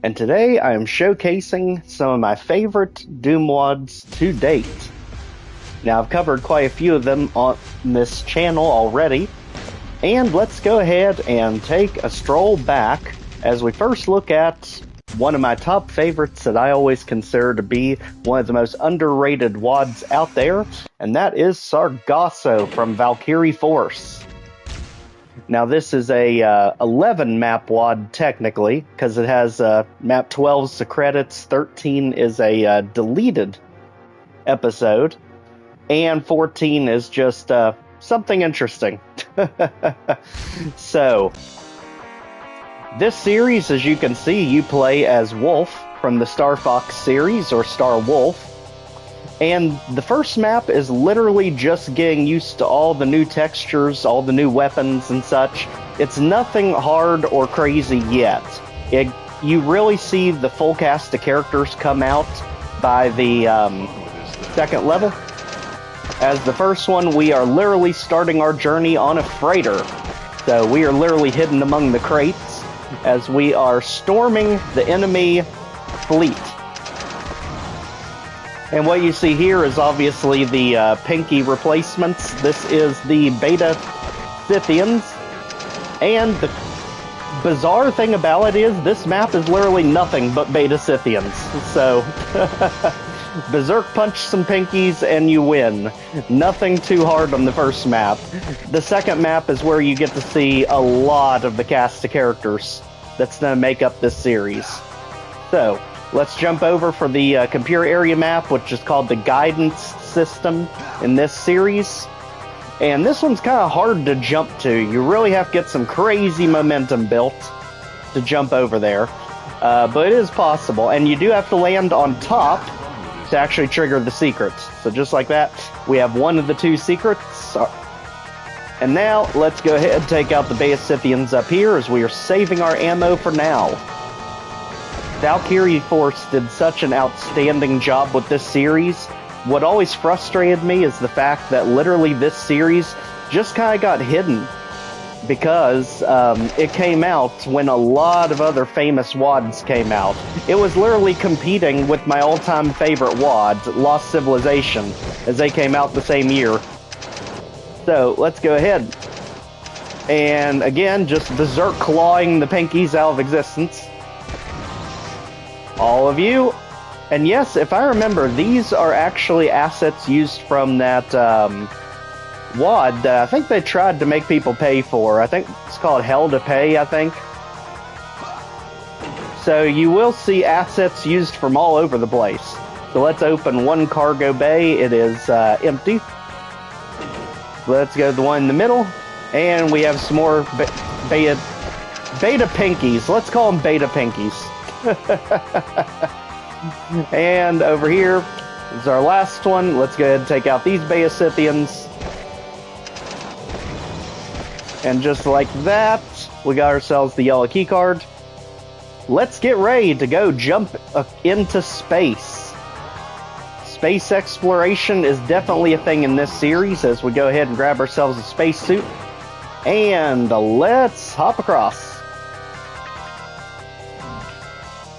and today I am showcasing some of my favorite Doom mods to date. Now, I've covered quite a few of them on this channel already, and let's go ahead and take a stroll back as we first look at one of my top favorites that I always consider to be one of the most underrated WADs out there, and that is Sargasso from Valkiriforce. Now, this is a 11 map WAD technically, because it has map 12's the credits, 13 is a deleted episode, and 14 is just something interesting. So, this series, as you can see, you play as Wolf from the Star Fox series, or Star Wolf. And the first map is literally just getting used to all the new textures, all the new weapons and such. It's nothing hard or crazy yet. You really see the full cast of characters come out by the second level. As the first one, we are literally starting our journey on a freighter. So we are literally hidden among the crates as we are storming the enemy fleet. And what you see here is obviously the pinky replacements. This is the Beta Scythians. And the bizarre thing about it is this map is literally nothing but Beta Scythians. So, Berserk punch some pinkies and you win. Nothing too hard on the first map. The second map is where you get to see a lot of the cast of characters that's going to make up this series. So, let's jump over for the computer area map, which is called the guidance system in this series. And this one's kind of hard to jump to. You really have to get some crazy momentum built to jump over there. But it is possible, and you do have to land on top to actually trigger the secrets. So just like that, we have one of the two secrets. And now, let's go ahead and take out the Beta Scythians up here as we are saving our ammo for now. Valkiriforce did such an outstanding job with this series. What always frustrated me is the fact that literally this series just kind of got hidden because it came out when a lot of other famous WADs came out. It was literally competing with my all-time favorite WAD, Lost Civilization, as they came out the same year. So, let's go ahead. And again, just berserk clawing the pinkies out of existence. All of you. And yes, if I remember, these are actually assets used from that WAD that I think they tried to make people pay for. I think it's called Hell to Pay, I think. So you will see assets used from all over the place. So let's open one cargo bay. It is empty. Let's go to the one in the middle. And we have some more beta pinkies. Let's call them beta pinkies. And over here is our last one. Let's go ahead and take out these Beta Scythians. And just like that, we got ourselves the yellow key card. Let's get ready to go jump into space. Space exploration is definitely a thing in this series as we go ahead and grab ourselves a spacesuit. And let's hop across.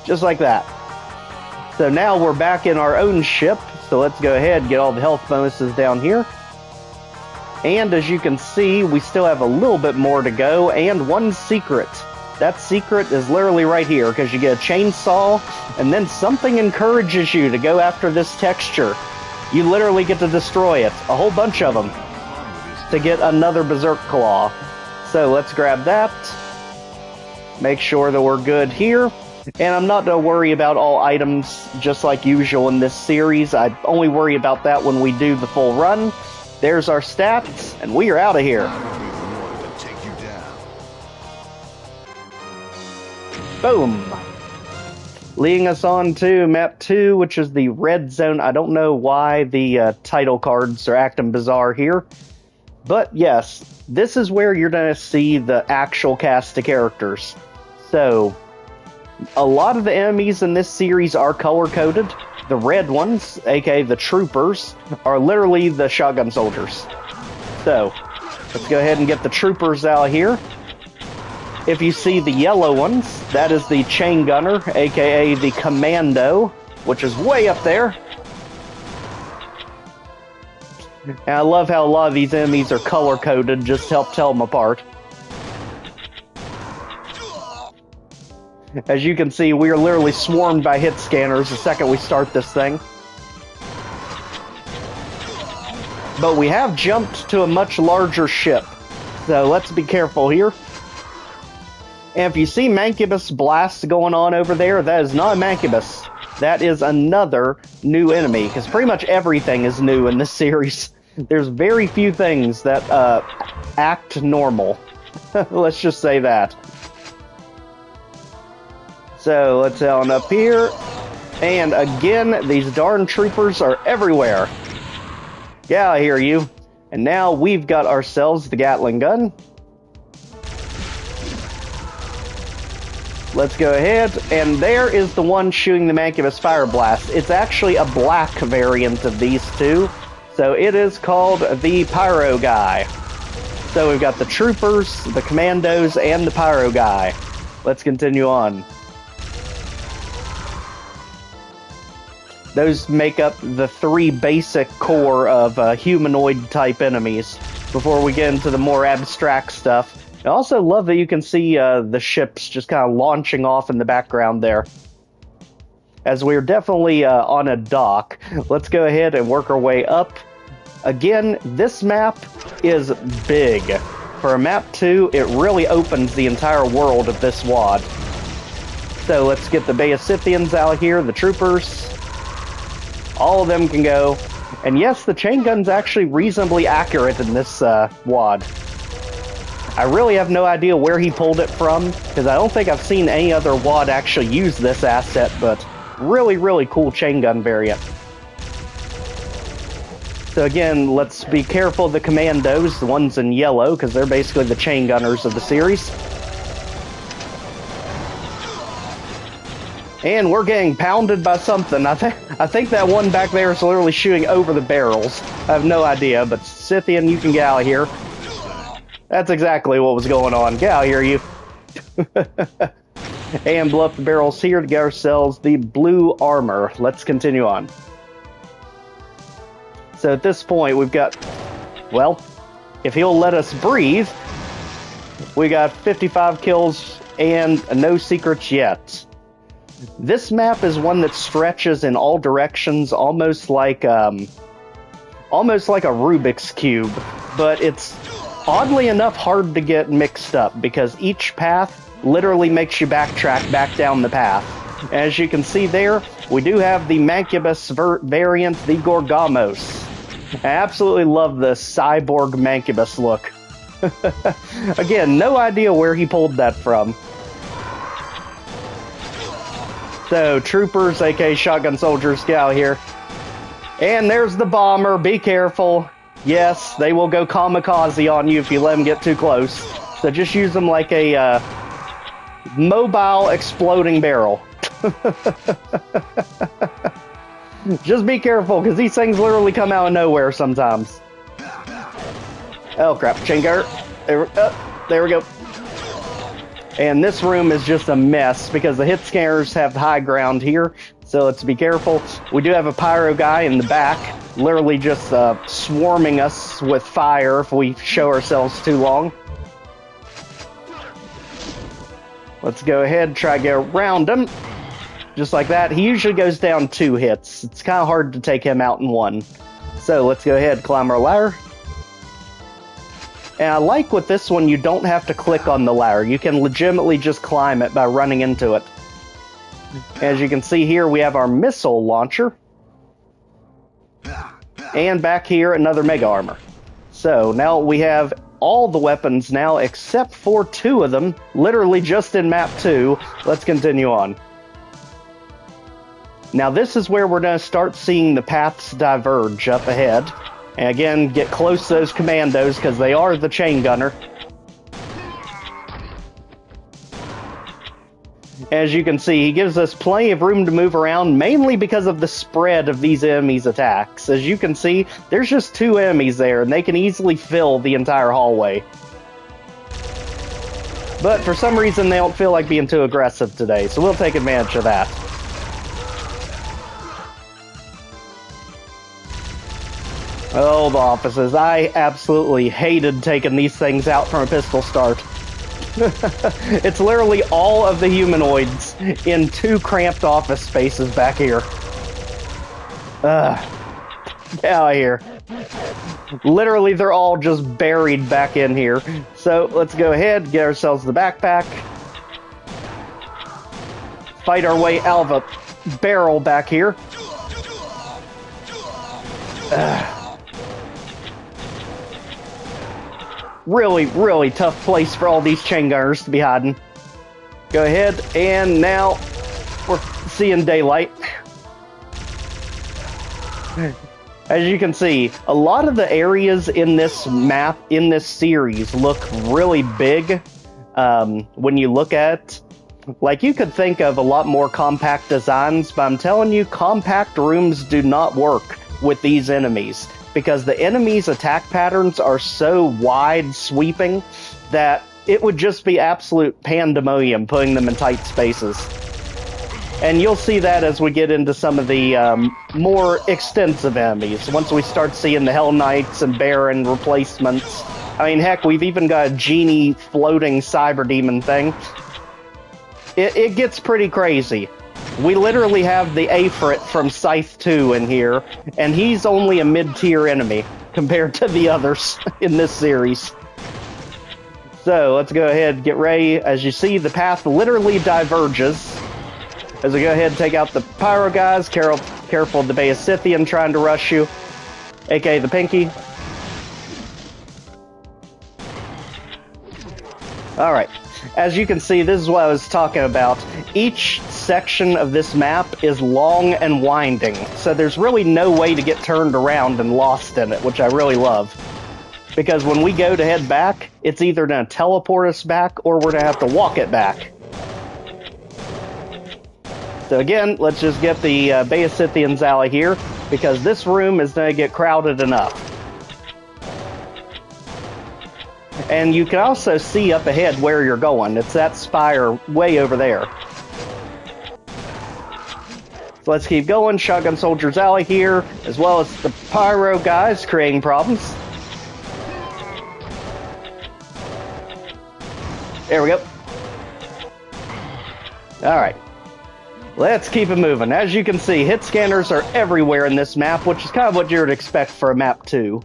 Just like that. So now we're back in our own ship. So let's go ahead and get all the health bonuses down here. And as you can see, we still have a little bit more to go and one secret. That secret is literally right here because you get a chainsaw and then something encourages you to go after this texture. You literally get to destroy it. A whole bunch of them. To get another Berserk Claw. So let's grab that. Make sure that we're good here. And I'm not going to worry about all items just like usual in this series. I only worry about that when we do the full run. There's our stats, and we are out of here. Boom! Leading us on to map 2, which is the red zone. I don't know why the title cards are acting bizarre here. But yes, this is where you're going to see the actual cast of characters. So, a lot of the enemies in this series are color-coded. The red ones, aka the troopers, are literally the shotgun soldiers. So, let's go ahead and get the troopers out here. If you see the yellow ones, that is the chain gunner, aka the commando, which is way up there. And I love how a lot of these enemies are color-coded, just to help tell them apart. As you can see, we are literally swarmed by hit scanners the second we start this thing. But we have jumped to a much larger ship, so let's be careful here. And if you see Mancubus blasts going on over there, that is not a Mancubus. That is another new enemy, because pretty much everything is new in this series. There's very few things that act normal. Let's just say that. So let's head on up here. And again, these darn troopers are everywhere. Yeah, I hear you. And now we've got ourselves the Gatling gun. Let's go ahead, and there is the one shooting the Mancubus Fire Blast. It's actually a black variant of these two, so it is called the Pyro Guy. So we've got the Troopers, the Commandos, and the Pyro Guy. Let's continue on. Those make up the three basic core of humanoid-type enemies before we get into the more abstract stuff. I also love that you can see the ships just kind of launching off in the background there. As we're definitely on a dock, let's go ahead and work our way up. Again, this map is big. For a map 2, it really opens the entire world of this WAD. So let's get the Beta Scythians out here, the troopers. All of them can go. And yes, the chain gun's actually reasonably accurate in this WAD. I really have no idea where he pulled it from, because I don't think I've seen any other WAD actually use this asset, but really, really cool chain gun variant. So again, let's be careful of the commandos, the ones in yellow, because they're basically the chain gunners of the series. And we're getting pounded by something. I think that one back there is literally shooting over the barrels. I have no idea, but Scythian, you can get out of here. That's exactly what was going on. Get out of here, you. And blow up the barrels here to get ourselves the blue armor. Let's continue on. So at this point, we've got, well, if he'll let us breathe, we got 55 kills and no secrets yet. This map is one that stretches in all directions, almost like a Rubik's Cube, but it's oddly enough hard to get mixed up because each path literally makes you backtrack back down the path. As you can see there, we do have the Mancubus variant, the Gorgamos. I absolutely love the cyborg Mancubus look. Again, no idea where he pulled that from. So, troopers, aka shotgun soldiers, get out here. And there's the bomber, be careful. Yes, they will go kamikaze on you if you let them get too close. So just use them like a mobile exploding barrel. Just be careful, because these things literally come out of nowhere sometimes. Oh crap, chain gunner. There we go. And this room is just a mess, because the hit scanners have the high ground here. So let's be careful. We do have a pyro guy in the back, literally just swarming us with fire if we show ourselves too long. Let's go ahead and try to get around him. Just like that. He usually goes down 2 hits. It's kind of hard to take him out in 1. So let's go ahead and climb our ladder. And I like with this one, you don't have to click on the ladder. You can legitimately just climb it by running into it. As you can see here, we have our missile launcher. And back here, another mega armor. So now we have all the weapons now, except for 2 of them, literally just in map 2. Let's continue on. Now this is where we're going to start seeing the paths diverge up ahead. And again, get close to those commandos, because they are the chain gunner. As you can see, he gives us plenty of room to move around, mainly because of the spread of these enemies' attacks. As you can see, there's just 2 enemies there, and they can easily fill the entire hallway. But for some reason, they don't feel like being too aggressive today, so we'll take advantage of that. Oh, the offices. I absolutely hated taking these things out from a pistol start. It's literally all of the humanoids in 2 cramped office spaces back here. Get out of here. Literally, they're all just buried back in here. So, let's go ahead, get ourselves the backpack. Fight our way out of a barrel back here. Really, really tough place for all these chain gunners to be hiding. Go ahead, and now we're seeing daylight. As you can see, a lot of the areas in this map, in this series, look really big when you look at it. Like, you could think of a lot more compact designs, but I'm telling you, compact rooms do not work with these enemies, because the enemies' attack patterns are so wide sweeping that it would just be absolute pandemonium putting them in tight spaces. And you'll see that as we get into some of the more extensive enemies. Once we start seeing the Hell Knights and Baron replacements. I mean, heck, we've even got a genie floating cyber demon thing. It gets pretty crazy. We literally have the Aphrit from Scythe 2 in here, and he's only a mid-tier enemy compared to the others in this series. So, let's go ahead and get ready. As you see, the path literally diverges. As we go ahead and take out the Pyro guys, careful of the Beta Scythian trying to rush you, aka the Pinky. Alright. As you can see, this is what I was talking about. Each section of this map is long and winding, so there's really no way to get turned around and lost in it, which I really love. Because when we go to head back, it's either going to teleport us back, or we're going to have to walk it back. So again, let's just get the Beta Scythians out of here, because this room is going to get crowded enough. And you can also see up ahead where you're going. It's that spire way over there. So let's keep going. Shotgun Soldiers Alley here, as well as the Pyro guys creating problems. There we go. Alright. Let's keep it moving. As you can see, hit scanners are everywhere in this map, which is kind of what you would expect for a map 2.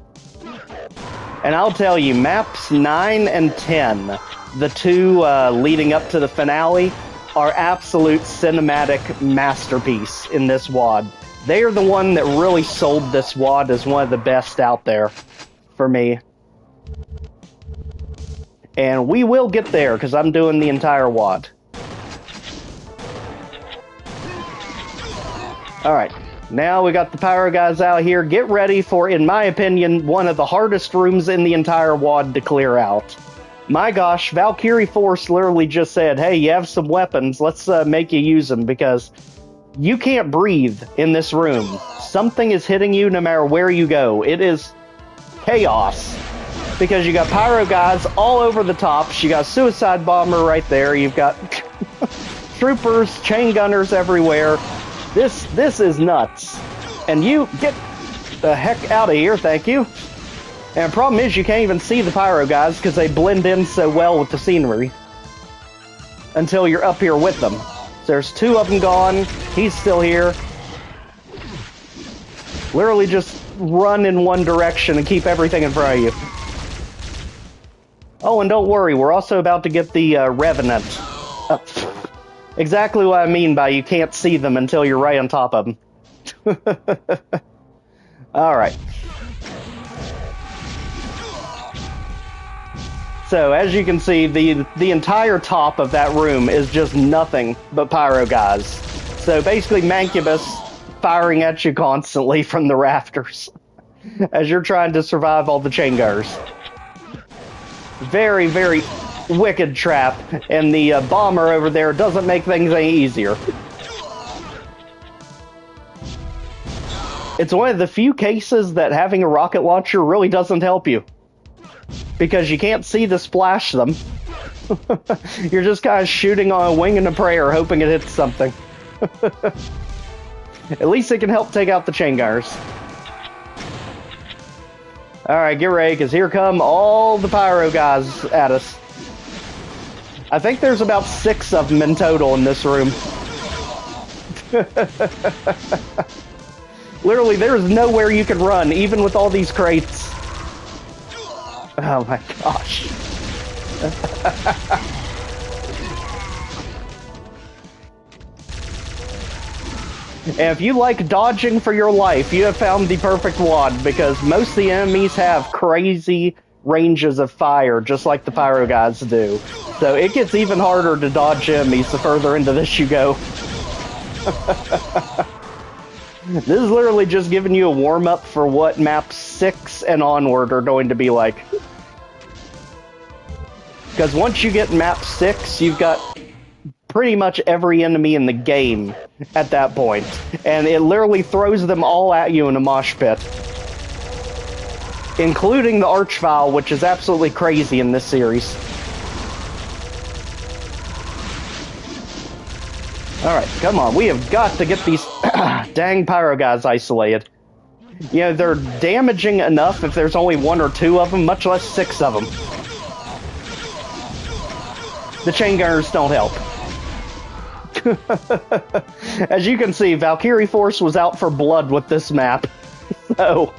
And I'll tell you, maps 9 and 10, the two leading up to the finale, are absolute cinematic masterpiece in this WAD. They are the one that really sold this WAD as one of the best out there for me. And we will get there, because I'm doing the entire WAD. Alright. Now we got the Pyro guys out here. Get ready for, in my opinion, one of the hardest rooms in the entire WAD to clear out. My gosh, Valkiriforce literally just said, hey, you have some weapons, let's make you use them, because you can't breathe in this room. Something is hitting you no matter where you go. It is chaos. Because you got Pyro guys all over the tops, you got Suicide Bomber right there, you've got troopers, chain gunners everywhere. This is nuts. And you get the heck out of here, thank you. And the problem is you can't even see the Pyro guys because they blend in so well with the scenery. Until you're up here with them. So there's 2 of them gone. He's still here. Literally just run in one direction and keep everything in front of you. Oh, and don't worry, we're also about to get the Revenant. Exactly what I mean by you can't see them until you're right on top of them. Alright. So, as you can see, the entire top of that room is just nothing but Pyro guys. So basically Mancubus firing at you constantly from the rafters as you're trying to survive all the chain gunners. Very, very wicked trap, and the bomber over there doesn't make things any easier. It's one of the few cases that having a rocket launcher really doesn't help you, because you can't see to splash them, You're just kind of shooting on a wing and a prayer, hoping it hits something. At least it can help take out the chain gunners. Alright, get ready, because here come all the pyro guys at us. I think there's about 6 of them in total in this room. Literally, there's nowhere you can run, even with all these crates. Oh my gosh. And if you like dodging for your life, you have found the perfect wad, because most of the enemies have crazy ranges of fire, just like the pyro guys do. So it gets even harder to dodge enemies the further into this you go. This is literally just giving you a warm-up for what map 6 and onward are going to be like. Because once you get map 6, you've got pretty much every enemy in the game at that point. And it literally throws them all at you in a mosh pit. Including the Archvile, which is absolutely crazy in this series. Alright, come on. We have got to get these dang pyro guys isolated. You know, they're damaging enough if there's only 1 or 2 of them, much less 6 of them. The chain gunners don't help. As you can see, Valkiriforce was out for blood with this map. So,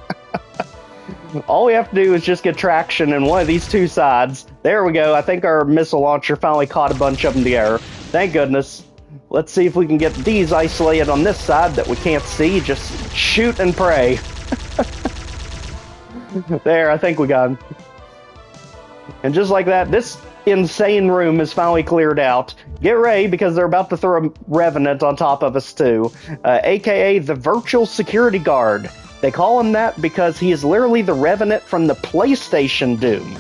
all we have to do is just get traction in one of these 2 sides. There we go. I think our missile launcher finally caught a bunch of them together. Thank goodness. Let's see if we can get these isolated on this side that we can't see. Just shoot and pray. There, I think we got him. And just like that, this insane room is finally cleared out. Get ready, because they're about to throw a Revenant on top of us too. AKA the Virtual Security Guard. They call him that because he is literally the Revenant from the PlayStation Doom.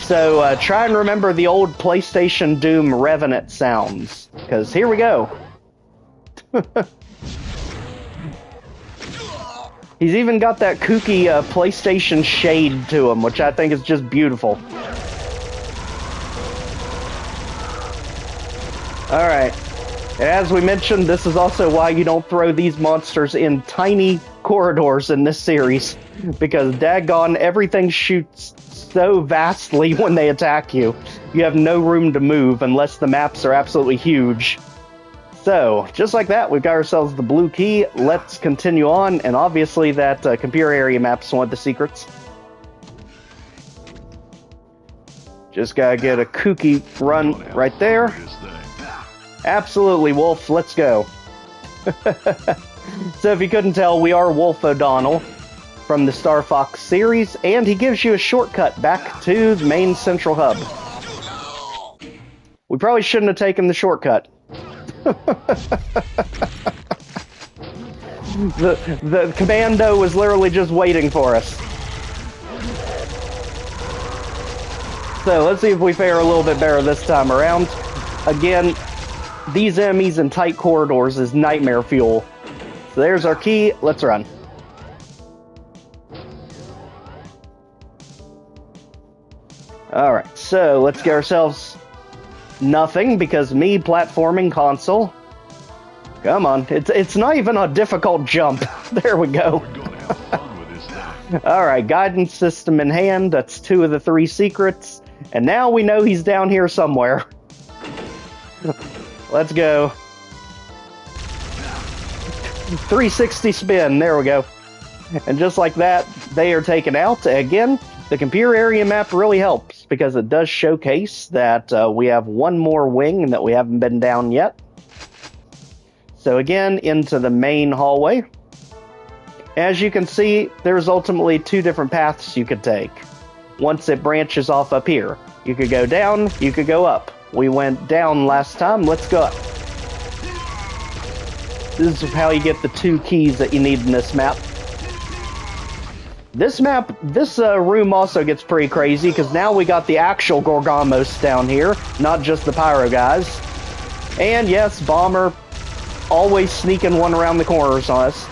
So try and remember the old PlayStation Doom Revenant sounds, because here we go. He's even got that kooky PlayStation shade to him, which I think is just beautiful. Alright. As we mentioned, this is also why you don't throw these monsters in tiny corridors in this series. Because daggone, everything shoots so vastly when they attack you. You have no room to move unless the maps are absolutely huge. So, just like that, we've got ourselves the blue key. Let's continue on, and obviously that computer area map's one of the secrets. Just gotta get a kooky run right there. Absolutely, Wolf, let's go. So if you couldn't tell, we are Wolf O'Donnell from the Star Fox series, and he gives you a shortcut back to the main central hub. We probably shouldn't have taken the shortcut. The commando was literally just waiting for us. So let's see if we fare a little bit better this time around. Again, these enemies in tight corridors is nightmare fuel. So there's our key, let's run. Alright, so let's get ourselves nothing, because me platforming console. Come on, it's not even a difficult jump. There we go. Alright, guidance system in hand, that's 2 of the 3 secrets. And now we know he's down here somewhere. Let's go. 360 spin, there we go. And just like that, they are taken out. Again, the computer area map really helps, because it does showcase that we have 1 more wing that we haven't been down yet. So again, into the main hallway. As you can see, there's ultimately 2 different paths you could take. Once it branches off up here. You could go down, you could go up. We went down last time, let's go up. This is how you get the 2 keys that you need in this map. This room also gets pretty crazy, because now we got the actual Gorgamos down here, not just the pyro guys. And yes, Bomber, always sneaking one around the corners on us.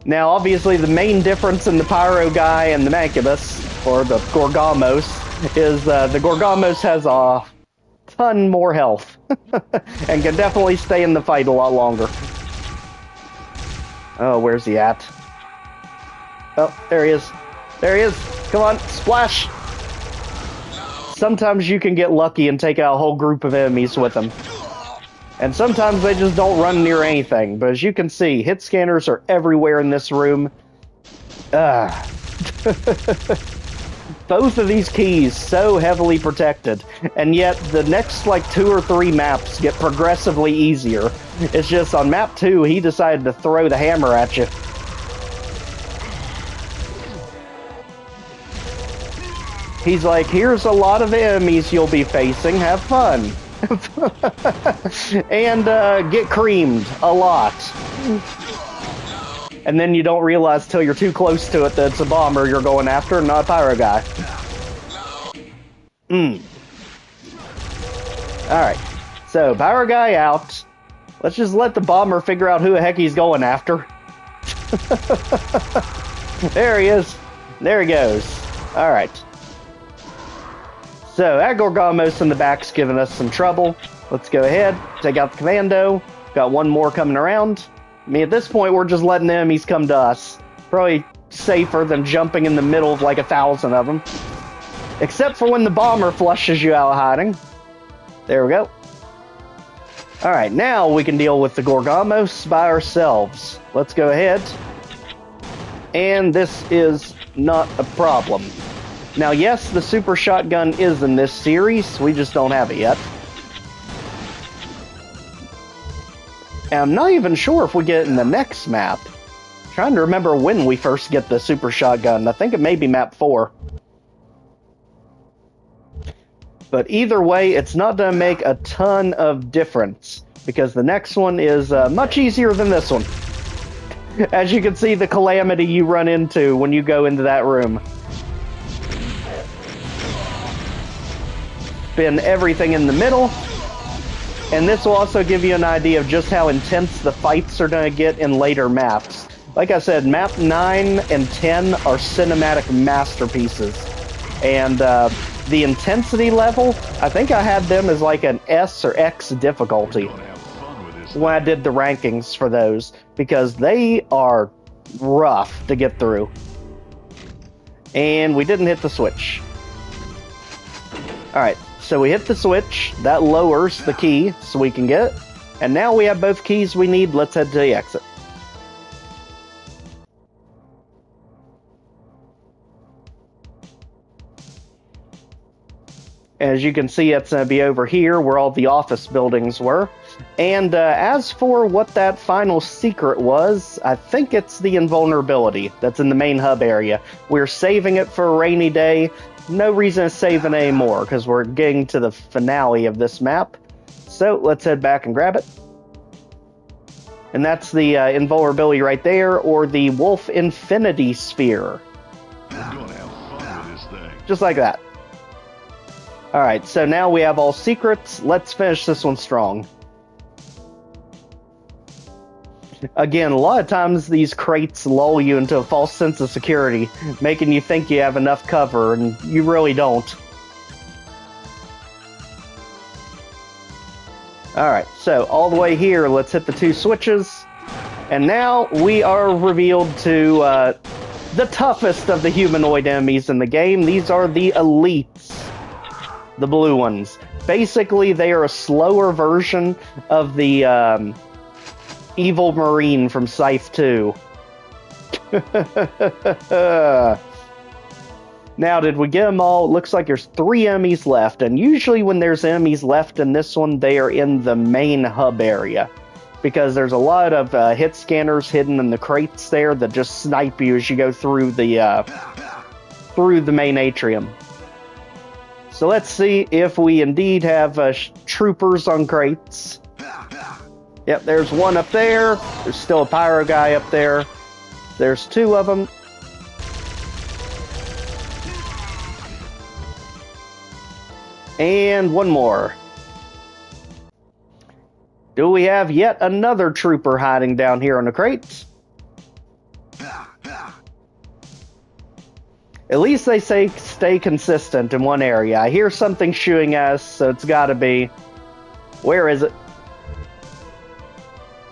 Now, obviously, the main difference in the Pyro guy and the Mancubus, or the Gorgamos, is the Gorgamos has a ton more health and can definitely stay in the fight a lot longer. Oh, where's he at? Oh, there he is. There he is. Come on, splash. Sometimes you can get lucky and take out a whole group of enemies with them. And sometimes they just don't run near anything. But as you can see, hit scanners are everywhere in this room. Both of these keys so heavily protected. And yet the next like 2 or 3 maps get progressively easier. It's just on map 2, he decided to throw the hammer at you. He's like, here's a lot of enemies you'll be facing, have fun. And get creamed a lot. And then you don't realize till you're too close to it that it's a bomber you're going after, not a pyro guy. Alright, so pyro guy out. Let's just let the bomber figure out who the heck he's going after. There he is. There he goes. Alright. So, that Gorgamos in the back's giving us some trouble. Let's go ahead, take out the commando. Got one more coming around. I mean, at this point, we're just letting the enemies come to us. Probably safer than jumping in the middle of like 1,000 of them. Except for when the bomber flushes you out of hiding. There we go. Alright, now we can deal with the Gorgamos by ourselves. Let's go ahead. And this is not a problem. Now, yes, the super shotgun is in this series, we just don't have it yet. And I'm not even sure if we get it in the next map. I'm trying to remember when we first get the super shotgun. I think it may be map 4. But either way, it's not going to make a ton of difference, because the next one is much easier than this one. As you can see, the calamity you run into when you go into that room. Spin everything in the middle, and this will also give you an idea of just how intense the fights are going to get in later maps. Like I said, map 9 and 10 are cinematic masterpieces, and the intensity level, I think I had them as like an S or X difficulty when I did the rankings for those, because they are rough to get through. And we didn't hit the switch. Alright. So we hit the switch, that lowers the key so we can get it, and now we have both keys we need. Let's head to the exit. As you can see, it's going to be over here where all the office buildings were. And as for what that final secret was, I think it's the invulnerability that's in the main hub area. We're saving it for a rainy day. No reason to save it anymore, because we're getting to the finale of this map. So, let's head back and grab it. And that's the invulnerability right there, or the Wolf Infinity Sphere. We're gonna have fun with this thing. Just like that. Alright, so now we have all secrets. Let's finish this one strong. Again, a lot of times these crates lull you into a false sense of security, making you think you have enough cover, and you really don't. Alright, so all the way here, let's hit the 2 switches. And now we are revealed to the toughest of the humanoid enemies in the game. These are the elites. The blue ones. Basically, they are a slower version of the Evil Marine from Scythe 2. Now, did we get them all? It looks like there's 3 enemies left, and usually when there's enemies left in this one, they are in the main hub area. Because there's a lot of hit scanners hidden in the crates there that just snipe you as you go through the main atrium. So let's see if we indeed have troopers on crates. Yep, there's one up there. There's still a pyro guy up there. There's 2 of them. And one more. Do we have yet another trooper hiding down here on the crates? At least they say stay consistent in one area. I hear something shooing us, so it's gotta be... Where is it?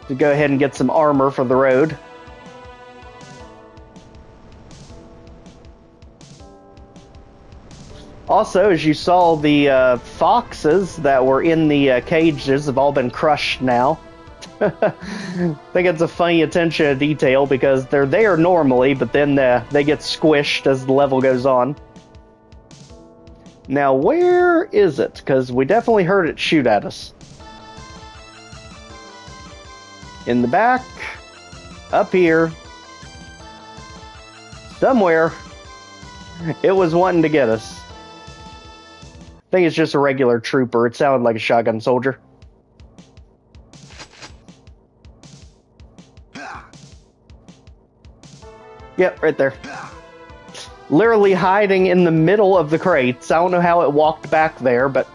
To go ahead and get some armor for the road. Also, as you saw, the foxes that were in the cages have all been crushed now. I think it's a funny attention to detail because they're there normally, but then they get squished as the level goes on. Now, where is it? Because we definitely heard it shoot at us. In the back. Up here. Somewhere. It was wanting to get us. I think it's just a regular trooper. It sounded like a shotgun soldier. Yep, right there. Literally hiding in the middle of the crates. I don't know how it walked back there, but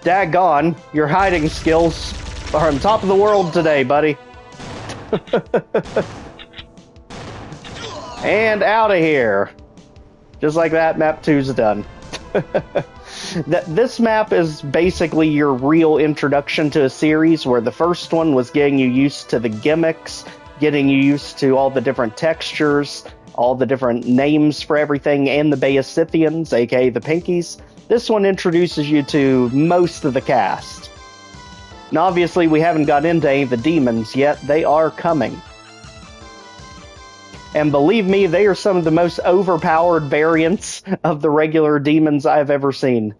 daggone, your hiding skills are on top of the world today, buddy. And out of here. Just like that, map 2's done. This map is basically your real introduction to a series, where the first one was getting you used to the gimmicks, getting you used to all the different textures, all the different names for everything, and the Bay of Scythians, aka the Pinkies. This one introduces you to most of the cast. Now obviously we haven't got into any of the demons yet. They are coming. And believe me, they are some of the most overpowered variants of the regular demons I've ever seen.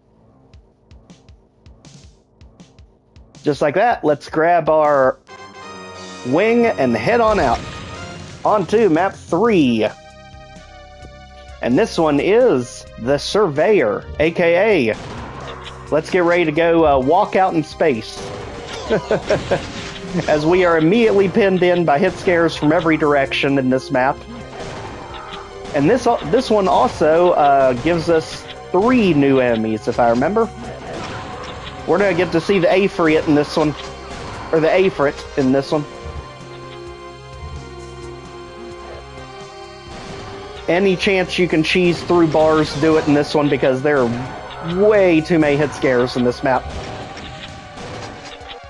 Just like that, let's grab our wing and head on out. On to map 3. And this one is the Surveyor, aka let's get ready to go walk out in space. As we are immediately pinned in by hit scares from every direction in this map. And this one also gives us 3 new enemies, if I remember. We're going to get to see the Aphrit in this one. Or the Aphrit in this one. Any chance you can cheese through bars, do it in this one, because there are way too many hit scares in this map.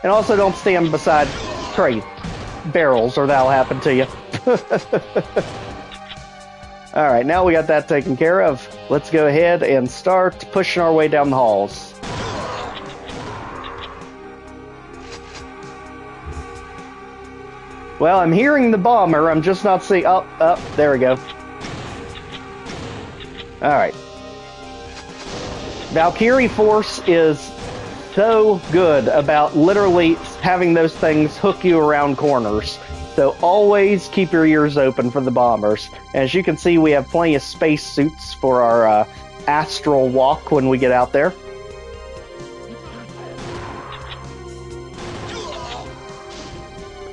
And also don't stand beside crate barrels or that'll happen to you. Alright, now we got that taken care of. Let's go ahead and start pushing our way down the halls. Well, I'm hearing the bomber, I'm just not seeing... Oh, there we go. Alright. Valkiriforce is so good about literally having those things hook you around corners. So always keep your ears open for the bombers. As you can see, we have plenty of space suits for our astral walk when we get out there.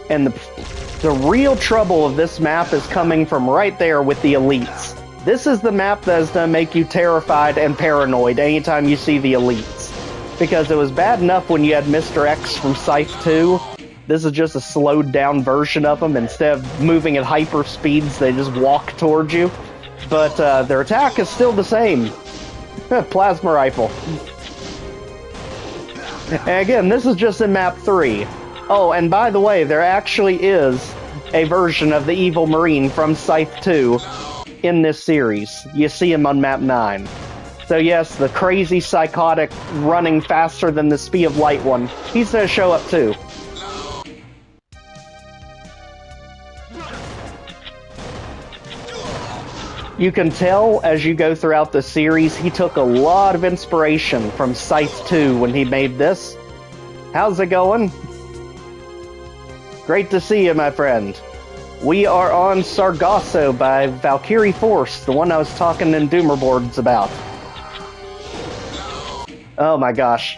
And the real trouble of this map is coming from right there with the elites. This is the map that is going to make you terrified and paranoid anytime you see the elites. Because it was bad enough when you had Mr. X from Scythe 2. This is just a slowed down version of them. Instead of moving at hyper speeds, they just walk towards you. But their attack is still the same. Plasma rifle. And again, this is just in map 3. Oh, and by the way, there actually is a version of the Evil Marine from Scythe 2 in this series. You see him on map 9. So yes, the crazy, psychotic, running faster than the speed of light one, he's gonna show up too. You can tell as you go throughout the series, he took a lot of inspiration from Scythe 2 when he made this. How's it going? Great to see you, my friend. We are on Sargasso by Valkiriforce, the one I was talking in Doomer boards about. Oh my gosh.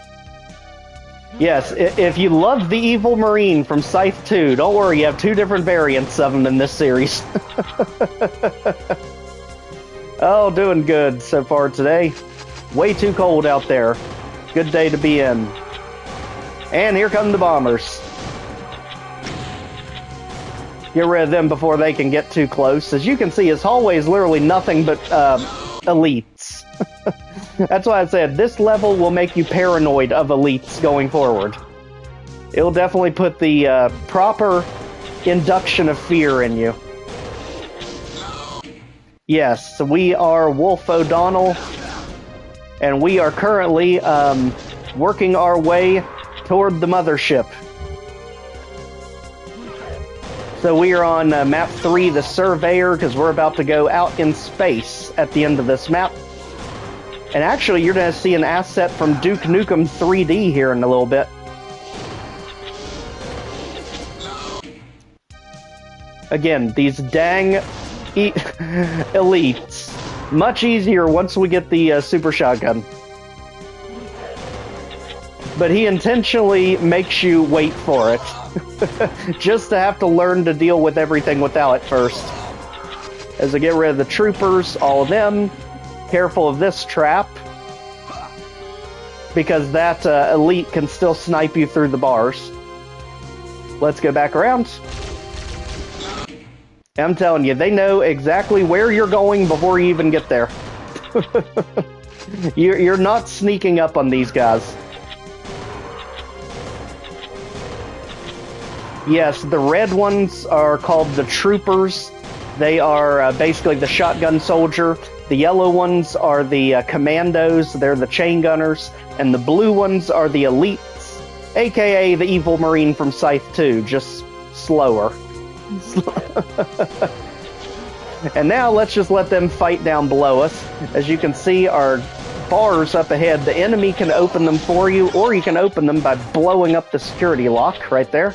Yes, if you love the Evil Marine from Scythe 2, don't worry, you have 2 different variants of him in this series. Oh, doing good so far today. Way too cold out there. Good day to be in. And here come the bombers. Get rid of them before they can get too close. As you can see, his hallway is literally nothing but elites. That's why I said this level will make you paranoid of elites going forward. It'll definitely put the proper induction of fear in you. Yes, we are Wolf O'Donnell, and we are currently working our way toward the mothership. So we are on map 3, the Surveyor, because we're about to go out in space at the end of this map. And actually, you're going to see an asset from Duke Nukem 3D here in a little bit. Again, these dang elites. Much easier once we get the super shotgun. But he intentionally makes you wait for it. Just to have to learn to deal with everything without it first. As I get rid of the troopers, all of them. Careful of this trap. Because that elite can still snipe you through the bars. Let's go back around. I'm telling you, they know exactly where you're going before you even get there. You're not sneaking up on these guys. Yes, the red ones are called the troopers. They are basically the shotgun soldier. The yellow ones are the commandos. They're the chain gunners. And the blue ones are the elites, aka the evil marine from Scythe 2, just slower. And now let's just let them fight down below us. As you can see, our bars up ahead, the enemy can open them for you, or you can open them by blowing up the security lock right there.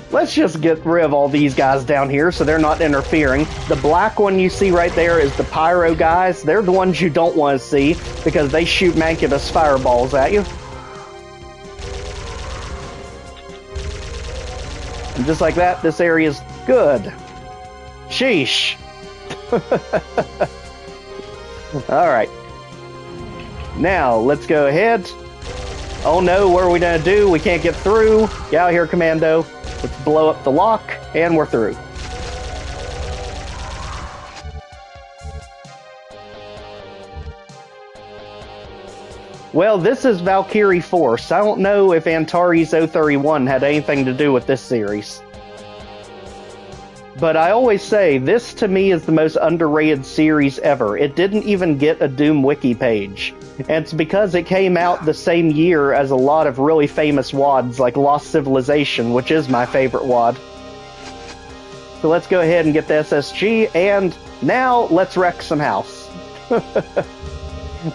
Let's just get rid of all these guys down here so they're not interfering. The black one you see right there is the pyro guys. They're the ones you don't want to see because they shoot Manculus fireballs at you. And just like that, this area's good. Sheesh. Alright. Now, let's go ahead. Oh no, what are we gonna do? We can't get through. Get out here, Commando. Let's blow up the lock, and we're through. Well, this is Valkiriforce. I don't know if Antares 031 had anything to do with this series. But I always say, this to me is the most underrated series ever. It didn't even get a Doom Wiki page. And it's because it came out the same year as a lot of really famous WADs, like Lost Civilization, which is my favorite WAD. So let's go ahead and get the SSG, and now let's wreck some house.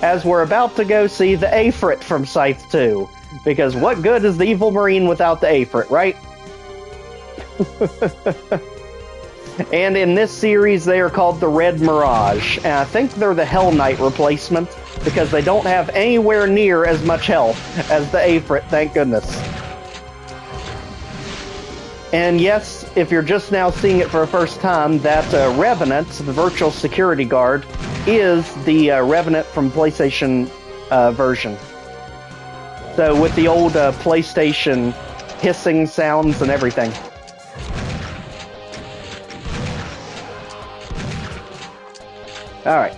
As we're about to go see the Aphrit from Scythe 2. Because what good is the Evil Marine without the Aphrit, right? And in this series, they are called the Red Mirage. And I think they're the Hell Knight replacement, because they don't have anywhere near as much health as the Aphrit, thank goodness. And yes, if you're just now seeing it for the first time, that Revenant, the virtual security guard, is the Revenant from PlayStation version. So with the old PlayStation hissing sounds and everything. Alright.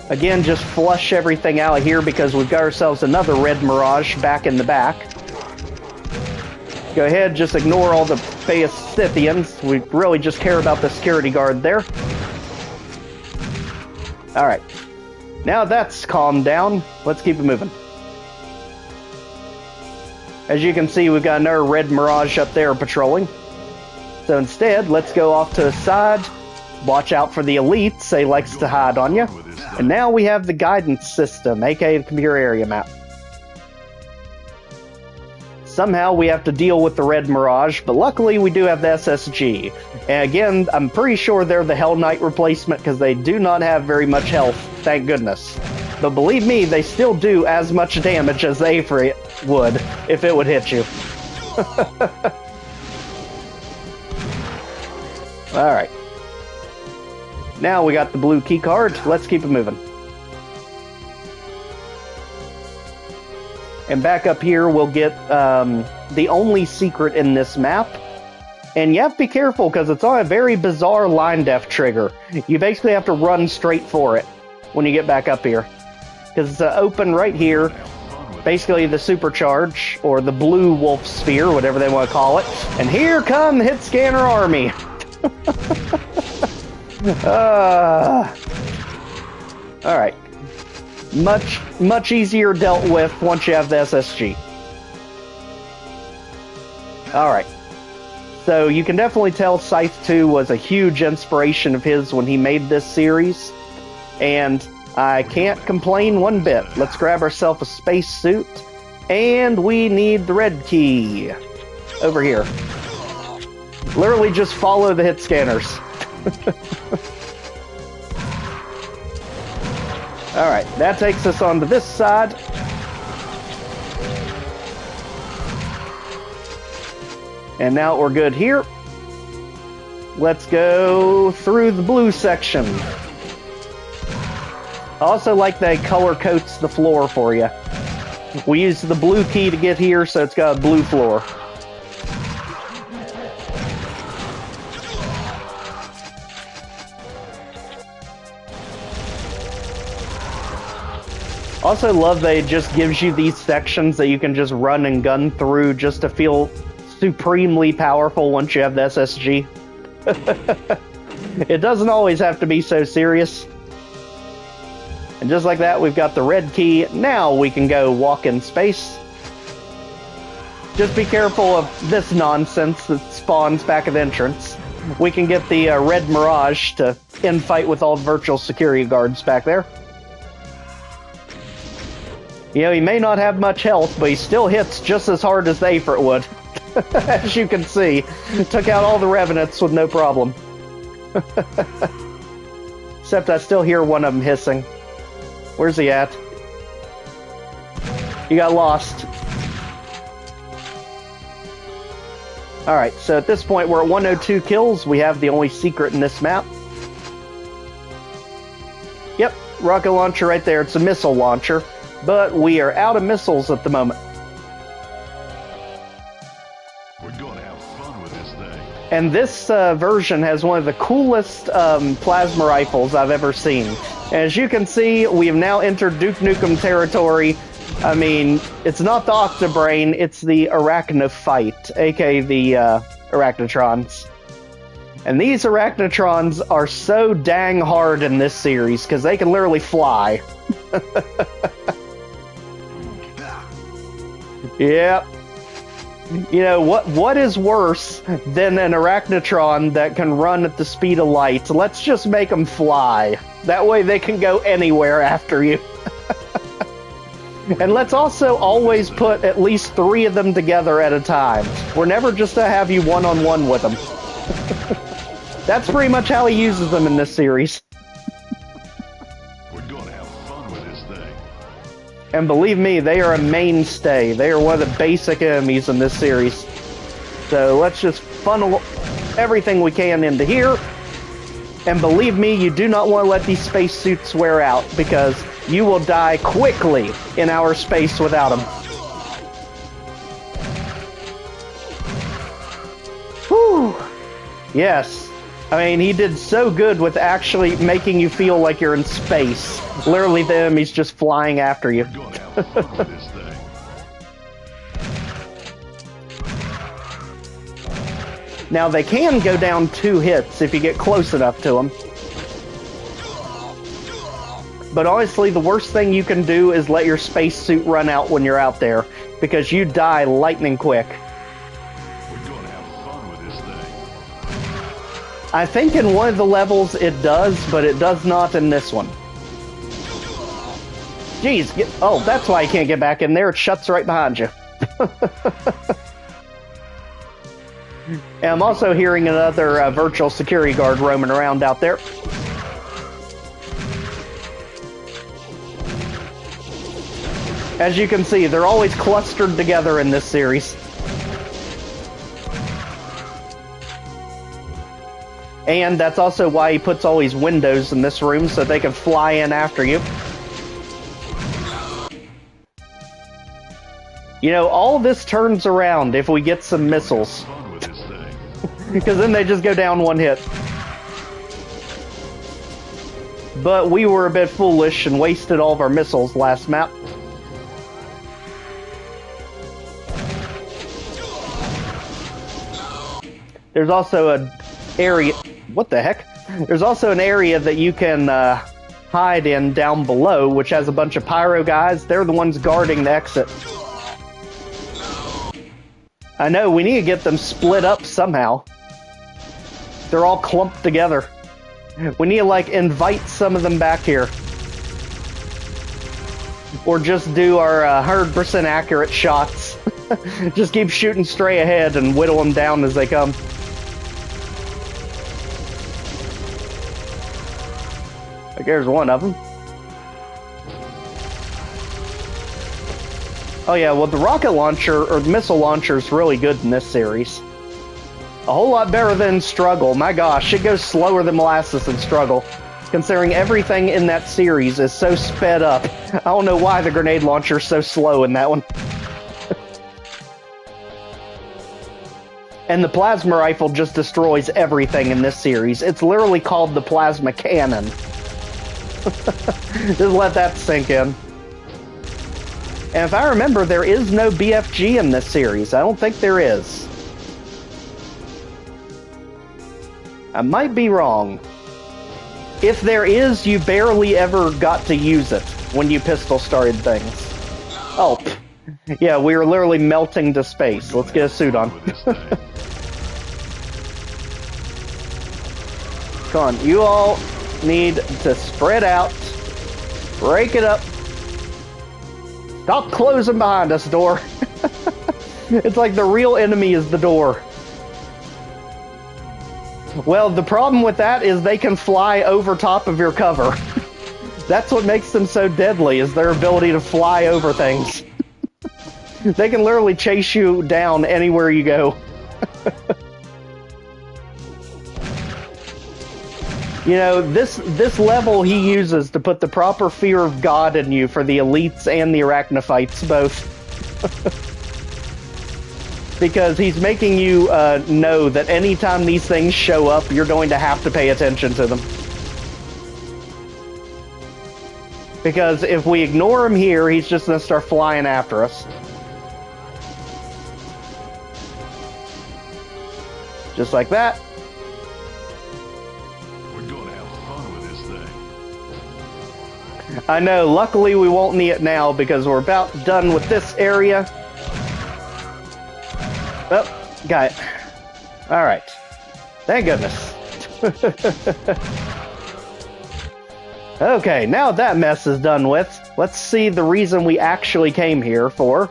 Again, just flush everything out of here because we've got ourselves another Red Mirage back in the back. Go ahead, just ignore all the Scythians. We really just care about the security guard there. Alright. Now that's calmed down, let's keep it moving. As you can see, we've got another Red Mirage up there patrolling. So instead, let's go off to the side. Watch out for the elites, they likes to hide on you. And now we have the guidance system, aka the computer area map. Somehow we have to deal with the Red Mirage, but luckily we do have the SSG. And again, I'm pretty sure they're the Hell Knight replacement because they do not have very much health, thank goodness. But believe me, they still do as much damage as the Aphrit would if it would hit you. Alright. Now we got the blue key card. Let's keep it moving. And back up here, we'll get the only secret in this map. And you have to be careful because it's on a very bizarre line def trigger. You basically have to run straight for it when you get back up here. Because it's open right here. Basically the supercharge, or the blue wolf sphere, whatever they want to call it. And here come the hit scanner army. Alright. Much easier dealt with once you have the SSG. Alright. So you can definitely tell Scythe 2 was a huge inspiration of his when he made this series. And I can't complain one bit. Let's grab ourselves a spacesuit. And we need the red key. Over here. Literally just follow the hit scanners. Alright, that takes us onto this side. And now we're good here. Let's go through the blue section. I also like that it color coats the floor for you. We used the blue key to get here, so it's got a blue floor. Also love that it just gives you these sections that you can just run and gun through just to feel supremely powerful once you have the SSG. It doesn't always have to be so serious. And just like that, we've got the red key. Now we can go walk in space. Just be careful of this nonsense that spawns back at the entrance. We can get the red Mirage to infight with all the virtual security guards back there. You know, he may not have much health, but he still hits just as hard as the Aphrit would. As you can see, took out all the Revenants with no problem. Except I still hear one of them hissing. Where's he at? He got lost. Alright, so at this point we're at 102 kills. We have the only secret in this map. Yep, rocket launcher right there. It's a missile launcher. But we are out of missiles at the moment. And this version has one of the coolest plasma rifles I've ever seen. As you can see, we have now entered Duke Nukem territory. I mean, it's not the Octobrain, it's the Arachnophyte, aka the Arachnotrons. And these Arachnotrons are so dang hard in this series, because they can literally fly. Yep. You know, what is worse than an Arachnotron that can run at the speed of light? Let's just make them fly. That way they can go anywhere after you. And let's also always put at least 3 of them together at a time. We're never just to have you one-on-one with them. That's pretty much how he uses them in this series. We're gonna have fun with this thing. And believe me, they are a mainstay. They are one of the basic enemies in this series. So let's just funnel everything we can into here. And believe me, you do not want to let these spacesuits wear out, because you will die quickly in outer space without them. Whew. Yes. I mean, he did so good with actually making you feel like you're in space. Literally, the enemy's just flying after you. Now, they can go down 2 hits if you get close enough to them. But honestly, the worst thing you can do is let your spacesuit run out when you're out there, because you die lightning quick. I think in one of the levels it does, but it does not in this one. Jeez, oh, that's why you can't get back in there. It shuts right behind you. And I'm also hearing another virtual security guard roaming around out there. As you can see, they're always clustered together in this series. And that's also why he puts all these windows in this room, so they can fly in after you. You know, all this turns around if we get some missiles. Because then they just go down one hit. But we were a bit foolish and wasted all of our missiles last map. There's also an area... What the heck? There's also an area that you can hide in down below, which has a bunch of pyro guys. They're the ones guarding the exit. I know, we need to get them split up somehow. They're all clumped together. We need to, like, invite some of them back here. Or just do our 100% accurate shots. Just keep shooting straight ahead and whittle them down as they come. Like, there's one of them. Oh yeah, well the rocket launcher, or the missile launcher, is really good in this series. A whole lot better than Struggle. My gosh, it goes slower than molasses in Struggle. Considering everything in that series is so sped up. I don't know why the grenade launcher is so slow in that one. And the plasma rifle just destroys everything in this series. It's literally called the plasma cannon. Just let that sink in. And if I remember, there is no BFG in this series. I don't think there is. I might be wrong. If there is, you barely ever got to use it when you pistol started things. Oh, yeah, we were literally melting to space. Let's get a suit on. Come on, you all need to spread out, break it up. Stop closing behind us, door. It's like the real enemy is the door. Well, the problem with that is they can fly over top of your cover. That's what makes them so deadly, is their ability to fly over things. They can literally chase you down anywhere you go. You know, this level he uses to put the proper fear of God in you for the elites and the arachnophytes both. Because he's making you know that anytime these things show up, you're going to have to pay attention to them. Because if we ignore him here, he's just going to start flying after us. Just like that. I know, luckily we won't need it now because we're about done with this area. Oh, got it. Alright. Thank goodness. Okay, now that mess is done with, let's see the reason we actually came here for.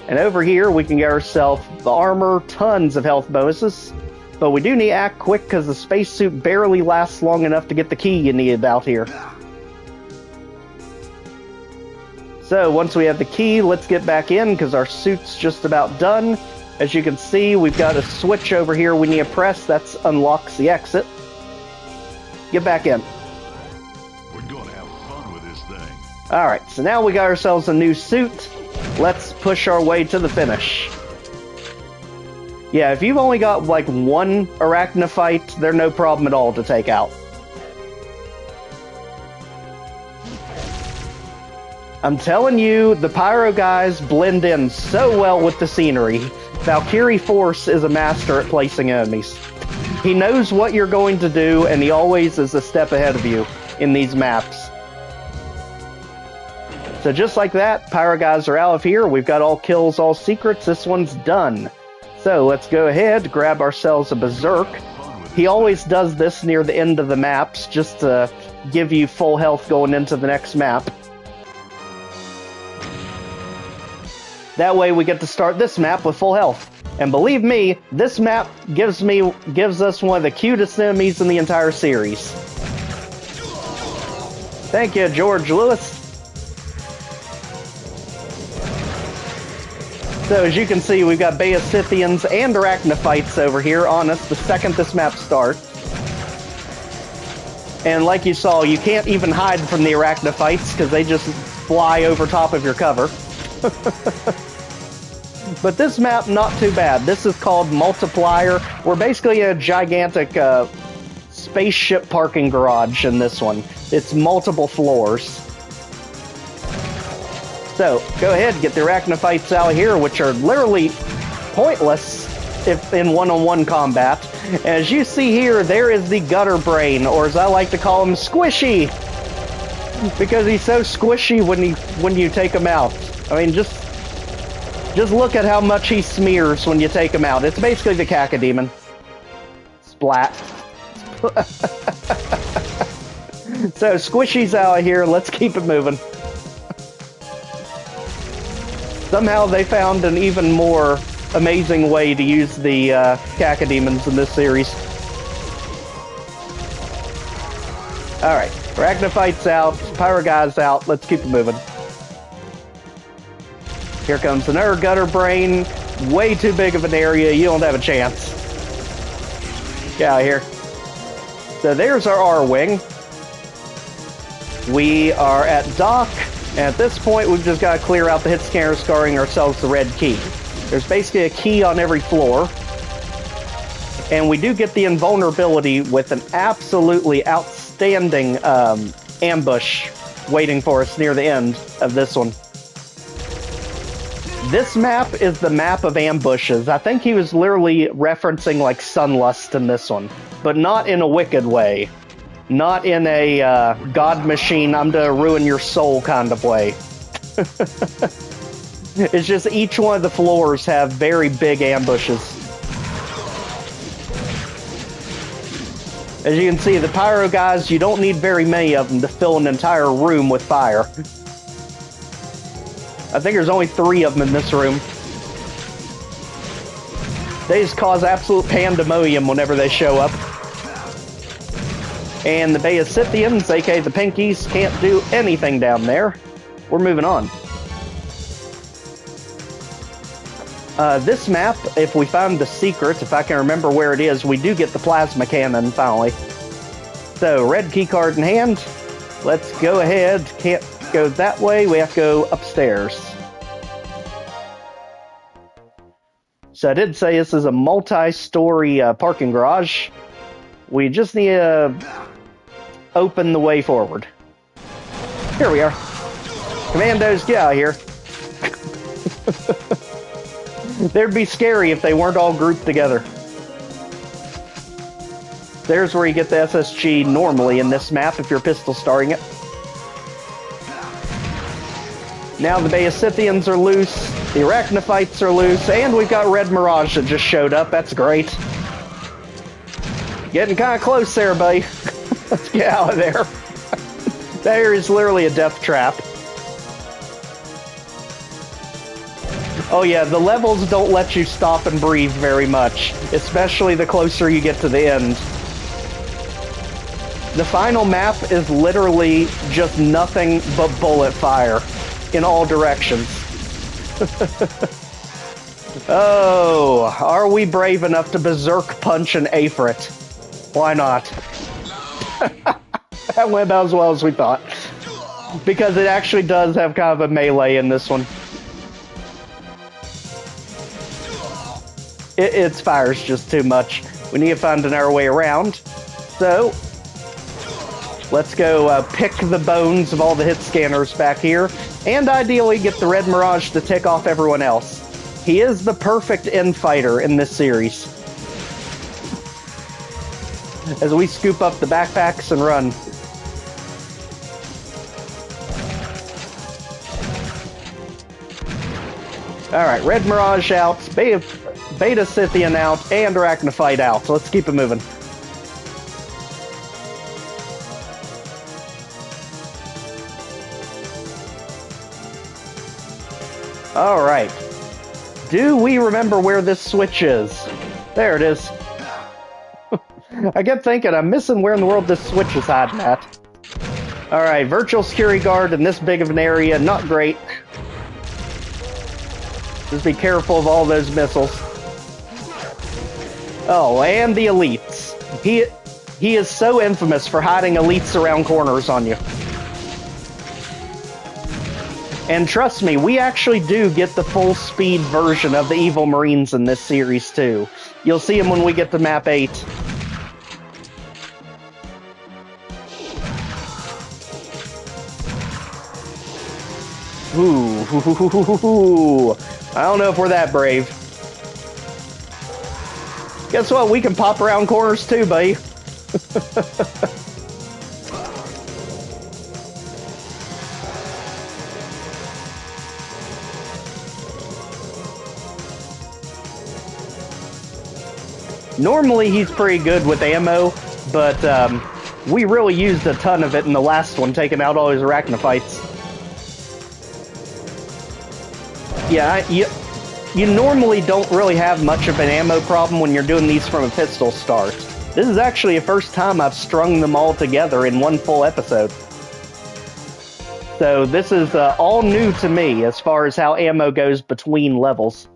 And over here we can get ourselves the armor, tons of health bonuses. But we do need to act quick because the spacesuit barely lasts long enough to get the key you need out here. So, once we have the key, let's get back in, because our suit's just about done. As you can see, we've got a switch over here we need to press. That unlocks the exit. Get back in. We're going to have fun with this thing. Alright, so now we got ourselves a new suit. Let's push our way to the finish. Yeah, if you've only got, like, one arachnophyte, they're no problem at all to take out. I'm telling you, the pyro guys blend in so well with the scenery. Valkiriforce is a master at placing enemies. He knows what you're going to do, and he always is a step ahead of you in these maps. So just like that, pyro guys are out of here. We've got all kills, all secrets. This one's done. So let's go ahead, grab ourselves a berserk. He always does this near the end of the maps, just to give you full health going into the next map. That way we get to start this map with full health. And believe me, this map gives us one of the cutest enemies in the entire series. Thank you, George Lewis. So as you can see, we've got Beta Scythians and Arachnophytes over here on us the second this map starts. And like you saw, you can't even hide from the Arachnophytes because they just fly over top of your cover. But this map, not too bad. This is called Multiplier. We're basically a gigantic spaceship parking garage in this one. It's multiple floors. So, go ahead, get the arachnophytes out here, which are literally pointless if in one-on-one combat. As you see here, there is the gutter brain, or as I like to call him, Squishy! Because he's so squishy when you take him out. I mean, just look at how much he smears when you take him out. It's basically the cacodemon. Splat. So, Squishy's out here. Let's keep it moving. Somehow they found an even more amazing way to use the cacodemons in this series. Alright, arachnophytes out, pyro guys out. Let's keep it moving. Here comes another gutter brain. Way too big of an area. You don't have a chance. Get out of here. So there's our R-Wing. We are at dock. And at this point, we've just got to clear out the hit scanner, scoring ourselves the red key. There's basically a key on every floor. And we do get the invulnerability with an absolutely outstanding ambush waiting for us near the end of this one. This map is the map of ambushes. I think he was literally referencing like Sunlust in this one, but not in a wicked way. Not in a God machine, I'm to ruin your soul kind of way. It's just each one of the floors have very big ambushes. As you can see, the pyro guys, you don't need very many of them to fill an entire room with fire. I think there's only 3 of them in this room. They just cause absolute pandemonium whenever they show up. And the Beasithians, aka the Pinkies, can't do anything down there. We're moving on. This map, if we find the secret, if I can remember where it is, we do get the plasma cannon finally. So, red keycard in hand. Let's go ahead. Can't go that way. We have to go upstairs. So I did say this is a multi-story parking garage. We just need to open the way forward. Here we are. Commandos, get out of here. They'd be scary if they weren't all grouped together. There's where you get the SSG normally in this map if you're pistol starring it. Now the Beasithians are loose, the arachnophytes are loose, and we've got Red Mirage that just showed up. That's great. Getting kind of close there, buddy. Let's get out of there. There is literally a death trap. Oh yeah, the levels don't let you stop and breathe very much, especially the closer you get to the end. The final map is literally just nothing but bullet fire in all directions. Oh, are we brave enough to berserk punch an Aphrit? Why not? That went about as well as we thought. Because it actually does have kind of a melee in this one. Its fire's just too much. We need to find another way around. So, let's go pick the bones of all the hit scanners back here, and ideally get the Red Mirage to tick off everyone else. He is the perfect infighter in this series. As we scoop up the backpacks and run. Alright, Red Mirage out, Beta Scythian out, and Arachnophyte out. So let's keep it moving. Alright. Do we remember where this switch is? There it is. I kept thinking, I'm missing where in the world this switch is hiding at. Alright, virtual security guard in this big of an area, not great. Just be careful of all those missiles. Oh, and the elites. He is so infamous for hiding elites around corners on you. And trust me, we actually do get the full speed version of the evil Marines in this series too. You'll see them when we get to map 8. Ooh, I don't know if we're that brave. Guess what? We can pop around corners too, buddy. Normally he's pretty good with ammo, but we really used a ton of it in the last one, taking out all his arachnophytes. Yeah, you normally don't really have much of an ammo problem when you're doing these from a pistol start. This is actually the first time I've strung them all together in one full episode. So this is all new to me as far as how ammo goes between levels.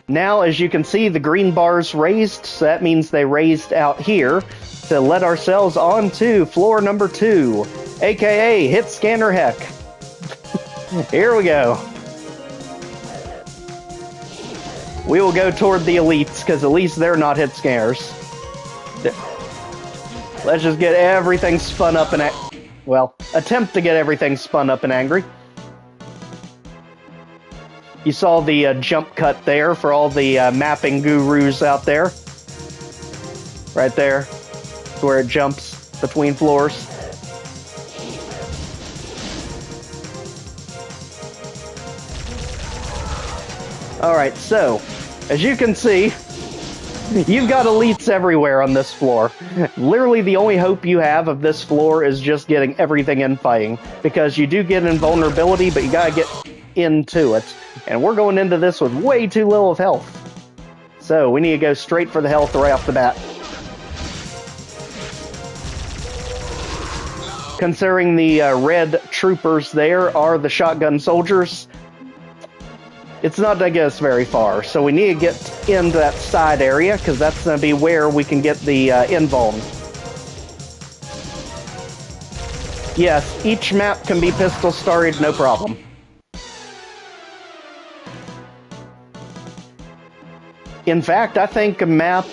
Now, as you can see, the green bar's raised, so that means they raised out here to let ourselves onto floor number 2, aka Hit Scanner Heck. Here we go. We will go toward the elites, because at least they're not hit scanners. Let's just get everything spun up and... well, attempt to get everything spun up and angry. You saw the jump cut there for all the mapping gurus out there. Right there. Where it jumps between floors. Alright, so, as you can see, you've got elites everywhere on this floor. Literally the only hope you have of this floor is just getting everything in fighting. Because you do get invulnerability, but you gotta get into it. And we're going into this with way too little of health. So, we need to go straight for the health right off the bat. Considering the red troopers there are the shotgun soldiers, it's not going to get us very far. So we need to get into that side area, because that's going to be where we can get the invuln. Yes, each map can be pistol started, no problem. In fact, I think map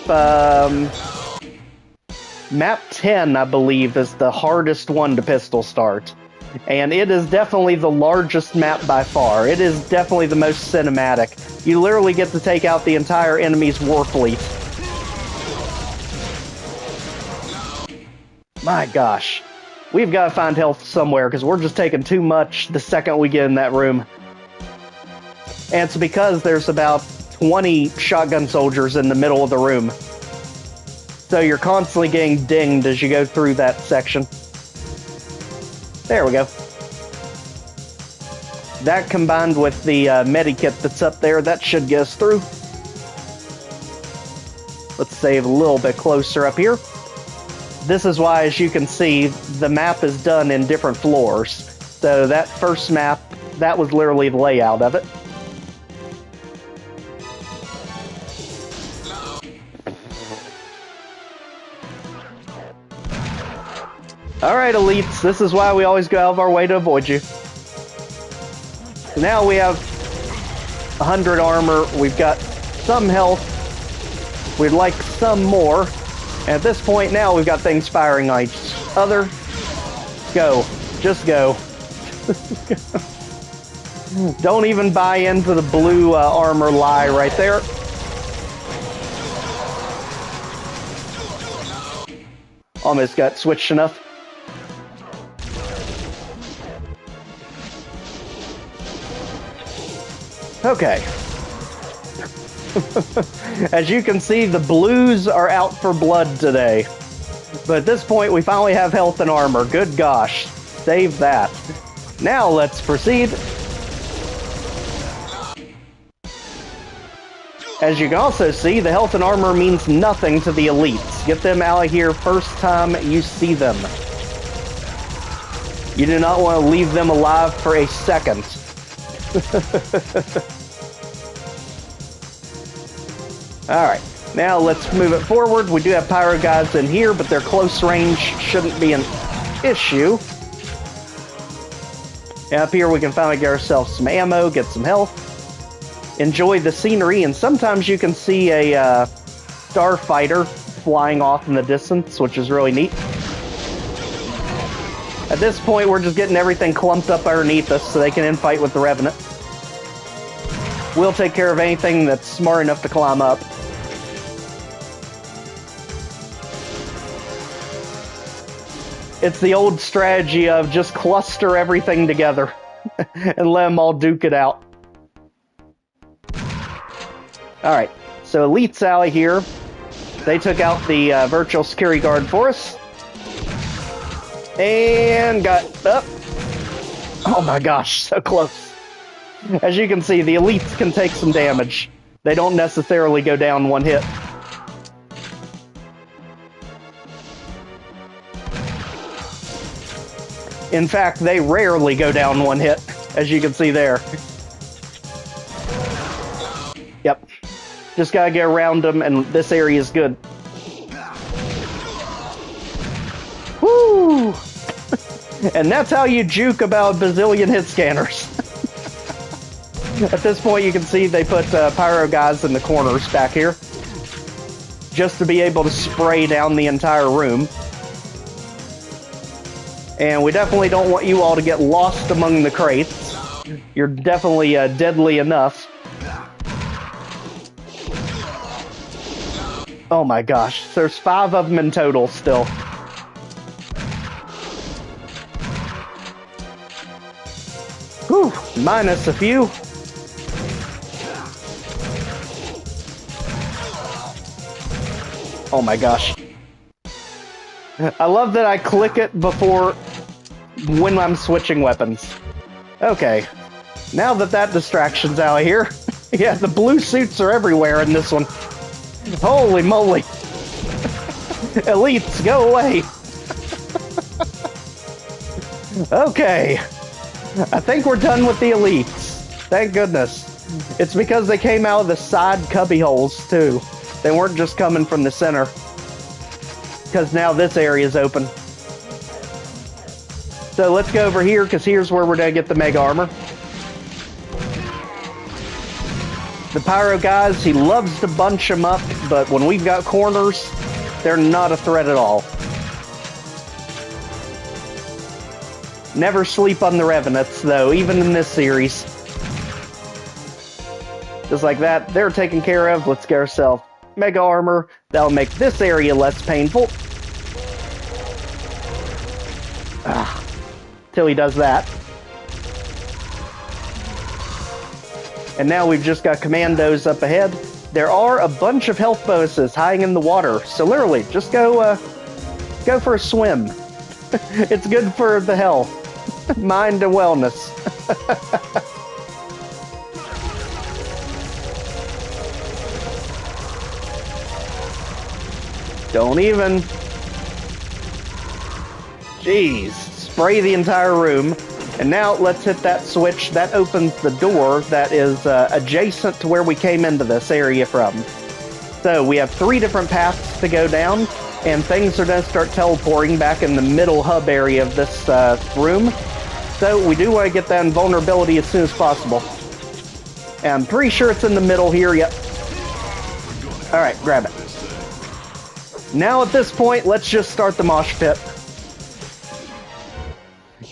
10, I believe, is the hardest one to pistol start. And it is definitely the largest map by far. It is definitely the most cinematic. You literally get to take out the entire enemy's war fleet. My gosh. We've got to find health somewhere, because we're just taking too much the second we get in that room. And it's because there's about 20 shotgun soldiers in the middle of the room. So you're constantly getting dinged as you go through that section. There we go. That combined with the medikit that's up there, that should get us through. Let's save a little bit closer up here. This is why, as you can see, the map is done in different floors. So that first map, that was literally the layout of it. Alright, elites, this is why we always go out of our way to avoid you. Now we have 100 armor, we've got some health, we'd like some more, and at this point now we've got things firing on each other. Go. Just go. Don't even buy into the blue armor lie right there. Almost got switched enough. Okay. As you can see, the blues are out for blood today. But at this point, we finally have health and armor. Good gosh. Save that. Now let's proceed. As you can also see, the health and armor means nothing to the elites. Get them out of here first time you see them. You do not want to leave them alive for a second. Alright, now let's move it forward. We do have pyro guys in here, but their close range shouldn't be an issue. And up here we can finally get ourselves some ammo, get some health, enjoy the scenery, and sometimes you can see a Starfighter flying off in the distance, which is really neat. At this point, we're just getting everything clumped up underneath us so they can infight with the Revenant. We'll take care of anything that's smart enough to climb up. It's the old strategy of just cluster everything together and let them all duke it out. Alright, so Elite's out here. They took out the virtual security guard for us. And got up. Oh my gosh, so close. As you can see, the elites can take some damage. They don't necessarily go down one hit. In fact, they rarely go down one hit, as you can see there. Yep. Just gotta get around them, and this area is good. Woo! And that's how you juke about bazillion hit scanners. At this point, you can see they put pyro guys in the corners back here, just to be able to spray down the entire room. And we definitely don't want you all to get lost among the crates. You're definitely deadly enough. Oh my gosh, there's 5 of them in total still. Whew, minus a few. Oh my gosh. I love that I click it before when I'm switching weapons. Okay, now that distraction's out of here. Yeah, the blue suits are everywhere in this one. Holy moly. Elites, go away. Okay. I think we're done with the elites. Thank goodness. It's because they came out of the side cubby holes, too. They weren't just coming from the center. Because now this area is open. So let's go over here, because here's where we're going to get the mega armor. The pyro guys, he loves to bunch them up, but when we've got corners, they're not a threat at all. Never sleep on the Revenants, though, even in this series. Just like that, they're taken care of. Let's get ourselves mega armor. That'll make this area less painful. Till he does that. And now we've just got commandos up ahead. There are a bunch of health bonuses hiding in the water, so literally, just go for a swim. It's good for the health, mind and wellness. Don't even. Jeez, spray the entire room. And now let's hit that switch. That opens the door that is adjacent to where we came into this area from. So we have 3 different paths to go down, and things are going to start teleporting back in the middle hub area of this room. So we do want to get that invulnerability as soon as possible. And I'm pretty sure it's in the middle here. Yep. Alright, grab it. Now at this point, let's just start the mosh pit.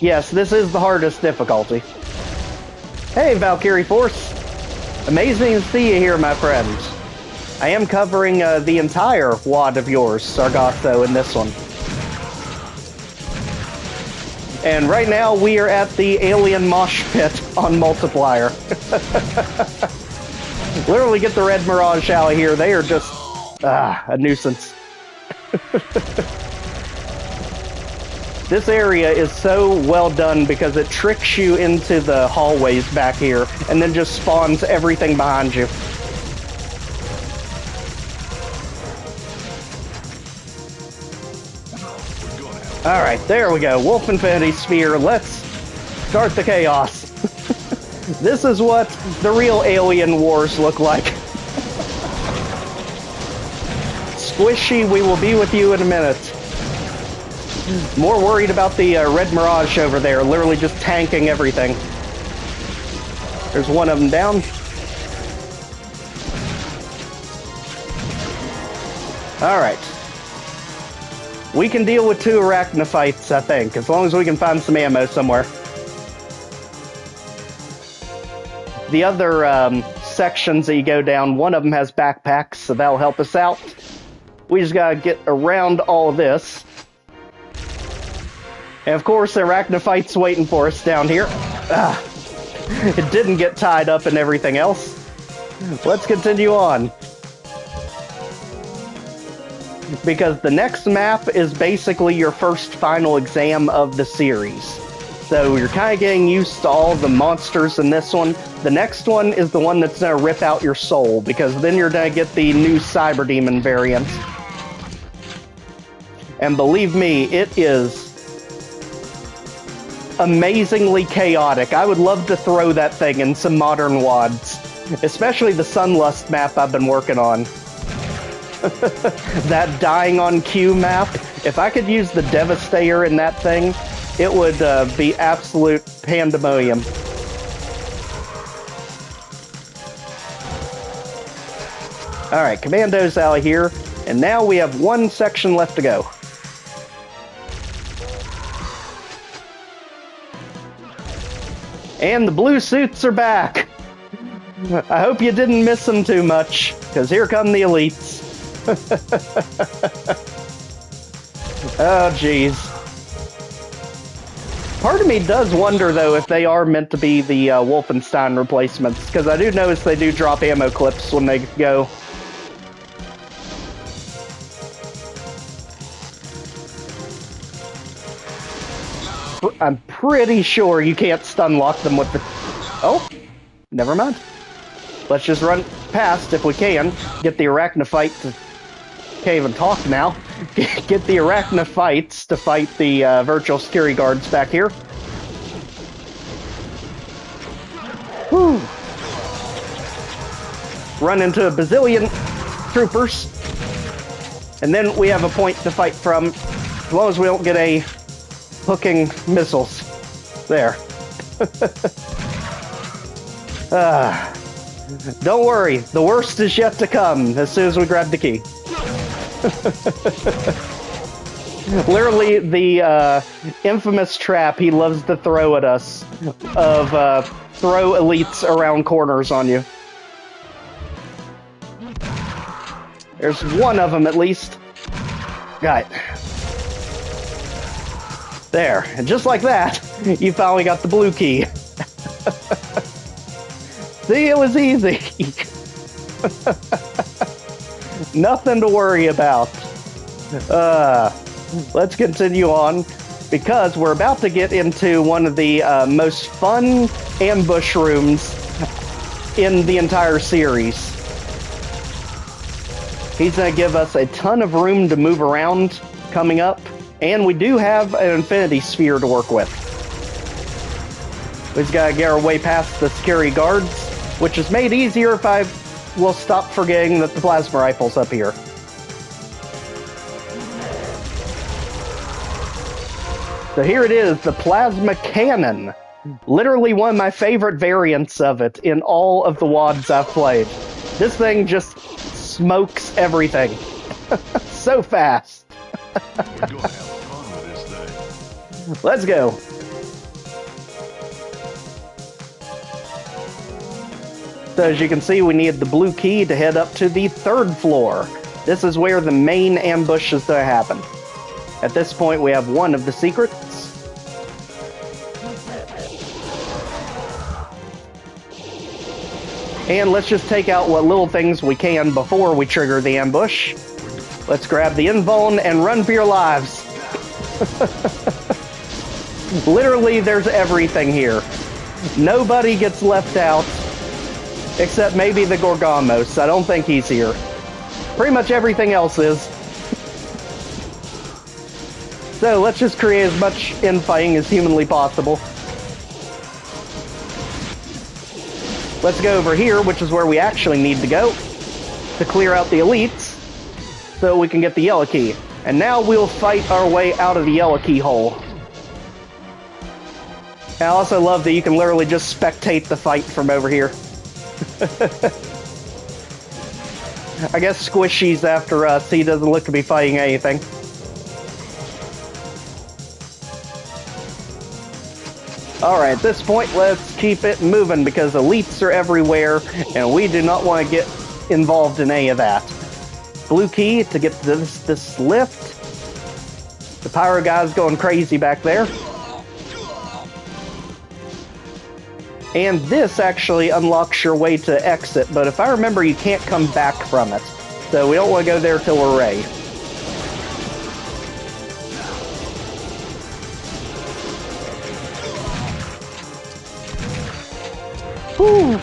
Yes, this is the hardest difficulty. Hey, Valkiriforce. Amazing to see you here, my friends. I am covering the entire wad of yours, Sargasso, in this one. And right now, we are at the alien mosh pit on Multiplier. Literally get the red Mirage out of here. They are just a nuisance. This area is so well done because it tricks you into the hallways back here and then just spawns everything behind you. Alright, there we go. Wolf Infinity Sphere. Let's start the chaos. This is what the real alien wars look like. Squishy, we will be with you in a minute. More worried about the Red Mirage over there, literally just tanking everything. There's one of them down. Alright. We can deal with 2 arachnophytes, I think, as long as we can find some ammo somewhere. The other sections that you go down, one of them has backpacks, so that'll help us out. We just gotta get around all of this. And of course, the arachnophyte's waiting for us down here. It didn't get tied up and everything else. Let's continue on. Because the next map is basically your first final exam of the series. So you're kind of getting used to all the monsters in this one. The next one is the one that's going to rip out your soul, because then you're going to get the new Cyber Demon variant. And believe me, it is amazingly chaotic. I would love to throw that thing in some modern WADs. Especially the Sunlust map I've been working on. That dying on cue map. If I could use the Devastator in that thing, it would be absolute pandemonium. Alright, Commando's out of here, and now we have 1 section left to go. And the blue suits are back! I hope you didn't miss them too much, because here come the elites. Oh, jeez. Part of me does wonder, though, if they are meant to be the Wolfenstein replacements, because I do notice they do drop ammo clips when they go. I'm pretty sure you can't stun lock them with the... Oh, never mind. Let's just run past if we can. Get the arachnophyte to... Can't even talk now. Get the arachnophytes to fight the virtual security guards back here. Whew. Run into a bazillion troopers. And then we have a point to fight from, as long as we don't get a hooking missiles. There. Don't worry, the worst is yet to come as soon as we grab the key. Literally, the infamous trap he loves to throw at us of throw elites around corners on you. There's one of them at least. Got it. There, and just like that, you finally got the blue key. See, it was easy. Nothing to worry about. Let's continue on, because we're about to get into one of the most fun ambush rooms in the entire series. He's going to give us a ton of room to move around coming up, and we do have an infinity sphere to work with. We've got to get our way past the security guards, which is made easier if I will stop forgetting that the plasma rifle's up here. So here it is, the plasma cannon. Literally one of my favorite variants of it in all of the WADs I've played. This thing just smokes everything. So fast. We're gonna have fun with this thing. Let's go. So as you can see, we need the blue key to head up to the 3rd floor. This is where the main ambush is going to happen. At this point, we have one of the secrets. And let's just take out what little things we can before we trigger the ambush. Let's grab the invuln and run for your lives. Literally, there's everything here. Nobody gets left out. Except maybe the Gorgamos. I don't think he's here. Pretty much everything else is. So let's just create as much infighting as humanly possible. Let's go over here, which is where we actually need to go to clear out the elites so we can get the yellow key. And now we'll fight our way out of the yellow keyhole. I also love that you can literally just spectate the fight from over here. I guess Squishy's after us. He doesn't look to be fighting anything. Alright, at this point, let's keep it moving because elites are everywhere, and we do not want to get involved in any of that. Blue key to get this lift. The pyro guy's going crazy back there. And this actually unlocks your way to exit, but if I remember, you can't come back from it. So we don't want to go there till we're ready. Whew.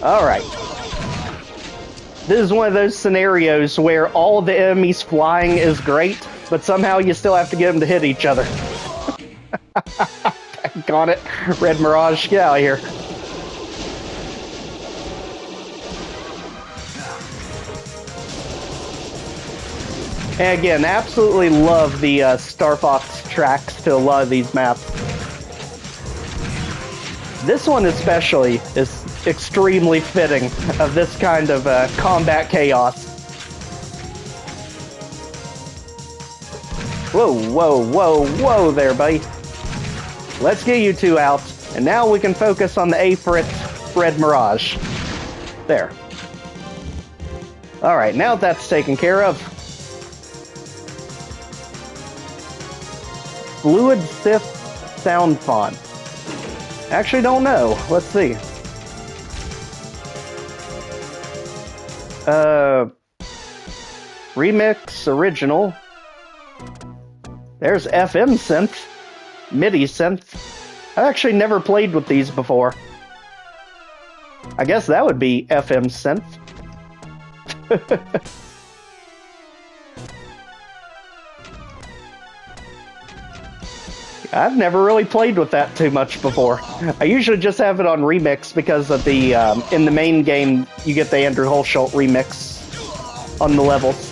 Alright. This is one of those scenarios where all the enemies flying is great, but somehow you still have to get them to hit each other. Got it. Red Mirage, get out of here. And again, absolutely love the Star Fox tracks to a lot of these maps. This one especially is extremely fitting of this kind of combat chaos. Whoa, whoa, whoa, whoa there, buddy. Let's get you two out, and now we can focus on the A-Frit Red Mirage. There. Alright, now that's taken care of. Fluid Sith Sound Font. Actually don't know. Let's see. Remix Original. There's FM Synth. MIDI Synth. I've actually never played with these before. I guess that would be FM Synth. I've never really played with that too much before. I usually just have it on remix because of the, in the main game, you get the Andrew Hulshult remix on the levels.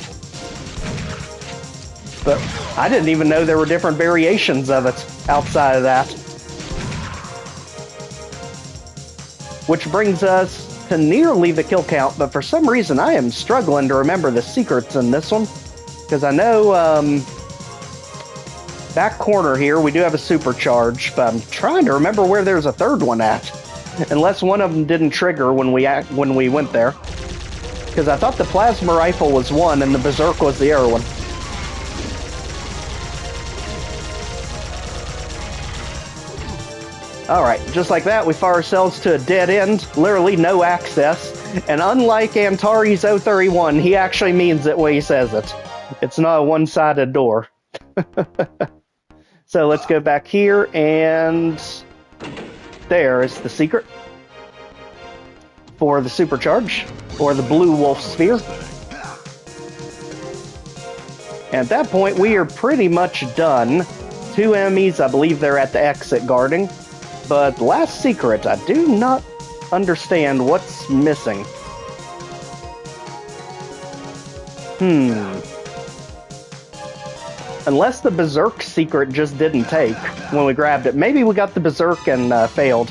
But I didn't even know there were different variations of it outside of that. Which brings us to nearly the kill count, but for some reason I am struggling to remember the secrets in this one. Because I know, back corner here, we do have a supercharge, but I'm trying to remember where there's a third one at. Unless one of them didn't trigger when we went there. Because I thought the plasma rifle was one and the berserk was the other one. Alright, just like that, we fire ourselves to a dead end, literally no access, and unlike Antari's 031, he actually means it when he says it. It's not a one-sided door. So let's go back here, and there is the secret for the supercharge, or the blue wolf sphere. And at that point, we are pretty much done. Two enemies, I believe they're at the exit guarding. But last secret, I do not understand what's missing. Unless the Berserk secret just didn't take when we grabbed it. Maybe we got the Berserk and failed.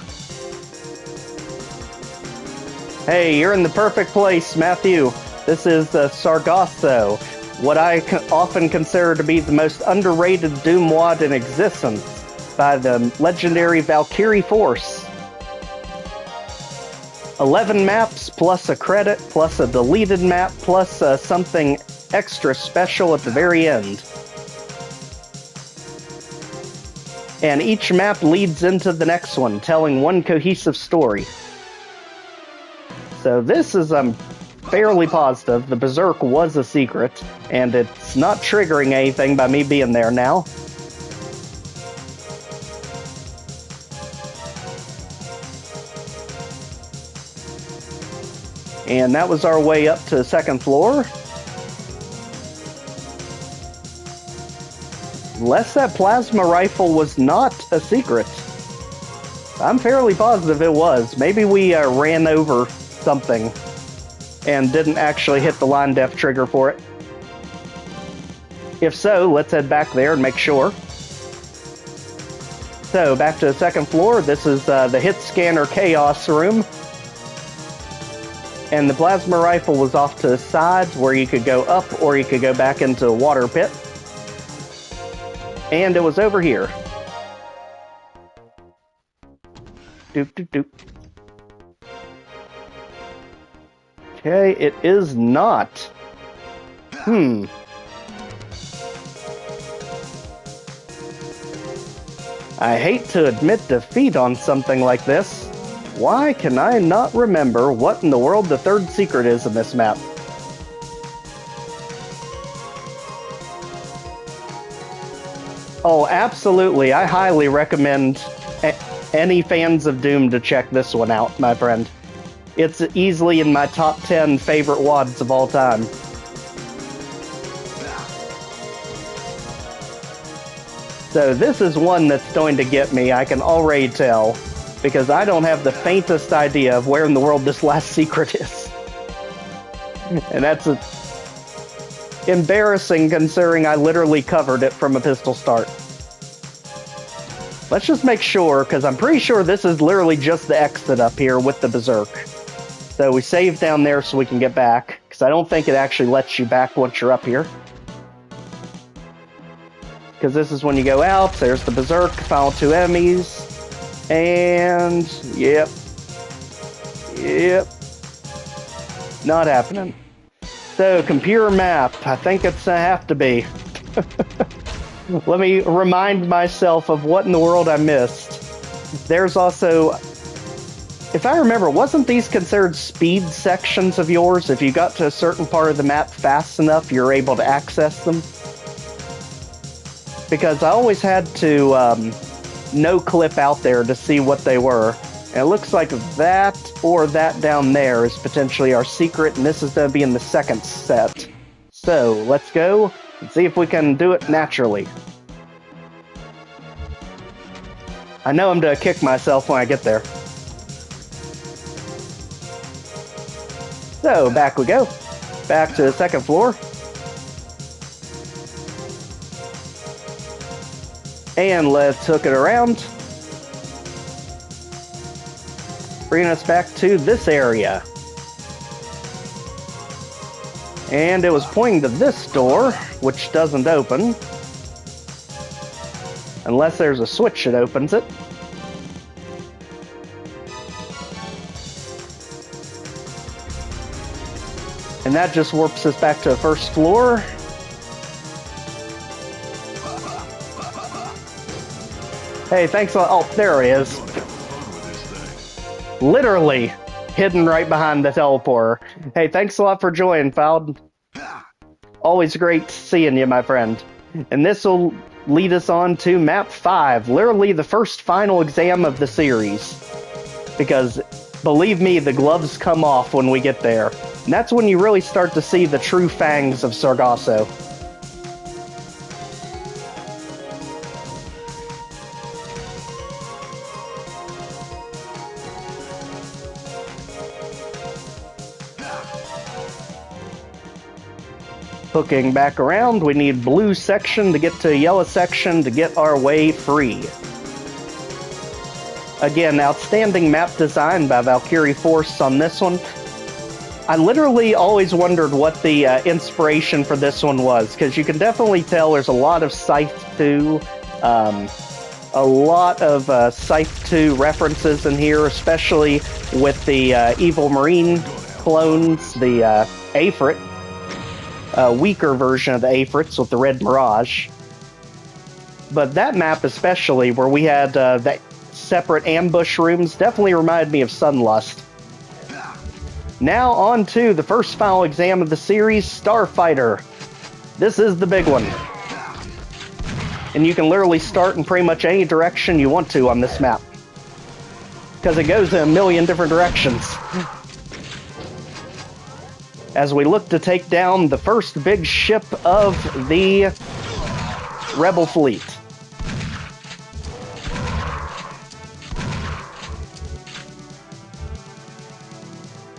Hey, you're in the perfect place, Matthew. This is the Sargasso, what I often consider to be the most underrated Doom wad in existence, by the legendary Valkiriforce. 11 maps, plus a credit, plus a deleted map, plus something extra special at the very end. And each map leads into the next one, telling one cohesive story. So this is, I'm fairly positive, the Berserk was a secret, and it's not triggering anything by me being there now. And that was our way up to the second floor. Unless that plasma rifle was not a secret. I'm fairly positive it was. Maybe we ran over something. and didn't actually hit the line def trigger for it. If so, let's head back there and make sure. So, back to the second floor. This is the hit scanner chaos room. And the plasma rifle was off to the sides where you could go up or you could go back into the water pit. And it was over here. Doop, doop, doop. Okay, it is not. I hate to admit defeat on something like this. Why can I not remember what in the world the third secret is in this map? Oh, absolutely. I highly recommend any fans of Doom to check this one out, my friend. It's easily in my top 10 favorite WADs of all time. So this is one that's going to get me, I can already tell, because I don't have the faintest idea of where in the world this last secret is. And that's embarrassing considering I literally covered it from a pistol start. Let's just make sure, because I'm pretty sure this is literally just the exit up here with the Berserk. So we save down there so we can get back, because I don't think it actually lets you back once you're up here. Because this is when you go out, there's the Berserk, final 2 enemies, and yep, not happening. So, computer map, I think it's gonna have to be. Let me remind myself of what in the world I missed. There's also, if I remember, wasn't these considered speed sections of yours? If you got to a certain part of the map fast enough, you're able to access them? Because I always had to no-clip out there to see what they were. And it looks like that or that down there is potentially our secret, and this is going to be in the second set. So, let's go and see if we can do it naturally. I know I'm going to kick myself when I get there. So, back we go. Back to the second floor. And let's hook it around. Bringing us back to this area. And it was pointing to this door, which doesn't open. Unless there's a switch that opens it. And that just warps us back to the first floor. Hey, thanks a lot. Oh, there he is. Literally hidden right behind the teleporter. Hey, thanks a lot for joining, Foud. Always great seeing you, my friend. And this will lead us on to map 5, literally the first final exam of the series. Because, believe me, the gloves come off when we get there. And that's when you really start to see the true fangs of Sargasso. Hooking back around, we need blue section to get to yellow section to get our way free. Again, outstanding map design by Valkiriforce on this one. I literally always wondered what the inspiration for this one was, because you can definitely tell there's a lot of Scythe 2, a lot of Scythe 2 references in here, especially with the Evil Marine clones, the Aphrit. Weaker version of the Aphrits with the red Mirage. But that map especially, where we had the separate ambush rooms, definitely reminded me of Sunlust. Now on to the first final exam of the series, Starfighter. This is the big one. And you can literally start in pretty much any direction you want to on this map. Because it goes in a million different directions. As we look to take down the first big ship of the Rebel fleet.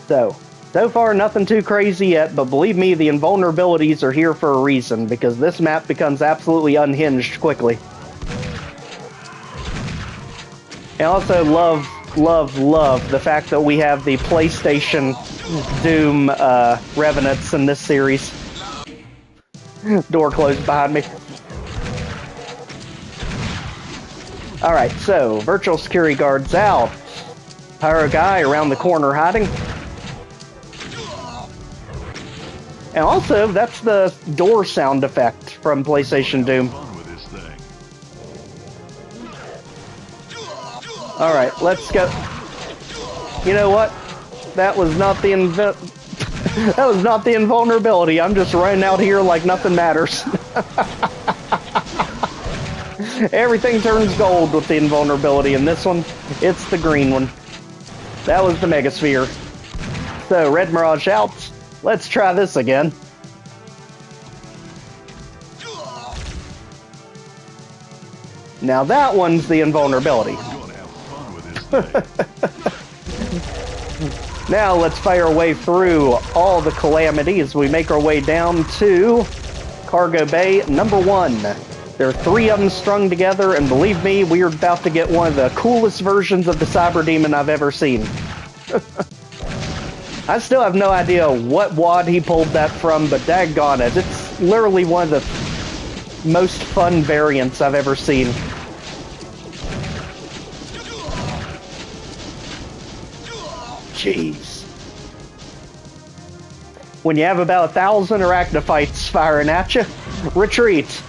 So, So far, nothing too crazy yet, but believe me, the invulnerabilities are here for a reason, because this map becomes absolutely unhinged quickly. I also love the fact that we have the PlayStation Doom Revenants in this series. Door closed behind me. Alright, so, virtual security guards out. Pyro guy around the corner hiding. And also, that's the door sound effect from PlayStation Doom. Alright, let's go. You know what? That was not the that was not the invulnerability. I'm just running out here like nothing matters. Everything turns gold with the invulnerability. In this one, it's the green one. That was the Megasphere. So, Red Mirage out. Let's try this again. Now that one's the invulnerability. Now let's fire our way through all the calamity as we make our way down to Cargo Bay number 1. There are 3 of them strung together, and believe me, we're about to get one of the coolest versions of the Cyber Demon I've ever seen. I still have no idea what wad he pulled that from, but daggone it, it's literally one of the most fun variants I've ever seen. Jeez. When you have about 1,000 arachnophytes firing at you, retreat.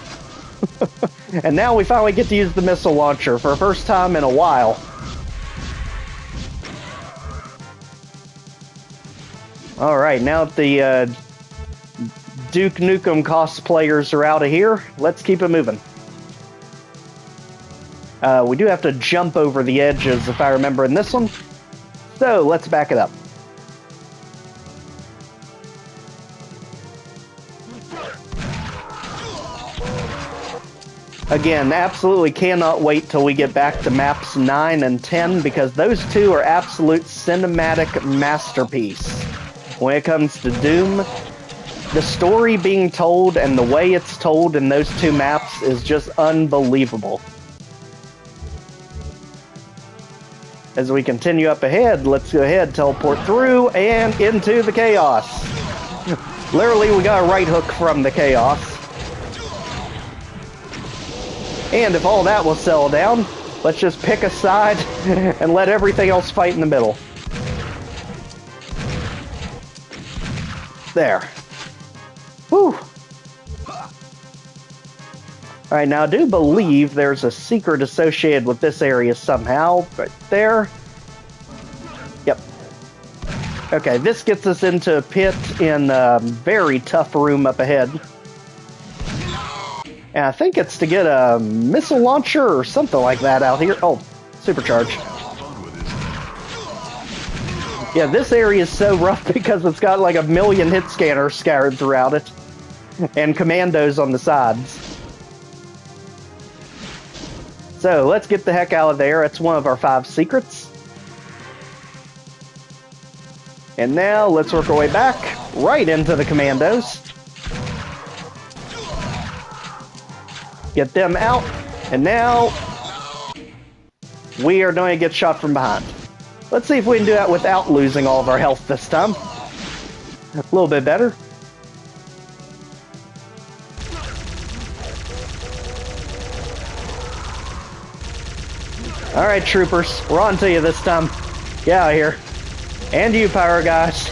And now we finally get to use the missile launcher for the first time in a while. Alright, now that the Duke Nukem cosplayers are out of here, let's keep it moving. We do have to jump over the edges, if I remember, in this one. So, let's back it up. Again, absolutely cannot wait till we get back to maps 9 and 10, because those two are absolute cinematic masterpiece. When it comes to Doom, the story being told and the way it's told in those 2 maps is just unbelievable. As we continue up ahead, let's go ahead, teleport through and into the chaos. Literally, we got a right hook from the chaos. And if all that will settle down, let's just pick a side and let everything else fight in the middle. There. Whew. Alright, now I do believe there's a secret associated with this area somehow, right there. Yep. Okay, this gets us into a pit in a very tough room up ahead. And I think it's to get a missile launcher or something like that out here. Oh, supercharge. Yeah, this area is so rough because it's got like 1 million hit scanners scattered throughout it. And commandos on the sides. So, let's get the heck out of there. It's one of our 5 secrets. And now, let's work our way back, right into the commandos. Get them out, and now we are going to get shot from behind. Let's see if we can do that without losing all of our health this time. A little bit better. Alright, troopers, we're on to you this time. Get out of here. And you, pyro guys.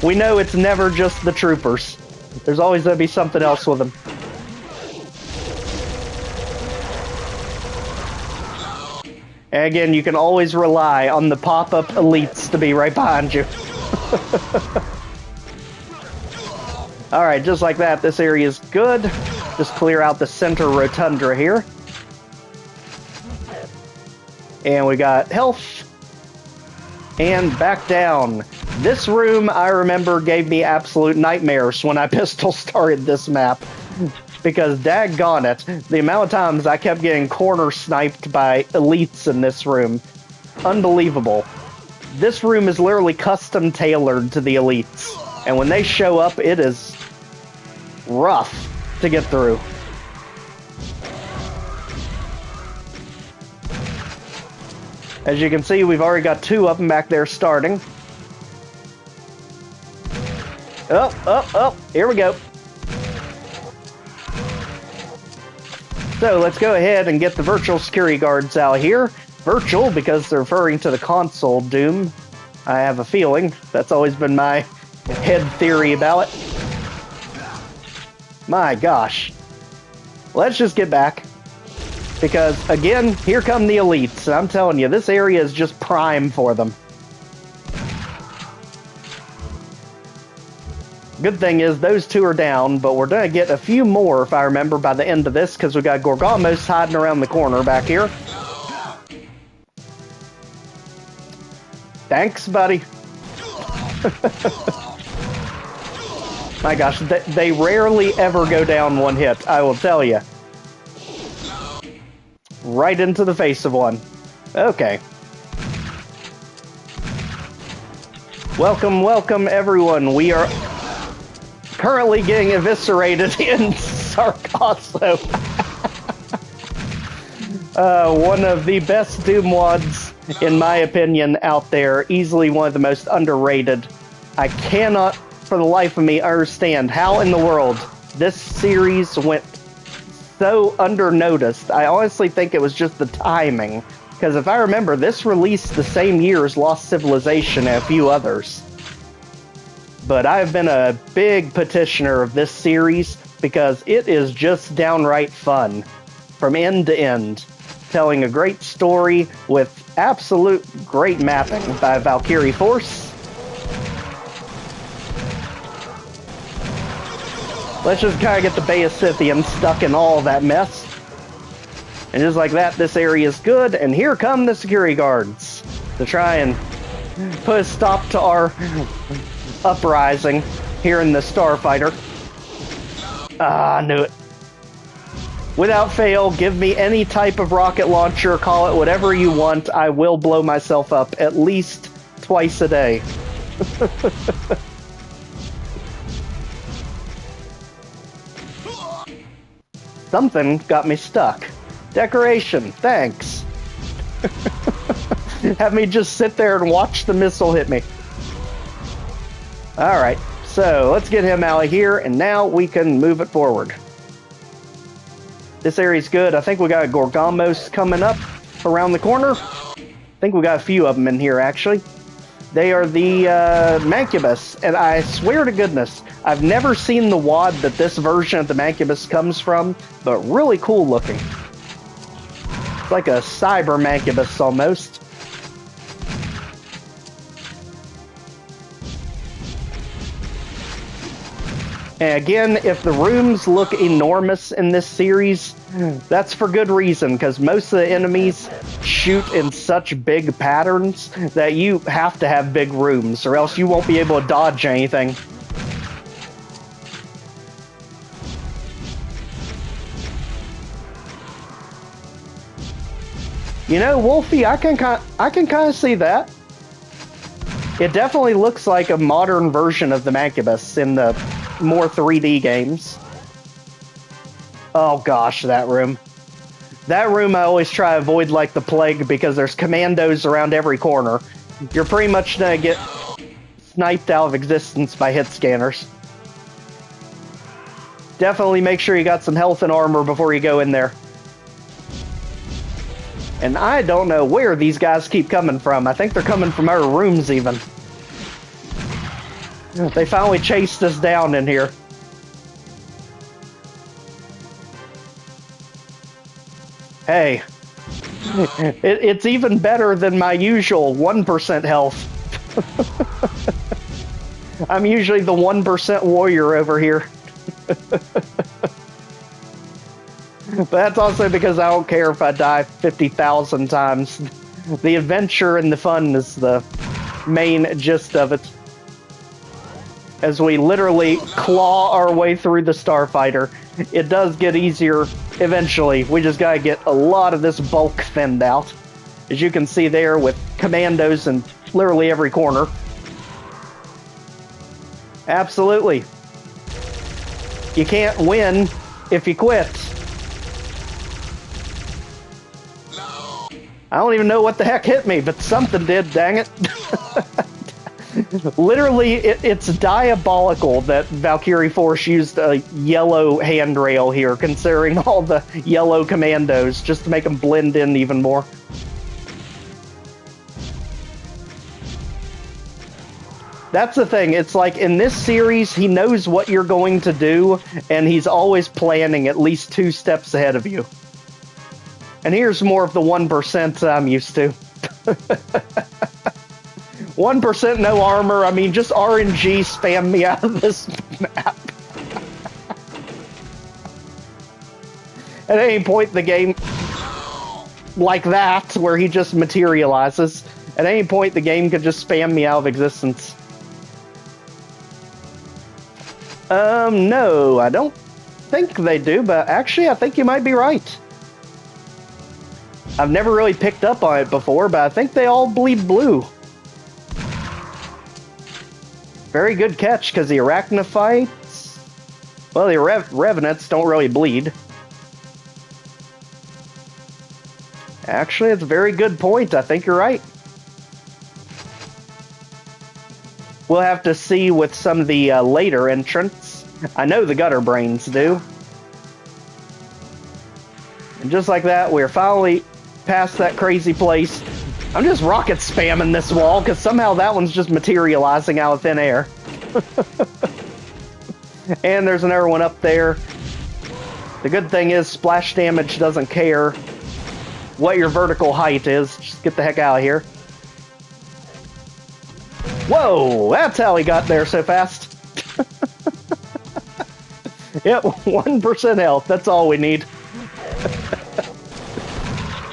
We know it's never just the troopers. There's always going to be something else with them. And again, you can always rely on the pop-up elites to be right behind you. Alright, just like that, this area is good. Just clear out the center rotunda here. And we got health. And back down. This room, I remember, gave me absolute nightmares when I pistol started this map. Because daggone it, the amount of times I kept getting corner sniped by elites in this room. Unbelievable. This room is literally custom tailored to the elites. And when they show up, it is rough to get through. As you can see, we've already got 2 of them back there starting. Oh, here we go. So let's go ahead and get the virtual security guards out here. Virtual because they're referring to the console Doom. I have a feeling. That's always been my head theory about it. My gosh. Let's just get back. Because, again, here come the elites. I'm telling you, this area is just prime for them. Good thing is, those 2 are down, but we're going to get a few more, if I remember, by the end of this, because we got Gorgamos hiding around the corner back here. Thanks, buddy. My gosh, they rarely ever go down one hit, I will tell you. Right into the face of one. Okay. Welcome, welcome, everyone. We are currently getting eviscerated in Sargasso. One of the best Doom mods, in my opinion, out there. Easily one of the most underrated. I cannot, for the life of me, understand how in the world this series went so undernoticed. I honestly think it was just the timing. Because if I remember, this released the same year as Lost Civilization and a few others. But I've been a big petitioner of this series because it is just downright fun. From end to end. Telling a great story with absolute great mapping by Valkiriforce. Let's just kind of get the Scythian stuck in all that mess. And just like that, this area is good. And here come the security guards to try and put a stop to our uprising here in the Starfighter. Ah, I knew it. Without fail, give me any type of rocket launcher, call it whatever you want. I will blow myself up at least twice a day. Something got me stuck. Decoration, thanks. Have me just sit there and watch the missile hit me. Alright, so let's get him out of here, and now we can move it forward. This area's good. I think we got a Gorgamos coming up around the corner. I think we got a few of them in here, actually. They are the Mancubus, and I swear to goodness, I've never seen the wad that this version of the Mancubus comes from, but really cool looking. It's like a cyber Mancubus almost. And again, if the rooms look enormous in this series, that's for good reason, because most of the enemies shoot in such big patterns that you have to have big rooms, or else you won't be able to dodge anything. You know, Wolfie, I can kind of see that. It definitely looks like a modern version of the Mancubus in the more 3D games. Oh gosh, that room. That room I always try to avoid like the plague because there's commandos around every corner. You're pretty much gonna get sniped out of existence by hit scanners. Definitely make sure you got some health and armor before you go in there. And I don't know where these guys keep coming from. I think they're coming from our rooms even. They finally chased us down in here. Hey, it's even better than my usual 1% health. I'm usually the 1% warrior over here. But that's also because I don't care if I die 50,000 times. The adventure and the fun is the main gist of it. As we literally claw our way through the Starfighter. It does get easier eventually. We just gotta get a lot of this bulk thinned out. As you can see there with commandos and literally every corner. Absolutely. You can't win if you quit. I don't even know what the heck hit me, but something did, dang it. Literally, it's diabolical that Valkiriforce used a yellow handrail here, considering all the yellow commandos, just to make them blend in even more. That's the thing, it's like in this series, he knows what you're going to do, and he's always planning at least 2 steps ahead of you. And here's more of the 1% I'm used to. 1% no armor, I mean, just RNG spam me out of this map. At any point in the game, like that, where he just materializes, at any point the game could just spam me out of existence. No, I don't think they do, but actually I think you might be right. I've never really picked up on it before, but I think they all bleed blue. Very good catch, because the arachnophytes... Well, the revenants don't really bleed. Actually, it's a very good point. I think you're right. We'll have to see with some of the later entrants. I know the gutter brains do. And just like that, we're finally past that crazy place. I'm just rocket spamming this wall, because somehow that one's just materializing out of thin air. And there's another one up there. The good thing is, splash damage doesn't care what your vertical height is. Just get the heck out of here. Whoa, that's how he got there so fast. Yep, 1% health, that's all we need.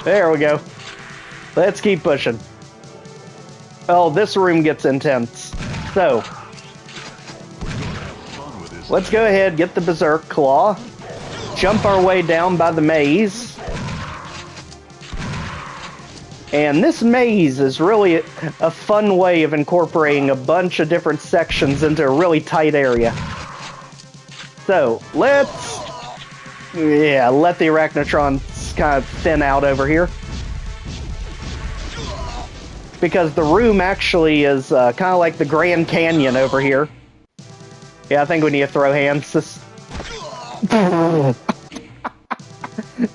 There we go. Let's keep pushing. Oh, this room gets intense. So, let's go ahead, get the Berserk Claw, jump our way down by the maze. And this maze is really a fun way of incorporating a bunch of different sections into a really tight area. So, let the Arachnotrons kind of thin out over here. Because the room actually is kind of like the Grand Canyon over here. Yeah, I think we need to throw hands.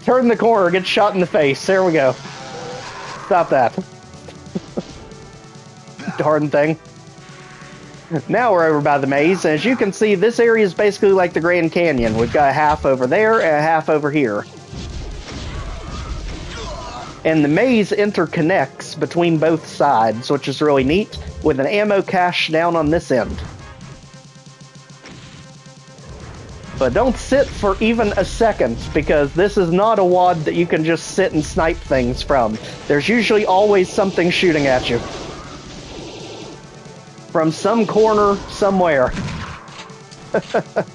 Turn the corner, get shot in the face. There we go. Stop that. Darn thing. Now we're over by the maze. As you can see, this area is basically like the Grand Canyon. We've got a half over there and a half over here. And the maze interconnects between both sides, which is really neat, with an ammo cache down on this end. But don't sit for even a second, because this is not a WAD that you can just sit and snipe things from. There's usually always something shooting at you. From some corner, somewhere. As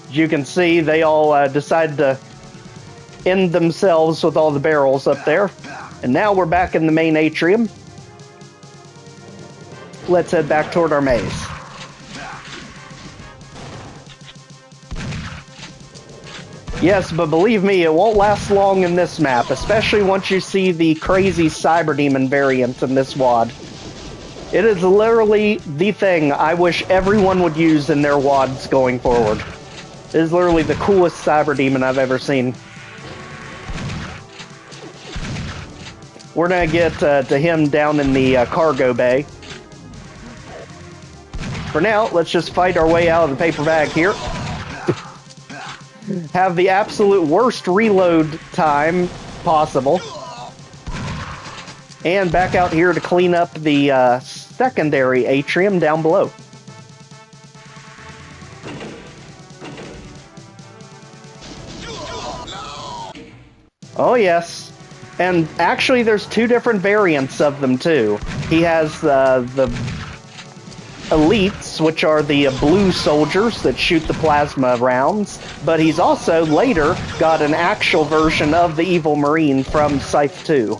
you can see, they all decided to end themselves with all the barrels up there. And now we're back in the main atrium. Let's head back toward our maze. Yes, but believe me, it won't last long in this map, especially once you see the crazy Cyber Demon variant in this WAD. It is literally the thing I wish everyone would use in their WADs going forward. It is literally the coolest Cyber Demon I've ever seen. We're gonna get to him down in the cargo bay. For now, let's just fight our way out of the paper bag here. Have the absolute worst reload time possible. And back out here to clean up the secondary atrium down below. Oh yes. And actually there's two different variants of them too. He has the elites, which are the blue soldiers that shoot the plasma rounds, but he's also later got an actual version of the evil Marine from Scythe 2.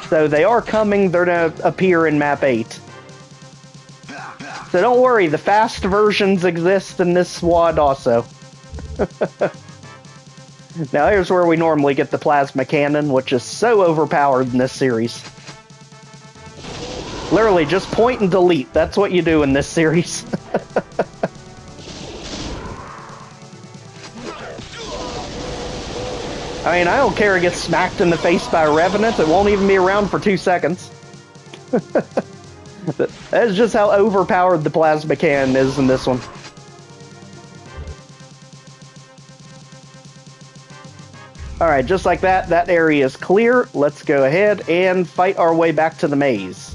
So they are coming, they're going to appear in map 8. So don't worry, the fast versions exist in this SWAT also. Now here's where we normally get the plasma cannon, which is so overpowered in this series. Literally, just point and delete. That's what you do in this series. I mean, I don't care it gets smacked in the face by a Revenant. It won't even be around for 2 seconds. That's just how overpowered the plasma cannon is in this one. Alright, just like that, that area is clear. Let's go ahead and fight our way back to the maze.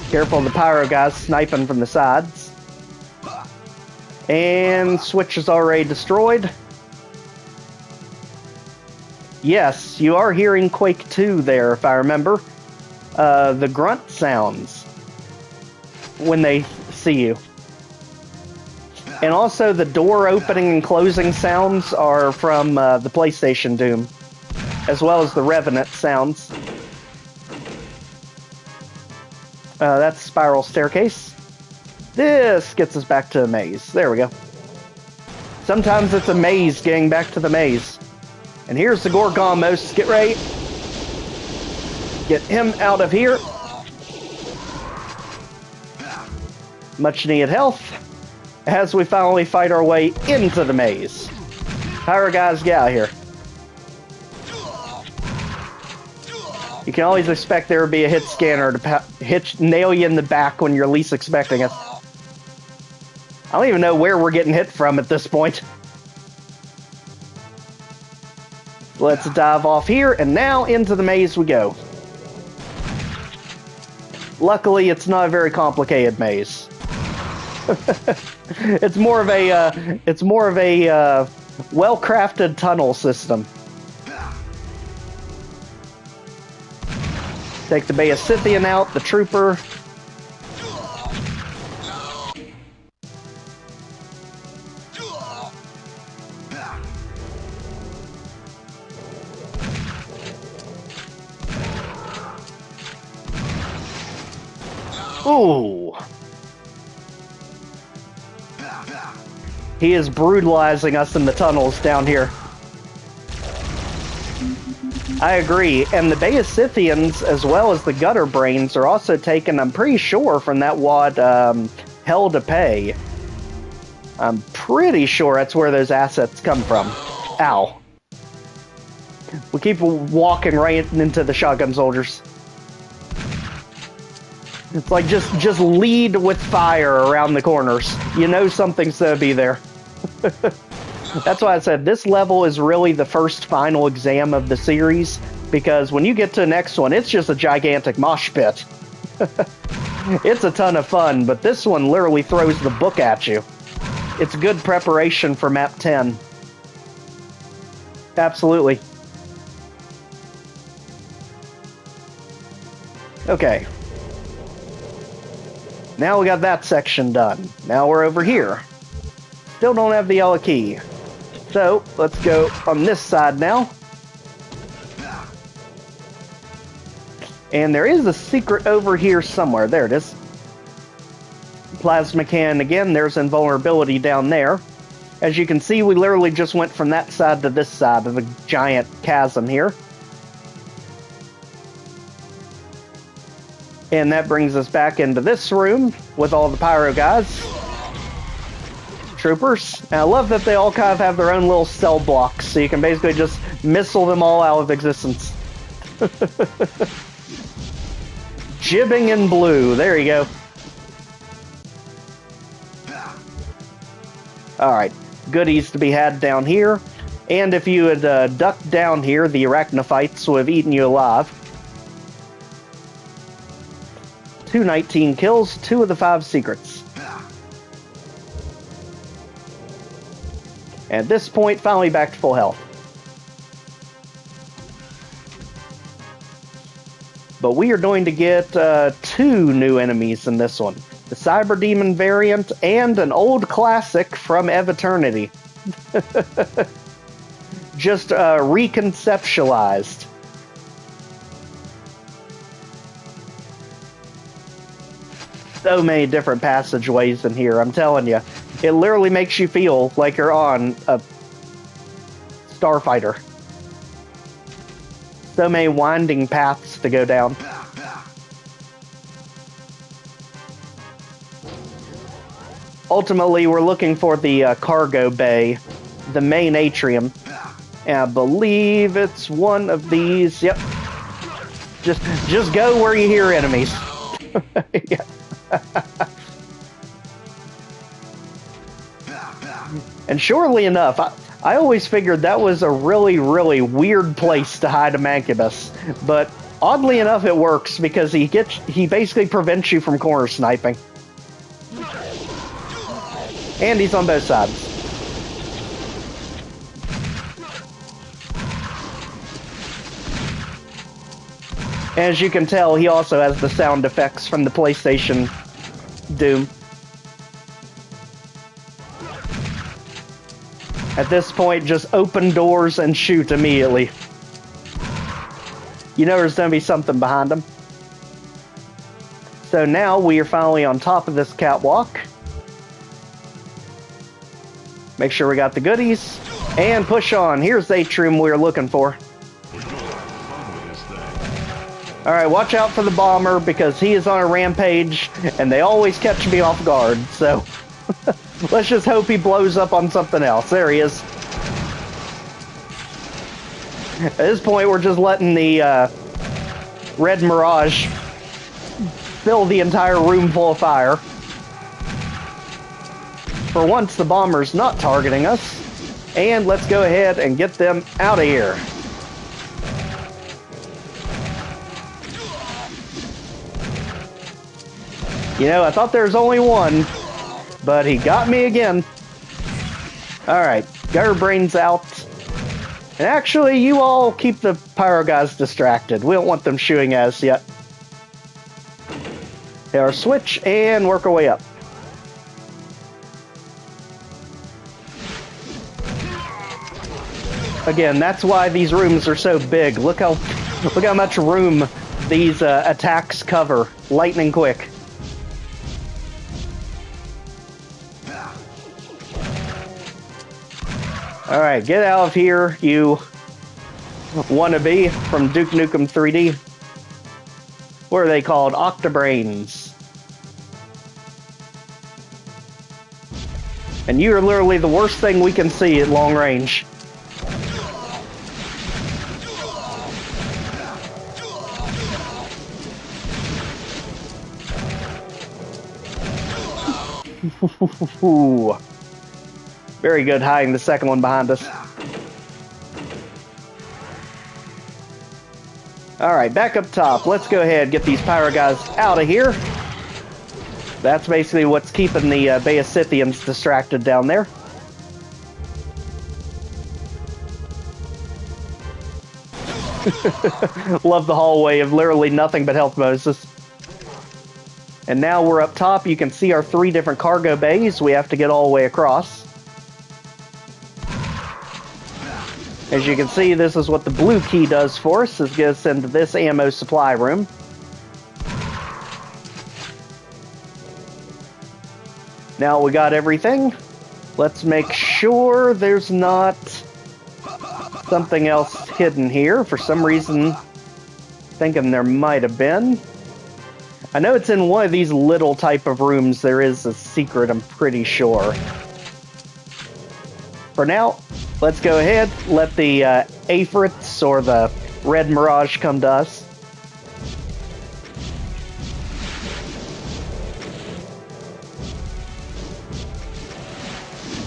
Careful of the pyro guys sniping from the sides. And switch is already destroyed. Yes, you are hearing Quake 2 there, if I remember. The grunt sounds when they see you. And also the door opening and closing sounds are from the PlayStation Doom, as well as the Revenant sounds. That's Spiral Staircase. This gets us back to the maze. There we go. Sometimes it's a maze getting back to the maze. And here's the Gorgamos. Get ready. Get him out of here. Much needed health. As we finally fight our way into the maze. Pyro guys, get out of here. You can always expect there to be a hit scanner to nail you in the back when you're least expecting it. I don't even know where we're getting hit from at this point. Let's dive off here, and now into the maze we go. Luckily, it's not a very complicated maze. It's more of a well-crafted tunnel system. Take the Scythian out, the trooper. Ooh. He is brutalizing us in the tunnels down here. I agree, and the Scythians, as well as the Gutter Brains, are also taken, I'm pretty sure, from that WAD Hell to Pay. I'm pretty sure that's where those assets come from. Ow. We keep walking right into the shotgun soldiers. It's like just lead with fire around the corners. You know something's gonna be there. That's why I said this level is really the first final exam of the series, because when you get to the next one, it's just a gigantic mosh pit. It's a ton of fun, but this one literally throws the book at you. It's good preparation for map 10. Absolutely. Okay. Now we got that section done. Now we're over here. Still don't have the yellow key. So, let's go on this side now. And there is a secret over here somewhere. There it is. Plasma cannon again. There's invulnerability down there. As you can see, we literally just went from that side to this side of the giant chasm here. And that brings us back into this room with all the pyro guys. Troopers. And I love that they all kind of have their own little cell blocks, so you can basically just missile them all out of existence. Jibbing in blue. There you go. Alright. Goodies to be had down here. And if you had ducked down here, the arachnophytes would have eaten you alive. 219 kills, 2 of the 5 secrets. At this point, finally back to full health. but we are going to get 2 new enemies in this one. The Cyber Demon variant and an old classic from Eternity. Just reconceptualized. So many different passageways in here, I'm telling you. It literally makes you feel like you're on a Starfighter. So many winding paths to go down. Ultimately, we're looking for the cargo bay, the main atrium. And I believe it's one of these. Yep. Just go where you hear enemies. Yeah. And surely enough, I always figured that was a really, really weird place to hide a Mancubus. But oddly enough, it works because he basically prevents you from corner sniping. And he's on both sides. As you can tell, he also has the sound effects from the PlayStation Doom. At this point, just open doors and shoot immediately. You know there's going to be something behind him. So now we are finally on top of this catwalk. Make sure we got the goodies. And push on. Here's the atrium we were looking for. Alright, watch out for the bomber because he is on a rampage and they always catch me off guard. So let's just hope he blows up on something else. There he is. At this point, we're just letting the red mirage fill the entire room full of fire. For once, the bomber's not targeting us. And let's go ahead and get them out of here. You know, I thought there was only one, but he got me again. Alright, got our brains out. And actually, you all keep the pyro guys distracted. We don't want them shooting at us yet. Hit our switch and work our way up. Again, that's why these rooms are so big. Look how much room these attacks cover, lightning quick. Alright, get out of here, you wannabe from Duke Nukem 3D. What are they called? Octobrains. And you are literally the worst thing we can see at long range. Very good hiding the second one behind us. Alright, back up top. Let's go ahead and get these pyro guys out of here. That's basically what's keeping the Bay of Scythians distracted down there. Love the hallway of literally nothing but health Moses. And now we're up top. You can see our 3 different cargo bays we have to get all the way across. As you can see, this is what the blue key does for us, is get us into this ammo supply room. Now we got everything. Let's make sure there's not something else hidden here. For some reason, thinking there might have been. I know it's in one of these little type of rooms. There is a secret, I'm pretty sure. For now, let's go ahead, let the Afrits or the Red Mirage come to us.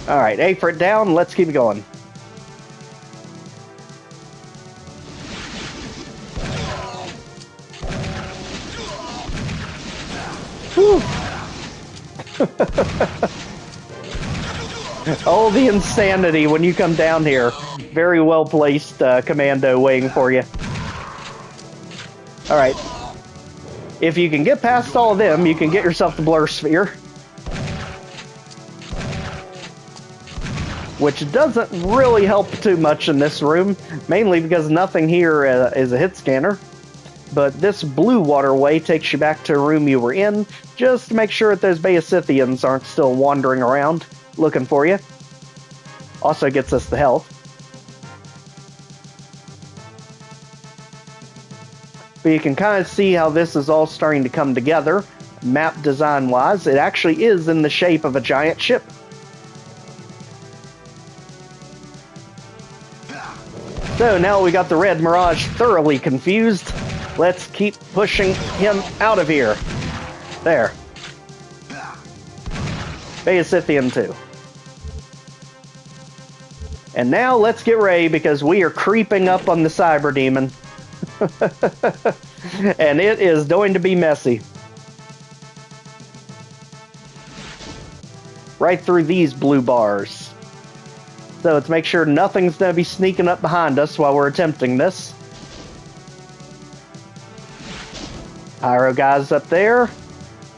Alright, Afrit down, let's keep it going. Whew. Oh, the insanity when you come down here. Very well placed commando waiting for you. Alright, If you can get past all of them, you can get yourself the blur sphere. Which doesn't really help too much in this room, mainly because nothing here is a hit scanner. But this blue waterway takes you back to a room you were in, just to make sure that those Baesithians aren't still wandering around looking for you. Also gets us the health. But you can kind of see how this is all starting to come together, map design-wise. It actually is in the shape of a giant ship. So now we got the Red Mirage thoroughly confused. Let's keep pushing him out of here. There. Baesithian 2. And now let's get ready because we are creeping up on the Cyber Demon. And it is going to be messy. Right through these blue bars. So let's make sure nothing's going to be sneaking up behind us while we're attempting this. Pyro guys up there.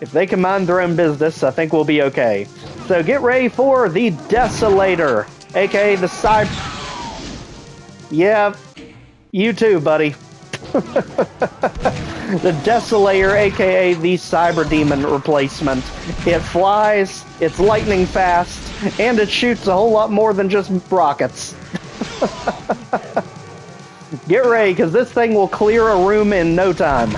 If they can mind their own business, I think we'll be okay. So get ready for the Desolator, aka the Cyber... Yeah, you too, buddy. The Desolator, aka the Cyber Demon replacement. It flies, it's lightning fast, and it shoots a whole lot more than just rockets. Get ready, because this thing will clear a room in no time.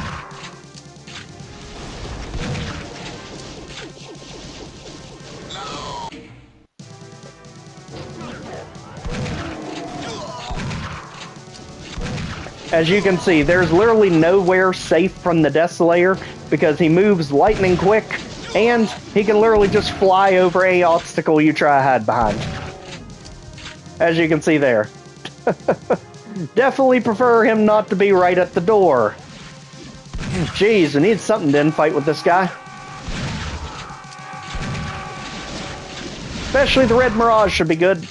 As you can see, there's literally nowhere safe from the Desolator because he moves lightning quick and he can literally just fly over any obstacle you try to hide behind. As you can see there. Definitely prefer him not to be right at the door. Jeez, we need something to infight with this guy. Especially the Red Mirage should be good.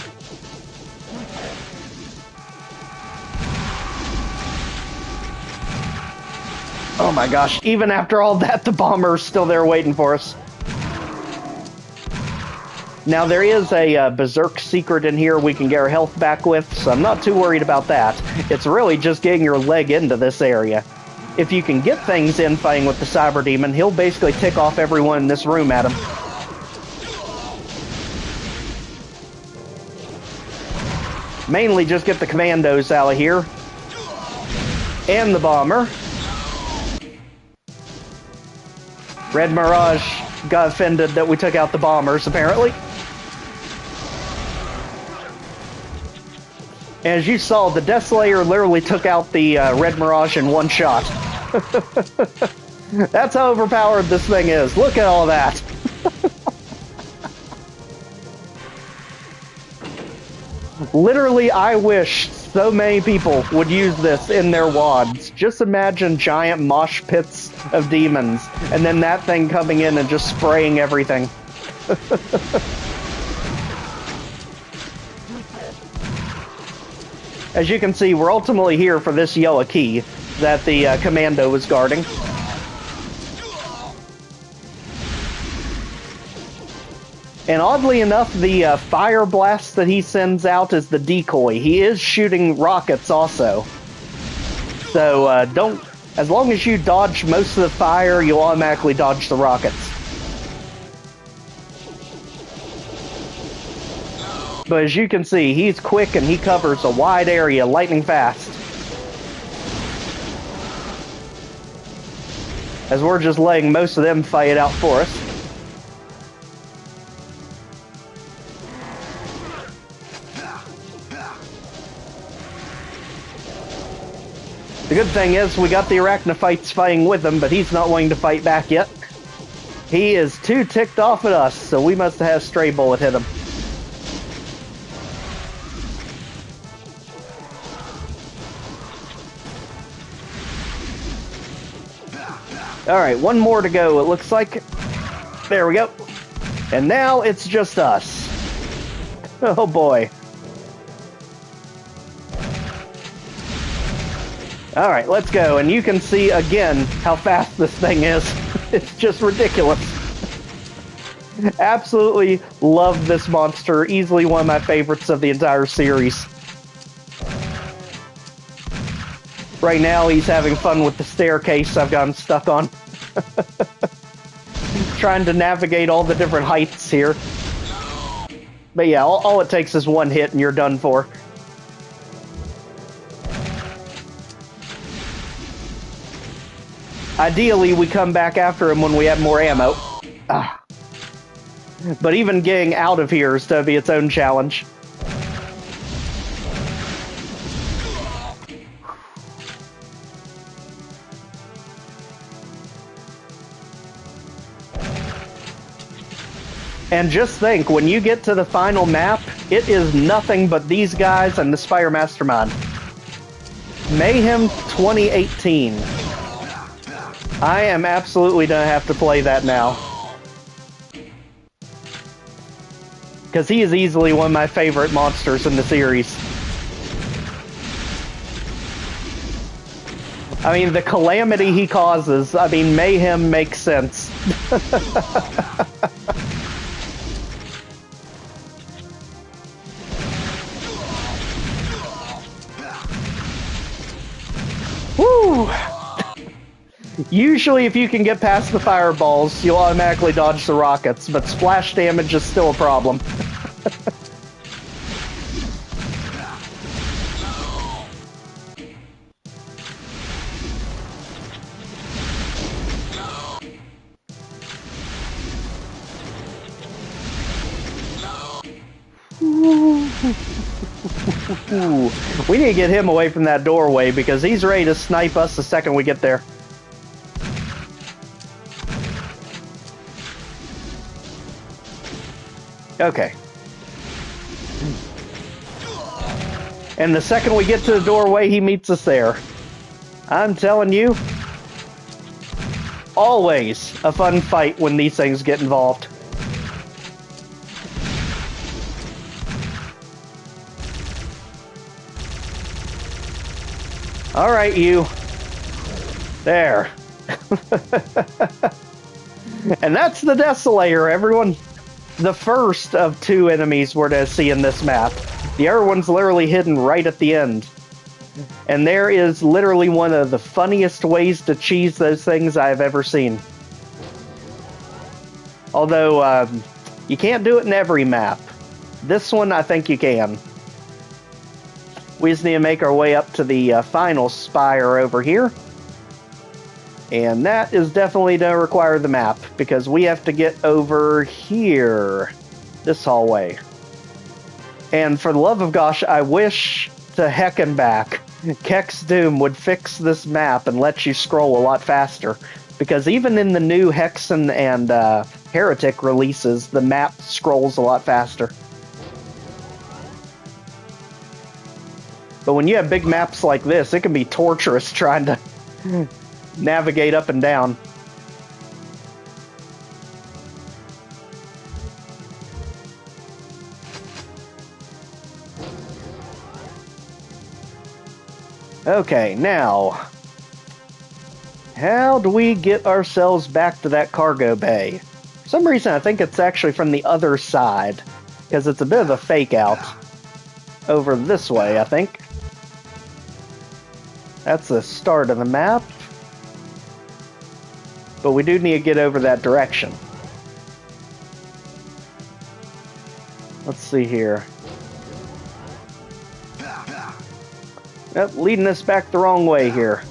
Oh my gosh, even after all that, the bomber's still there waiting for us. Now there is a berserk secret in here we can get our health back with, so I'm not too worried about that. It's really just getting your leg into this area. If you can get things in fighting with the Cyber Demon, he'll basically tick off everyone in this room at him. Mainly just get the commandos out of here. And the bomber. Red Mirage got offended that we took out the bombers, apparently. And as you saw, the Desolator literally took out the Red Mirage in one shot. That's how overpowered this thing is. Look at all that. Literally, I wish so many people would use this in their wads. Just imagine giant mosh pits of demons, and then that thing coming in and just spraying everything. As you can see, we're ultimately here for this yellow key that the commando was guarding. And oddly enough, the fire blast that he sends out is the decoy. He is shooting rockets also. So as long as you dodge most of the fire, you'll automatically dodge the rockets. But as you can see, he's quick and he covers a wide area lightning fast. As we're just letting most of them fight it out for us. The good thing is we got the Arachnophytes fighting with him, but he's not willing to fight back yet. He is too ticked off at us, so we must have had a stray bullet hit him. Alright, one more to go, it looks like. There we go. And now it's just us. Oh boy. Alright, let's go. And you can see again how fast this thing is. It's just ridiculous. Absolutely love this monster. Easily one of my favorites of the entire series. Right now he's having fun with the staircase I've gotten stuck on. Trying to navigate all the different heights here. But yeah, all it takes is one hit and you're done for. Ideally, we come back after him when we have more ammo. But even getting out of here is to be its own challenge. And just think, when you get to the final map, it is nothing but these guys and the Spire Mastermind. Mayhem 2018. I am absolutely gonna have to play that now. Because he is easily one of my favorite monsters in the series. I mean, the calamity he causes, I mean, Mayhem makes sense. Woo! Usually, if you can get past the fireballs, you'll automatically dodge the rockets, but splash damage is still a problem. We need to get him away from that doorway because he's ready to snipe us the second we get there. Okay. And the second we get to the doorway, he meets us there. I'm telling you, always a fun fight when these things get involved. All right, you. There. And that's the Desolator, everyone. The first of two enemies we're to see in this map. The other one's literally hidden right at the end. And there is literally one of the funniest ways to cheese those things I've ever seen. Although, you can't do it in every map. This one, I think you can. We just need to make our way up to the final spire over here. And that is definitely going to require the map, because we have to get over here. This hallway. And for the love of gosh, I wish to heck and back Keck's Doom would fix this map and let you scroll a lot faster. Because even in the new Hexen and Heretic releases, the map scrolls a lot faster. But when you have big maps like this, it can be torturous trying to navigate up and down. Okay, now, how do we get ourselves back to that cargo bay? For some reason, I think it's actually from the other side, because it's a bit of a fake out. Over this way, I think. That's the start of the map. But we do need to get over that direction. Let's see here. Yep, leading us back the wrong way here.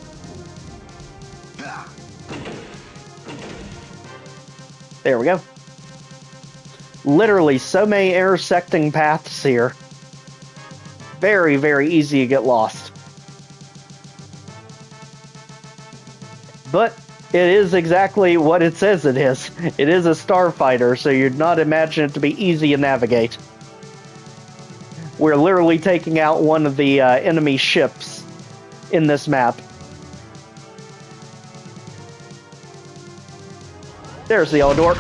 There we go. Literally so many intersecting paths here. Very, very easy to get lost. But it is exactly what it says it is. It is a Starfighter, so you'd not imagine it to be easy to navigate. We're literally taking out one of the enemy ships in this map. There's the yellow door.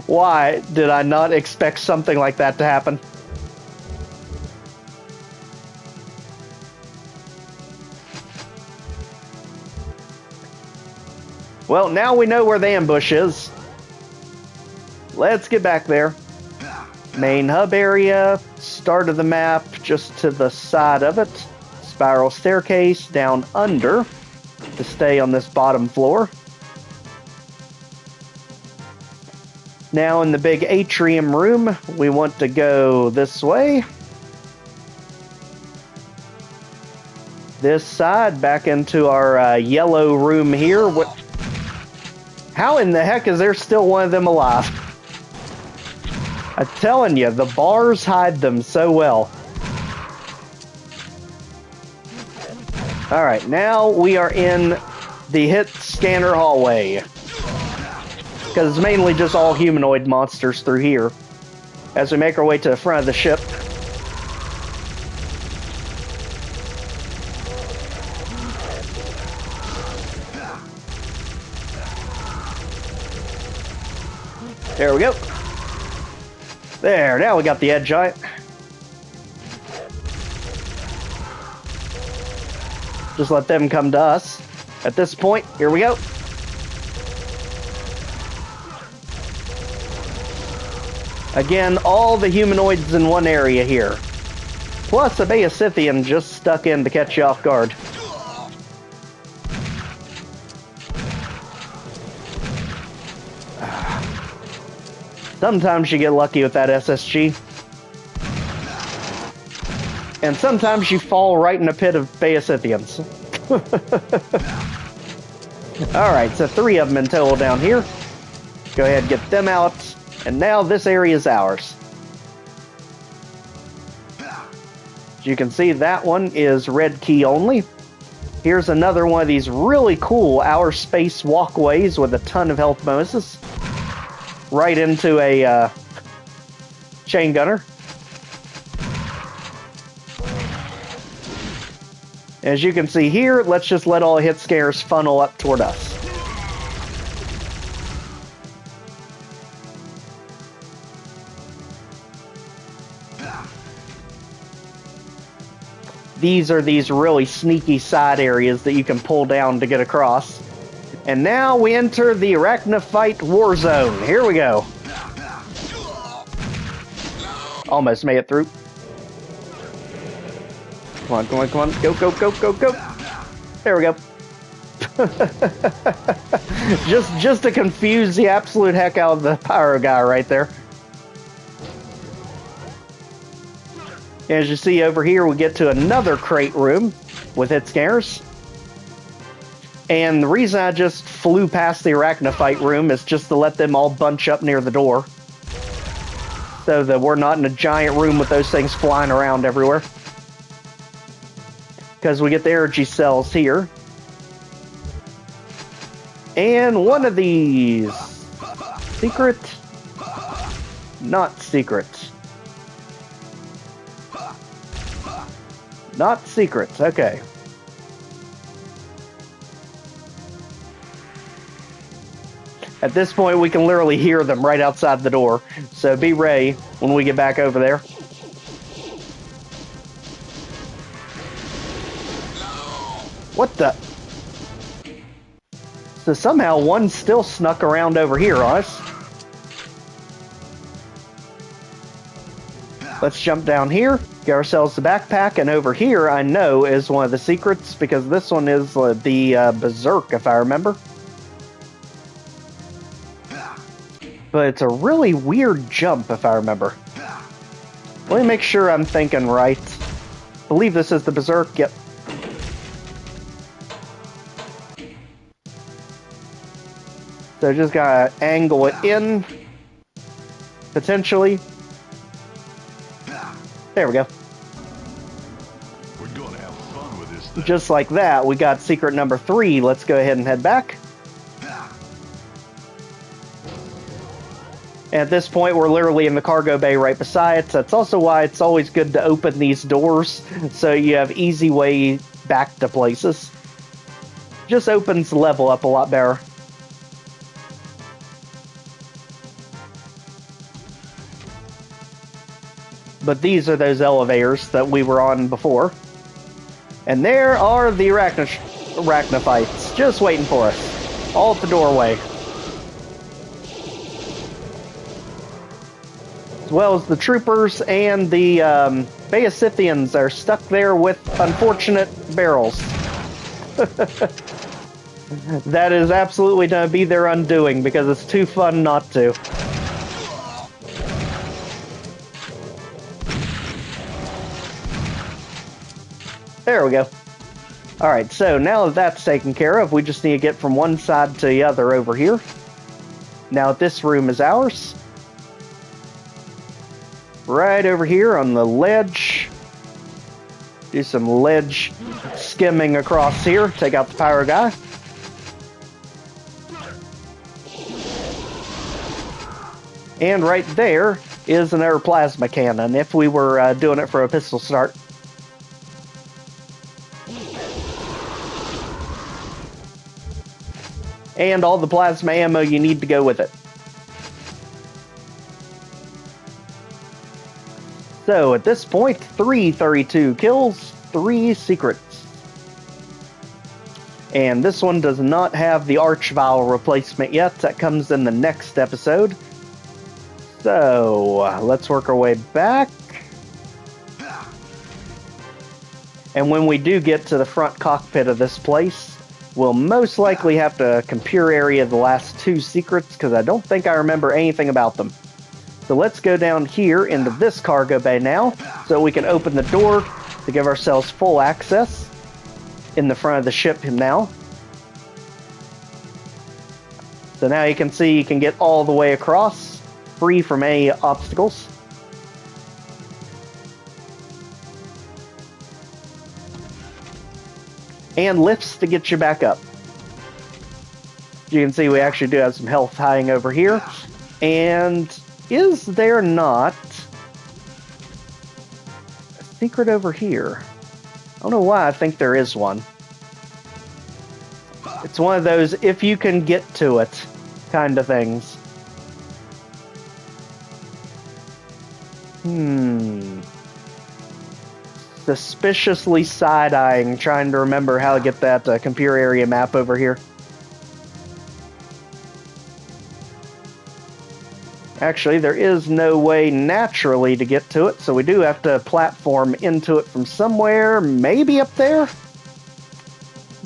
Why did I not expect something like that to happen? Well, now we know where the ambush is. Let's get back there. Main hub area, start of the map, just to the side of it. Spiral staircase down under to stay on this bottom floor. Now in the big atrium room, we want to go this way. This side, back into our yellow room here. How in the heck is there still one of them alive? I'm telling you, the bars hide them so well. Alright, now we are in the hit scanner hallway. Because it's mainly just all humanoid monsters through here. As we make our way to the front of the ship. There we go. There, now we got the edge on it. Just let them come to us. At this point, here we go. Again, all the humanoids in one area here. Plus a Baesithian just stuck in to catch you off guard. Sometimes you get lucky with that SSG. And sometimes you fall right in a pit of Baesithians. Alright, so 3 of them in total down here. Go ahead and get them out. And now this area is ours. As you can see, that one is red key only. Here's another one of these really cool outer space walkways with a ton of health bonuses. Right into a chain gunner. As you can see here, let's just let all hit scares funnel up toward us. These are these really sneaky side areas that you can pull down to get across. And now we enter the Arachnophyte war zone. Here we go. Almost made it through. Come on, come on, come on. Go, go, go, go, go. There we go. just to confuse the absolute heck out of the pyro guy right there. As you see over here, we get to another crate room with hit scares. And the reason I just flew past the Arachnophyte room is just to let them all bunch up near the door. So that we're not in a giant room with those things flying around everywhere. Because we get the energy cells here. And one of these... Secret? Not secret. Not secrets, okay. At this point, we can literally hear them right outside the door. So be ready when we get back over there. What the? So somehow one still snuck around over here on us. Let's jump down here, get ourselves the backpack, and over here I know is one of the secrets because this one is the Berserk, if I remember. But it's a really weird jump, if I remember. Let me make sure I'm thinking right. I believe this is the Berserk, yep. So just gotta angle it in, potentially. There we go. We're gonna have fun with this thing. Just like that, we got secret number 3. Let's go ahead and head back. And at this point, we're literally in the cargo bay right beside it. So that's also why it's always good to open these doors so you have easy way back to places. Just opens the level up a lot better. But these are those elevators that we were on before. And there are the Arachnophytes, just waiting for us. All at the doorway. As well as the troopers and the Bayesithians are stuck there with unfortunate barrels. That is absolutely going to be their undoing because it's too fun not to. There we go. Alright, so now that that's taken care of, we just need to get from one side to the other over here. Now this room is ours. Right over here on the ledge. Do some ledge skimming across here. Take out the pyro guy. And right there is another plasma cannon if we were doing it for a pistol start. And all the plasma ammo you need to go with it. So at this point, 332 kills, 3 secrets. And this one does not have the arch vial replacement yet. That comes in the next episode. So let's work our way back. And when we do get to the front cockpit of this place, we'll most likely have to computer area the last 2 secrets because I don't think I remember anything about them. So let's go down here into this cargo bay now so we can open the door to give ourselves full access in the front of the ship now. So now you can see you can get all the way across, free from any obstacles. And lifts to get you back up. You can see we actually do have some health hiding over here. And is there not a secret over here? I don't know why I think there is one. It's one of those if you can get to it kind of things. Suspiciously side-eyeing, trying to remember how to get that computer area map over here. Actually, there is no way naturally to get to it, so we do have to platform into it from somewhere, maybe up there?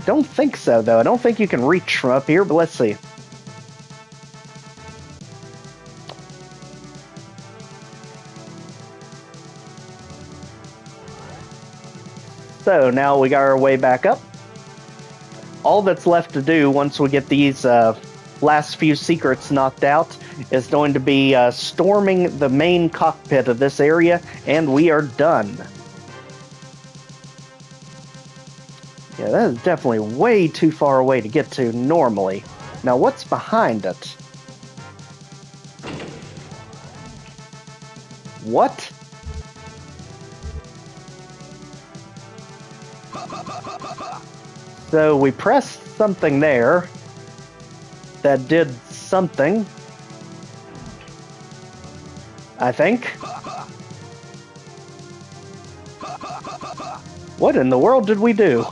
Don't think so, though. I don't think you can reach from up here, but let's see. So now we got our way back up. All that's left to do once we get these last few secrets knocked out is going to be storming the main cockpit of this area, and we are done. Yeah, that is definitely way too far away to get to normally. Now, what's behind it? What? So we pressed something there that did something, I think. What in the world did we do?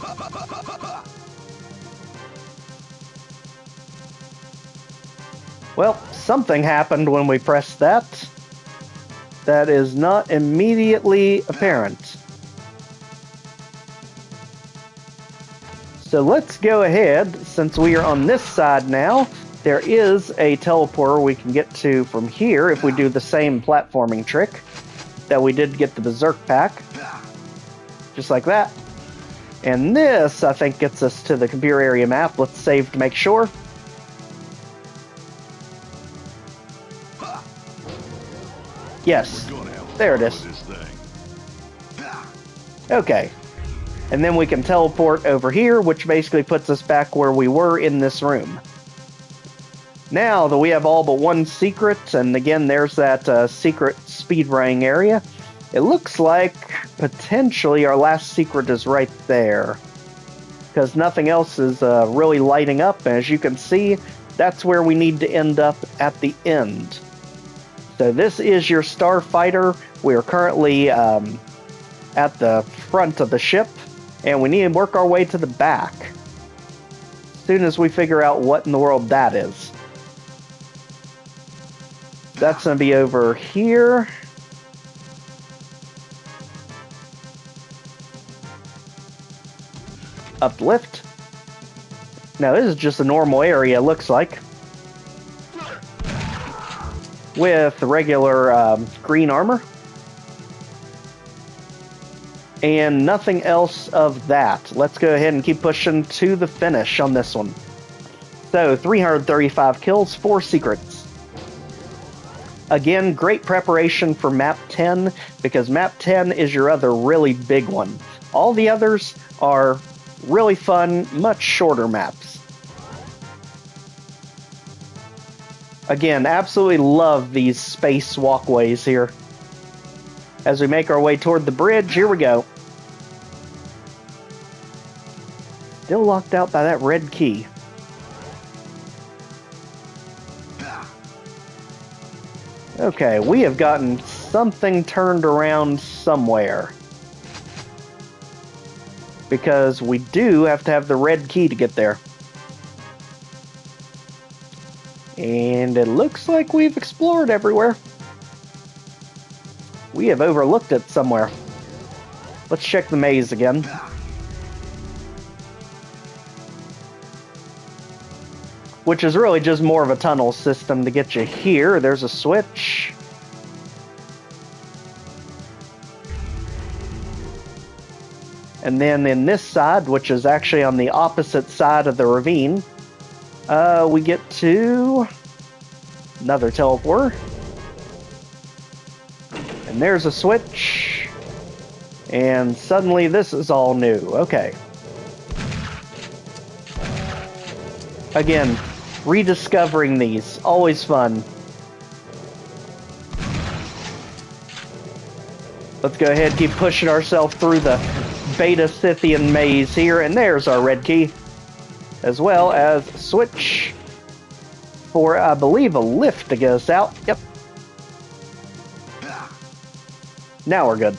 Well, something happened when we pressed that. That is not immediately apparent. So let's go ahead, since we are on this side now, there is a teleporter we can get to from here if we do the same platforming trick that we did get the Berserk pack. Just like that. And this, I think, gets us to the computer area map. Let's save to make sure. Yes, there it is. Okay. And then we can teleport over here, which basically puts us back where we were in this room. Now that we have all but one secret, and again, there's that secret speed running area, it looks like potentially our last secret is right there. Because nothing else is really lighting up, and as you can see, that's where we need to end up at the end. So this is your Starfighter. We are currently at the front of the ship, and we need to work our way to the back. soon as we figure out what in the world that is. That's going to be over here. Uplift. Now this is just a normal area, it looks like. With regular green armor. And nothing else of that. Let's go ahead and keep pushing to the finish on this one. So, 335 kills, 4 secrets. Again, great preparation for map 10, because map 10 is your other really big one. All the others are really fun, much shorter maps. Again, absolutely love these space walkways here. As we make our way toward the bridge, here we go. Still locked out by that red key. Okay, we have gotten something turned around somewhere. Because we do have to have the red key to get there. And it looks like we've explored everywhere. We have overlooked it somewhere. Let's check the maze again. Which is really just more of a tunnel system to get you here. There's a switch. And then in this side, which is actually on the opposite side of the ravine, we get to another teleporter. And there's a switch. And suddenly this is all new. Okay. Again, rediscovering these. Always fun. Let's go ahead and keep pushing ourselves through the Beta Scythian maze here. And there's our red key. As well as switch for, I believe, a lift to get us out. Yep. Now we're good.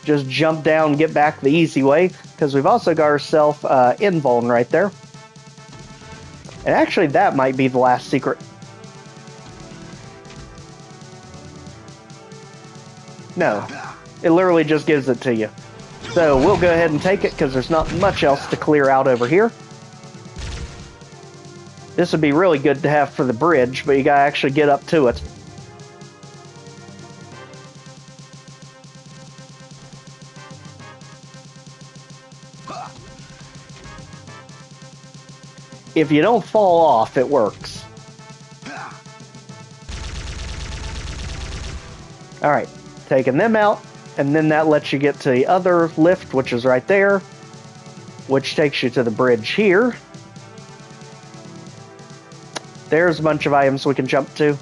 Just jump down, get back the easy way, because we've also got ourselves invuln right there. And actually, that might be the last secret. No, it literally just gives it to you. So we'll go ahead and take it, because there's not much else to clear out over here. This would be really good to have for the bridge, but you gotta actually get up to it. If you don't fall off, it works. Alright, taking them out, and then that lets you get to the other lift, which is right there, which takes you to the bridge here. There's a bunch of items we can jump to.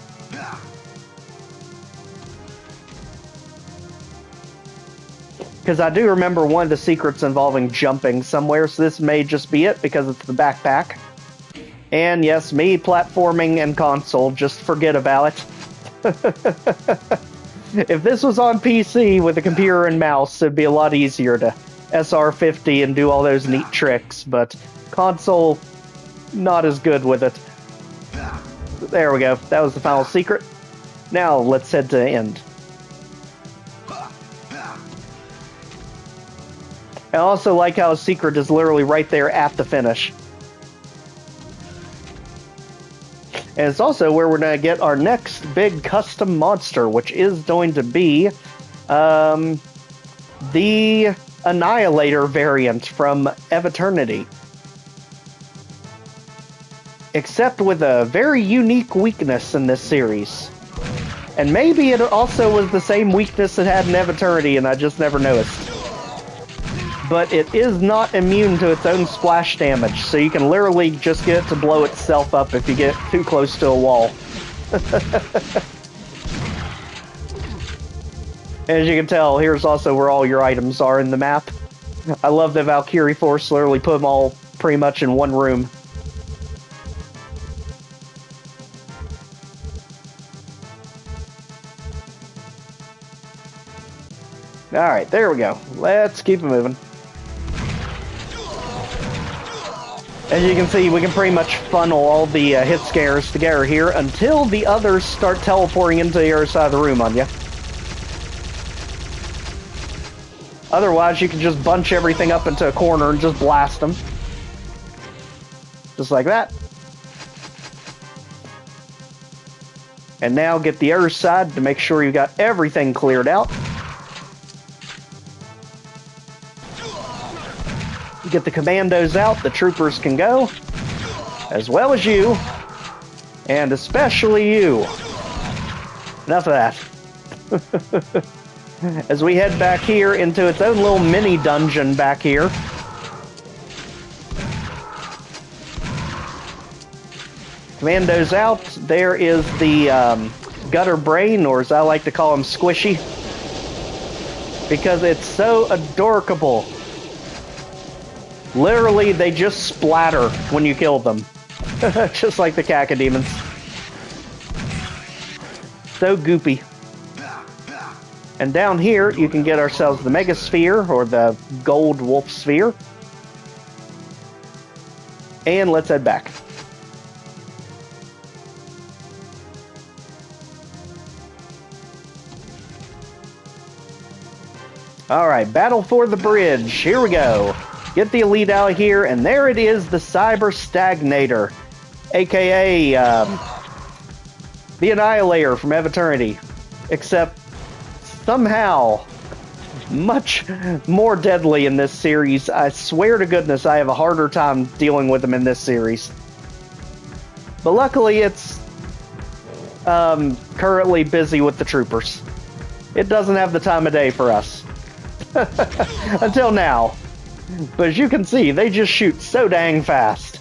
Because I do remember one of the secrets involving jumping somewhere, so this may just be it, because it's the backpack. And yes, me platforming and console, just forget about it. If this was on PC with a computer and mouse, it'd be a lot easier to SR50 and do all those neat tricks, but console, not as good with it. There we go, that was the final secret. Now, let's head to the end. I also like how a secret is literally right there at the finish. And it's also where we're going to get our next big custom monster, which is going to be the Annihilator variant from Eternity. Except with a very unique weakness in this series. And maybe it also was the same weakness it had in Eternity and I just never noticed. But it is not immune to its own splash damage, so you can literally just get it to blow itself up if you get too close to a wall. As you can tell, here's also where all your items are in the map. I love that Valkiriforce literally put them all pretty much in one room. Alright, there we go. Let's keep it moving. As you can see, we can pretty much funnel all the hit scares together here until the others start teleporting into the other side of the room on you. Otherwise, you can just bunch everything up into a corner and just blast them. Just like that. And now get the other side to make sure you got everything cleared out. Get the commandos out, the troopers can go, as well as you, and especially you. Enough of that. As we head back here into its own little mini dungeon back here. Commandos out, there is the gutter brain, or as I like to call him, Squishy, because it's so adorable. Literally, they just splatter when you kill them. Just like the cacodemons. So goopy. And down here, you can get ourselves the Mega Sphere, or the Gold Wolf Sphere. And let's head back. Alright, battle for the bridge. Here we go. Get the elite out of here, and there it is, the Cyber Stagnator, aka the Annihilator from Eternity, except somehow much more deadly in this series. I swear to goodness, I have a harder time dealing with them in this series. But luckily, it's currently busy with the troopers. It doesn't have the time of day for us. Until now. But as you can see, they just shoot so dang fast.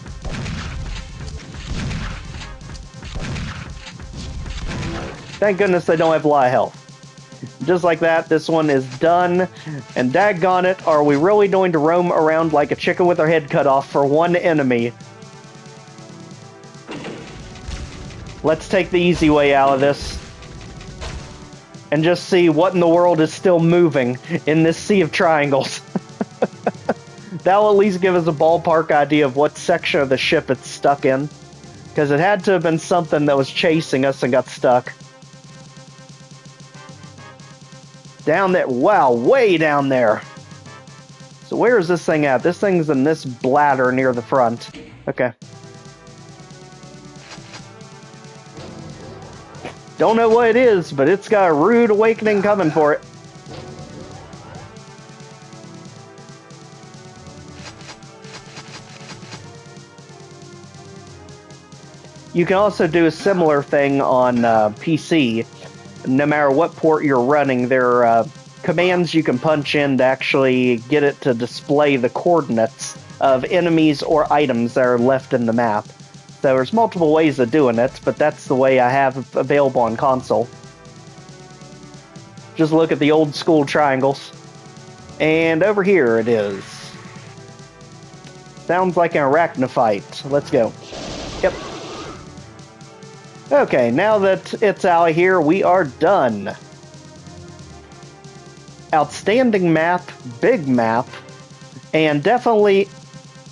Thank goodness they don't have a lot of health. Just like that, this one is done. And daggone it, are we really going to roam around like a chicken with our head cut off for one enemy? Let's take the easy way out of this. And just see what in the world is still moving in this sea of triangles. That'll at least give us a ballpark idea of what section of the ship it's stuck in. Because it had to have been something that was chasing us and got stuck. Down there. Wow, way down there. So where is this thing at? This thing's in this bladder near the front. Okay. Don't know what it is, but it's got a rude awakening coming for it. You can also do a similar thing on PC. No matter what port you're running, there are commands you can punch in to actually get it to display the coordinates of enemies or items that are left in the map. So there's multiple ways of doing it, but that's the way I have available on console. Just look at the old school triangles. And over here it is. Sounds like an arachnophyte. Let's go. Yep. Okay, now that it's out of here, we are done. Outstanding map, big map, and definitely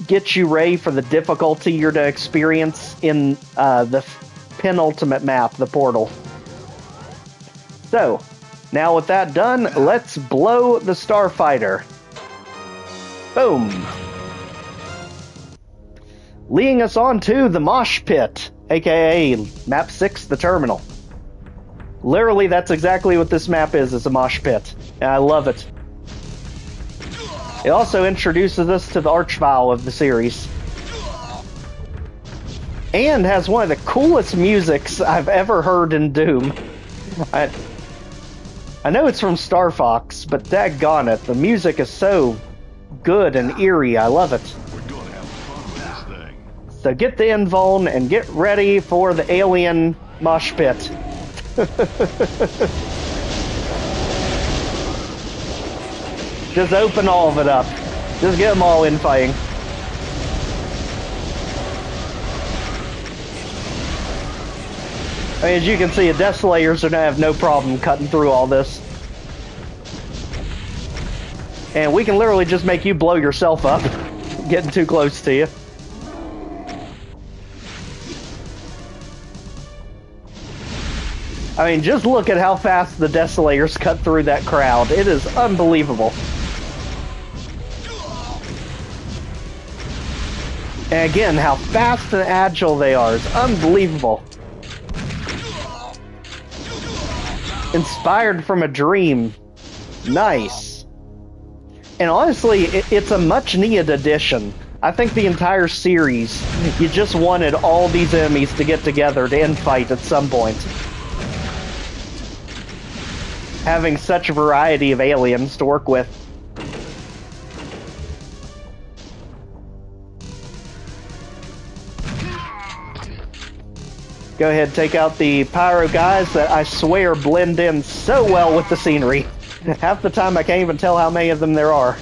get you ready for the difficulty you're to experience in the penultimate map, the portal. So, now with that done, let's blow the Starfighter. Boom. Leading us on to the Mosh Pit, aka Map 6, the Terminal. Literally, that's exactly what this map is, a mosh pit. And I love it. It also introduces us to the Archvile of the series. And has one of the coolest musics I've ever heard in Doom. I know it's from Star Fox, but daggone it, the music is so good and eerie. I love it. We're gonna have fun with this thing. So get the invuln and get ready for the alien mosh pit. Just open all of it up. Just get them all in fighting. I mean, as you can see, the Death Slayers are gonna have no problem cutting through all this. And we can literally just make you blow yourself up, getting too close to you. I mean, just look at how fast the Desolators cut through that crowd. It is unbelievable. And again, how fast and agile they are is unbelievable. Inspired from a dream. Nice. And honestly, it's a much-needed addition. I think the entire series, you just wanted all these enemies to get together to infight at some point. Having such a variety of aliens to work with. Go ahead, take out the pyro guys that I swear blend in so well with the scenery. Half the time I can't even tell how many of them there are.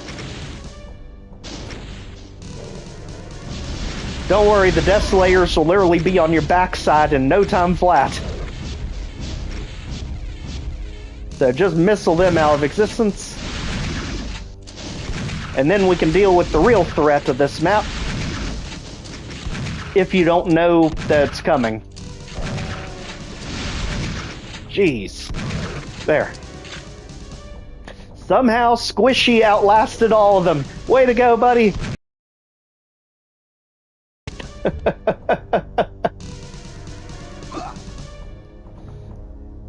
Don't worry, the Desolators will literally be on your backside in no time flat. So just missile them out of existence. And then we can deal with the real threat of this map. If you don't know that it's coming. Jeez. There. Somehow Squishy outlasted all of them. Way to go, buddy!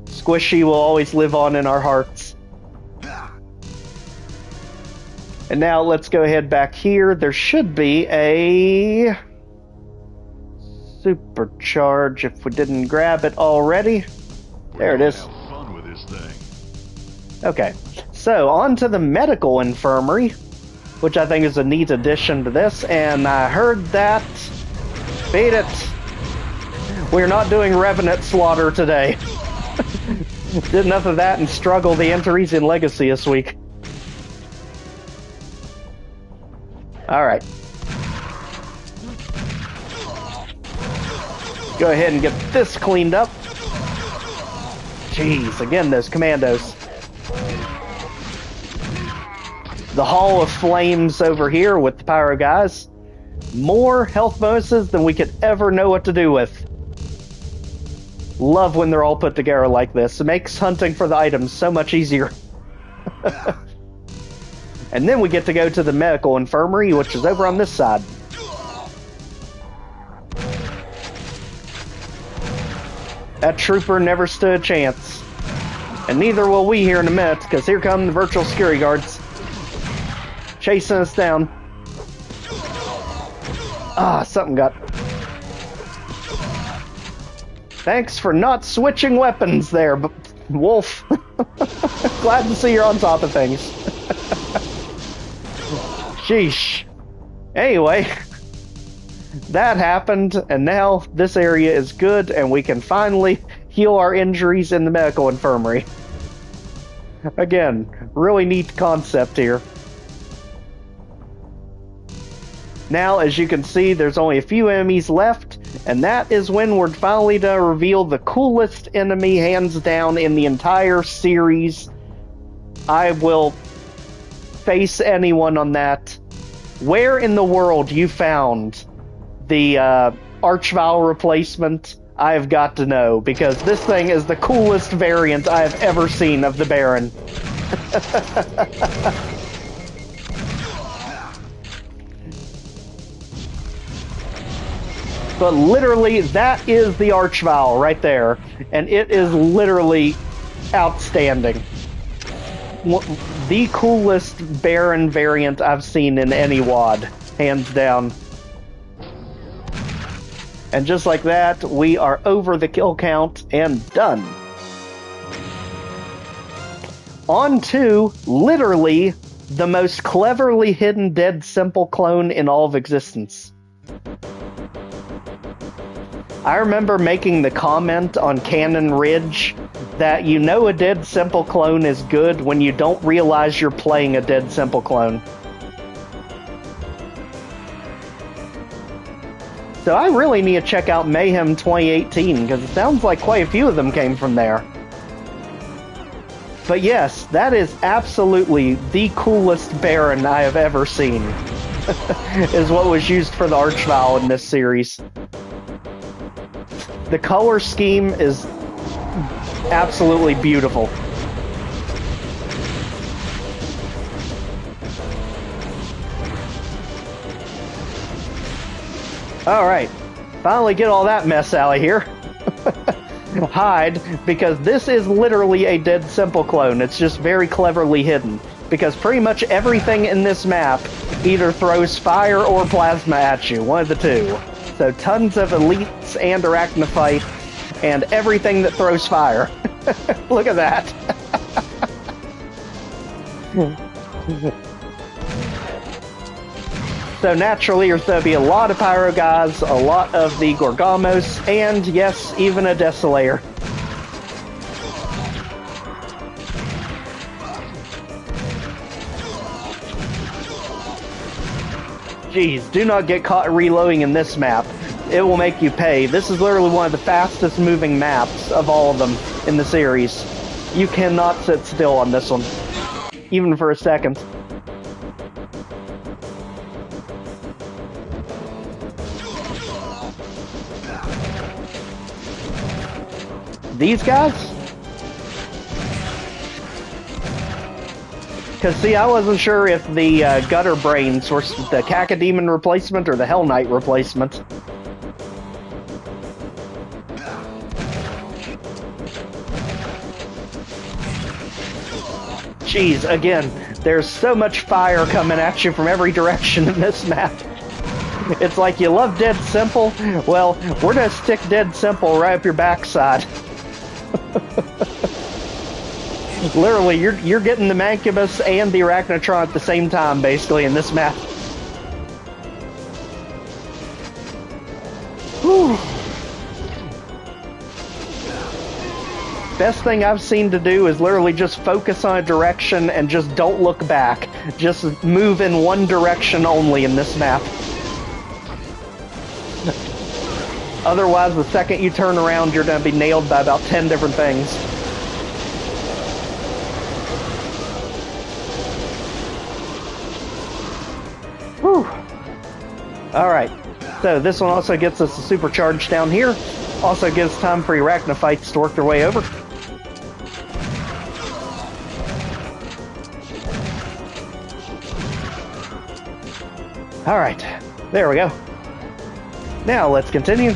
Squishy will always live on in our hearts. And now let's go ahead back here. There should be a supercharge if we didn't grab it already. There it is. Have fun with this thing. Okay, so on to the medical infirmary, which I think is a neat addition to this. And I heard that. Beat it. We're not doing Revenant slaughter today. Did enough of that and struggle the Antaresian Legacy this week. Alright. Go ahead and get this cleaned up. Jeez, again, those commandos. The Hall of Flames over here with the pyro guys. More health bonuses than we could ever know what to do with. Love when they're all put together like this. It makes hunting for the items so much easier. And then we get to go to the medical infirmary, which is over on this side. That trooper never stood a chance. And neither will we here in a minute, because here come the virtual security guards. Chasing us down. Ah, something got... Thanks for not switching weapons there, Wolf. Glad to see you're on top of things. Sheesh. Anyway, that happened, and now this area is good, and we can finally heal our injuries in the medical infirmary. Again, really neat concept here. Now, as you can see, there's only a few enemies left, and that is when we're finally to reveal the coolest enemy, hands down, in the entire series. I will face anyone on that. Where in the world you found the Archvile replacement, I've got to know, because this thing is the coolest variant I have ever seen of the Baron. But literally, that is the Archvile right there, and it is literally outstanding. The coolest Baron variant I've seen in any WoD, hands down. And just like that, we are over the kill count and done. On to, literally, the most cleverly hidden dead simple clone in all of existence. I remember making the comment on Cannon Ridge that you know a dead simple clone is good when you don't realize you're playing a dead simple clone. So I really need to check out Mayhem 2018, because it sounds like quite a few of them came from there. But yes, that is absolutely the coolest Baron I have ever seen. Is what was used for the Archvile in this series. The color scheme is absolutely beautiful. Alright, finally get all that mess out of here. Hide, because this is literally a Dead Simple clone. It's just very cleverly hidden. Because pretty much everything in this map either throws fire or plasma at you, one of the two. So tons of elites and arachnophyte, and everything that throws fire. Look at that. So naturally, there'll be a lot of Pyro guys, a lot of the Gorgamos, and yes, even a Desolator. Jeez, do not get caught reloading in this map. It will make you pay. This is literally one of the fastest moving maps of all of them in the series. You cannot sit still on this one, even for a second. These guys? Because, see, I wasn't sure if the Gutter Brains were the Cacodemon replacement or the Hell Knight replacement. Jeez, again, there's so much fire coming at you from every direction in this map. It's like you love Dead Simple? Well, we're gonna stick Dead Simple right up your backside. Literally, you're getting the Mancubus and the Arachnotron at the same time, basically, in this map. Whew. Best thing I've seen to do is literally just focus on a direction and just don't look back. Just move in one direction only in this map. Otherwise, the second you turn around, you're going to be nailed by about 10 different things. Whew. Alright, so this one also gets us a supercharge down here. Also gives time for Arachnophytes to work their way over. Alright, there we go. Now let's continue.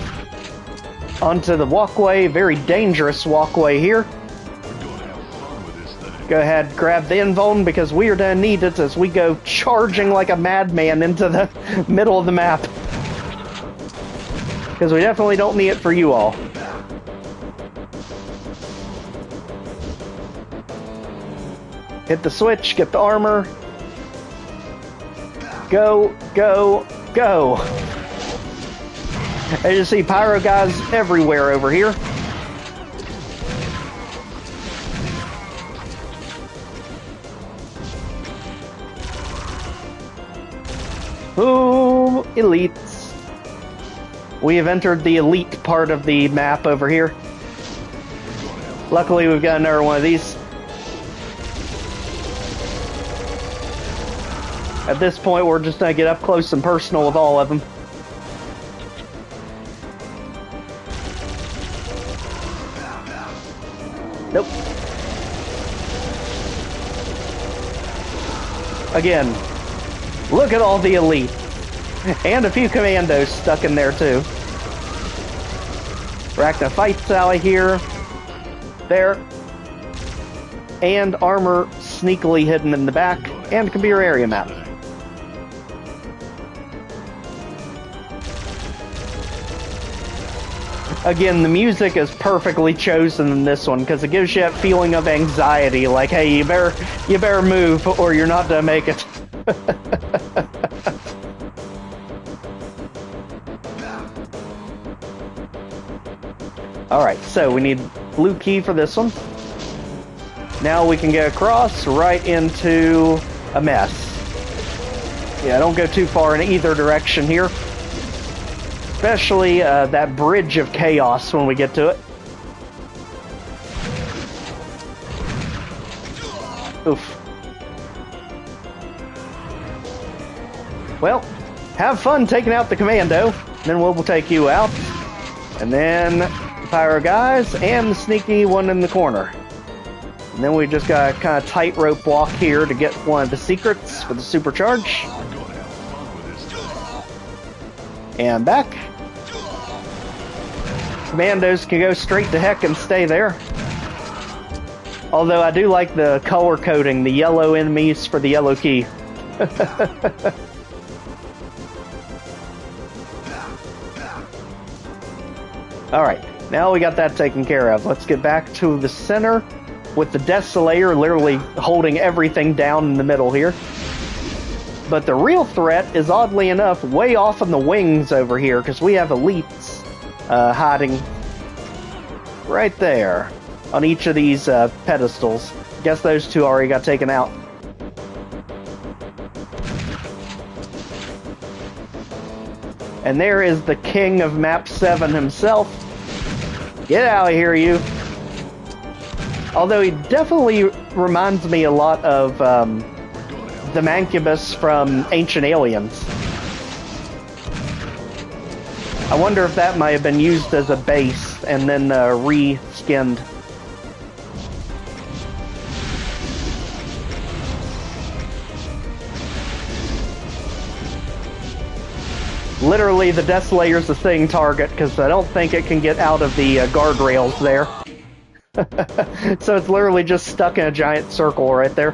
Onto the walkway, very dangerous walkway here. Go ahead, grab the invuln because we are gonna need it as we go charging like a madman into the middle of the map. Because we definitely don't need it for you all. Hit the switch, get the armor. Go, go, go. As you see, Pyro guys everywhere over here. Boom! Elites. We have entered the elite part of the map over here. Luckily, we've got another one of these. At this point, we're just going to get up close and personal with all of them. Nope. Again, look at all the elite. And a few commandos stuck in there too. Arachnophytes out here. There. And armor sneakily hidden in the back. And computer area map. Again, the music is perfectly chosen in this one because it gives you that feeling of anxiety, like, hey, you better move or you're not gonna make it. Alright, so we need blue key for this one. Now we can get across right into a mess. Yeah, don't go too far in either direction here. Especially that bridge of chaos when we get to it. Oof. Well, have fun taking out the commando. Then we'll take you out. And then the pyro guys and the sneaky one in the corner. And then we just got a kind of tightrope walk here to get one of the secrets for the supercharge. And back. Commandos can go straight to heck and stay there. Although I do like the color coding, the yellow enemies for the yellow key. Alright, now we got that taken care of. Let's get back to the center with the Desolator literally holding everything down in the middle here. But the real threat is, oddly enough, way off in the wings over here, because we have elites hiding right there on each of these pedestals. Guess those two already got taken out. And there is the king of map 7 himself. Get out of here, you. Although he definitely reminds me a lot of the Mancubus from Ancient Aliens. I wonder if that might have been used as a base and then re-skinned. Literally, the Desolator's the thing target, because I don't think it can get out of the guardrails there. So it's literally just stuck in a giant circle right there.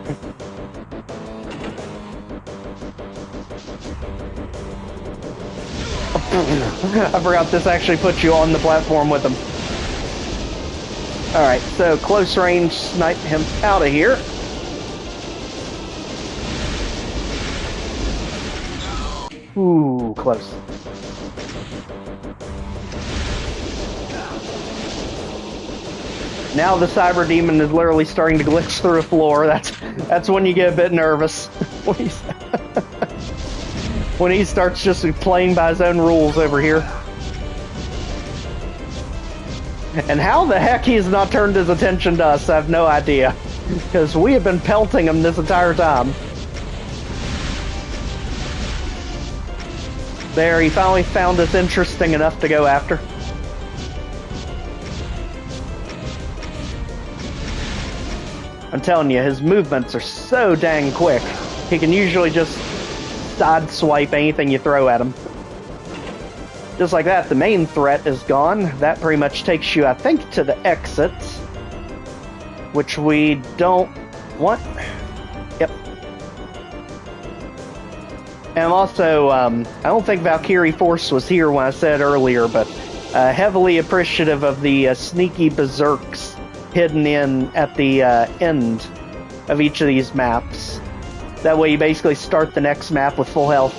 I forgot this actually puts you on the platform with him. Alright, so close range snipe him out of here. Ooh, close. Now the Cyber Demon is literally starting to glitch through the floor. That's when you get a bit nervous. When he starts just playing by his own rules over here. And how the heck he's not turned his attention to us, I have no idea. Because we have been pelting him this entire time. There, he finally found us interesting enough to go after. I'm telling you, his movements are so dang quick. He can usually just sideswipe anything you throw at him. Just like that, the main threat is gone. That pretty much takes you, I think, to the exits. Which we don't want. Yep. And also, I don't think Valkiriforce was here when I said earlier, but heavily appreciative of the sneaky berserks hidden in at the end of each of these maps. That way you basically start the next map with full health.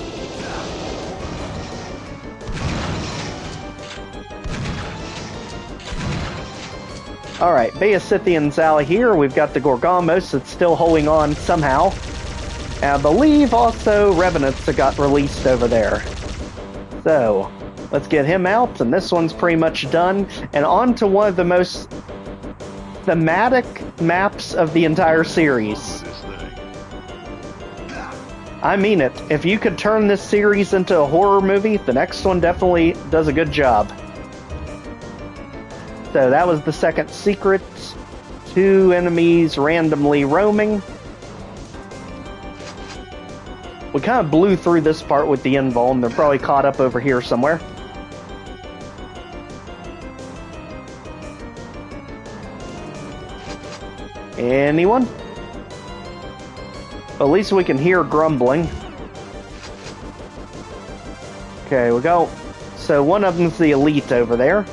Alright, Beoscythian's out here. We've got the Gorgamos that's still holding on somehow. And I believe also Revenants that got released over there. So, let's get him out, and this one's pretty much done. And on to one of the most thematic maps of the entire series. I mean it. If you could turn this series into a horror movie, the next one definitely does a good job. So that was the second secret. 2 enemies randomly roaming. We kind of blew through this part with the invul, and they're probably caught up over here somewhere. Anyone? At least we can hear grumbling. Okay, we go. So one of them's the elite over there.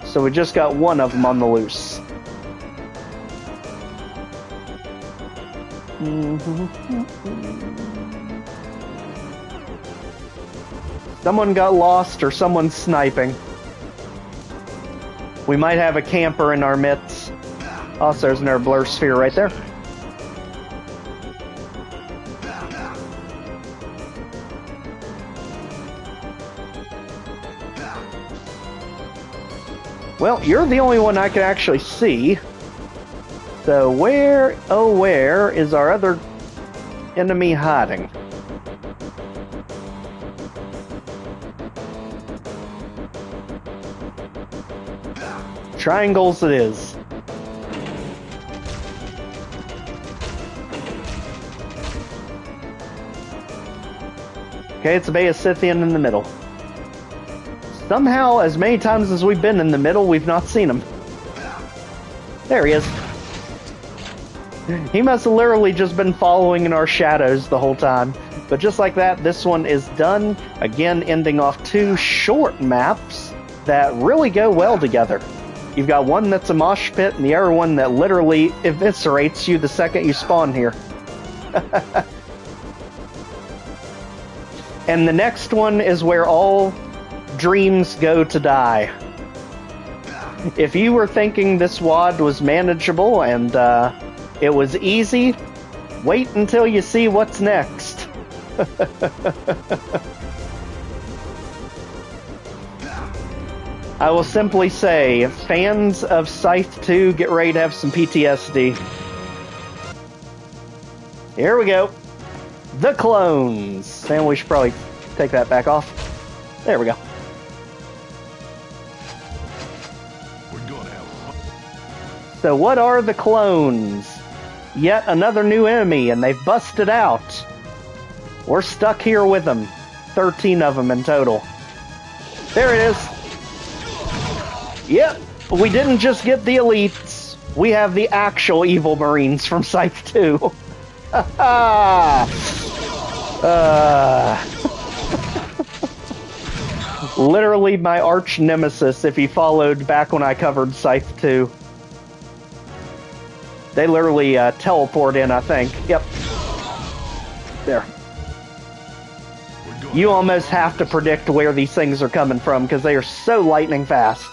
So we just got one of them on the loose. Someone got lost or someone's sniping. We might have a camper in our midst. Also, there's another blur sphere right there. Well, you're the only one I can actually see. So where, oh where, is our other enemy hiding? Triangles it is. Okay, it's a Bay of Scythian in the middle. Somehow, as many times as we've been in the middle, we've not seen him. There he is. He must have literally just been following in our shadows the whole time. But just like that, this one is done. Again, ending off two short maps that really go well together. You've got one that's a mosh pit, and the other one that literally eviscerates you the second you spawn here. And the next one is where all dreams go to die. If you were thinking this WOD was manageable and it was easy, wait until you see what's next. I will simply say, fans of Scythe 2, get ready to have some PTSD. Here we go. The clones. And we should probably take that back off. There we go. We're gonna have fun. So what are the clones? Yet another new enemy, and they've busted out. We're stuck here with them. 13 of them in total. There it is. Yep, we didn't just get the elites. We have the actual evil Marines from Scythe 2. Literally my arch nemesis if he followed back when I covered Scythe 2. They literally teleport in, I think. Yep. There. You almost have to predict where these things are coming from because they are so lightning fast.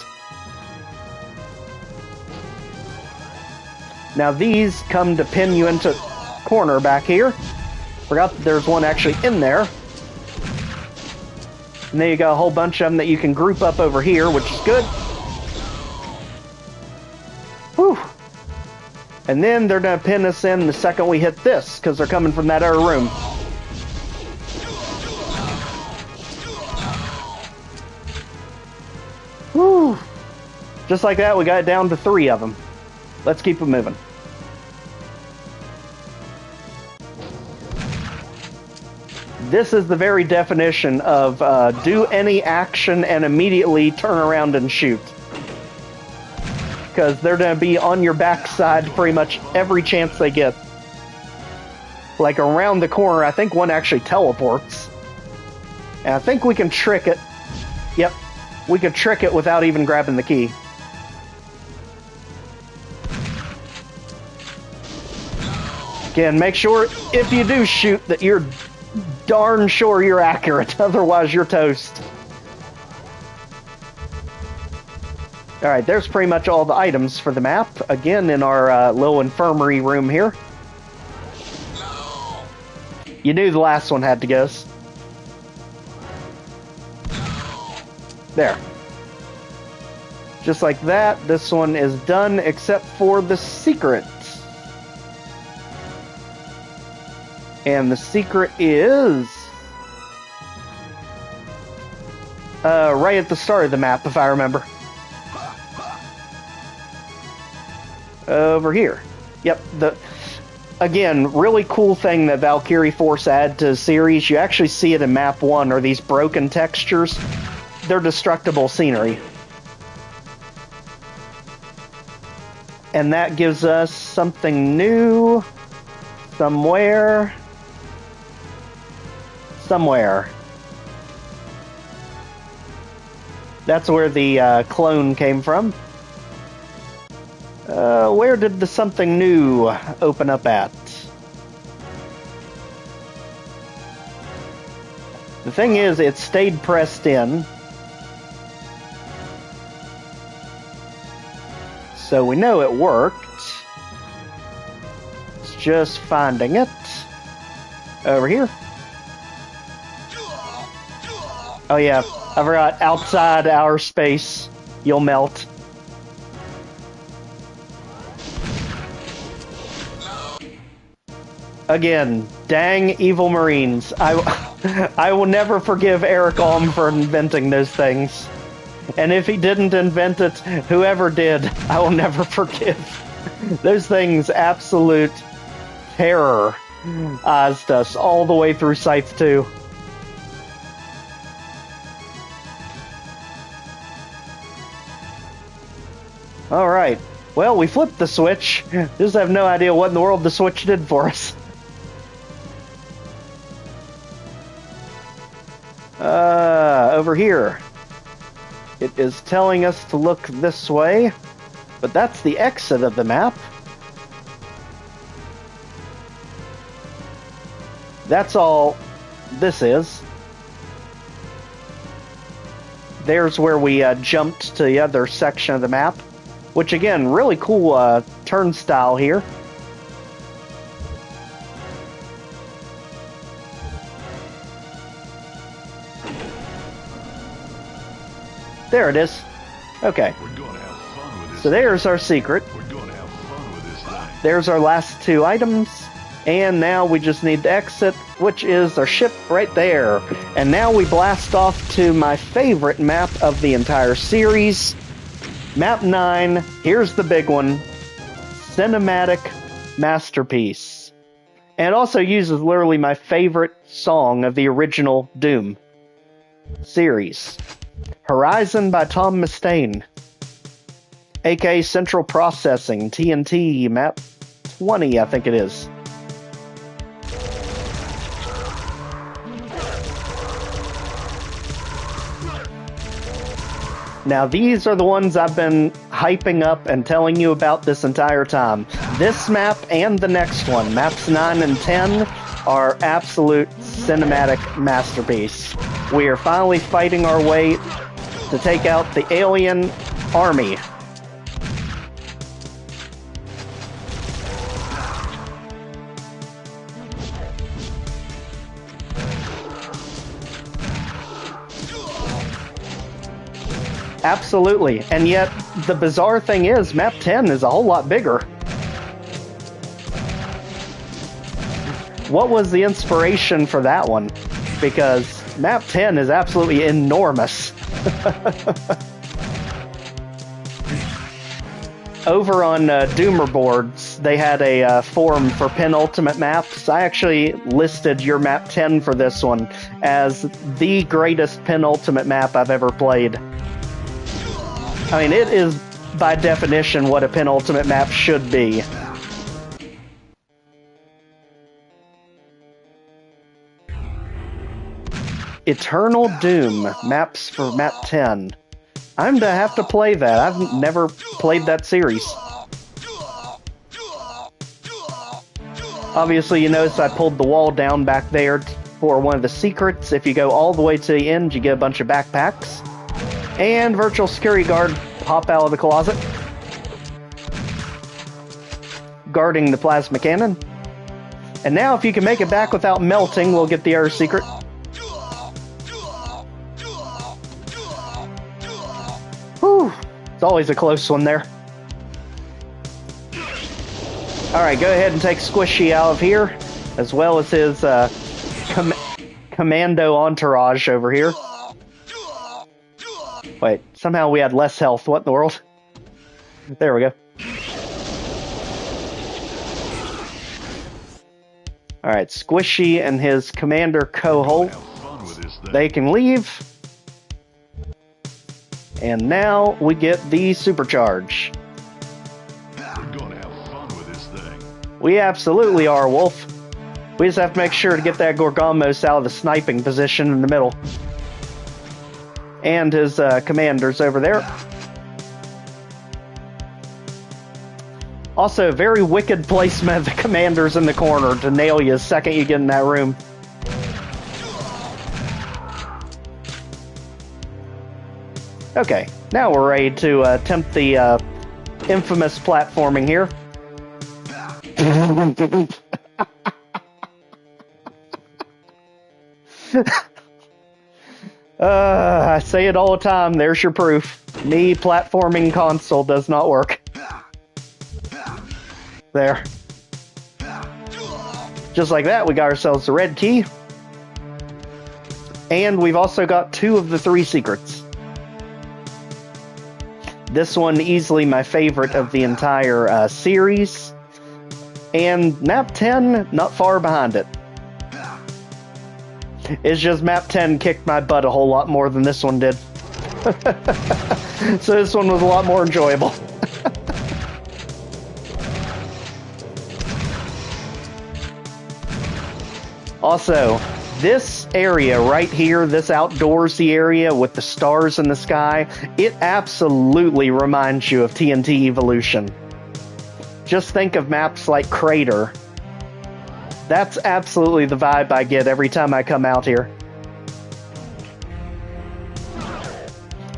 Now these come to pin you into corner back here. Forgot that there's one actually in there. And then you got a whole bunch of them that you can group up over here, which is good. Whew. And then they're going to pin us in the second we hit this, because they're coming from that other room. Whew. Just like that, we got it down to 3 of them. Let's keep it moving. This is the very definition of do any action and immediately turn around and shoot. Because they're going to be on your backside pretty much every chance they get. Like around the corner, I think one actually teleports. And I think we can trick it. Yep, we could trick it without even grabbing the key. Again, make sure if you do shoot that you're darn sure you're accurate, otherwise you're toast. Alright, there's pretty much all the items for the map. Again, in our little infirmary room here. You knew the last one had to go. There. Just like that, this one is done except for the secret. And the secret is right at the start of the map, if I remember. Over here. Yep. Again, really cool thing that Valkiriforce add to the series. You actually see it in map 1, are these broken textures. They're destructible scenery. And that gives us something new somewhere. That's where the clone came from. Where did the something new open up at? The thing is, it stayed pressed in. So we know it worked. It's just finding it. Over here. Oh yeah, I forgot, outside our space, you'll melt. Again, dang evil Marines. I will never forgive Eric Alm for inventing those things. And if he didn't invent it, whoever did, I will never forgive. Those things absolute terrorized us all the way through Scythe 2. Alright. Well, we flipped the switch. Just have no idea what in the world the switch did for us. Over here. It is telling us to look this way, but that's the exit of the map. That's all this is. There's where we jumped to the other section of the map, which again, really cool turnstile here. There it is. Okay. We're gonna have fun with this. So there's our secret. We're gonna have fun with this thing. There's our last two items. And now we just need to exit, which is our ship right there. And now we blast off to my favorite map of the entire series. Map 9. Here's the big one. Cinematic Masterpiece. And it also uses literally my favorite song of the original Doom series. Horizon by Tom Mustaine, aka Central Processing, TNT, map 20, I think it is. Now these are the ones I've been hyping up and telling you about this entire time. This map and the next one, maps 9 and 10, are absolute cinematic masterpiece. We are finally fighting our way to take out the alien army. Absolutely, and yet the bizarre thing is, map 10 is a whole lot bigger. What was the inspiration for that one? Because map 10 is absolutely enormous. Over on Doomer boards, they had a forum for penultimate maps. I actually listed your map 10 for this one as the greatest penultimate map I've ever played. I mean, it is by definition what a penultimate map should be. Eternal Doom maps for map 10. I'm to have to play that. I've never played that series. Obviously, you notice I pulled the wall down back there for one of the secrets. If you go all the way to the end, you get a bunch of backpacks. And virtual security guard pop out of the closet, guarding the plasma cannon. And now if you can make it back without melting, we'll get the other secret. Whew, it's always a close one there. Alright, go ahead and take Squishy out of here, as well as his commando entourage over here. Wait, somehow we had less health. What in the world? There we go. Alright, Squishy and his commander cohort, they can leave. And now we get the supercharge. We're gonna have fun with this thing. We absolutely are, Wolf. We just have to make sure to get that Gorgamos out of the sniping position in the middle. And his commanders over there. Also, very wicked placement of the commanders in the corner to nail you the second you get in that room. Okay, now we're ready to attempt the infamous platforming here. I say it all the time, there's your proof. Me platforming console does not work. There. Just like that, we got ourselves the red key. And we've also got 2 of the 3 secrets. This one easily my favorite of the entire series. And map 10, not far behind it. It's just map 10 kicked my butt a whole lot more than this one did. So this one was a lot more enjoyable. Also, this area right here, this outdoorsy area with the stars in the sky, it absolutely reminds you of TNT Evolution. Just think of maps like Crater. That's absolutely the vibe I get every time I come out here.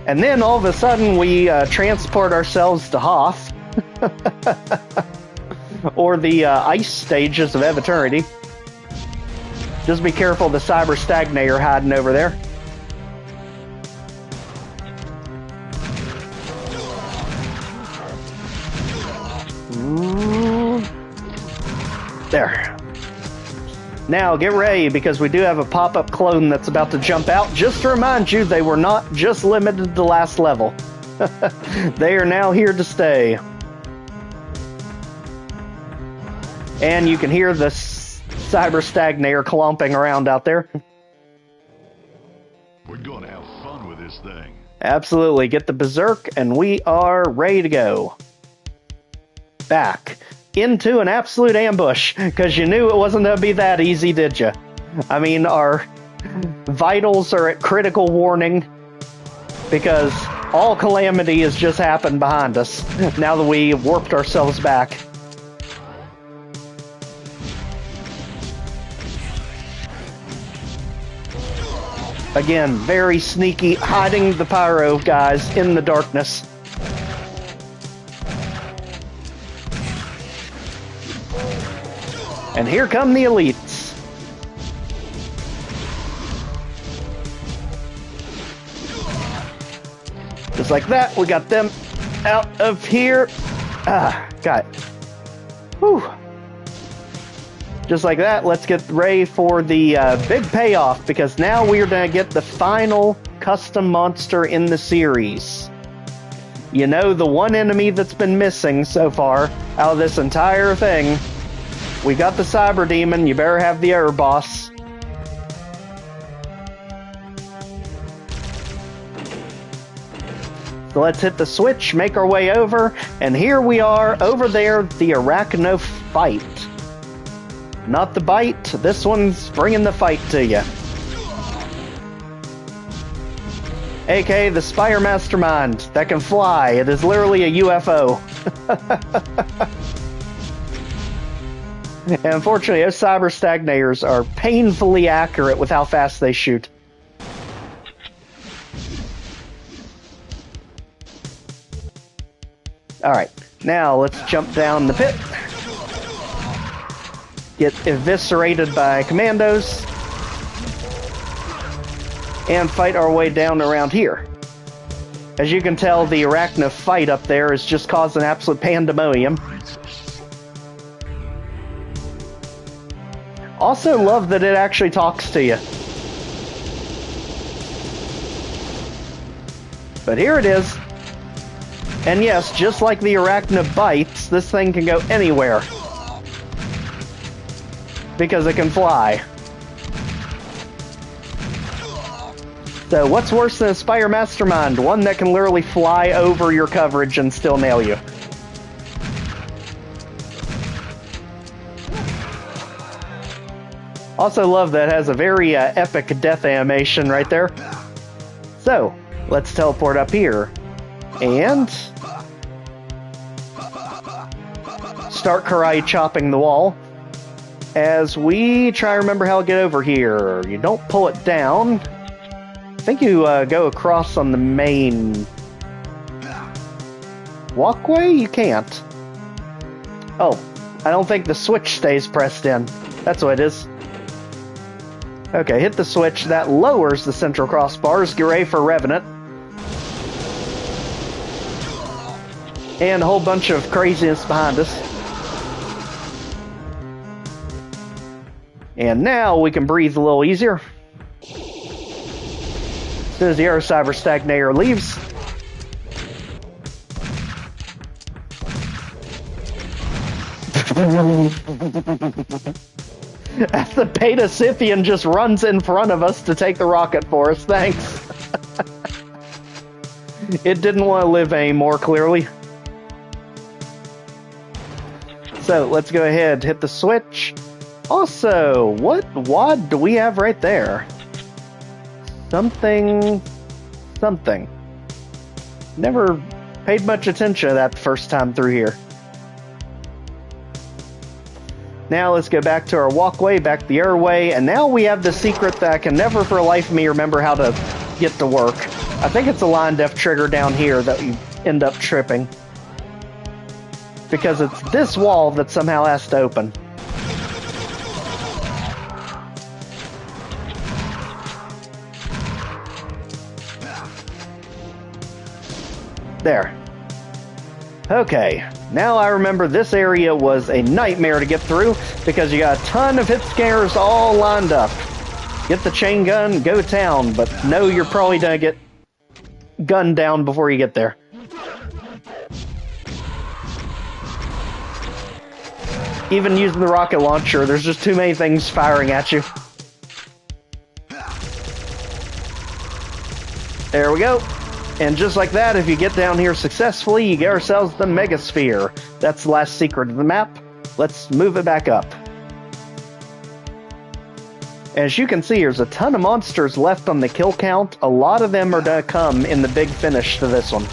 And then all of a sudden we transport ourselves to Hoth. Or the ice stages of Eternity. Just be careful, the Cyber Stagnator hiding over there. Ooh. There. Now, get ready, because we do have a pop-up clone that's about to jump out. Just to remind you, they were not just limited to last level. They are now here to stay. And you can hear the Cyber Stagnator clomping around out there. We're gonna have fun with this thing. Absolutely. Get the Berserk, and we are ready to go. Back into an absolute ambush, because you knew it wasn't going to be that easy, did you? I mean, our vitals are at critical warning, because all calamity has just happened behind us, now that we warped ourselves back. Again, very sneaky, hiding the pyro guys in the darkness. And here come the elites. Just like that, we got them out of here. Got it. Whew. Just like that, let's get ready for the big payoff, because now we're going to get the final custom monster in the series. You know, the one enemy that's been missing so far out of this entire thing. We got the Cyber Demon, you better have the Air Boss. So let's hit the switch, make our way over, and here we are, over there, the Arachno Fight. Not the bite, this one's bringing the fight to you. AKA the Spire Mastermind that can fly. It is literally a UFO. And unfortunately, those Cyber Stagnators are painfully accurate with how fast they shoot. Alright, now let's jump down the pit. Get eviscerated by commandos. And fight our way down around here. As you can tell, the Arachno fight up there is just causing absolute pandemonium. Also love that it actually talks to you. But here it is. And yes, just like the Arachno bites, this thing can go anywhere. Because it can fly. So what's worse than a Spire Mastermind? One that can literally fly over your coverage and still nail you. Also love that it has a very epic death animation right there. So, let's teleport up here. And start karate chopping the wall. As we try to remember how to get over here. You don't pull it down. I think you go across on the main walkway? You can't. Oh, I don't think the switch stays pressed in. That's what it is. Okay, hit the switch. That lowers the central crossbars. Get ready for Revenant. And a whole bunch of craziness behind us. And now we can breathe a little easier. As soon as the air cyber stagnator leaves. As the Beta Scythian just runs in front of us to take the rocket for us. Thanks. It didn't want to live anymore, clearly. So let's go ahead, hit the switch. Also, what WAD do we have right there? Something. Never paid much attention to that the first time through here. Now let's go back to our walkway, back to the airway, and now we have the secret that I can never for the life of me remember how to get to work. I think it's a line def trigger down here that you end up tripping. Because it's this wall that somehow has to open. There. Okay, now I remember this area was a nightmare to get through because you got a ton of hit scanners all lined up. Get the chain gun, go town, but no, you're probably gonna get gunned down before you get there. Even using the rocket launcher, there's just too many things firing at you. There we go. And just like that, if you get down here successfully, you get ourselves the Megasphere. That's the last secret of the map. Let's move it back up. As you can see, there's a ton of monsters left on the kill count. A lot of them are going to come in the big finish to this one.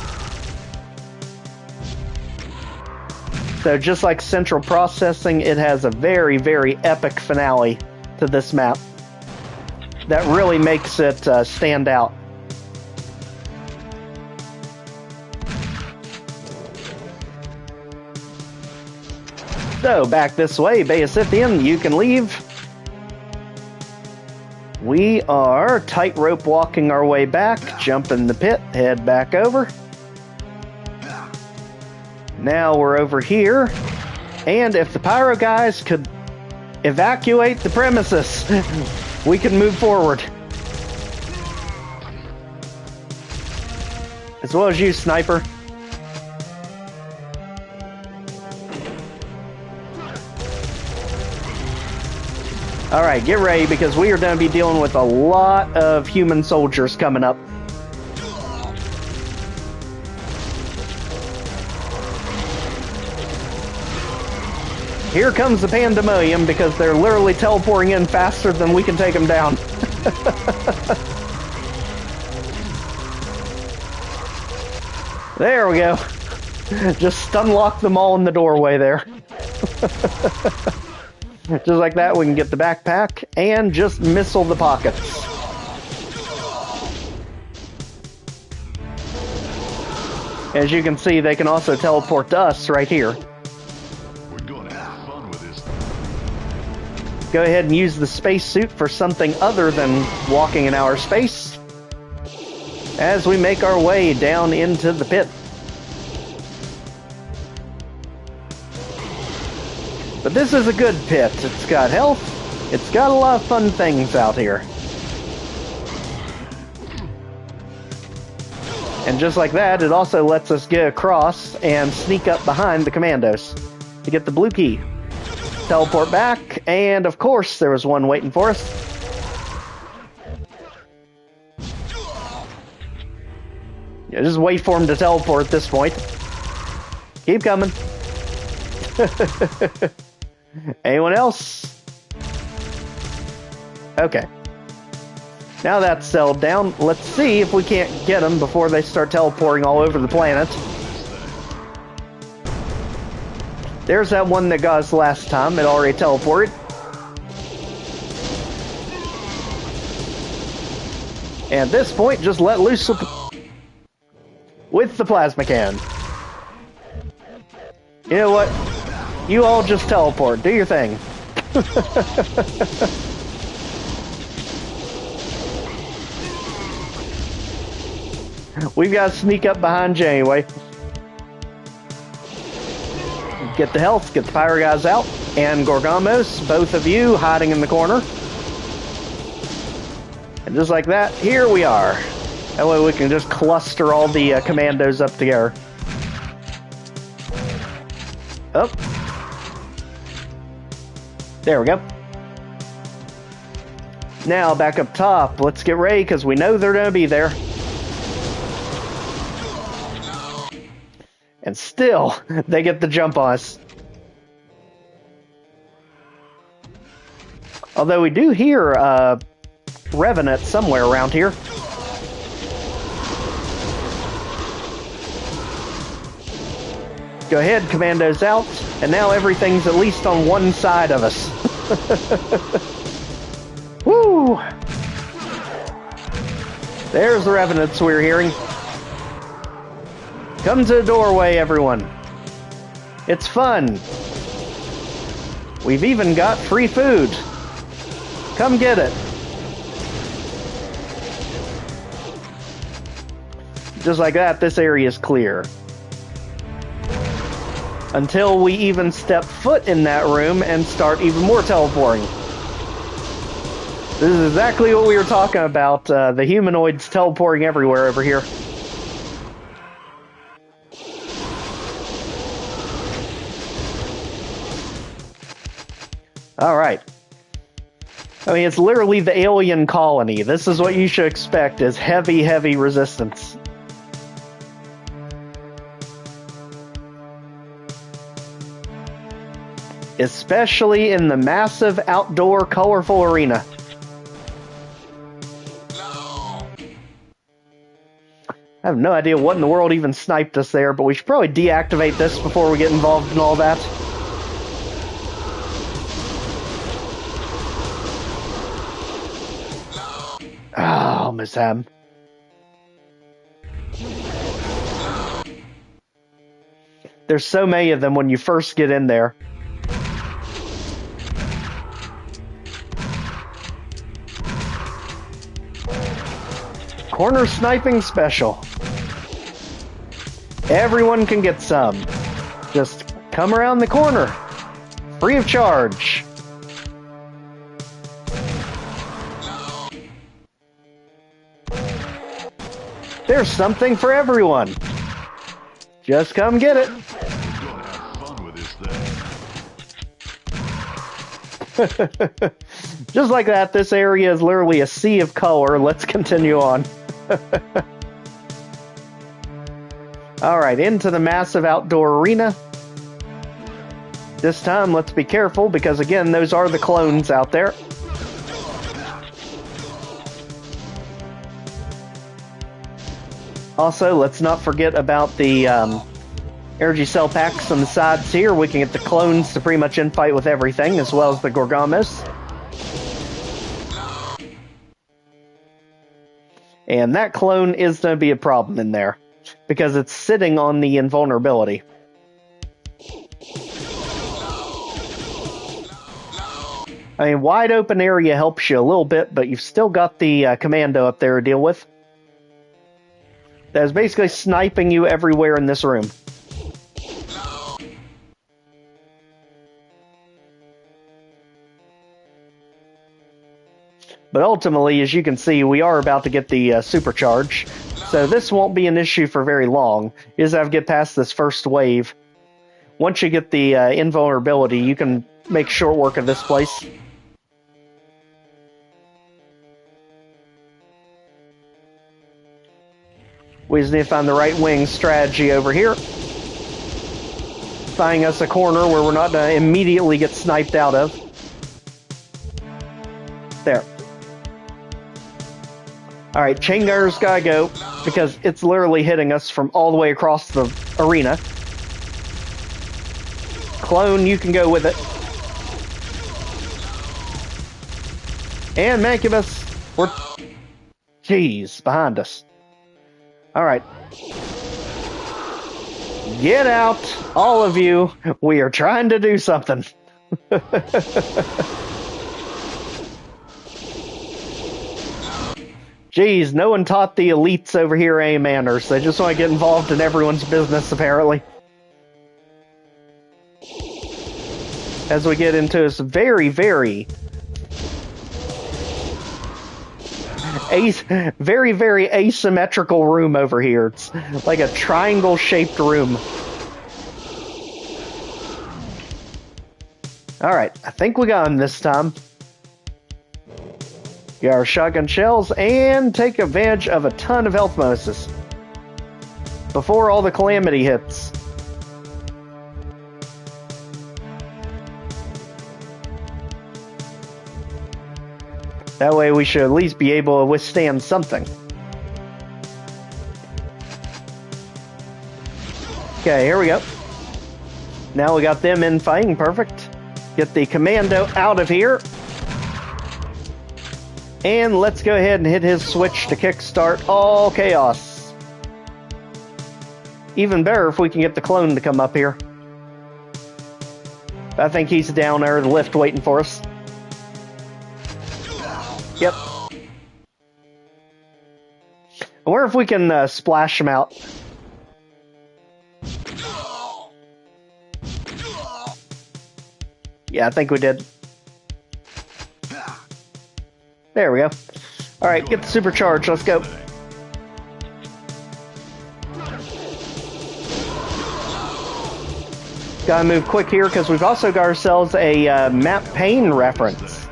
So just like Central Processing, it has a very, very epic finale to this map. That really makes it stand out. So, back this way, Beta Scythian, you can leave. We are tightrope walking our way back, jump in the pit, head back over. Now we're over here, and if the pyro guys could evacuate the premises, we can move forward. As well as you, Sniper. Alright, get ready because we are going to be dealing with a lot of human soldiers coming up. Here comes the pandemonium because they're literally teleporting in faster than we can take them down. There we go. Just stunlock them all in the doorway there. Just like that, we can get the backpack and just missile the pockets. As you can see, they can also teleport to us right here. We're gonna have fun with this. Go ahead and use the spacesuit for something other than walking in outer space as we make our way down into the pit. But this is a good pit. It's got health. It's got a lot of fun things out here. And just like that, it also lets us get across and sneak up behind the commandos to get the blue key. Teleport back, and of course there was one waiting for us. Yeah, just wait for him to teleport at this point. Keep coming. Anyone else? Okay. Now that's settled down, let's see if we can't get them before they start teleporting all over the planet. There's that one that got us last time. It already teleported. And at this point, just let loose with the plasma cannon. You know what? You all just teleport. Do your thing. We've got to sneak up behind you anyway. Get the health, get the fire guys out. and Gorgamos, both of you hiding in the corner. And just like that, here we are. That way we can just cluster all the commandos up together. Up. There we go. Now, back up top, let's get ready, because we know they're going to be there. And still, they get the jump on us. Although we do hear Revenant somewhere around here. Go ahead, commandos out, and now everything's at least on one side of us. Woo! There's the Revenants we were hearing. Come to the doorway, everyone. It's fun. We've even got free food. Come get it. Just like that, this area is clear. Until we even step foot in that room and start even more teleporting. This is exactly what we were talking about, the humanoids teleporting everywhere over here. Alright. I mean, it's literally the alien colony. This is what you should expect, is heavy, heavy resistance. Especially in the massive outdoor colorful arena. I have no idea what in the world even sniped us there, but we should probably deactivate this before we get involved in all that. Oh, Miss Ham. There's so many of them when you first get in there. Corner sniping special. Everyone can get some. Just come around the corner. Free of charge. There's something for everyone. Just come get it. We're gonna have fun with this thing. Just like that, this area is literally a sea of color. Let's continue on. Alright, into the massive outdoor arena. This time, let's be careful, because again, those are the clones out there. Also, let's not forget about the energy cell packs on the sides here. We can get the clones to pretty much infight with everything, as well as the Gorgamos. And that clone is going to be a problem in there, because it's sitting on the invulnerability. I mean, wide open area helps you a little bit, but you've still got the commando up there to deal with. That is basically sniping you everywhere in this room. But ultimately, as you can see, we are about to get the supercharge. So this won't be an issue for very long. You just have to get past this first wave. Once you get the invulnerability, you can make short work of this place. We just need to find the right wing strategy over here. Finding us a corner where we're not going to immediately get sniped out of. There. Alright, Chain Gunner's gotta go, because it's literally hitting us from all the way across the arena. Clone, you can go with it. And Mancubus, we're... Jeez, behind us. Alright. Get out, all of you. We are trying to do something. Jeez, no one taught the elites over here any manners. They just want to get involved in everyone's business, apparently. as we get into this very, very asymmetrical room over here. It's like a triangle-shaped room. Alright, I think we got him this time. Get our shotgun shells and take advantage of a ton of health bonuses before all the calamity hits. That way we should at least be able to withstand something. Okay, here we go. Now we got them in fighting, perfect. Get the commando out of here. And let's go ahead and hit his switch to kickstart all chaos. Even better if we can get the clone to come up here. I think he's down there in the lift waiting for us. Yep. I wonder if we can splash him out. Yeah, I think we did. There we go. Alright, get the supercharge. Let's go. Gotta move quick here because we've also got ourselves a map pane reference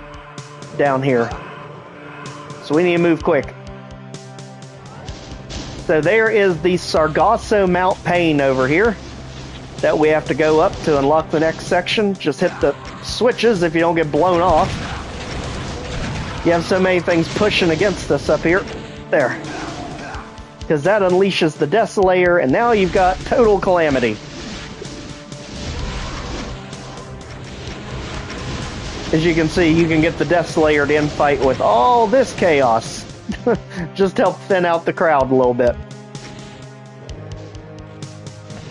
down here. So we need to move quick. So there is the Sargasso Mount Pane over here that we have to go up to unlock the next section. Just hit the switches if you don't get blown off. You have so many things pushing against us up here. There. Because that unleashes the Desolator, and now you've got total calamity. As you can see, you can get the Desolator to infight with all this chaos. Just help thin out the crowd a little bit.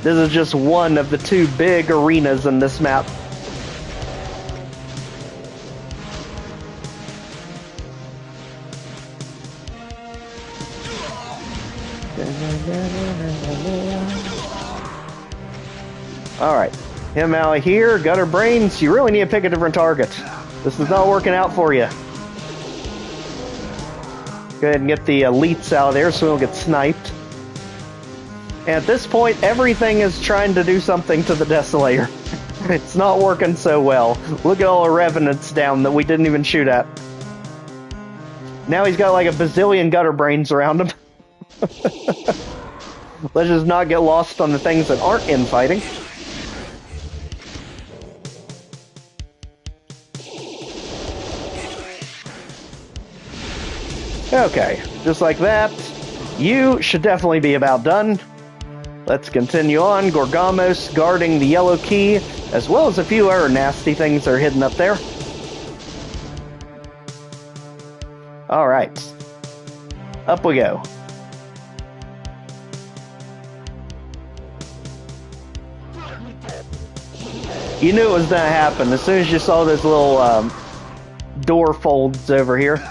This is just one of the two big arenas in this map. Alright, him out of here, gutter brains. You really need to pick a different target. This is not working out for you. Go ahead and get the elites out of there so we don't get sniped. And at this point, everything is trying to do something to the Desolator. It's not working so well. Look at all the revenants down that we didn't even shoot at. Now he's got like a bazillion gutter brains around him. Let's just not get lost on the things that aren't infighting. Okay, just like that. You should definitely be about done. Let's continue on. Gorgamos guarding the yellow key, as well as a few other nasty things that are hidden up there. Alright. Up we go. You knew it was going to happen as soon as you saw those little door folds over here.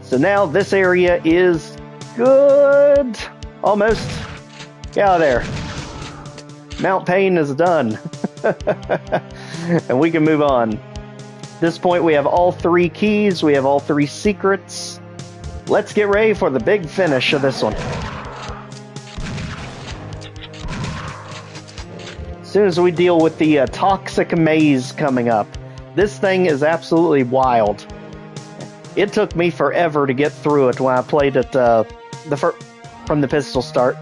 So now this area is good. Almost. Get out of there. Mount Pain is done. And we can move on. At this point we have all three keys. We have all three secrets. Let's get ready for the big finish of this one. As soon as we deal with the toxic maze coming up. This thing is absolutely wild. It took me forever to get through it when I played it from the pistol start.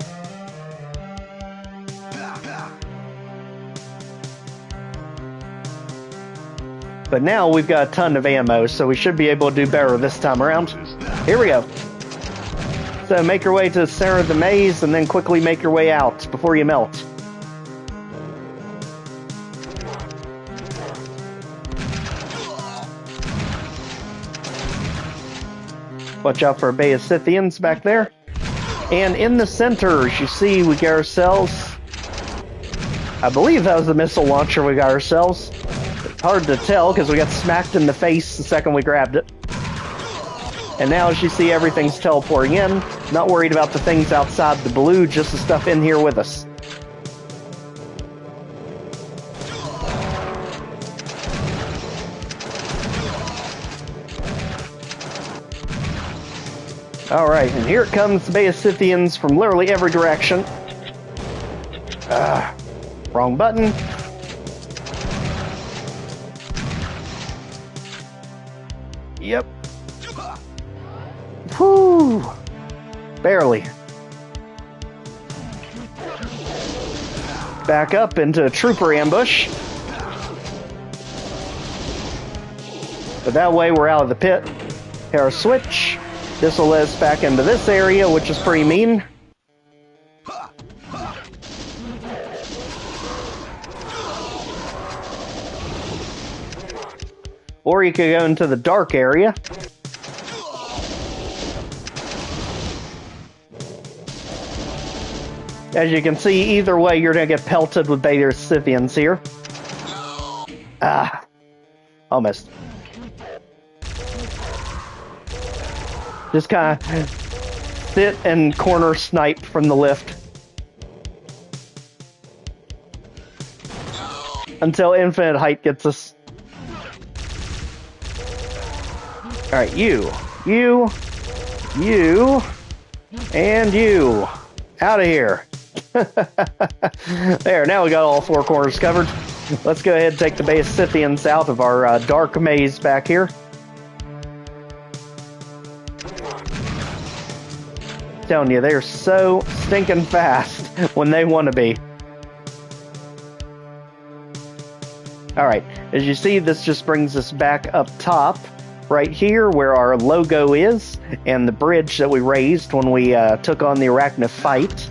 But now we've got a ton of ammo, so we should be able to do better this time around. Here we go. So make your way to the center of the maze and then quickly make your way out before you melt. Watch out for Bay of Scythians back there. And in the center, as you see, we get ourselves... I believe that was the missile launcher we got ourselves. It's hard to tell because we got smacked in the face the second we grabbed it. And now as you see, everything's teleporting in. Not worried about the things outside the blue, just the stuff in here with us. Alright, and here it comes, the Bay of Scythians from literally every direction. Wrong button. Yep. Whew. Barely. Back up into a trooper ambush. But that way we're out of the pit. Hit our switch. This will let us back into this area, which is pretty mean. Or you could go into the dark area. As you can see, either way, you're going to get pelted with Beta Scythians here. Almost. Just kind of sit and corner snipe from the lift. Until infinite height gets us. Alright, you, and you. Out of here. There, now we got all four corners covered. Let's go ahead and take the Bay of Scythians out of our dark maze back here. Telling you, they're so stinking fast when they want to be. Alright, as you see, this just brings us back up top, right here where our logo is, and the bridge that we raised when we took on the Arachnid fight.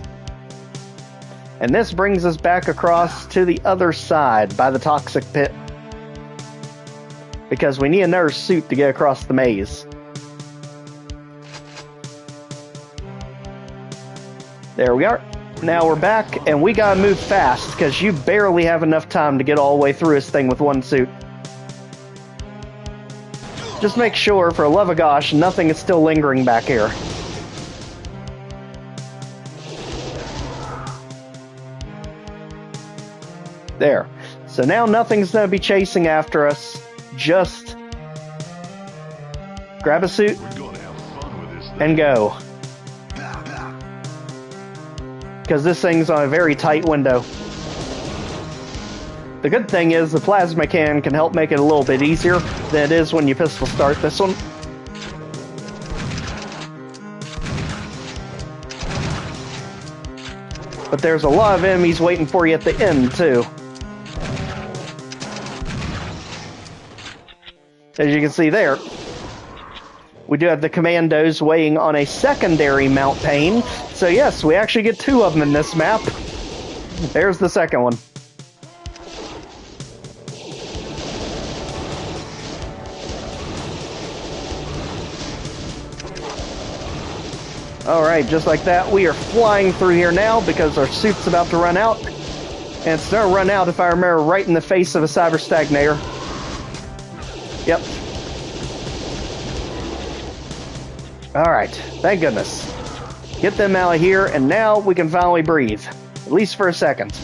And this brings us back across to the other side by the toxic pit. Because we need another suit to get across the maze. There we are. Now we're back, and we gotta move fast, because you barely have enough time to get all the way through this thing with one suit. Just make sure, for the love of gosh, nothing is still lingering back here. There. So now nothing's gonna be chasing after us. Just grab a suit and go. Because this thing's on a very tight window. The good thing is the plasma cannon can help make it a little bit easier than it is when you pistol start this one. But there's a lot of enemies waiting for you at the end, too. As you can see there, we do have the commandos weighing on a secondary mount pane. So yes, we actually get two of them in this map. There's the second one. Alright, just like that, we are flying through here now because our suit's about to run out. And it's gonna run out, if I remember, right in the face of a cyber stagnator. Yep. Alright, thank goodness. Get them out of here, and now we can finally breathe. At least for a second.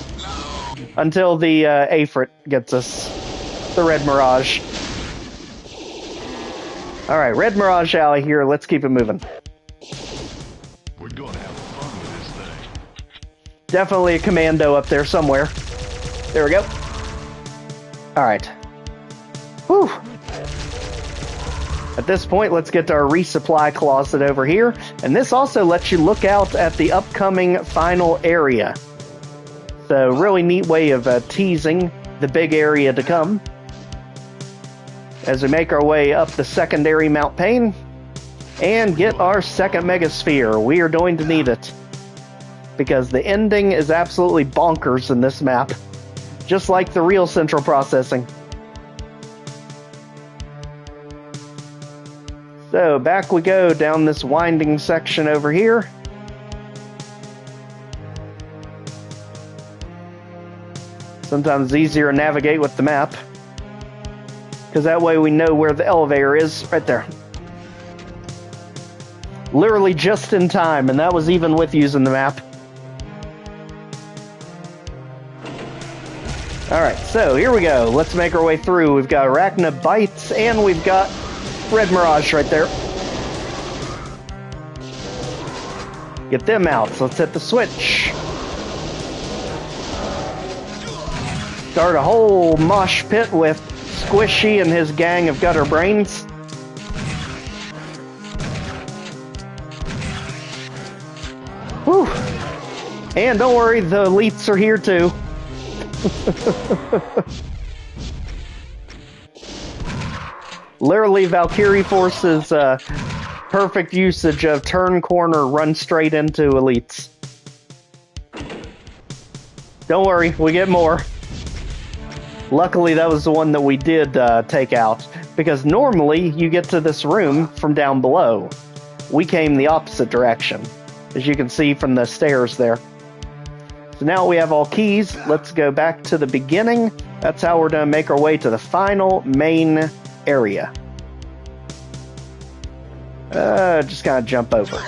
Until the Aphrit gets us. The Red Mirage. Alright, Red Mirage out of here, let's keep it moving. We're gonna have fun with this thing. Definitely a commando up there somewhere. There we go. Alright. Whew. At this point, let's get to our resupply closet over here. And this also lets you look out at the upcoming final area. So, really neat way of teasing the big area to come. As we make our way up the secondary mount pane and get our second megasphere. We are going to need it. Because the ending is absolutely bonkers in this map. Just like the real central processing. So, back we go down this winding section over here. Sometimes it's easier to navigate with the map. Because that way we know where the elevator is, right there. Literally just in time, and that was even with using the map. Alright, so here we go. Let's make our way through. We've got Arachnid Bites, and we've got Red Mirage right there. Get them out. So let's hit the switch. Start a whole mosh pit with Squishy and his gang of gutter brains. Whew. And don't worry, the elites are here too. Literally, Valkiriforce's perfect usage of turn corner, run straight into elites. Don't worry, we get more. Luckily, that was the one that we did take out, because normally you get to this room from down below. We came the opposite direction, as you can see from the stairs there. So now we have all keys. Let's go back to the beginning. That's how we're going to make our way to the final main area. Just kind of jump over.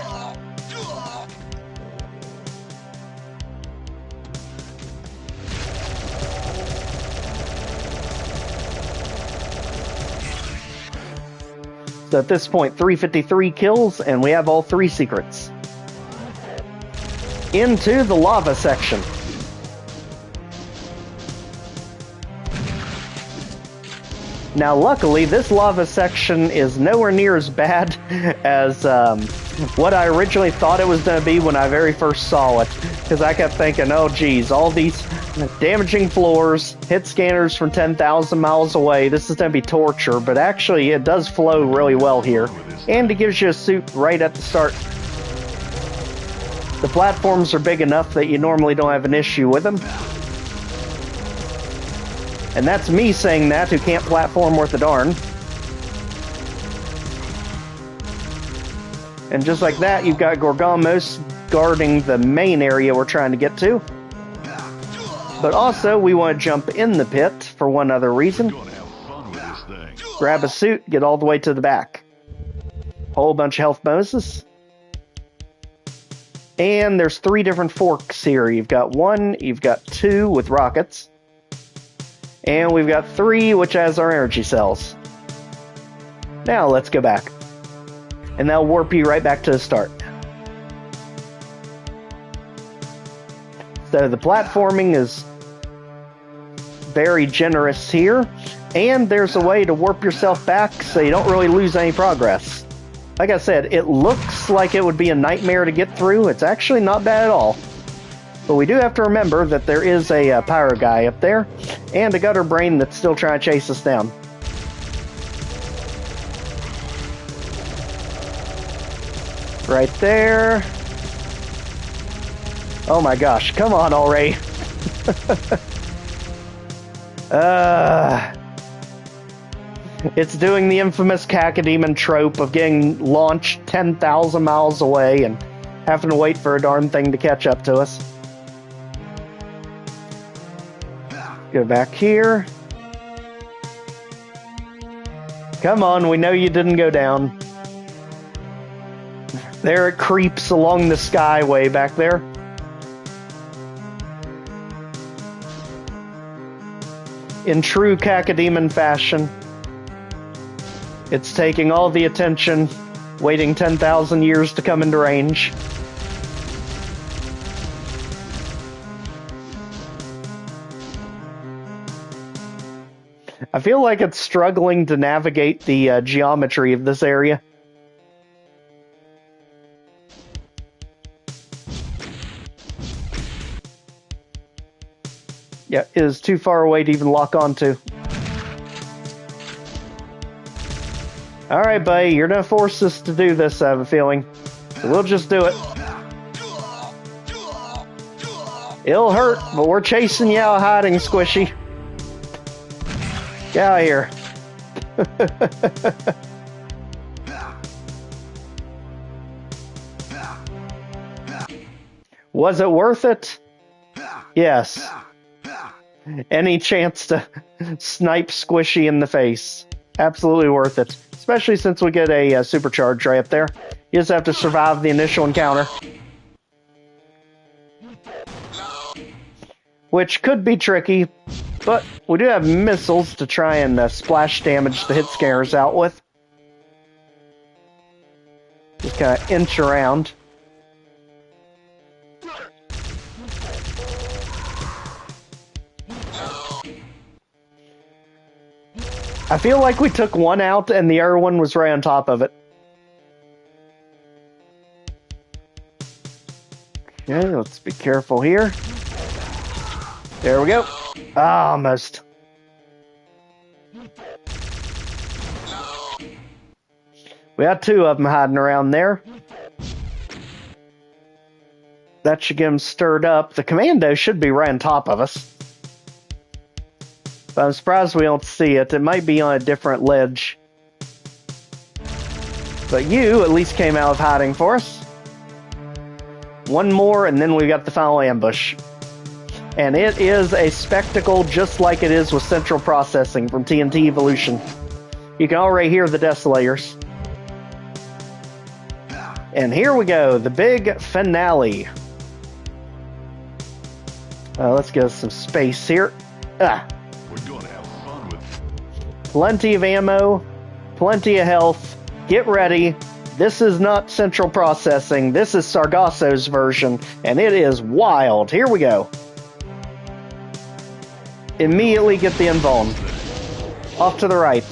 So at this point, 353 kills, and we have all 3 secrets. Into the lava section. Now, luckily, this lava section is nowhere near as bad as what I originally thought it was going to be when I very first saw it. Because I kept thinking, oh geez, all these damaging floors, hit scanners from 10,000 miles away, this is going to be torture. But actually, it does flow really well here. And it gives you a suit right at the start. The platforms are big enough that you normally don't have an issue with them. And that's me saying that, who can't platform worth a darn. And just like that, you've got Gorgamos guarding the main area we're trying to get to. But also, we want to jump in the pit for one other reason. Grab a suit, get all the way to the back. Whole bunch of health bonuses. And there's 3 different forks here. You've got 1, you've got 2 with rockets. And we've got 3, which has our energy cells. Now let's go back. And that'll warp you right back to the start. So the platforming is very generous here. And there's a way to warp yourself back so you don't really lose any progress. Like I said, it looks like it would be a nightmare to get through. It's actually not bad at all. But we do have to remember that there is a pyro guy up there, and a gutter brain that's still trying to chase us down. Right there. Oh my gosh, come on already. It's doing the infamous cacodemon trope of getting launched 10,000 miles away and having to wait for a darn thing to catch up to us. Go back here. Come on, we know you didn't go down. There it creeps along the skyway back there. In true cacodemon fashion, it's taking all the attention, waiting 10,000 years to come into range. I feel like it's struggling to navigate the geometry of this area. Yeah, it is too far away to even lock onto. Alright, buddy, you're gonna force us to do this, I have a feeling. So we'll just do it. It'll hurt, but we're chasing you out of hiding, Squishy. Get out of here. Was it worth it? Yes. Any chance to snipe Squishy in the face. Absolutely worth it. Especially since we get a supercharge right up there. You just have to survive the initial encounter. Which could be tricky, but we do have missiles to try and splash damage the hit scanners out with. Just kind of inch around. I feel like we took one out and the other one was right on top of it. Okay, let's be careful here. There we go. Ah, almost. We got two of them hiding around there. That should get them stirred up. The commando should be right on top of us. But I'm surprised we don't see it. It might be on a different ledge. But you at least came out of hiding for us. One more, and then we got the final ambush. And it is a spectacle just like it is with Central Processing from TNT Evolution. You can already hear the Desolators. And here we go, the big finale. Let's get some space here. We're gonna have fun with it. Plenty of ammo, plenty of health. Get ready. This is not Central Processing. This is Sargasso's version, and it is wild. Here we go. Immediately get the invuln. Off to the right.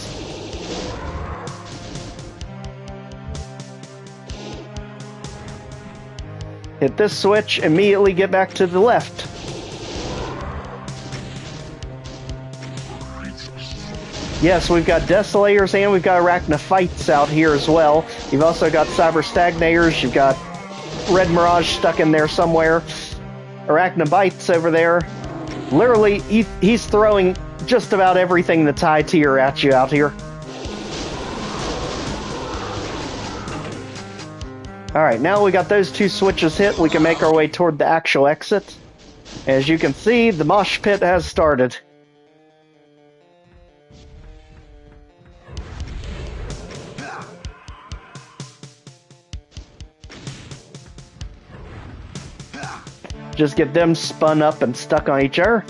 Hit this switch, immediately get back to the left. Yes, we've got Desolators and we've got Arachnophytes out here as well. You've also got Cyber Stagnators, you've got Red Mirage stuck in there somewhere. Arachnobites over there. Literally, he's throwing just about everything that's high tier at you out here. Alright, now we got those two switches hit, we can make our way toward the actual exit. As you can see, the mosh pit has started. Just get them spun up and stuck on each other.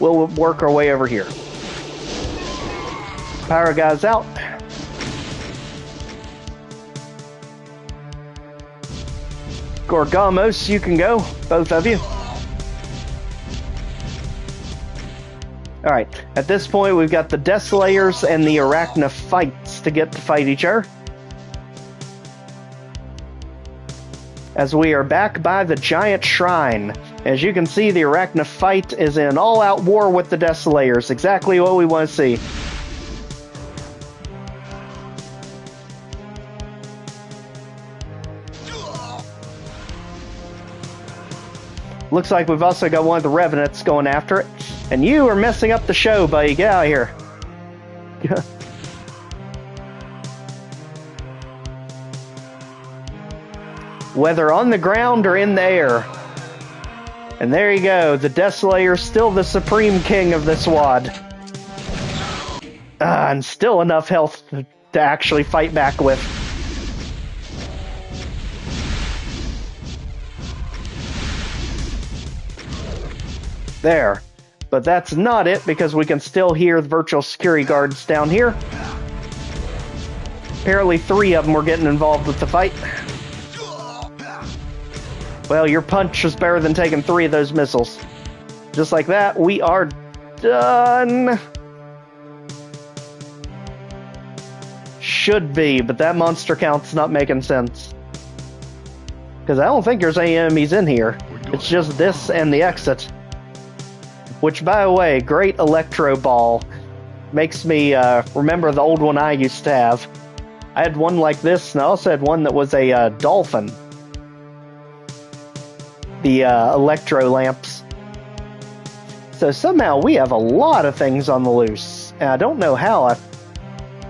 We'll work our way over here. Power guys out. Gorgamos, you can go, both of you. Alright, at this point we've got the Desolators and the Arachnophytes to get to fight each other. As we are back by the giant shrine. As you can see, the Arachnophyte is in all-out war with the Desolators. Exactly what we want to see. Looks like we've also got one of the Revenants going after it. And you are messing up the show, buddy. Get out of here. Whether on the ground or in the air. And there you go. The Desolator, still the supreme king of this WAD. And still enough health to actually fight back with. There. But that's not it, because we can still hear the virtual security guards down here. Apparently 3 of them were getting involved with the fight. Well, your punch was better than taking 3 of those missiles. Just like that, we are done. Should be, but that monster count's not making sense. Because I don't think there's any enemies in here. It's just this and the exit. Which, by the way, great electro ball. Makes me remember the old one I used to have. I had one like this, and I also had one that was a dolphin. The electro lamps. So somehow we have a lot of things on the loose. And I don't know how.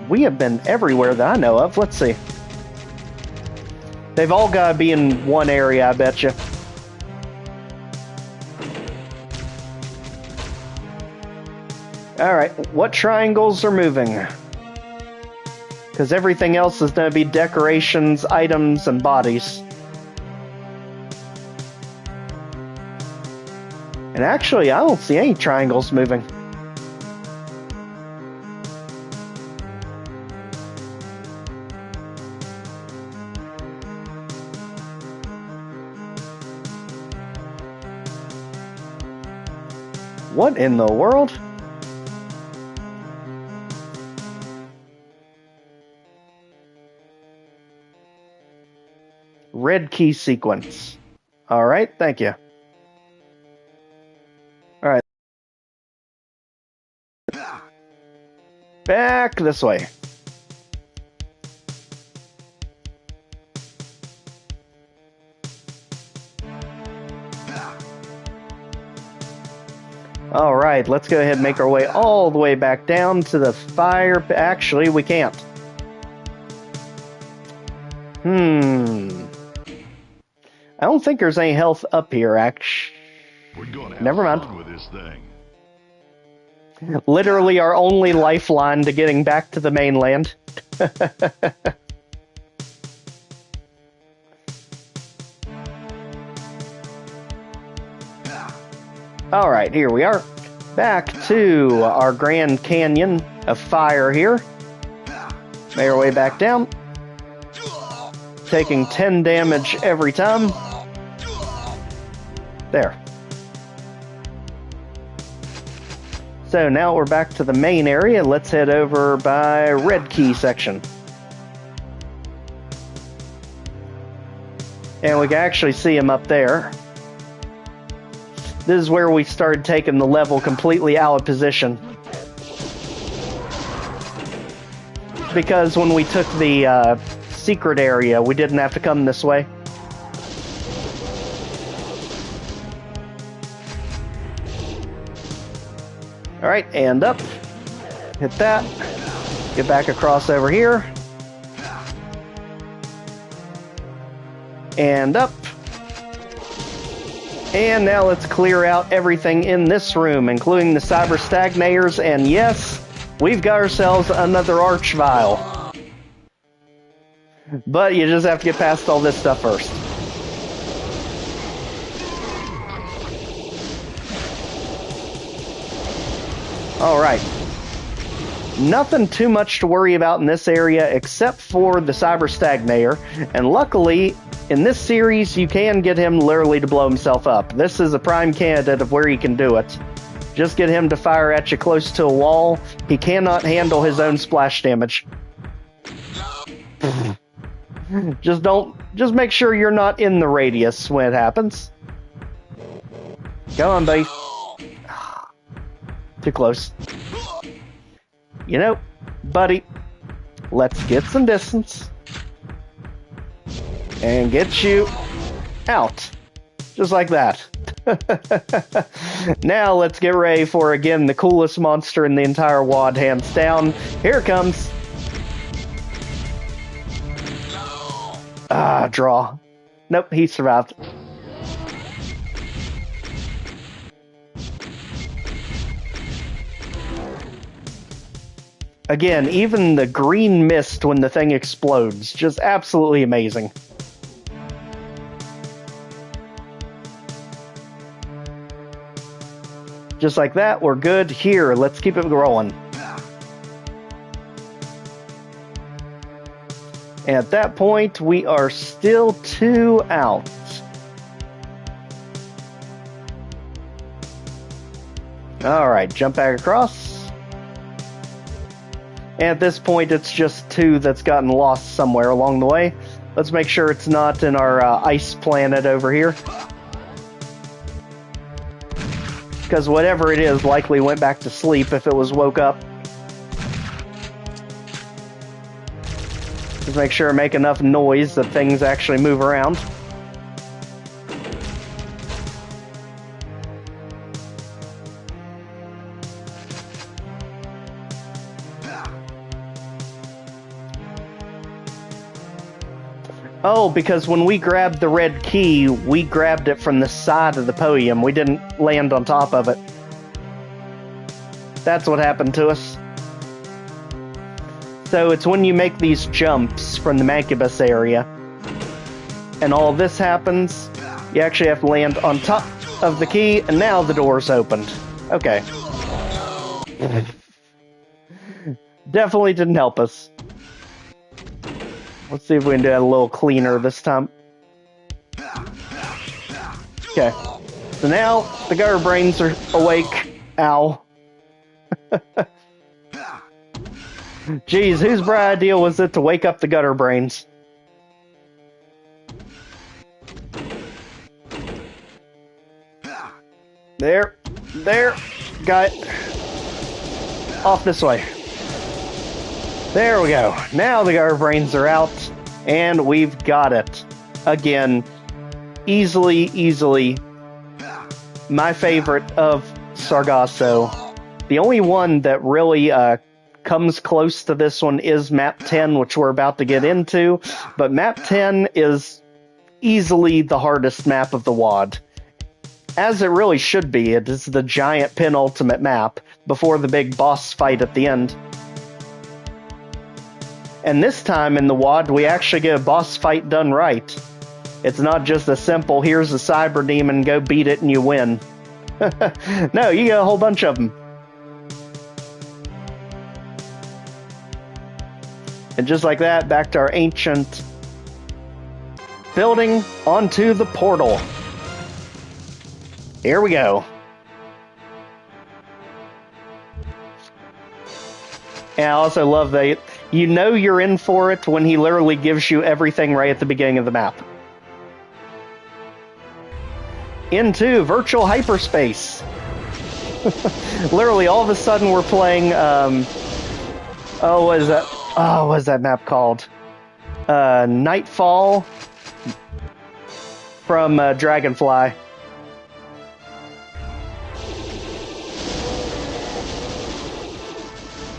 We have been everywhere that I know of. Let's see. They've all got to be in one area, I bet you. Alright, what triangles are moving? Because everything else is going to be decorations, items, and bodies. And actually, I don't see any triangles moving. What in the world? red key sequence. Alright, thank you. Alright. Back this way. Alright, let's go ahead and make our way all the way back down to the fire. Actually, we can't. I don't think there's any health up here, We're gonna have Never mind. fun with this thing. Literally our only lifeline to getting back to the mainland. Alright, here we are. Back to our Grand Canyon of fire here. Make our way back down. Taking 10 damage every time. There. So now we're back to the main area. Let's head over by Red Key section. And we can actually see him up there. This is where we started taking the level completely out of position. Because when we took the secret area, we didn't have to come this way. Alright, and up. Hit that. Get back across over here. And up. And now let's clear out everything in this room, including the cyber stagnators, and yes, we've got ourselves another arch vial. But you just have to get past all this stuff first. Alright. Nothing too much to worry about in this area except for the cyber stagnator, and luckily, in this series, you can get him literally to blow himself up. This is a prime candidate of where you can do it. Just get him to fire at you close to a wall. He cannot handle his own splash damage. Just make sure you're not in the radius when it happens. Go on, buddy. Too close. You know, buddy, let's get some distance. And get you out. Just like that. Now let's get ready for, again, the coolest monster in the entire WAD, hands down. Here it comes. Ah, draw. Nope, he survived. Again, even the green mist when the thing explodes, just absolutely amazing. Just like that, we're good. Here, let's keep it rolling. And at that point, we are still 2 out. Alright, jump back across. And at this point, it's just 2 that's gotten lost somewhere along the way. Let's make sure it's not in our ice planet over here. Because whatever it is likely went back to sleep if it was woke up. Just make sure to make enough noise that things actually move around. Oh, because when we grabbed the red key, we grabbed it from the side of the podium. We didn't land on top of it. That's what happened to us. So it's when you make these jumps from the Mancubus area, and all this happens, you actually have to land on top of the key, and now the door's opened. Okay. Definitely didn't help us. Let's see if we can do it a little cleaner this time. Okay. So now the gutter brains are awake. Ow. Jeez, whose bright idea was it to wake up the gutter brains? There. Got it. Off this way. There we go. Now the guard brains are out, and we've got it. Again, easily my favorite of Sargasso. The only one that really comes close to this one is map 10, which we're about to get into, but map 10 is easily the hardest map of the WoD. As it really should be. It is the giant penultimate map before the big boss fight at the end. And this time in the WoD, we actually get a boss fight done right. It's not just a simple, here's a cyber demon, go beat it and you win. No, you get a whole bunch of them. And just like that, back to our ancient building, onto the portal. Here we go. And I also love that you know you're in for it when he literally gives you everything right at the beginning of the map. Into virtual hyperspace. Literally, all of a sudden we're playing, what is that? Oh, what is that map called? Nightfall from Dragonfly.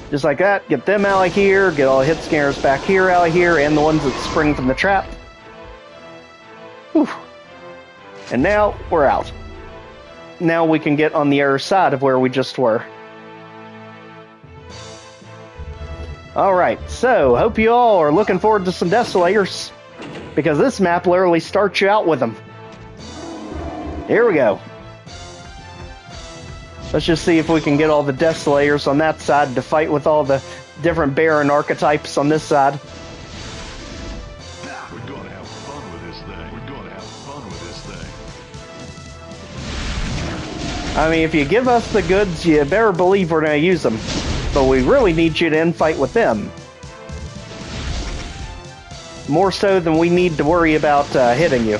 Just like that, get them out of here, get all the hit scanners back here out of here, and the ones that spring from the trap. Whew. And now, we're out. Now we can get on the other side of where we just were. Alright, so, hope you all are looking forward to some Desolators, because this map literally starts you out with them. Here we go. Let's just see if we can get all the Desolators on that side to fight with all the different Baron archetypes on this side. We're gonna have fun with this thing. We're gonna have fun with this thing. I mean, if you give us the goods, you better believe we're going to use them. But we really need you to infight with them. More so than we need to worry about hitting you.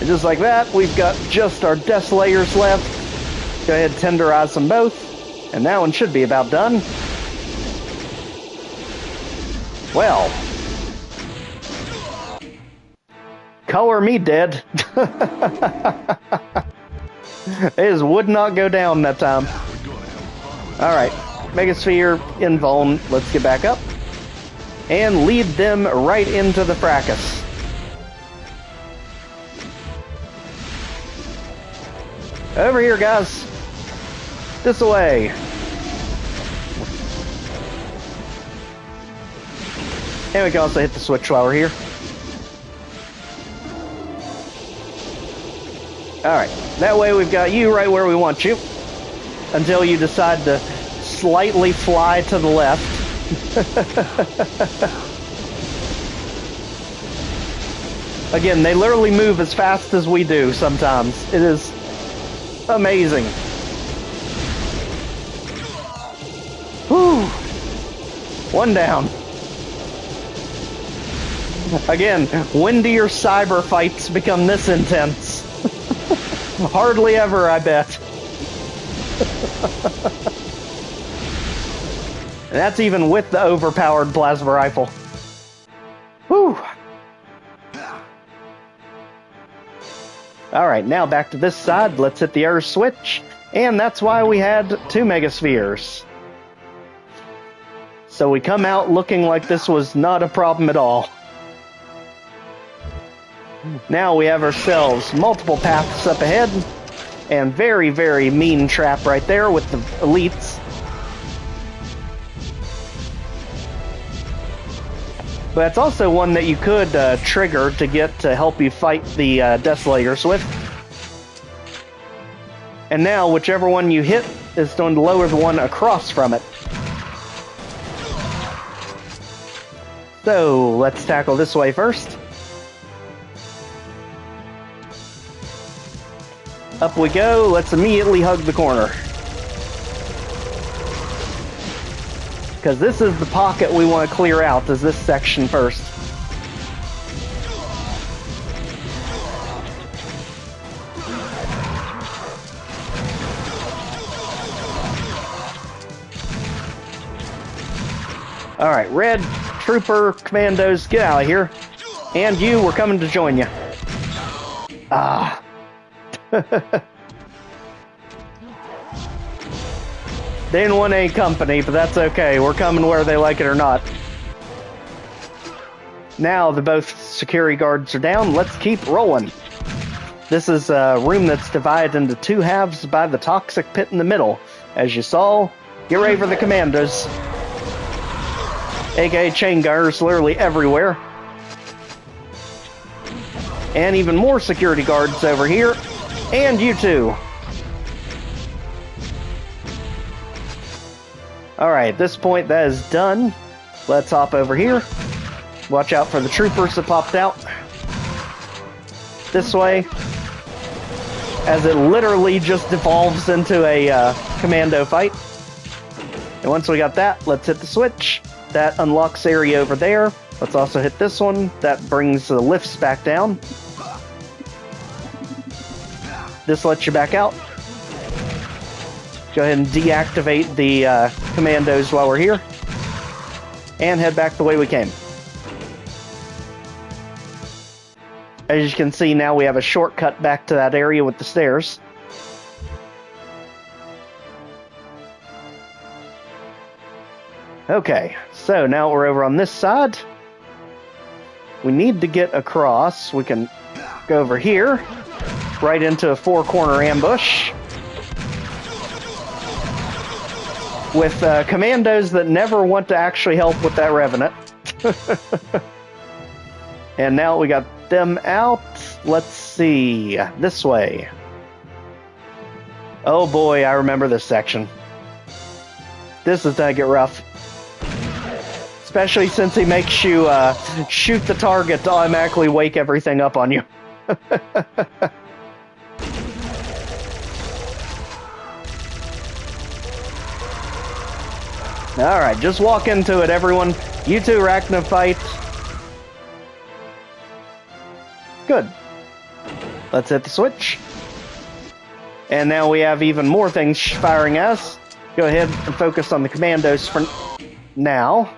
And just like that, we've got just our Desolators left. Go ahead and tenderize them both. And that one should be about done. Well. Color me dead. It just would not go down that time. Alright. Megasphere, invuln. Let's get back up. And lead them right into the fracas. Over here, guys. This way. And we can also hit the switch while we're here. Alright, that way we've got you right where we want you. Until you decide to slightly fly to the left. Again, they literally move as fast as we do sometimes. It is amazing. Whew. One down. Again, when do your cyber fights become this intense? Hardly ever, I bet. And that's even with the overpowered plasma rifle. Whew. Alright, now back to this side. Let's hit the air switch. And that's why we had 2 Megaspheres. So we come out looking like this was not a problem at all. Now we have ourselves multiple paths up ahead. And very, very mean trap right there with the elites. But that's also one that you could trigger to get to help you fight the Desolators with. And now, whichever one you hit is going to lower the one across from it. So, let's tackle this way first. Up we go, let's immediately hug the corner. Because this is the pocket we want to clear out, is this section first. Alright, Red, Trooper, Commandos, get out of here. And you, we're coming to join you. Ah. They didn't want any company, but that's okay. We're coming whether they like it or not. Now the both security guards are down. Let's keep rolling. This is a room that's divided into two halves by the toxic pit in the middle. As you saw, get ready for the commandos. AKA chain gunners literally everywhere. And even more security guards over here. And you too. Alright, at this point that is done. Let's hop over here. Watch out for the troopers that popped out. This way. As it literally just devolves into a commando fight. And once we got that, let's hit the switch. That unlocks area over there. Let's also hit this one. That brings the lifts back down. This lets you back out. Go ahead and deactivate the commandos while we're here. And head back the way we came. As you can see, now we have a shortcut back to that area with the stairs. Okay, so now we're over on this side. We need to get across. We can go over here, right into a four-corner ambush. With commandos that never want to actually help with that Revenant. And now we got them out. Let's see. This way. Oh boy, I remember this section. This is gonna get rough. Especially since he makes you shoot the target to automatically wake everything up on you. Alright, just walk into it, everyone. You two arachnophyte. Good. Let's hit the switch. And now we have even more things firing at us. Go ahead and focus on the commandos for now.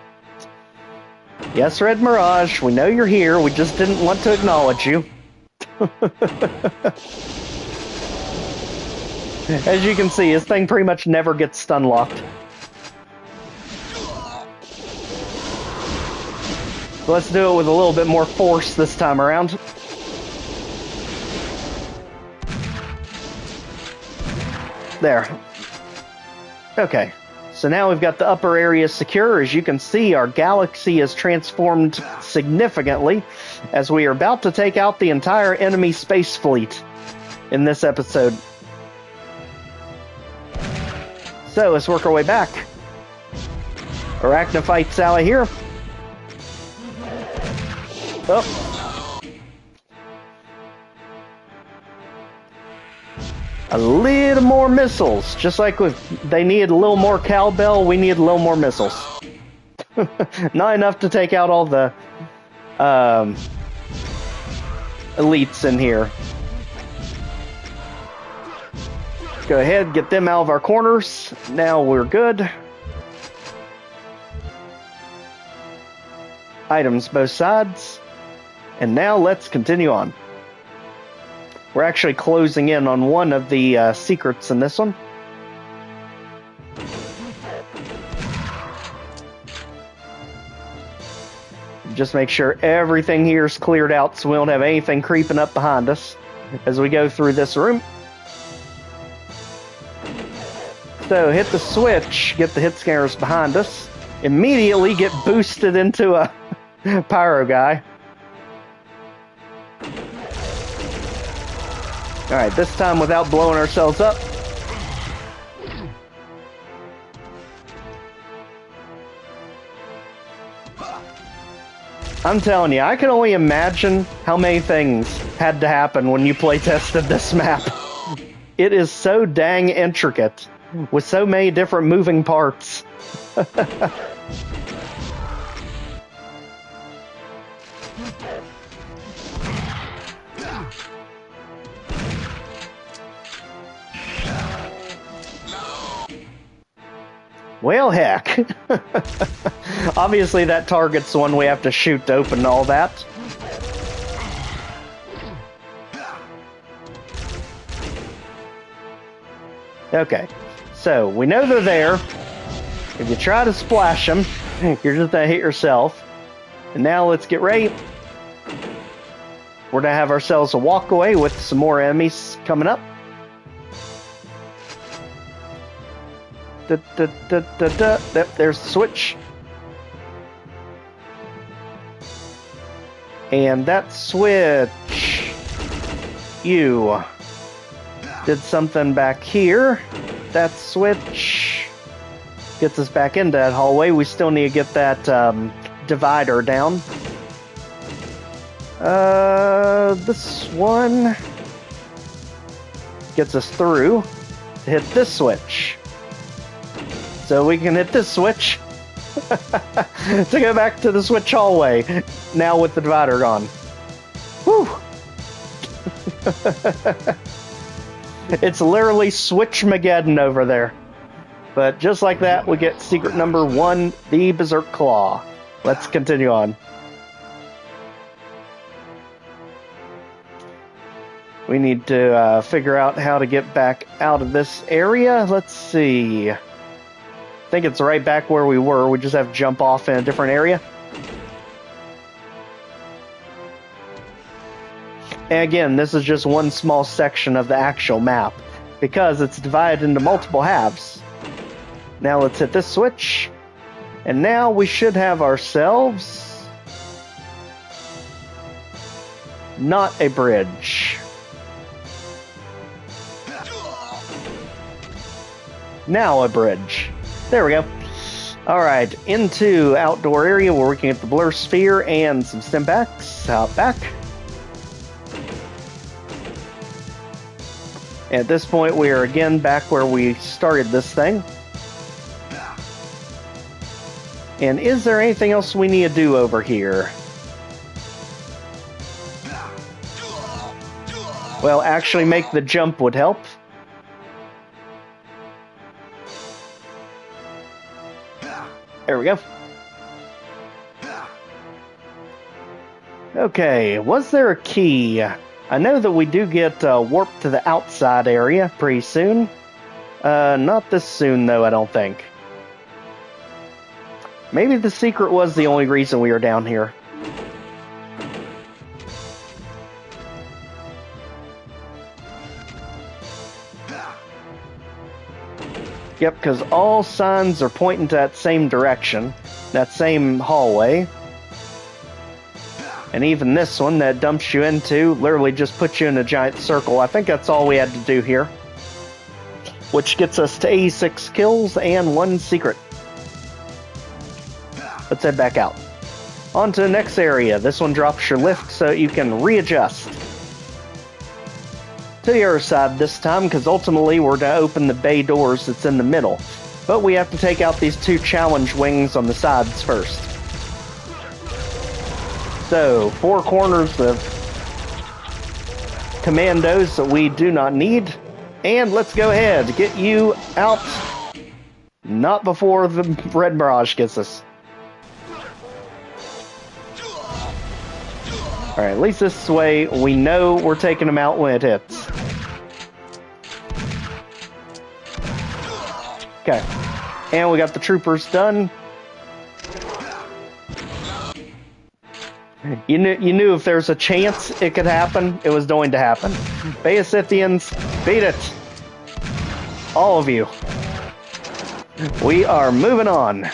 Yes, Red Mirage, we know you're here. We just didn't want to acknowledge you. As you can see, this thing pretty much never gets stun locked. So let's do it with a little bit more force this time around. There. Okay. So now we've got the upper area secure. As you can see, our galaxy has transformed significantly as we are about to take out the entire enemy space fleet in this episode. So let's work our way back. Arachnophyte Sally here. Oh. A little more missiles. Just like they needed a little more cowbell, we need a little more missiles. Not enough to take out all the elites in here. Go ahead, get them out of our corners. Now we're good. Items both sides. And now let's continue on. We're actually closing in on one of the secrets in this one. Just make sure everything here is cleared out so we don't have anything creeping up behind us as we go through this room. So hit the switch, get the hit scanners behind us. Immediately get boosted into a pyro guy. Alright, this time without blowing ourselves up. I'm telling you, I can only imagine how many things had to happen when you play tested this map. It is so dang intricate. with so many different moving parts. Well, heck. Obviously, that target's the one we have to shoot to open all that. Okay, so we know they're there. If you try to splash them, you're just gonna hit yourself. And now let's get ready. We're gonna have ourselves a walkaway with some more enemies coming up. There's the switch. And that switch, you did something back here. That switch gets us back into that hallway. We still need to get that divider down. This one gets us through to hit this switch. So we can hit this switch to go back to the switch hallway. Now with the divider gone. Whew. It's literally Switch-mageddon over there. But just like that, we get secret number 1, the Berserk Claw. Let's continue on. We need to figure out how to get back out of this area. Let's see. I think it's right back where we were. We just have to jump off in a different area. And again, this is just one small section of the actual map because it's divided into multiple halves. Now let's hit this switch. And now we should have ourselves not a bridge. Now a bridge. There we go. Alright, into outdoor area. We're working at the blur sphere and some stimpaks out back. At this point, we are again back where we started this thing. And is there anything else we need to do over here? Well, actually make the jump would help. There we go. Okay, was there a key? I know that we do get warped to the outside area pretty soon. Not this soon, though, I don't think. Maybe the secret was the only reason we were down here. Yep, because all signs are pointing to that same direction, that same hallway. And even this one that dumps you into literally just puts you in a giant circle. I think that's all we had to do here. Which gets us to 86 kills and 1 secret. Let's head back out. On to the next area. This one drops your lift so you can readjust. To the other side this time, because ultimately we're to open the bay doors that's in the middle. But we have to take out these 2 challenge wings on the sides first. So, 4 corners of commandos that we do not need. And let's go ahead, get you out. Not before the red mirage gets us. Alright, at least this way we know we're taking them out when it hits. Okay. And we got the troopers done. You knew if there's a chance it could happen, it was going to happen. Bayasithians, beat it! All of you. We are moving on.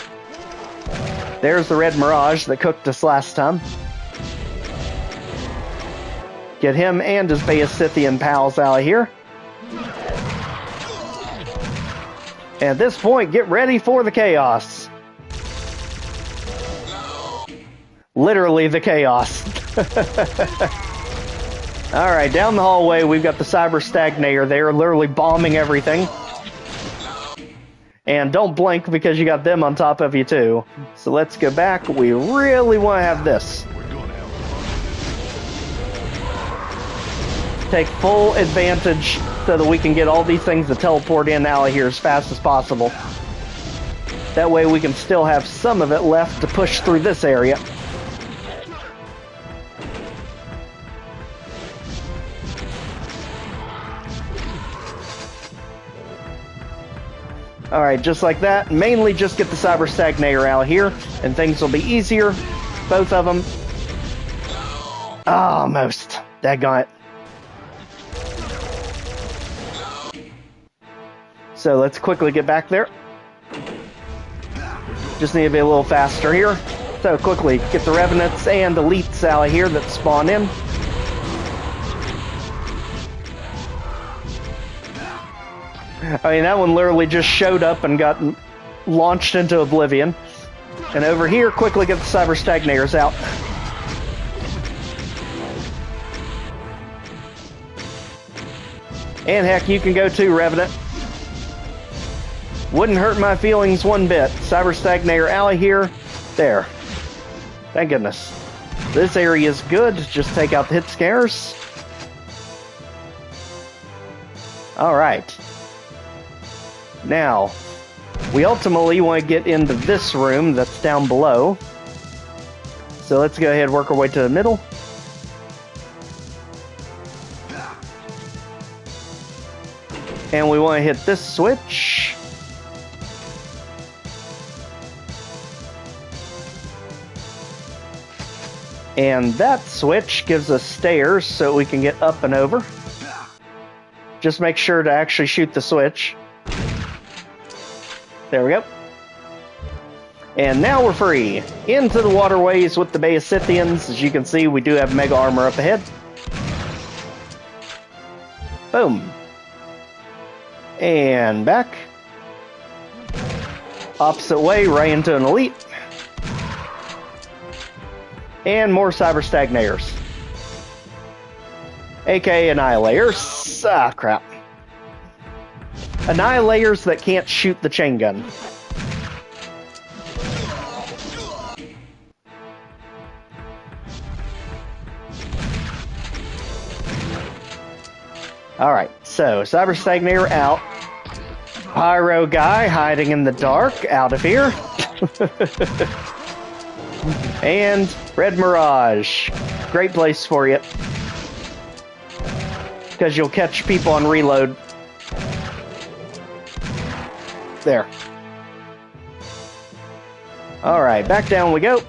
There's the red mirage that cooked us last time. Get him and his Bayasithian pals out of here. And at this point, get ready for the chaos. Literally the chaos. Alright, down the hallway, we've got the Cyber Stagnator there, literally bombing everything. And don't blink because you got them on top of you too. So let's go back. We really want to have this. We're gonna have fun. Take full advantage so that we can get all these things to teleport in and out of here as fast as possible. That way we can still have some of it left to push through this area. Alright, just like that. Mainly just get the Cyber Stagnator out here, and things will be easier. Both of them. Almost. Daggone it. So let's quickly get back there. Just need to be a little faster here. So quickly get the Revenants and Elites out of here that spawn in. I mean, that one literally just showed up and got launched into oblivion. And over here, quickly get the Cyber Stagnators out. And heck, you can go too, Revenant. Wouldn't hurt my feelings one bit. Cyber Stagnator out of here. There. Thank goodness. This area is good. Just take out the hit scares. Alright. Now, we ultimately want to get into this room that's down below. So let's go ahead and work our way to the middle. And we want to hit this switch. And that switch gives us stairs so we can get up and over. Just make sure to actually shoot the switch. There we go. And now we're free. Into the waterways with the Bay of Scythians. As you can see, we do have mega armor up ahead. Boom. And back. Opposite way, right into an elite. And more Cyber Stagnators. aka Annihilators. Ah, crap. Annihilators that can't shoot the chain gun. Alright, so Cyber Stagnator out. Pyro guy hiding in the dark, out of here. And Red Mirage. Great place for you. Because you'll catch people on reload. There. Alright, back down we go.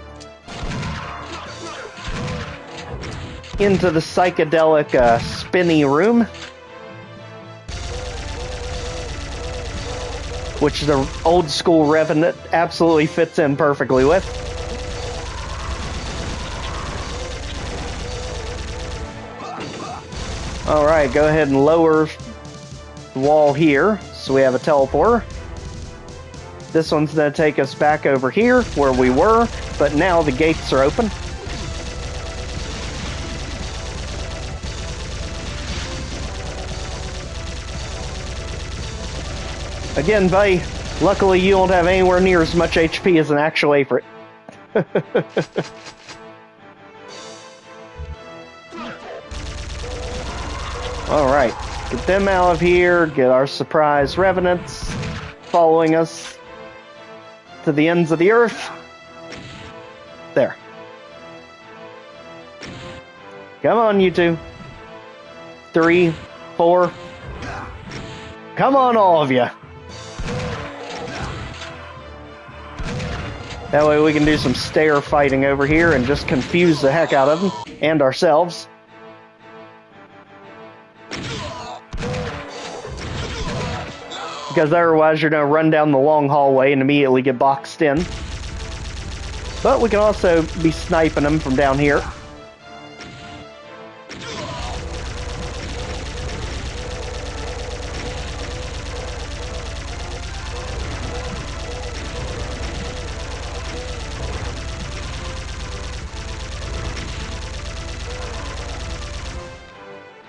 Into the psychedelic spinny room. Which the old school Revenant absolutely fits in perfectly with. Alright, go ahead and lower the wall here, so we have a teleporter. This one's going to take us back over here, where we were, but now the gates are open. Again, buddy, luckily you don't have anywhere near as much HP as an actual Aphrit. Alright, get them out of here, get our surprise Revenants following us to the ends of the earth. There. Come on, you two. 3, 4. Come on, all of you. That way we can do some stair fighting over here and just confuse the heck out of them and ourselves. Because otherwise you're going to run down the long hallway and immediately get boxed in. But we can also be sniping them from down here.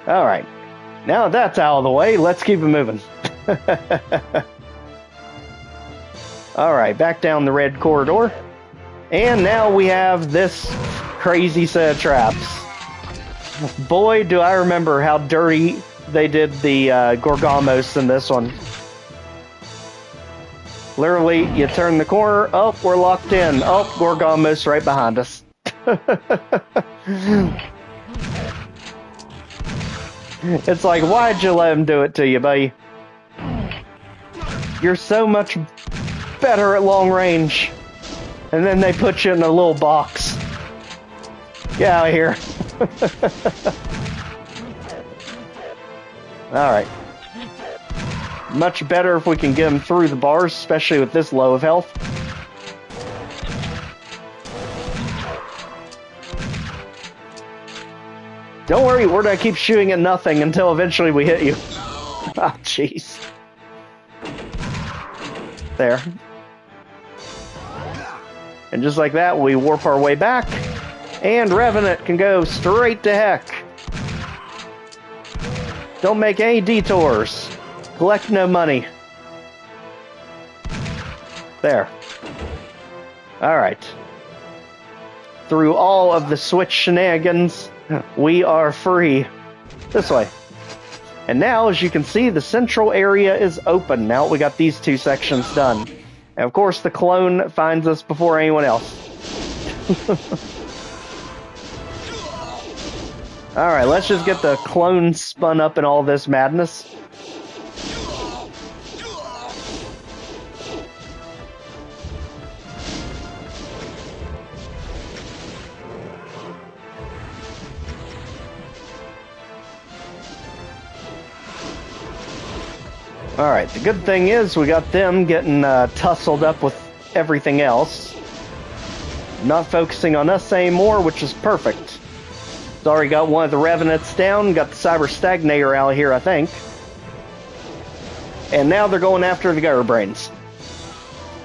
Alright, now that's out of the way, let's keep it moving. Alright, back down the red corridor. And now we have this crazy set of traps. Boy, do I remember how dirty they did the Gorgamos in this one. Literally, you turn the corner, oh, we're locked in. Oh, Gorgamos right behind us. It's like, why'd you let him do it to you, buddy? You're so much better at long range. And then they put you in a little box. Get out of here. Alright. Much better if we can get him through the bars, especially with this low of health. Don't worry, we're gonna keep shooting at nothing until eventually we hit you. Oh, jeez. There. And just like that, we warp our way back, and Revenant can go straight to heck. Don't make any detours. Collect no money. There. Alright. Through all of the switch shenanigans, we are free. This way. And now, as you can see, the central area is open. Now we got these two sections done. And of course, the clone finds us before anyone else. Alright, let's just get the clone spun up in all this madness. Alright, the good thing is we got them getting tussled up with everything else. Not focusing on us anymore, which is perfect. It's already got one of the Revenants down, got the Cyber Stagnator out here, I think. And now they're going after the Gutter Brains.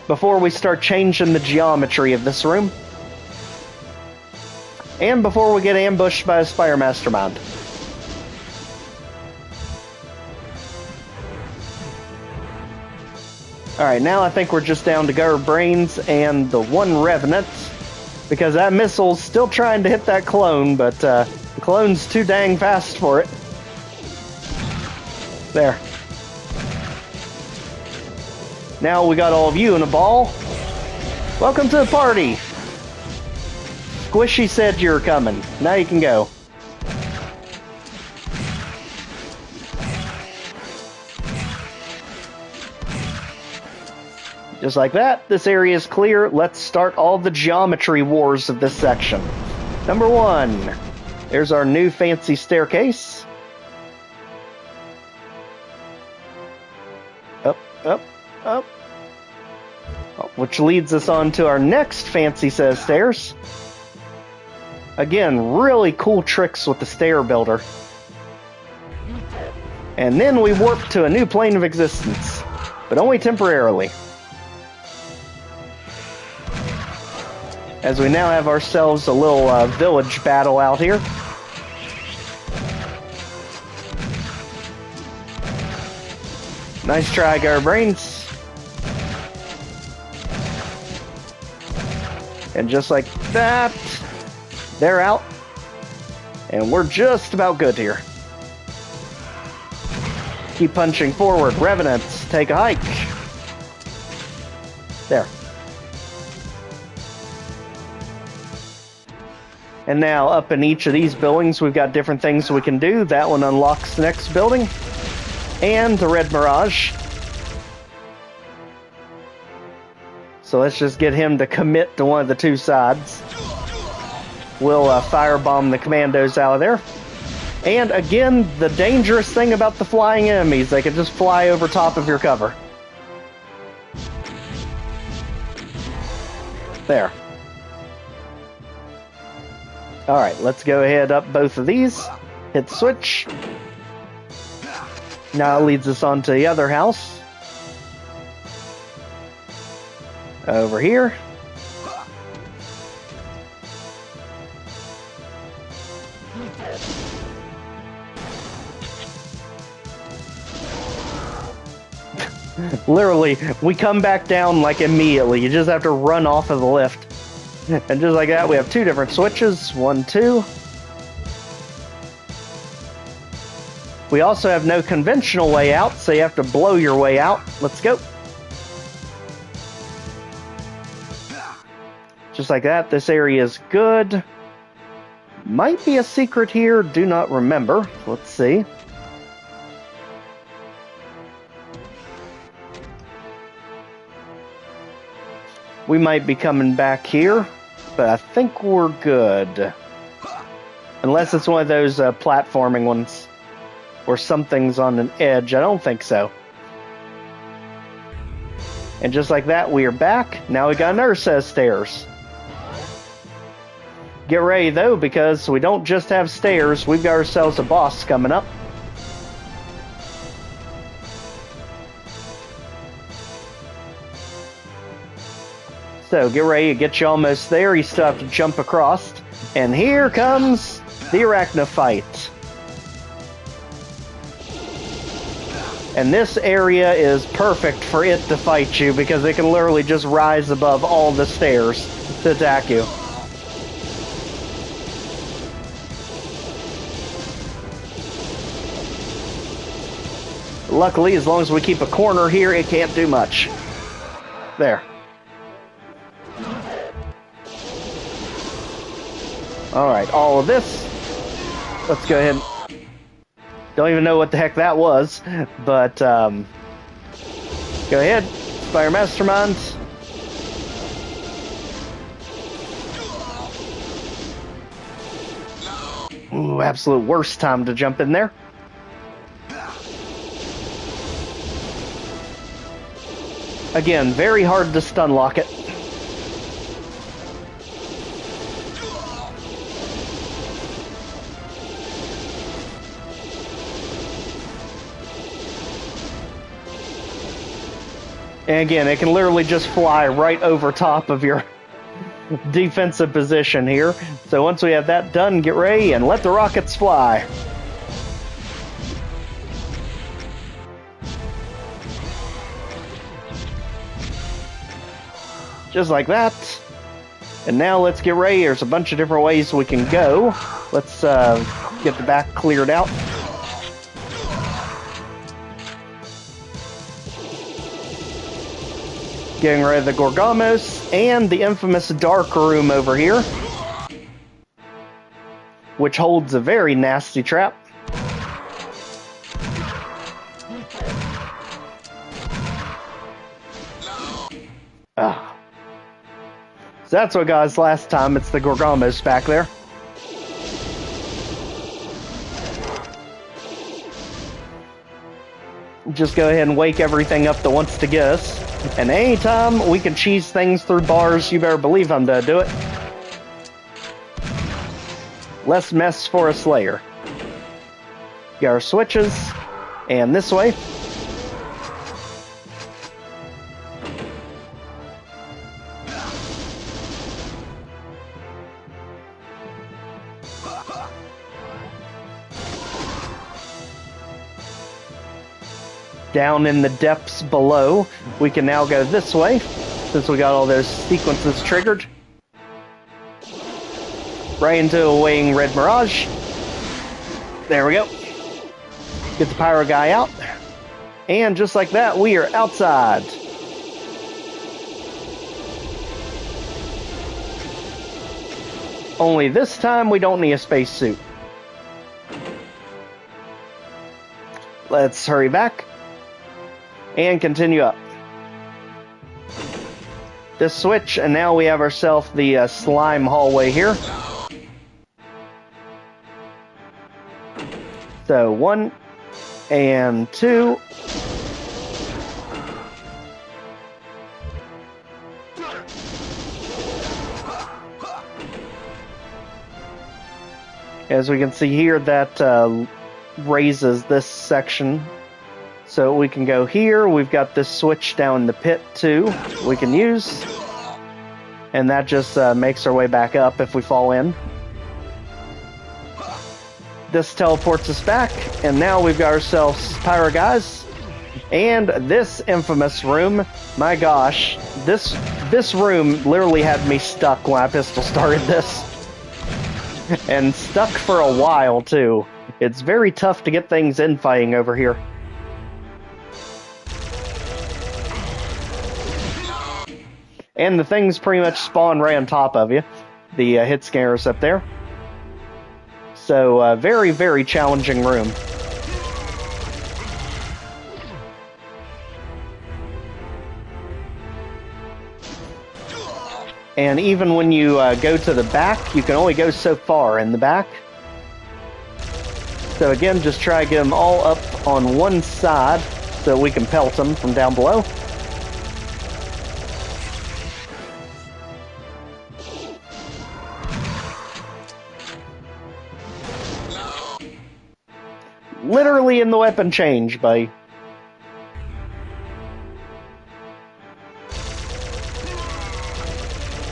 Before we start changing the geometry of this room. And before we get ambushed by a Spire Mastermind. Alright, now I think we're just down to Gutter Brains and the one Revenant. Because that missile's still trying to hit that clone, but the clone's too dang fast for it. There. Now we got all of you in a ball. Welcome to the party! Squishy said you were coming. Now you can go. Just like that, this area is clear. Let's start all the geometry wars of this section. Number 1. There's our new fancy staircase. Up, up, up. Which leads us on to our next fancy set of stairs. Again, really cool tricks with the stair builder. And then we warp to a new plane of existence, but only temporarily. As we now have ourselves a little village battle out here. Nice try, Gutter Brains. And just like that, they're out. And we're just about good here. Keep punching forward. Revenants, take a hike. There. And now, up in each of these buildings, we've got different things we can do. That one unlocks the next building. And the Red Mirage. So let's just get him to commit to one of the two sides. We'll firebomb the commandos out of there. And again, the dangerous thing about the flying enemies, they can just fly over top of your cover. There. Alright, let's go ahead up both of these. Hit the switch. Now it leads us on to the other house. Over here. Literally, we come back down like immediately. You just have to run off of the lift. And just like that, we have 2 different switches. 1, 2. We also have no conventional way out, so you have to blow your way out. Let's go. Just like that, this area is good. Might be a secret here, do not remember. Let's see. We might be coming back here, but I think we're good. Unless it's one of those platforming ones, or something's on an edge. I don't think so. And just like that, we are back. Now we got another set of stairs. Get ready, though, because we don't just have stairs. We've got ourselves a boss coming up. So, get ready, get you almost there. You still have to jump across. And here comes the Arachnophyte. And this area is perfect for it to fight you because it can literally just rise above all the stairs to attack you. Luckily, as long as we keep a corner here, it can't do much. There. Alright, all of this. Let's go ahead. Don't even know what the heck that was, but go ahead. Fire Masterminds. Ooh, absolute worst time to jump in there. Again, very hard to stun lock it. And again, it can literally just fly right over top of your defensive position here. So once we have that done, get ready and let the rockets fly. Just like that. And now let's get ready. There's a bunch of different ways we can go. Let's get the back cleared out. Getting rid of the Gorgamos and the infamous dark room over here, which holds a very nasty trap. So that's what got us last time. It's the Gorgamos back there. Just go ahead and wake everything up that wants to get us. And anytime we can cheese things through bars, you better believe I'm gonna do it. Less mess for a Slayer. Got our switches, and this way. Down in the depths below, we can now go this way, since we got all those sequences triggered. Right into a Weighing Red Mirage. There we go. Get the pyro guy out. And just like that, we are outside. Only this time, we don't need a spacesuit. Let's hurry back. And continue up. This switch, and now we have ourselves the slime hallway here. So 1 and 2. As we can see here, that raises this section. So we can go here. We've got this switch down in the pit too we can use. And that just makes our way back up if we fall in. This teleports us back. And now we've got ourselves pyro guys. And this infamous room, my gosh, this room literally had me stuck when I pistol started this. And stuck for a while, too. It's very tough to get things infighting over here. And the things pretty much spawn right on top of you. The hit scanners up there. So, very, very challenging room. And even when you go to the back, you can only go so far in the back. So again, just try to get them all up on one side so we can pelt them from down below. Literally in the weapon change, buddy.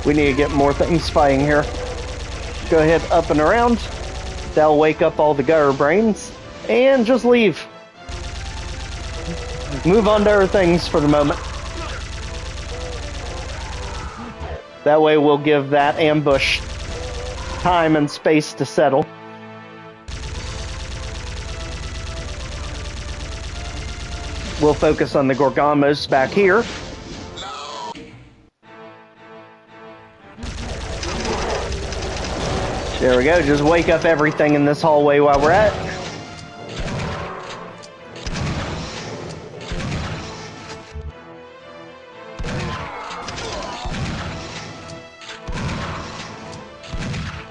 We need to get more things fighting here. Go ahead, up and around. That'll wake up all the gutter brains. And just leave. Move on to other things for the moment. That way we'll give that ambush time and space to settle. We'll focus on the Gorgamos back here. There we go, just wake up everything in this hallway while we're at it.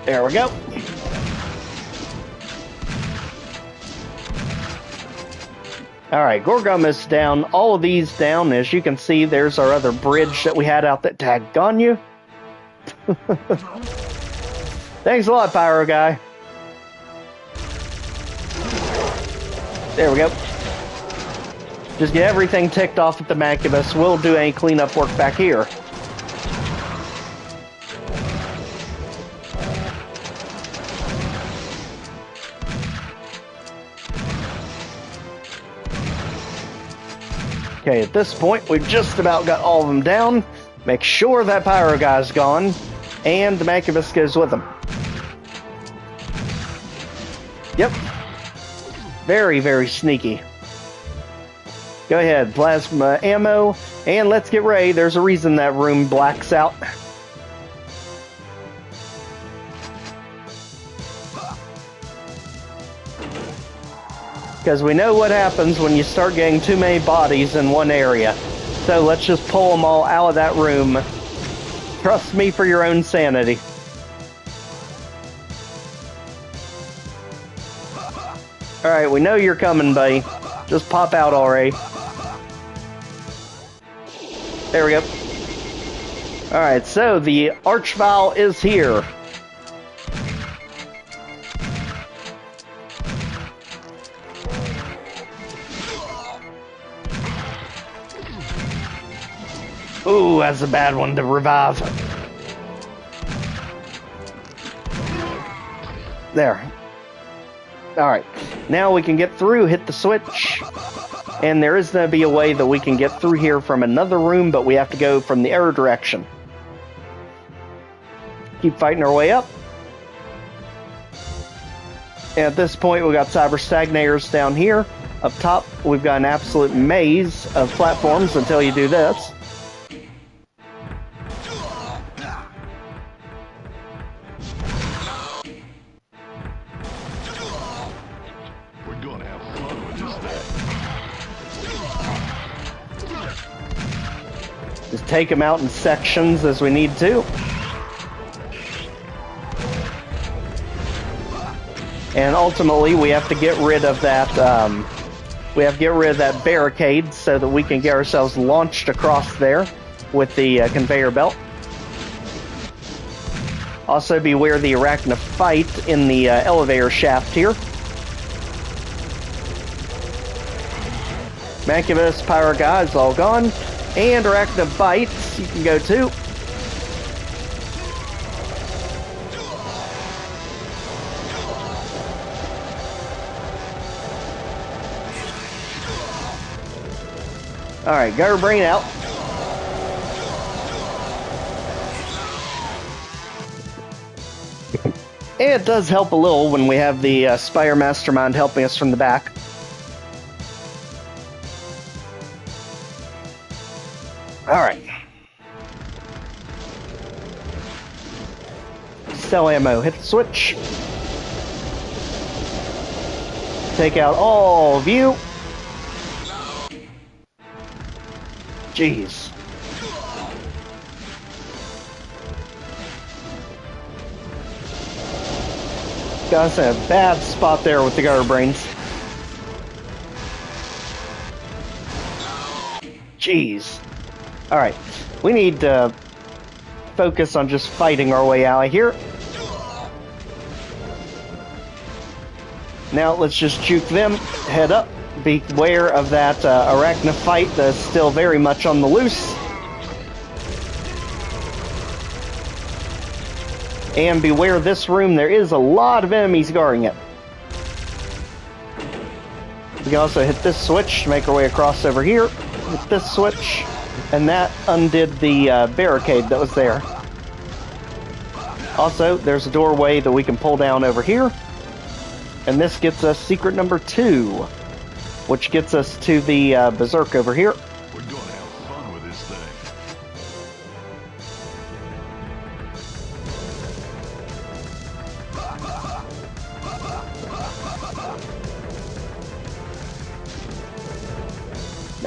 There we go. Alright, Gorgamos down, all of these down. As you can see, there's our other bridge that we had out that tagged on you. Thanks a lot, Pyro Guy. There we go. Just get everything ticked off at the Macubus. We'll do any cleanup work back here. Okay, at this point, we've just about got all of them down. Make sure that Pyro Guy's gone, and the Macubus goes with him. Yep. Very, very sneaky. Go ahead, plasma ammo, and let's get ready. There's a reason that room blacks out. Because we know what happens when you start getting too many bodies in one area. So let's just pull them all out of that room. Trust me for your own sanity. Alright, we know you're coming, buddy. Just pop out already. There we go. Alright, so the Archvile is here. Ooh, that's a bad one to revive. There. Alright, now we can get through, hit the switch. And there is going to be a way that we can get through here from another room, but we have to go from the other direction. Keep fighting our way up. And at this point, we've got Cyber Stagnators down here. Up top, we've got an absolute maze of platforms until you do this. Just take them out in sections as we need to. And ultimately, we have to get rid of that. We have to get rid of that barricade so that we can get ourselves launched across there with the conveyor belt. Also, beware the arachnid fight in the elevator shaft here. Macubus, Pyro Guy is all gone. And arachnid bites, you can go too. Alright, got our brain out. And it does help a little when we have the Spire Mastermind helping us from the back. Alright. Sell ammo. Hit the switch. Take out all of you. Jeez. Got us in a bad spot there with the gutter brains. Jeez. Alright. We need to focus on just fighting our way out of here. Now let's just juke them. Head up. Beware of that arachnophyte that's still very much on the loose. And beware this room, there is a lot of enemies guarding it. We can also hit this switch to make our way across over here. Hit this switch, and that undid the barricade that was there. Also, there's a doorway that we can pull down over here. And this gets us secret number 2, which gets us to the Berserk over here. We're gonna have fun with this thing.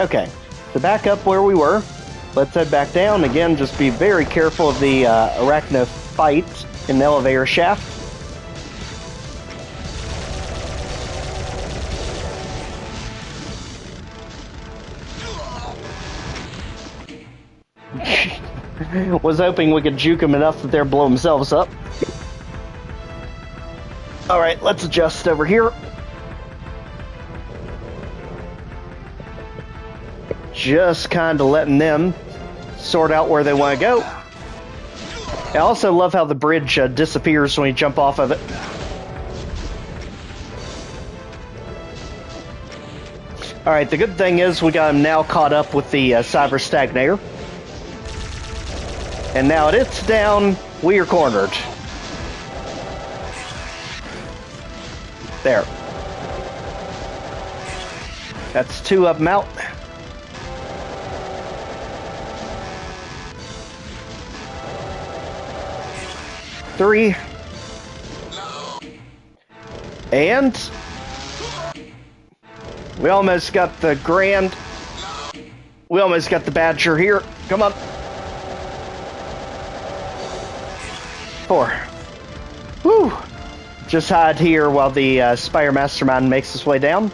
Okay, to back up where we were, let's head back down. Again, just be very careful of the arachnophyte in the elevator shaft. Was hoping we could juke them enough that they'll blow themselves up. Alright, let's adjust over here. Just kind of letting them sort out where they want to go. I also love how the bridge disappears when you jump off of it. Alright, the good thing is we got them now caught up with the Cyber Stagnator. And now that it's down, we are cornered. There. That's 2 of them out. Three. And we almost got the Grand. We almost got the Badger here. Come on. 4. Woo! Just hide here while the Spire Mastermind makes his way down.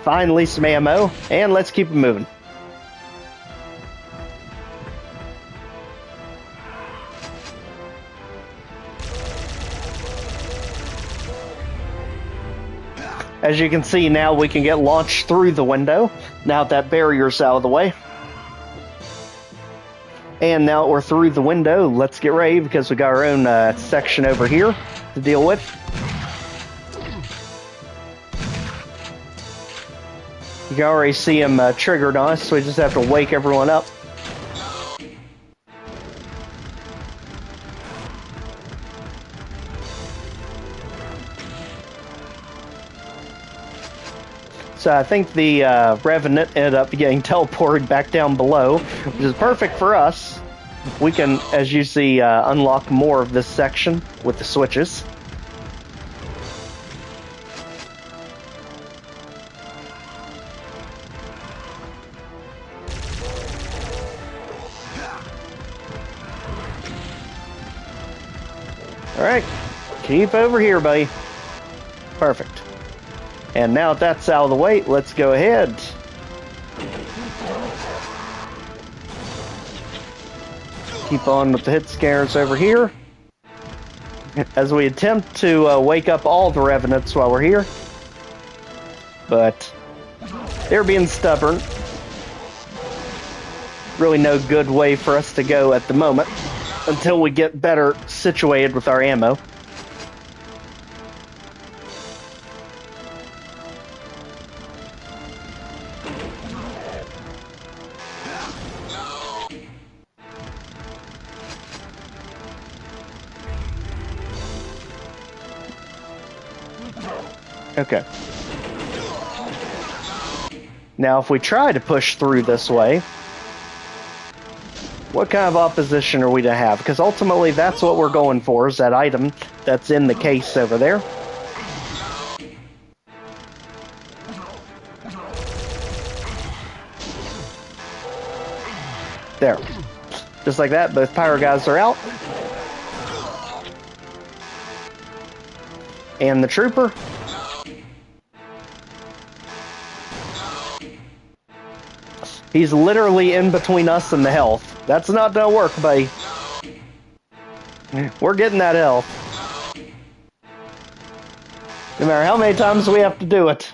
Finally some ammo, and let's keep it moving. As you can see now, we can get launched through the window, now that barrier's out of the way. And now that we're through the window, let's get ready because we got our own section over here to deal with. You can already see him triggered on us, so we just have to wake everyone up. So I think the Revenant ended up getting teleported back down below, which is perfect for us. We can, as you see, unlock more of this section with the switches. Alright, keep over here, buddy. Perfect. And now that that's out of the way, let's go ahead. Keep on with the hit scares over here. As we attempt to wake up all the Revenants while we're here. But they're being stubborn. Really no good way for us to go at the moment. Until we get better situated with our ammo. Okay. Now, if we try to push through this way, what kind of opposition are we to have? Because ultimately, that's what we're going for, is that item that's in the case over there. There. Just like that, both power guys are out. And the trooper. He's literally in between us and the health. That's not gonna work, buddy. We're getting that health. No matter how many times we have to do it.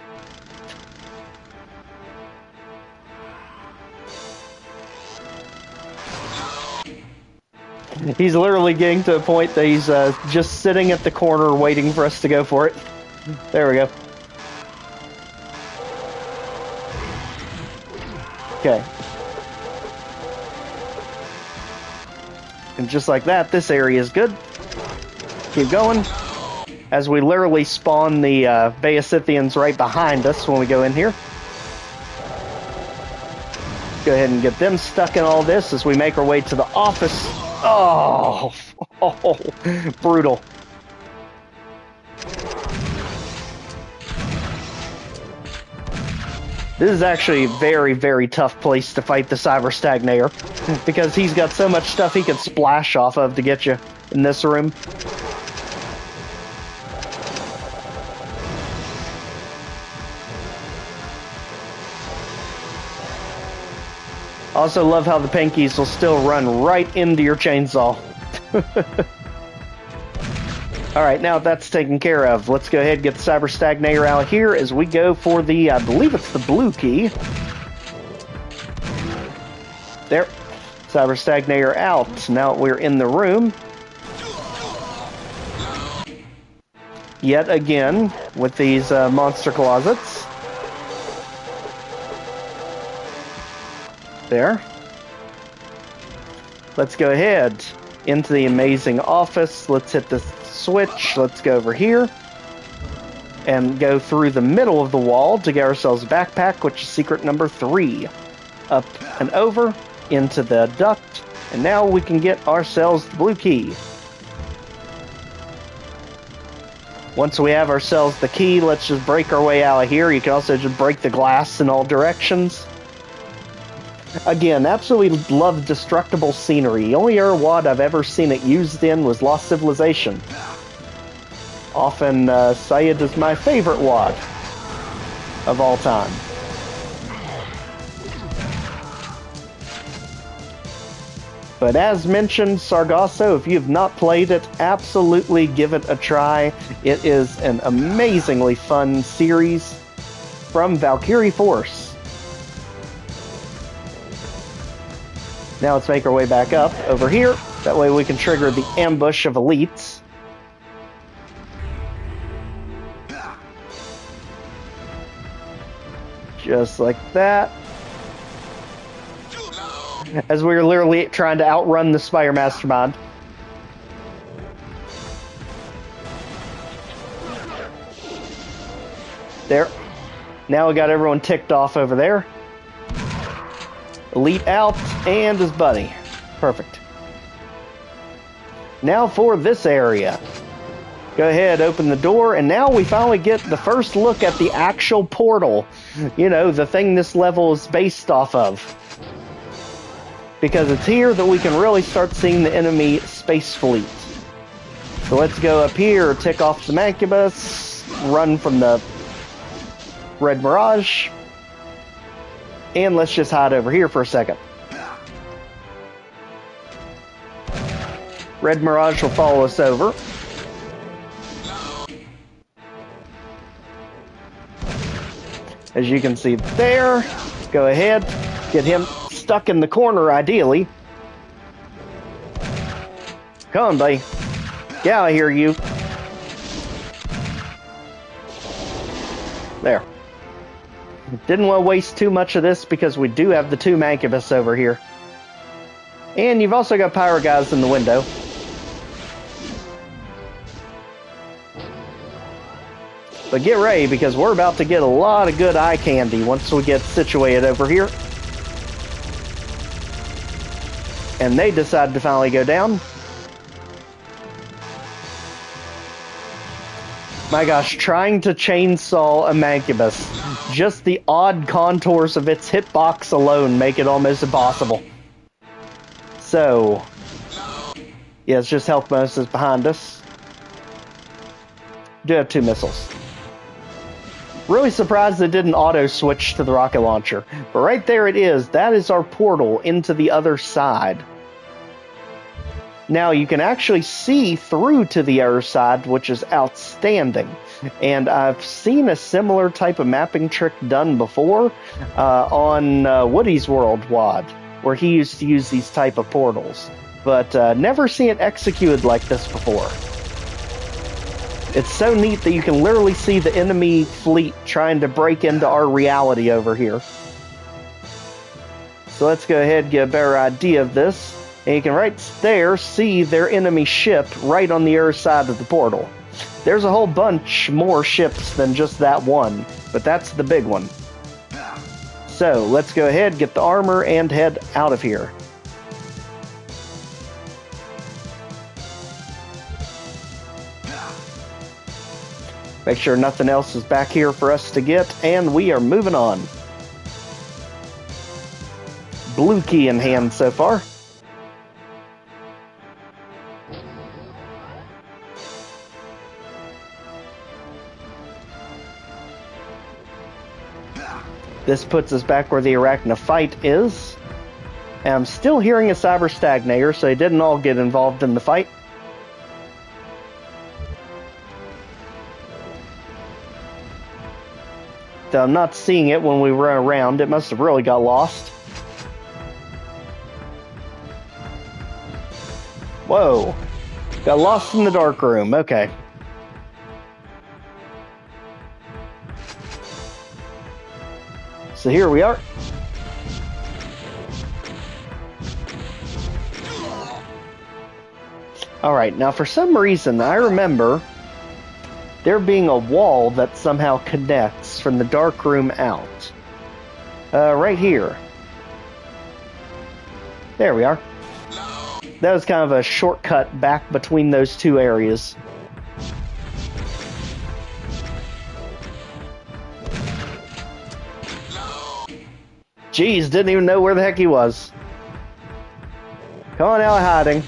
He's literally getting to a point that he's just sitting at the corner waiting for us to go for it. There we go. Okay. And just like that, this area is good. Keep going. As we literally spawn the Baesithians right behind us when we go in here. Go ahead and get them stuck in all this as we make our way to the office. Oh, brutal. This is actually a very, very tough place to fight the Cyber Stagnator, because he's got so much stuff he can splash off of to get you in this room. Also love how the pinkies will still run right into your chainsaw. Alright, now that's taken care of, let's go ahead and get the Cyber Stagnator out here as we go for the, I believe it's the blue key. There. Cyber Stagnator out. Now we're in the room. Yet again, with these monster closets. There. Let's go ahead into the amazing office. Let's hit the switch. Let's go over here and go through the middle of the wall to get ourselves a backpack, which is secret number 3. Up and over into the duct, and now we can get ourselves the blue key. Once we have ourselves the key, let's just break our way out of here. You can also just break the glass in all directions. Again, absolutely love destructible scenery. The only air wad I've ever seen it used in was Lost Civilization. Often cited as my favorite wad of all time. But as mentioned, Sargasso, if you've not played it, absolutely give it a try. It is an amazingly fun series from Valkiriforce. Now let's make our way back up over here. That way we can trigger the ambush of elites. Just like that. As we're literally trying to outrun the Spire Mastermind. There. Now we got everyone ticked off over there. Elite out, and his buddy. Perfect. Now for this area. Go ahead, open the door, and now we finally get the first look at the actual portal. You know, the thing this level is based off of. Because it's here that we can really start seeing the enemy space fleet. So let's go up here, tick off the Mancubus, run from the Red Mirage, and let's just hide over here for a second. Red Mirage will follow us over. As you can see there, go ahead, get him stuck in the corner, ideally. Come on, buddy. Get out of here, you. There. Didn't want to waste too much of this because we do have the 2 Mancubus over here. And you've also got Pyro guys in the window. But get ready, because we're about to get a lot of good eye candy once we get situated over here. And they decide to finally go down. My gosh, trying to chainsaw a Mancubus. Just the odd contours of its hitbox alone make it almost impossible. So, yeah, it's just health bonuses behind us. Do have 2 missiles. Really surprised it didn't auto-switch to the rocket launcher. But right there it is. That is our portal into the other side. Now, you can actually see through to the other side, which is outstanding. And I've seen a similar type of mapping trick done before on Woody's World WOD, where he used to use these type of portals. But never seen it executed like this before. It's so neat that you can literally see the enemy fleet trying to break into our reality over here. So let's go ahead and get a better idea of this. And you can right there see their enemy ship right on the other side of the portal. There's a whole bunch more ships than just that one, but that's the big one. So let's go ahead, get the armor, and head out of here. Make sure nothing else is back here for us to get, and we are moving on. Blue key in hand so far. This puts us back where the Arachnophyte is. And I'm still hearing a Cyber Stagnator, so they didn't all get involved in the fight. Though I'm not seeing it when we run around. It must have really got lost. Whoa. Got lost in the dark room. Okay. So here we are. Alright, now for some reason I remember there being a wall that somehow connects from the dark room out. Right here. There we are. That was kind of a shortcut back between those two areas. Jeez, didn't even know where the heck he was. Come on out of hiding.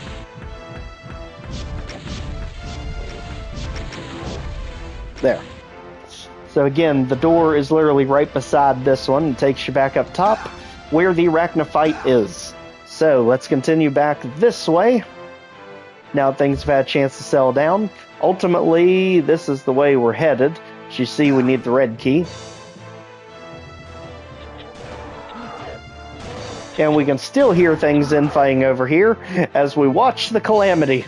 There. So again, the door is literally right beside this one. It takes you back up top where the Arachnophyte is. So let's continue back this way. Now things have had a chance to settle down. Ultimately, this is the way we're headed. As you see, we need the red key. And we can still hear things infighting over here as we watch the calamity.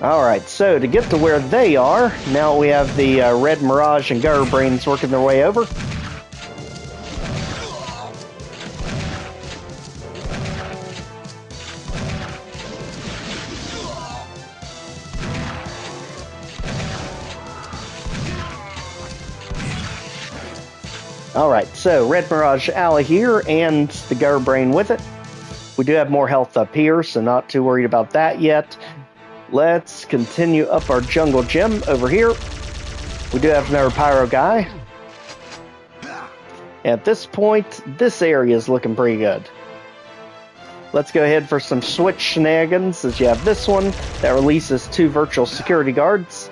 Alright, so to get to where they are, now we have the Red Mirage and Gutter Brains working their way over. Alright, so Red Mirage Alley here and the Gutter Brain with it. We do have more health up here, so not too worried about that yet. Let's continue up our jungle gym over here. We do have another pyro guy. At this point, this area is looking pretty good. Let's go ahead for some switch shenanigans, as you have this one that releases 2 virtual security guards.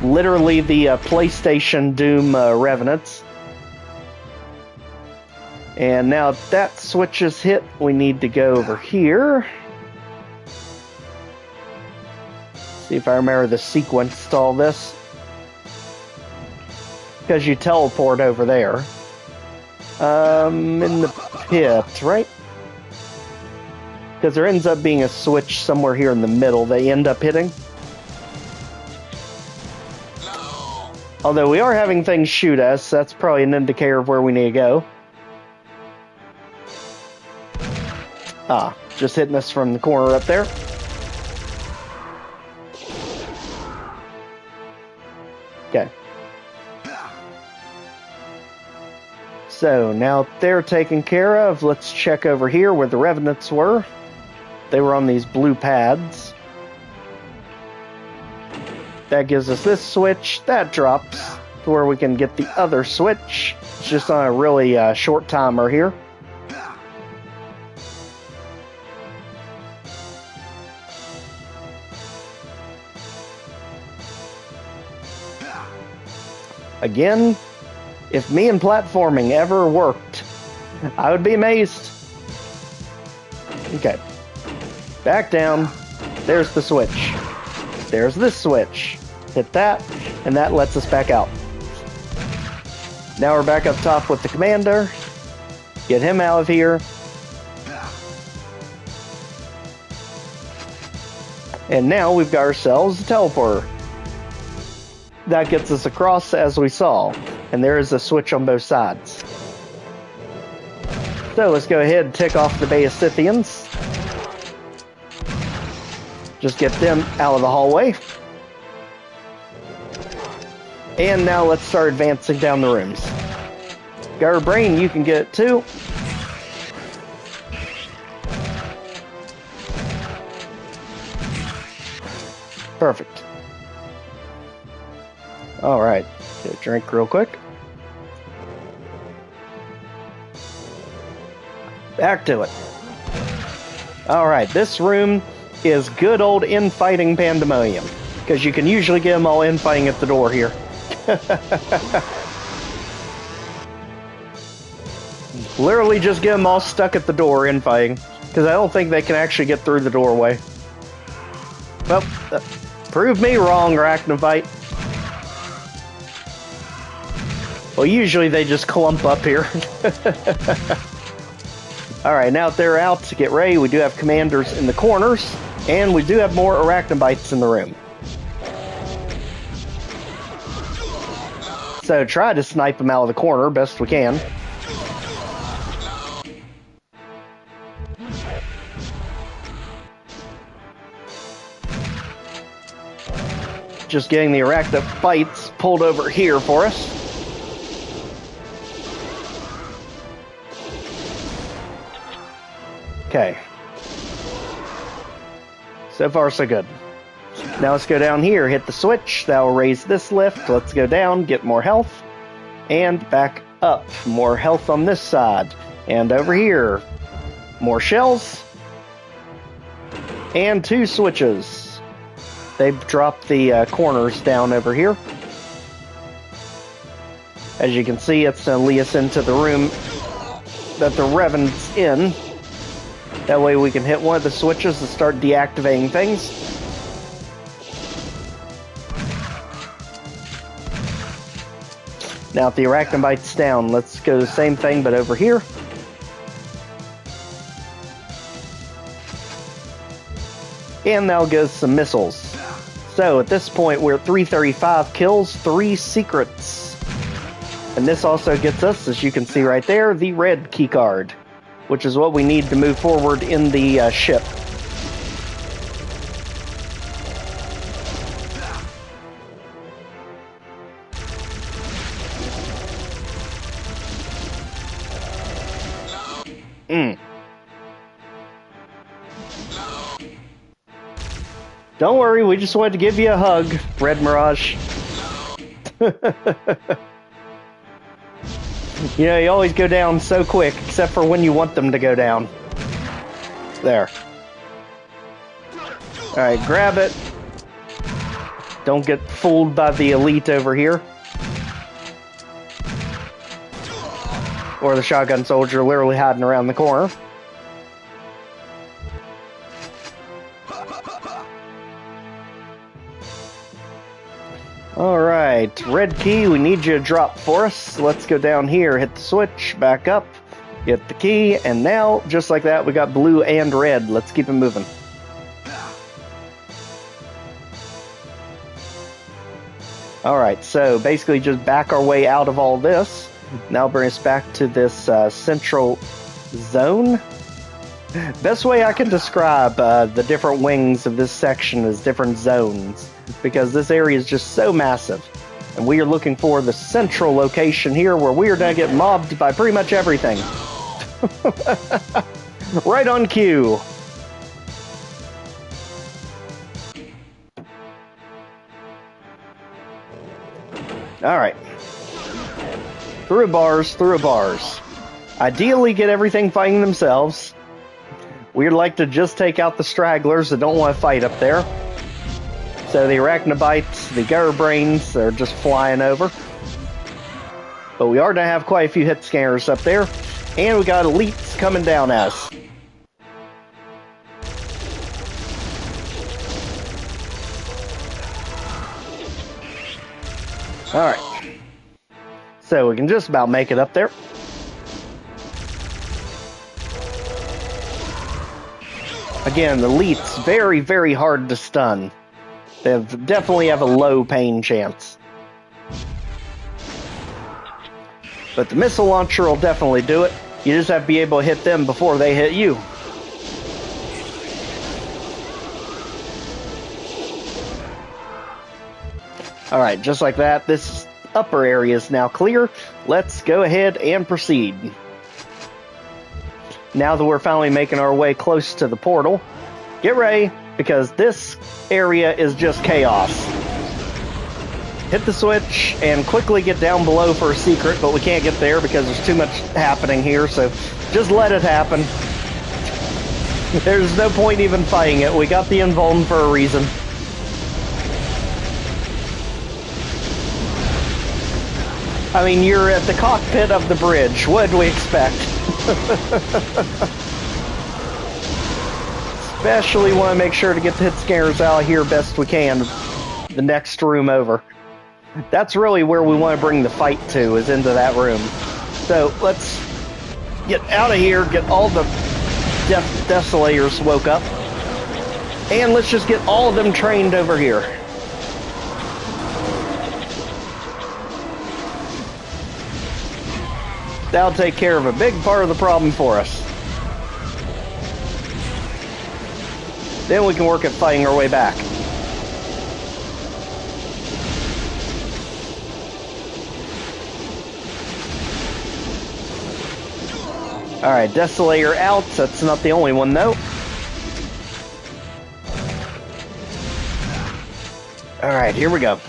Literally the PlayStation Doom Revenants. And now that switch is hit, we need to go over here. See if I remember the sequence to all this. Because you teleport over there. In the pit, right? Because there ends up being a switch somewhere here in the middle they end up hitting. Although we are having things shoot us, that's probably an indicator of where we need to go. Ah, just hitting us from the corner up there. Okay. So, now they're taken care of. Let's check over here where the Revenants were. They were on these blue pads. That gives us this switch. That drops to where we can get the other switch. It's just on a really short timer here. Again, if me and platforming ever worked, I would be amazed. Okay. Back down. There's the switch. There's this switch. Hit that, and that lets us back out. Now we're back up top with the commander. Get him out of here. And now we've got ourselves a teleporter. That gets us across as we saw. And there is a switch on both sides. So let's go ahead and tick off the Bay of Scythians. Just get them out of the hallway. And now let's start advancing down the rooms. Got brain, you can get it too. Perfect. Alright, get a drink real quick. Back to it. Alright, this room is good old infighting pandemonium. Because you can usually get them all infighting at the door here. Literally just get them all stuck at the door infighting. Because I don't think they can actually get through the doorway. Well, prove me wrong, Arachnovite. Well, usually they just clump up here. Alright, now that they're out to get ready, we do have commanders in the corners, and we do have more Arachnobites in the room. So try to snipe them out of the corner best we can. Just getting the Arachnobites pulled over here for us. Okay. So far, so good. Now let's go down here, hit the switch. That will raise this lift. Let's go down, get more health. And back up. More health on this side. And over here, more shells. And 2 switches. They've dropped the corners down over here. As you can see, it's going to lead us into the room that the Revenant's in. That way we can hit one of the switches to start deactivating things. Now, if the Arachnobite's down, let's go the same thing, but over here. And now goes some missiles. So, at this point, we're at 335 kills, 3 secrets. And this also gets us, as you can see right there, the red keycard, which is what we need to move forward in the ship. Don't worry, we just wanted to give you a hug, Red Mirage. You know, you always go down so quick, except for when you want them to go down. There. Alright, grab it. Don't get fooled by the elite over here. Or the shotgun soldier literally hiding around the corner. Alright, red key, we need you to drop for us. Let's go down here, hit the switch, back up, get the key, and now, just like that, we got blue and red. Let's keep it moving. Alright, so basically just back our way out of all this. Now bring us back to this central zone. Best way I can describe the different wings of this section is different zones, because this area is just so massive. And we are looking for the central location here where we are going to get mobbed by pretty much everything. Right on cue. Alright. Through bars, through bars. Ideally get everything fighting themselves. We'd like to just take out the stragglers that don't want to fight up there. So the arachnobites, the gutter brains, they're just flying over. But we are going to have quite a few hit scanners up there. And we got elites coming down at us. Alright. So we can just about make it up there. Again, the elites, very, very hard to stun. They definitely have a low pain chance. But the missile launcher will definitely do it. You just have to be able to hit them before they hit you. Alright, just like that, this upper area is now clear. Let's go ahead and proceed. Now that we're finally making our way close to the portal, get ready, because this area is just chaos. Hit the switch and quickly get down below for a secret, but we can't get there because there's too much happening here, so just let it happen. There's no point even fighting it. We got the invuln for a reason. I mean, you're at the cockpit of the bridge. What did we expect? Especially want to make sure to get the hit scanners out here best we can. The next room over. That's really where we want to bring the fight to, is into that room. So let's get out of here, get all the Desolators woke up, and let's just get all of them trained over here. That'll take care of a big part of the problem for us. Then we can work at fighting our way back. Alright, Desolator out. That's not the only one, though. Alright, here we go.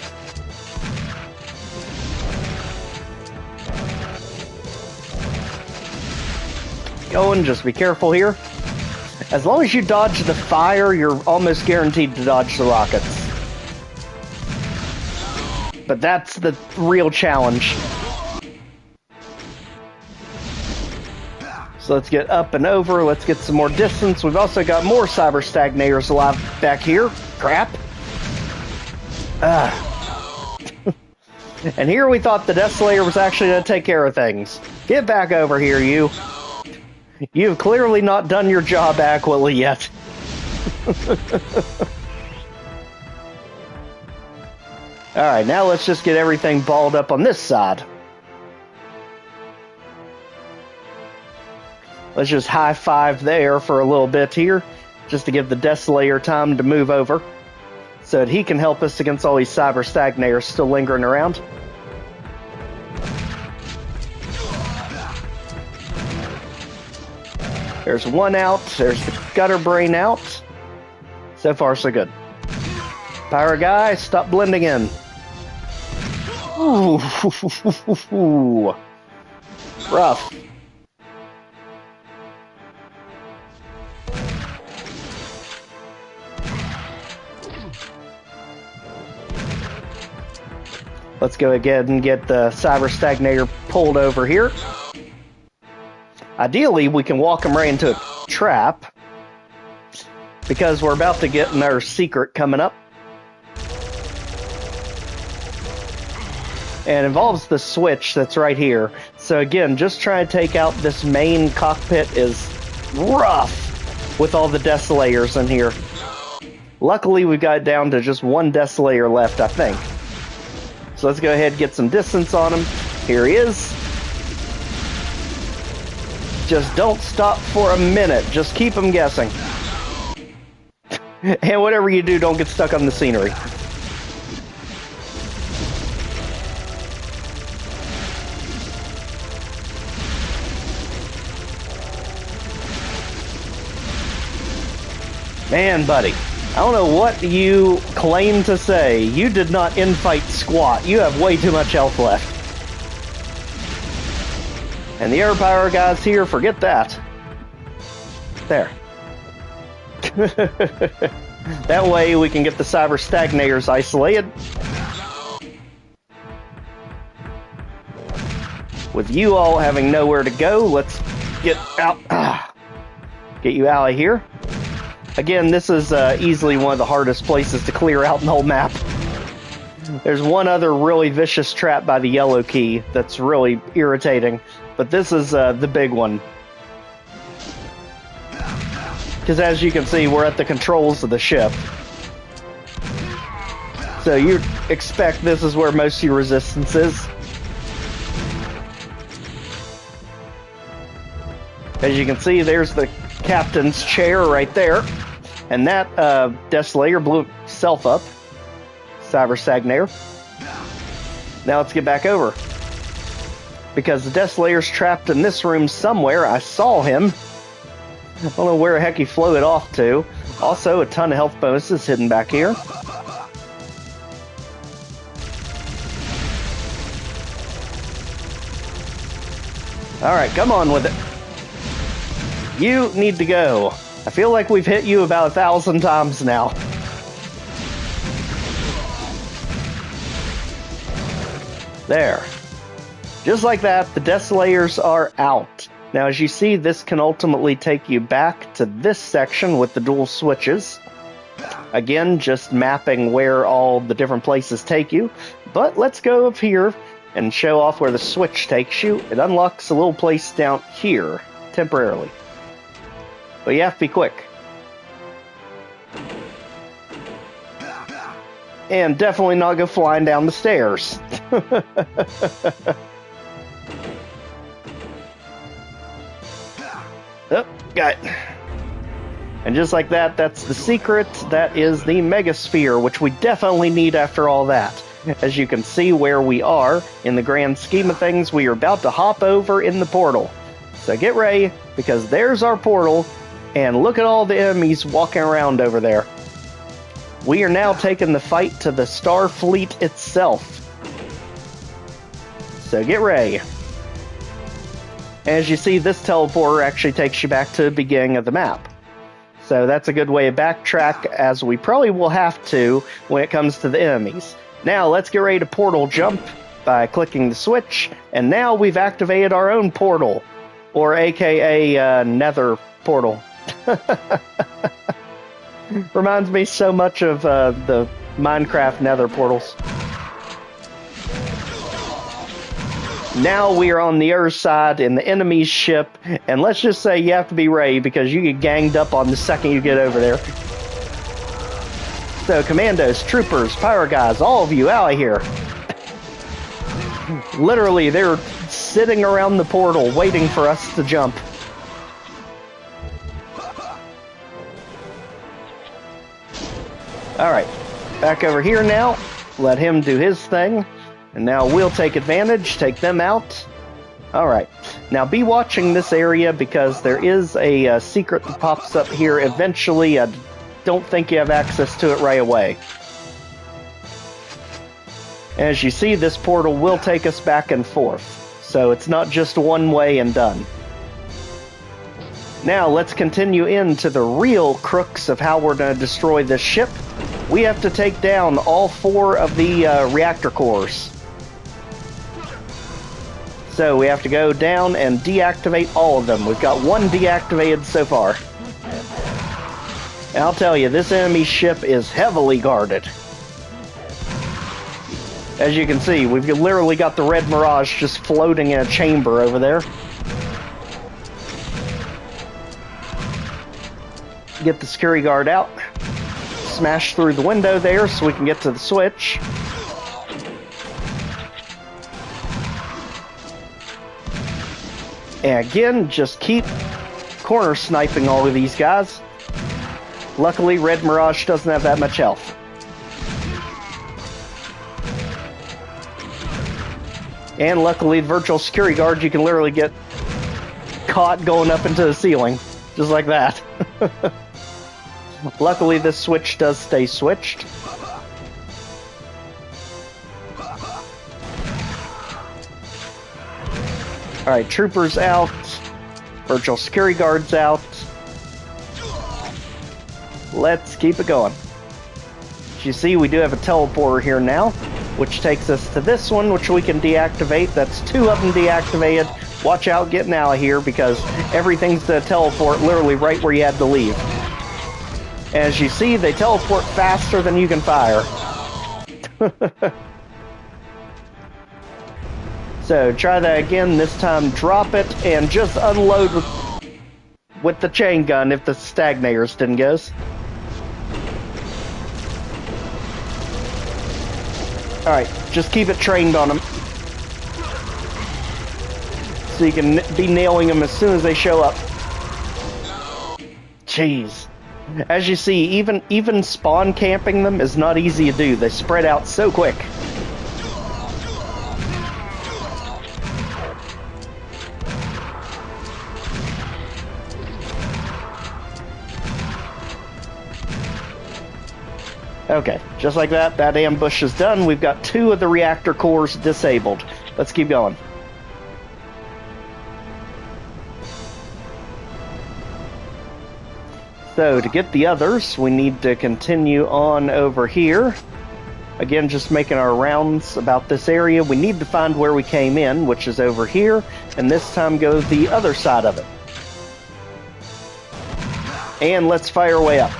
Going, just be careful here. As long as you dodge the fire, you're almost guaranteed to dodge the rockets. But that's the real challenge. So let's get up and over, let's get some more distance. We've also got more cyber stagnators alive back here. Crap. And here we thought the Desolator was actually going to take care of things. Get back over here, you. You've clearly not done your job adequately yet. Alright, now let's just get everything balled up on this side. Let's just high-five there for a little bit here, just to give the Desolator time to move over, so that he can help us against all these cyber stagnators still lingering around. There's one out, there's the gutter brain out. So far, so good. Pyro guy, stop blending in. Ooh, rough. Let's go again and get the cyber stagnator pulled over here. Ideally, we can walk him right into a trap, because we're about to get another secret coming up. And it involves the switch that's right here. So again, just trying to take out this main cockpit is rough with all the Desolators in here. Luckily, we got it down to just one Desolator left, I think. So let's go ahead and get some distance on him. Here he is. Just don't stop for a minute. Just keep him guessing. And whatever you do, don't get stuck on the scenery. Man, buddy, I don't know what you claim to say. You did not infight squat. You have way too much health left. And the air power guys here, forget that. There. That way we can get the cyber stagnators isolated. With you all having nowhere to go, let's get out. Get you out of here. Again, this is easily one of the hardest places to clear out in the whole map. There's one other really vicious trap by the yellow key that's really irritating, but this is the big one. Because as you can see, we're at the controls of the ship. So you expect this is where most of your resistance is. As you can see, there's the captain's chair right there. And that Desolator blew itself up. Cyber Stagnator. Now let's get back over. Because the Desolator's trapped in this room somewhere. I saw him. I don't know where the heck he floated off to. Also, a ton of health bonuses hidden back here. Alright, come on with it. You need to go. I feel like we've hit you about 1,000 times now. There. Just like that, the Desolators are out. Now, as you see, this can ultimately take you back to this section with the dual switches. Again, just mapping where all the different places take you. But let's go up here and show off where the switch takes you. It unlocks a little place down here, temporarily. But you have to be quick. And definitely not go flying down the stairs. Oh, got it. And just like that, that's the secret. That is the Megasphere, which we definitely need after all that. As you can see where we are, in the grand scheme of things, we are about to hop over in the portal. So get ready, because there's our portal. And look at all the enemies walking around over there. We are now taking the fight to the Starfleet itself. So get ready. As you see, this teleporter actually takes you back to the beginning of the map. So that's a good way to backtrack, as we probably will have to when it comes to the enemies. Now let's get ready to portal jump by clicking the switch. And now we've activated our own portal. Or aka Nether portal. Reminds me so much of the Minecraft Nether portals. Now we are on the Earth side in the enemy's ship, and let's just say you have to be ready because you get ganged up on the second you get over there. So commandos, troopers, power guys, all of you out of here. Literally, they're sitting around the portal waiting for us to jump. Alright, back over here now. Let him do his thing. And now we'll take advantage, take them out. Alright, now be watching this area because there is a secret that pops up here eventually. I don't think you have access to it right away. As you see, this portal will take us back and forth. So it's not just one way and done. Now let's continue into the real crux of how we're going to destroy this ship. We have to take down all 4 of the reactor cores. So we have to go down and deactivate all of them. We've got 1 deactivated so far. And I'll tell you, this enemy ship is heavily guarded. As you can see, we've literally got the red Mirage just floating in a chamber over there. Get the security guard out. Smash through the window there so we can get to the switch. And again, just keep corner sniping all of these guys. Luckily, Red Mirage doesn't have that much health. And luckily, the virtual security guard, you can literally get caught going up into the ceiling. Just like that. Luckily, this switch does stay switched. Alright, troopers out. Virtual security guards out. Let's keep it going. As you see, we do have a teleporter here now, which takes us to this one, which we can deactivate. That's 2 of them deactivated. Watch out getting out of here, because everything's to teleport literally right where you had to leave. As you see, they teleport faster than you can fire. So try that again. This time drop it and just unload with the chain gun if the stagnators didn't go. Alright, just keep it trained on them. So you can be nailing them as soon as they show up. Jeez. As you see, even spawn camping them is not easy to do. They spread out so quick. Okay, just like that, that ambush is done. We've got 2 of the reactor cores disabled. Let's keep going. So, to get the others, we need to continue on over here. Again, just making our rounds about this area. We need to find where we came in, which is over here, and this time go the other side of it. And let's fire our way up.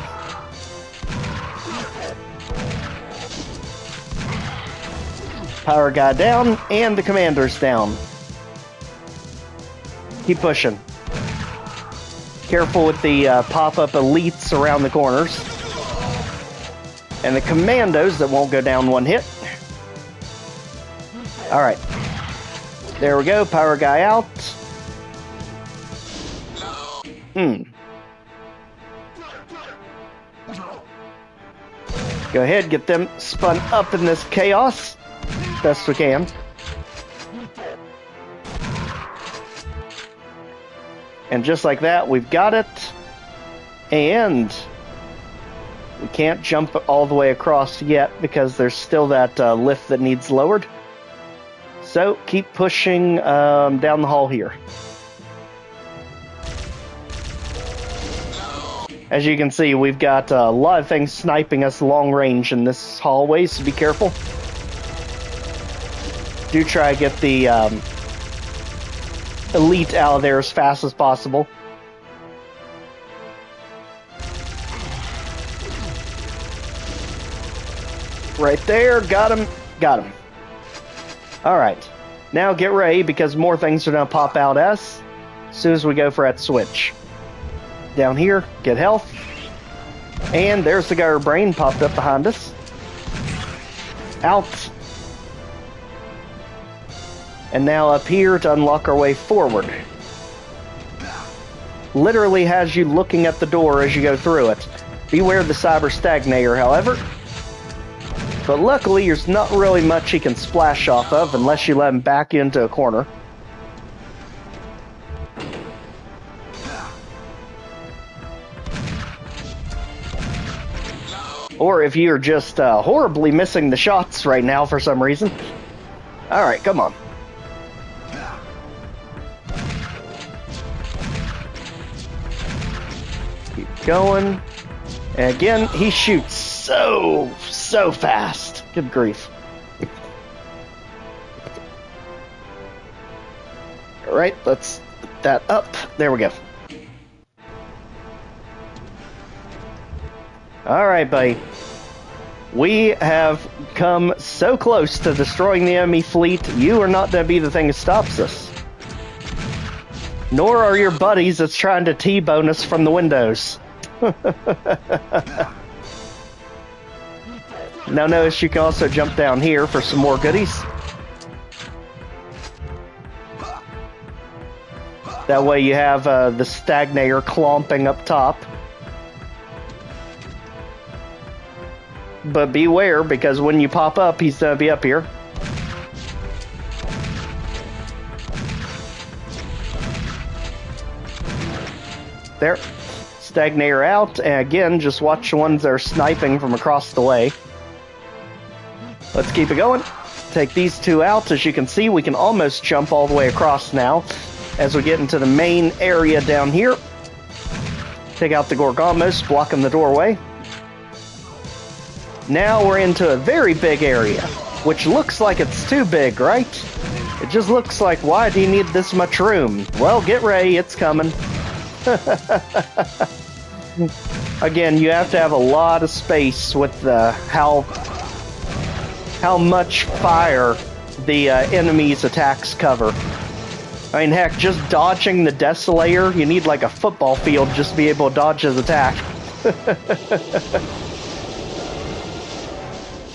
Power guy down, and the commander's down. Keep pushing. Careful with the pop-up elites around the corners. And the commandos that won't go down one hit. Alright. There we go, power guy out. Go ahead, get them spun up in this chaos. Best we can. And just like that, we've got it. And we can't jump all the way across yet because there's still that lift that needs lowered. So keep pushing down the hall here. As you can see, we've got a lot of things sniping us long range in this hallway, so be careful. Do try to get the elite out of there as fast as possible. Right there, got him, got him. Alright, now get ready because more things are going to pop out as soon as we go for that switch. Down here, get health. And there's the guy brain popped up behind us. Out. And now up here to unlock our way forward. Literally has you looking at the door as you go through it. Beware the cyber stagnator, however. But luckily, there's not really much he can splash off of unless you let him back into a corner. Or if you're just horribly missing the shots right now for some reason. Alright, come on. Keep going. And again, he shoots so fast. Good grief. Alright, let's put that up. There we go. Alright, buddy. We have come so close to destroying the enemy fleet, you are not going to be the thing that stops us. Nor are your buddies that's trying to T-bone us from the windows. Now notice you can also jump down here for some more goodies. That way you have the stagnator clomping up top. But beware, because when you pop up, he's going to be up here. There. Stagnator out, and again, just watch the ones that are sniping from across the way. Let's keep it going. Take these two out. As you can see, we can almost jump all the way across now as we get into the main area down here. Take out the Gorgamos, blocking the doorway. Now we're into a very big area, which looks like it's too big, right? It just looks like, why do you need this much room? Well, get ready, it's coming. Again, you have to have a lot of space with how much fire the enemy's attacks cover. I mean, heck, just dodging the Desolator, you need like a football field just to be able to dodge his attack.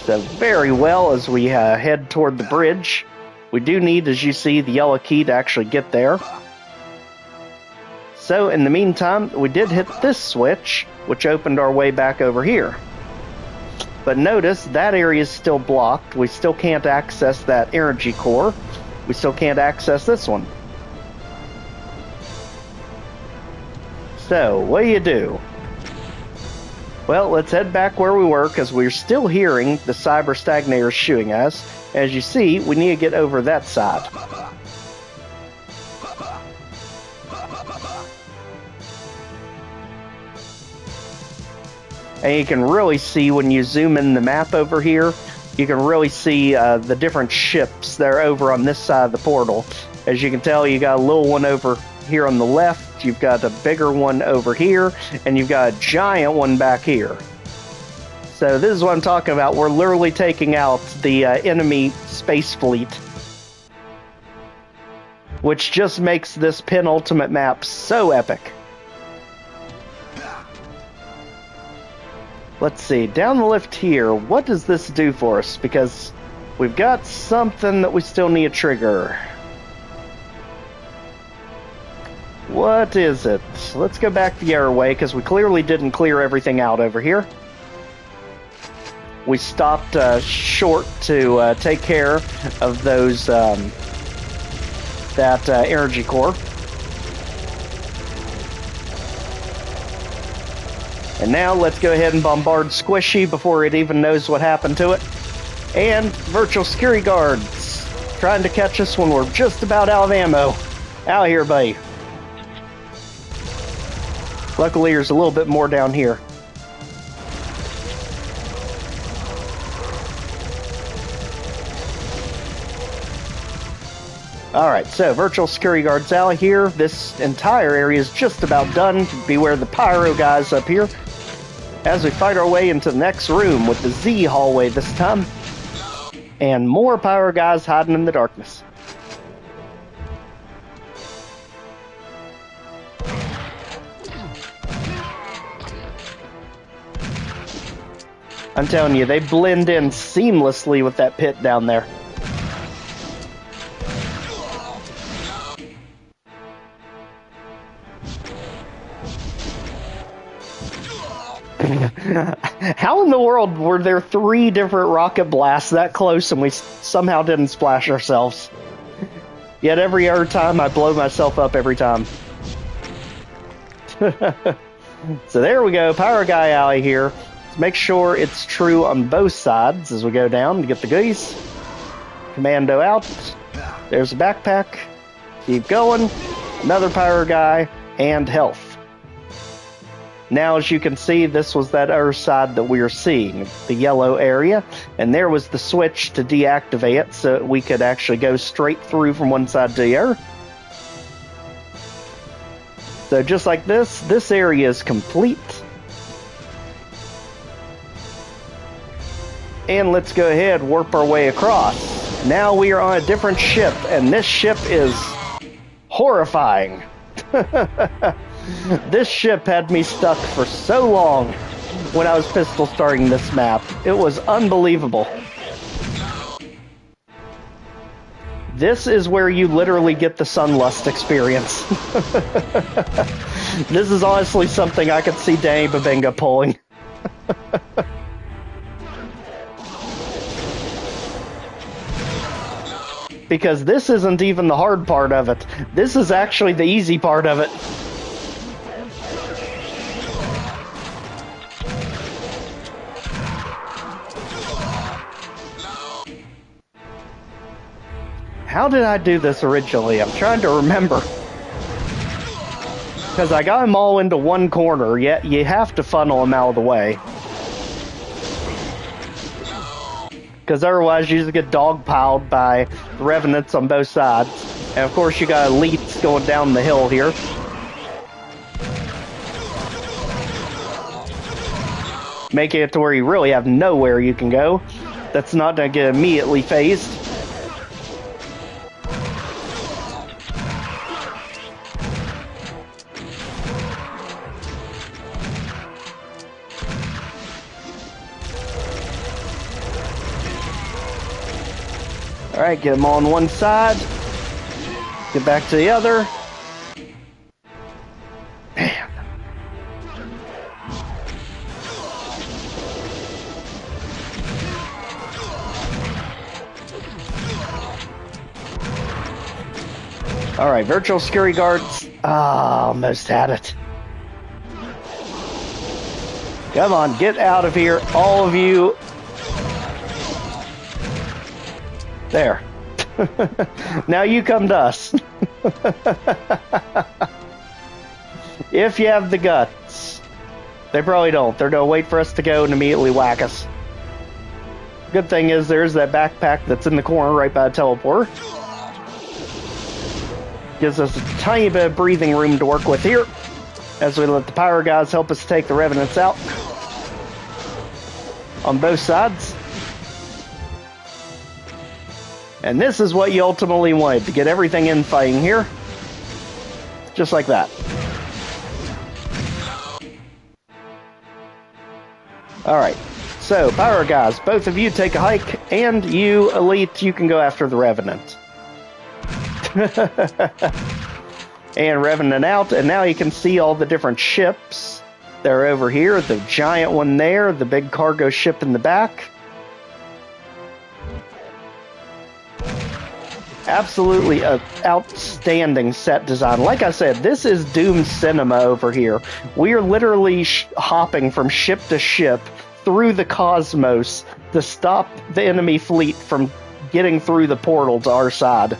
So very well, as we head toward the bridge. We do need, as you see, the yellow key to actually get there. So, in the meantime, we did hit this switch, which opened our way back over here. But notice, that area is still blocked. We still can't access that energy core. We still can't access this one. So, what do you do? Well, let's head back where we were, because we're still hearing the cyber stagnators shooting us. As you see, we need to get over that side. And you can really see when you zoom in the map over here, you can really see the different ships that are over on this side of the portal. As you can tell, you got a little one over here on the left, you've got a bigger one over here, and you've got a giant one back here. So this is what I'm talking about. We're literally taking out the enemy space fleet, which just makes this penultimate map so epic. Let's see, down the lift here, what does this do for us? Because we've got something that we still need to trigger. What is it? Let's go back the other way, because we clearly didn't clear everything out over here. We stopped short to take care of those, that energy core. And now let's go ahead and bombard Squishy before it even knows what happened to it. And virtual security guards trying to catch us when we're just about out of ammo. Out here, buddy. Luckily, there's a little bit more down here. Alright, so virtual security guards out here. This entire area is just about done. Beware the pyro guys up here. As we fight our way into the next room with the Z hallway this time. And more pyro guys hiding in the darkness. I'm telling you, they blend in seamlessly with that pit down there. How in the world were there 3 different rocket blasts that close and we somehow didn't splash ourselves? Yet every other time I blow myself up every time. So there we go, power guy out of here. Let's make sure it's true on both sides as we go down to get the goodies. Commando out. There's a backpack. Keep going. Another power guy and health. Now, as you can see, this was that other side that we were seeing, the yellow area, and there was the switch to deactivate it so we could actually go straight through from one side to the other. So just like this area is complete. And let's go ahead, warp our way across. Now we are on a different ship, and this ship is horrifying. This ship had me stuck for so long when I was pistol starting this map. It was unbelievable. This is where you literally get the Sunlust experience. This is honestly something I could see Danny Babinga pulling. Because this isn't even the hard part of it. This is actually the easy part of it. How did I do this originally? I'm trying to remember. Because I got them all into one corner, yet you have to funnel them out of the way. Because otherwise you just get dogpiled by revenants on both sides. And of course you got elites going down the hill here. Making it to where you really have nowhere you can go. That's not going to get immediately phased. Alright, get them on one side. Get back to the other. Man. Alright, virtual security guards. Ah, almost had it. Come on, get out of here, all of you. There. Now you come to us. If you have the guts. They probably don't. They're going to wait for us to go and immediately whack us. Good thing is there's that backpack that's in the corner right by the teleporter. Gives us a tiny bit of breathing room to work with here as we let the power guys help us take the revenants out on both sides. And this is what you ultimately wanted, to get everything in fighting here. Just like that. Alright, so power guys, both of you take a hike, and you, elite, you can go after the revenant. And revenant out, and now you can see all the different ships. They're over here, the giant one there, the big cargo ship in the back. Absolutely an outstanding set design. Like I said, this is Doom cinema over here. We are literally hopping from ship to ship through the cosmos to stop the enemy fleet from getting through the portal to our side.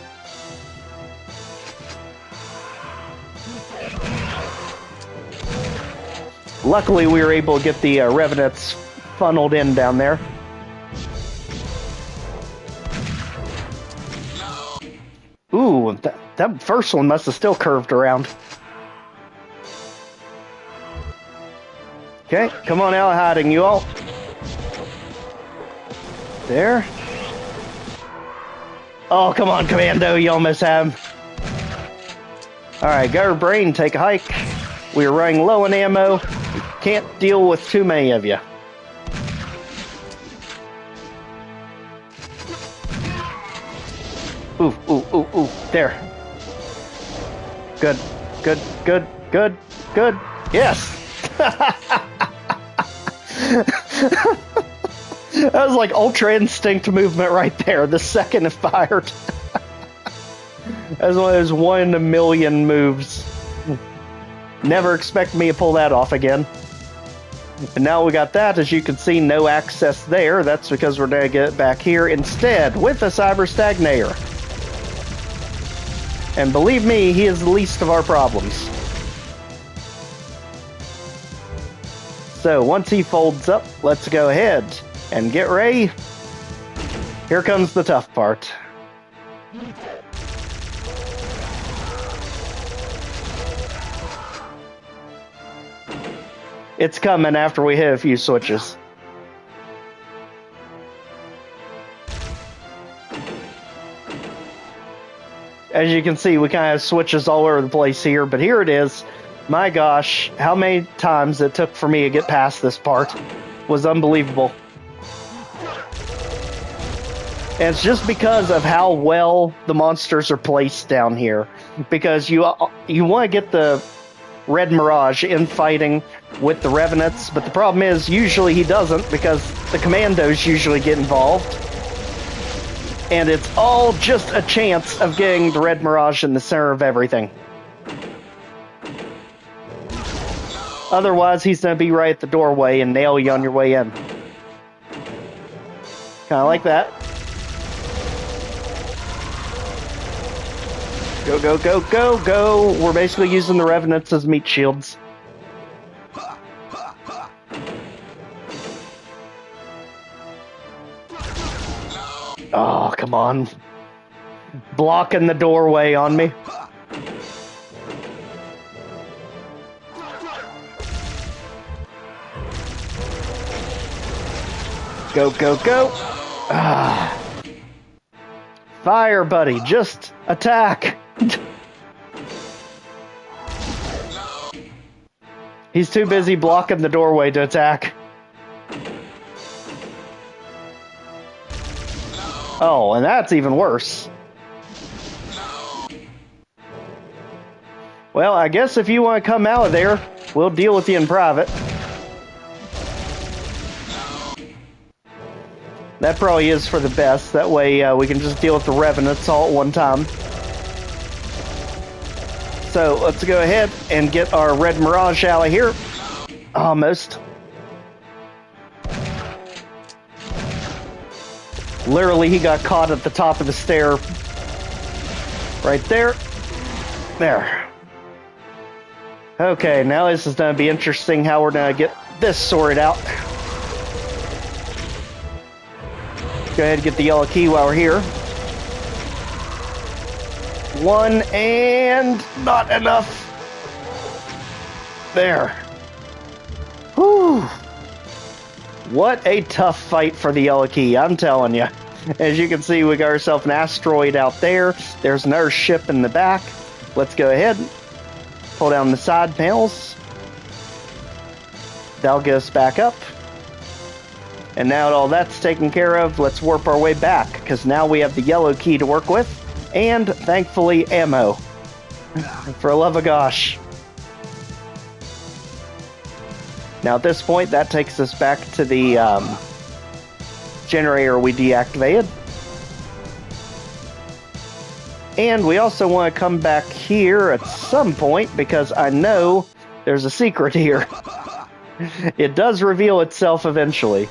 Luckily, we were able to get the revenants funneled in down there. Ooh, that first one must have still curved around. Okay, come on out of hiding, you all. There. Oh, come on, Commando, you almost have him. Alright, go brain, take a hike. We're running low on ammo. We can't deal with too many of you. Ooh, ooh, ooh, ooh, there. Good, good, good, good, good. Yes! That was like Ultra Instinct movement right there, the second it fired. That was one of those 1 in a million moves. Never expect me to pull that off again. And now we got that, as you can see, no access there. That's because we're going to get it back here instead with a Cyber Stagnator. And believe me, he is the least of our problems. So once he folds up, let's go ahead and get ready. Here comes the tough part. It's coming after we hit a few switches. As you can see, we kind of have switches all over the place here, but here it is. My gosh, how many times it took for me to get past this part was unbelievable. And it's just because of how well the monsters are placed down here. Because you want to get the Red Mirage in fighting with the Revenants, but the problem is usually he doesn't because the Commandos usually get involved. And it's all just a chance of getting the Red Mirage in the center of everything. Otherwise, he's going to be right at the doorway and nail you on your way in. Kind of like that. Go, go, go, go, go! We're basically using the Revenants as meat shields. Oh, come on. Blocking the doorway on me. Go, go, go! Ah. Fire, buddy, just attack! He's too busy blocking the doorway to attack. Oh, and that's even worse. Well, I guess if you want to come out of there, we'll deal with you in private. That probably is for the best. That way we can just deal with the Revenants all at one time. So let's go ahead and get our Red Mirage out of here. Almost. Literally, he got caught at the top of the stair. Right there. There. Okay, now this is going to be interesting how we're going to get this sorted out. Go ahead and get the yellow key while we're here. One and not enough. There. Whew. What a tough fight for the yellow key, I'm telling you. As you can see, we got ourselves an asteroid out there. There's another ship in the back. Let's go ahead. Pull down the side panels. That'll get us back up. And now that all that's taken care of, let's warp our way back, because now we have the yellow key to work with, and, thankfully, ammo. For the love of gosh. Now, at this point, that takes us back to the generator we deactivated. And we also want to come back here at some point, because I know there's a secret here. It does reveal itself eventually.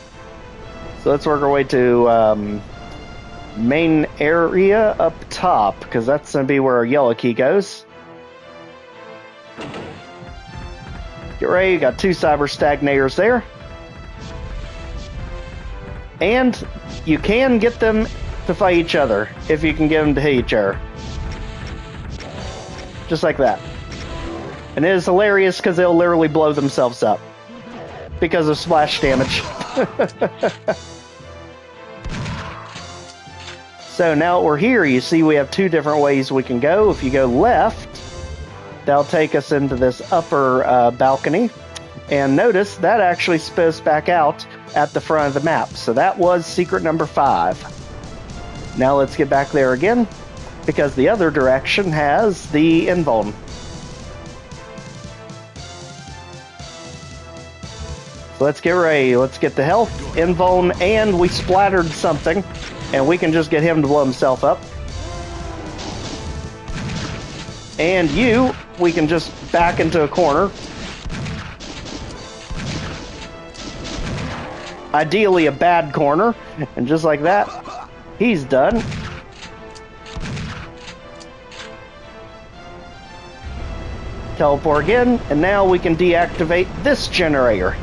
So let's work our way to main area up top, because that's going to be where our yellow key goes. Get ready, got 2 cyber stagnators there. And you can get them to fight each other, if you can get them to hit each other. Just like that. And it is hilarious because they'll literally blow themselves up. Because of splash damage. So now that we're here, you see we have 2 different ways we can go. If you go left, that'll take us into this upper balcony. And notice that actually spit us back out at the front of the map. So that was secret number 5. Now let's get back there again, because the other direction has the invuln. So let's get ready. Let's get the health, invuln, and we splattered something. And we can just get him to blow himself up. And you, we can just back into a corner. Ideally a bad corner. And just like that, he's done. Teleport again, and now we can deactivate this generator.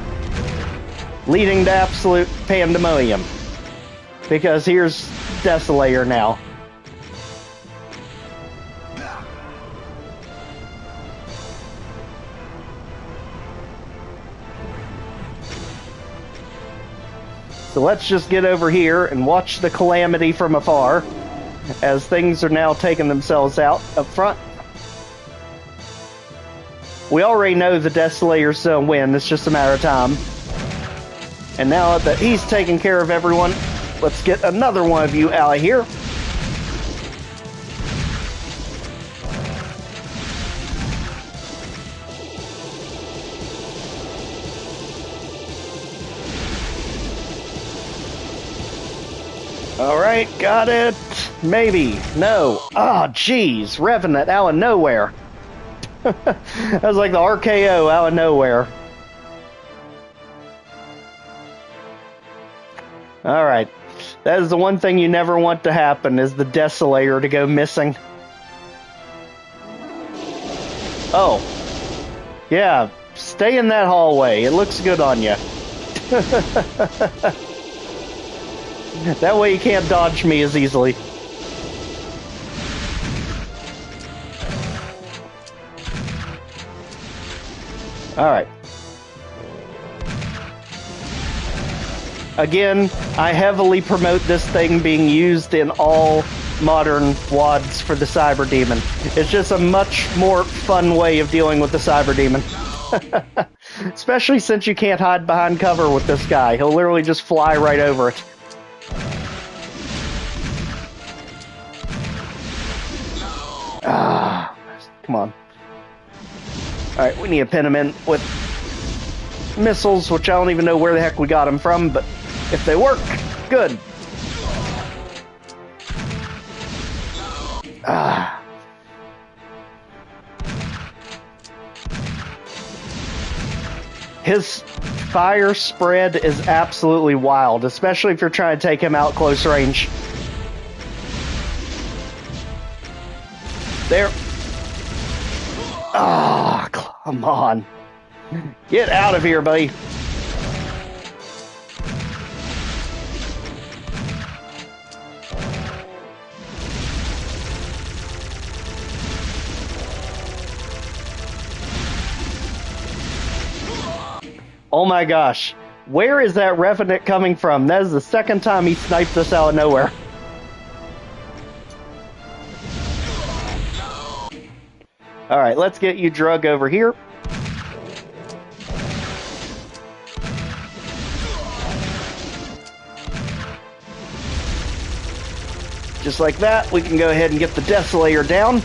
Leading to absolute pandemonium. Because here's Desolator now. So let's just get over here and watch the calamity from afar, as things are now taking themselves out up front. We already know the Desolator's gonna win, it's just a matter of time. And now that he's taken care of everyone, let's get another one of you out of here. Alright, got it. Maybe. No. Oh, jeez. Revenant out of nowhere. That was like the RKO out of nowhere. Alright. That is the one thing you never want to happen, is the Desolator to go missing. Oh. Yeah, stay in that hallway. It looks good on you. That way you can't dodge me as easily. Alright. Again, I heavily promote this thing being used in all modern WADs for the Cyber Demon. It's just a much more fun way of dealing with the Cyber Demon. Especially since you can't hide behind cover with this guy. He'll literally just fly right over it. Ah, come on. Alright, we need to pin him in with missiles, which I don't even know where the heck we got them from, but if they work, good. Ah. His fire spread is absolutely wild, especially if you're trying to take him out close range. There. Ah, come on. Get out of here, buddy. Oh my gosh. Where is that Revenant coming from? That is the second time he sniped us out of nowhere. Alright, let's get you drug over here. Just like that, we can go ahead and get the Desolator down.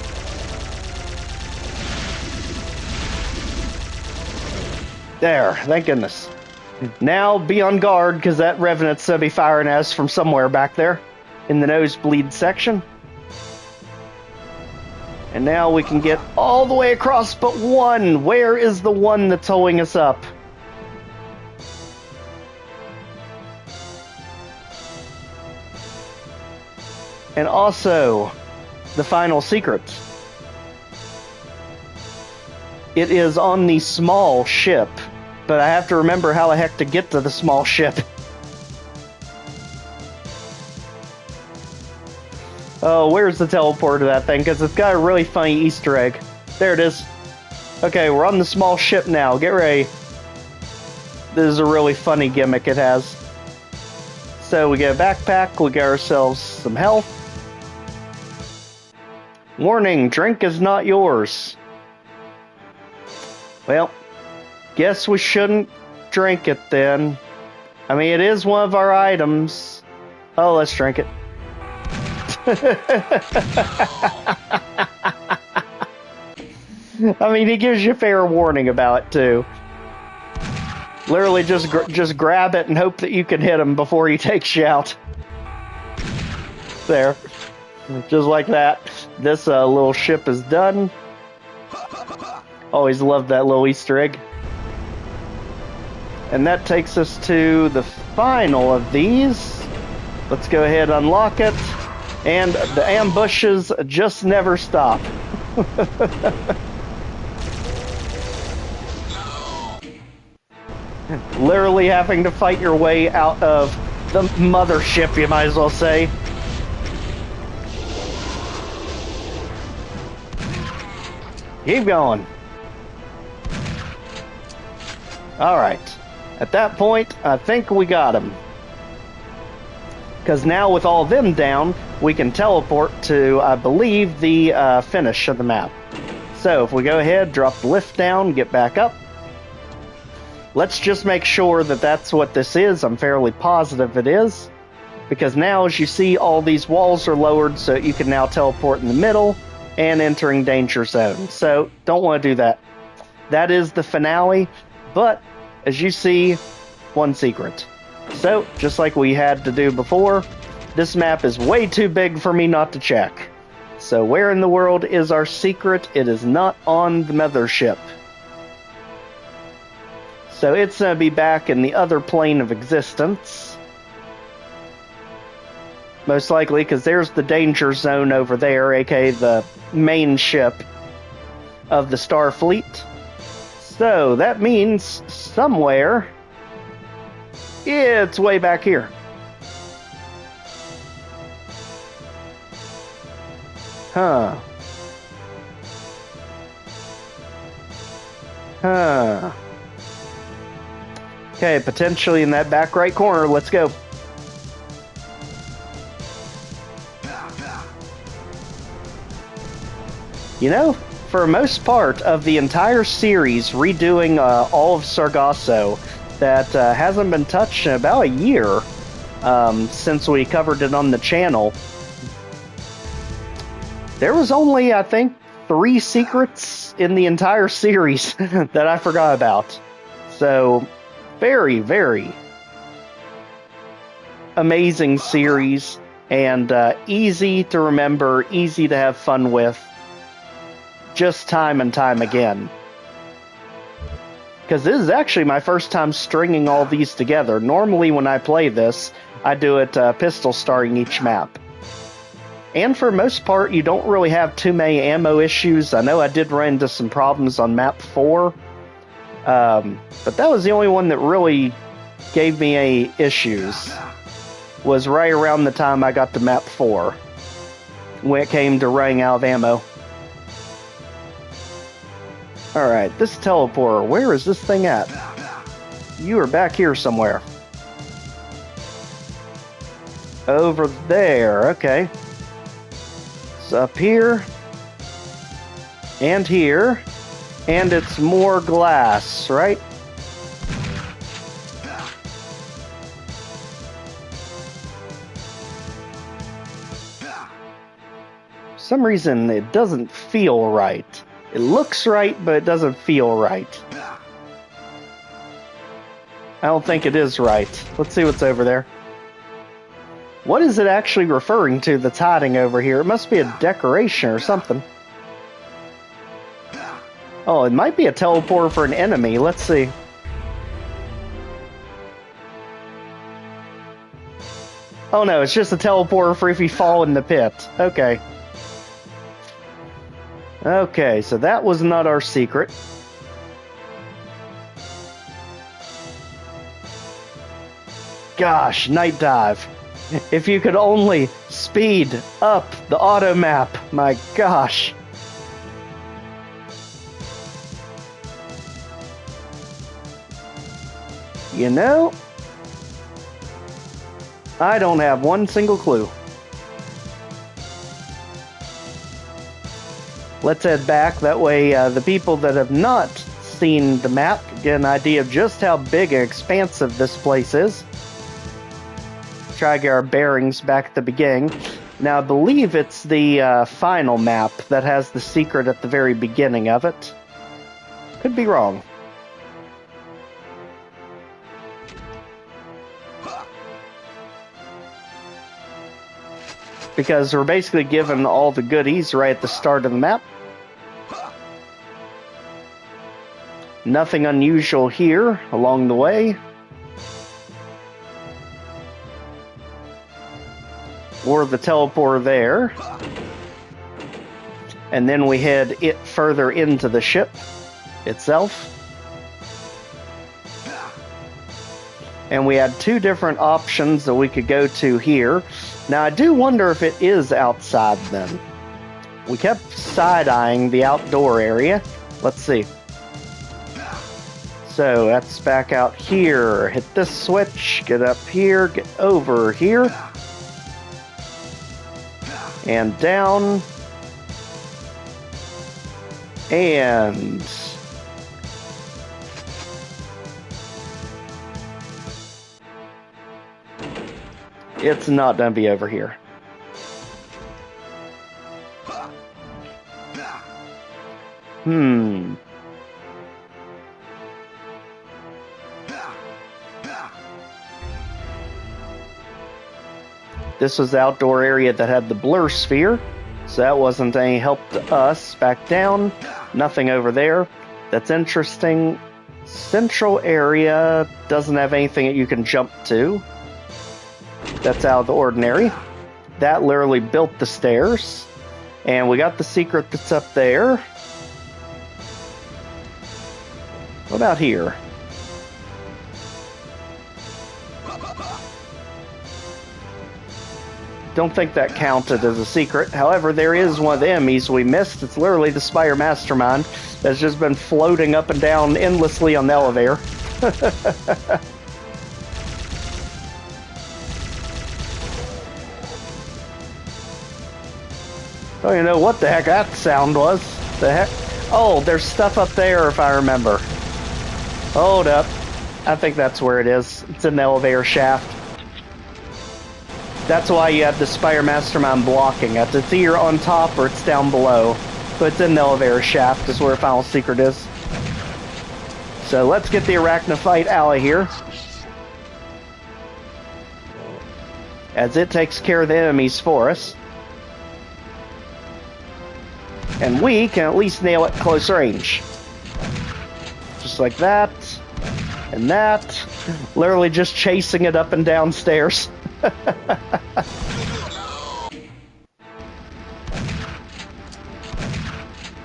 There, thank goodness. Now be on guard, because that Revenant's going to be firing at us from somewhere back there in the nosebleed section. And now we can get all the way across but one. Where is the one that's holding us up? And also, the final secret. It is on the small ship, but I have to remember how the heck to get to the small ship. Oh, where's the teleport to that thing? Because it's got a really funny Easter egg. There it is. Okay, we're on the small ship now. Get ready. This is a really funny gimmick it has. So we get a backpack, we get ourselves some health. Warning, drink is not yours. Well, guess we shouldn't drink it then. I mean, it is one of our items. Oh, let's drink it. I mean, he gives you fair warning about it too. Literally, just grab it and hope that you can hit him before he takes you out. There, just like that. This little ship is done. Always loved that little Easter egg. And that takes us to the final of these. Let's go ahead and unlock it. And the ambushes just never stop. Literally having to fight your way out of the mothership, you might as well say. Keep going. Alright. At that point, I think we got him. Because now with all them down, we can teleport to, I believe, the finish of the map. So if we go ahead, drop the lift down, get back up. Let's just make sure that that's what this is. I'm fairly positive it is. Because now, as you see, all these walls are lowered, so you can now teleport in the middle and entering danger zone. So, don't want to do that. That is the finale, but as you see, one secret. So, just like we had to do before, this map is way too big for me not to check. So, where in the world is our secret? It is not on the mothership. So, it's going to be back in the other plane of existence. Most likely, because there's the danger zone over there, aka the main ship of the Starfleet. So, that means somewhere it's way back here. Huh. Okay, potentially in that back right corner. Let's go. You know, for most part of the entire series, redoing all of Sargasso, that hasn't been touched in about a year since we covered it on the channel. There was only, I think, 3 secrets in the entire series that I forgot about. So, very, very amazing series, and easy to remember, easy to have fun with. Just time and time again. Because this is actually my first time stringing all these together. Normally when I play this, I do it pistol starting each map. And for most part, you don't really have too many ammo issues. I know I did run into some problems on map 4. But that was the only one that really gave me any issues. Was right around the time I got to map 4. When it came to running out of ammo. Alright, this teleporter, where is this thing at? You are back here somewhere. Over there, okay. It's up here. And here. And it's more glass, right? For some reason, it doesn't feel right. It looks right, but it doesn't feel right. I don't think it is right. Let's see what's over there. What is it actually referring to that's hiding over here? It must be a decoration or something. Oh, it might be a teleporter for an enemy. Let's see. Oh no, it's just a teleporter for if you fall in the pit. Okay. Okay, so that was not our secret. Gosh, night dive. If you could only speed up the auto map, my gosh. You know, I don't have one single clue. Let's head back, that way the people that have not seen the map get an idea of just how big and expansive this place is. Try to get our bearings back at the beginning. Now I believe it's the final map that has the secret at the very beginning of it. Could be wrong. Because we're basically given all the goodies right at the start of the map. Nothing unusual here along the way. Or the teleporter there. And then we head it further into the ship itself. And we had 2 different options that we could go to here. Now I do wonder if it is outside then. We kept side-eyeing the outdoor area. Let's see. So that's back out here. Hit this switch, get up here, get over here. And down. And It's not gonna be over here. This was the outdoor area that had the blur sphere, so that wasn't any help to us. Back down, nothing over there. That's interesting. Central area doesn't have anything that you can jump to. That's out of the ordinary. That literally built the stairs. And we got the secret that's up there. What about here? Don't think that counted as a secret. However, there is one of the enemies we missed. It's literally the Spire Mastermind that's just been floating up and down endlessly on the elevator. Don't even know what the heck that sound was. The heck? Oh, there's stuff up there if I remember. Hold up. I think that's where it is. It's in the elevator shaft. That's why you have the Spire Mastermind blocking it. It's either on top or it's down below. But it's in the elevator shaft is where the final secret is. So let's get the Arachnophyte out of here. As it takes care of the enemies for us. And we can at least nail it close range. Just like that. And that. Literally just chasing it up and down stairs.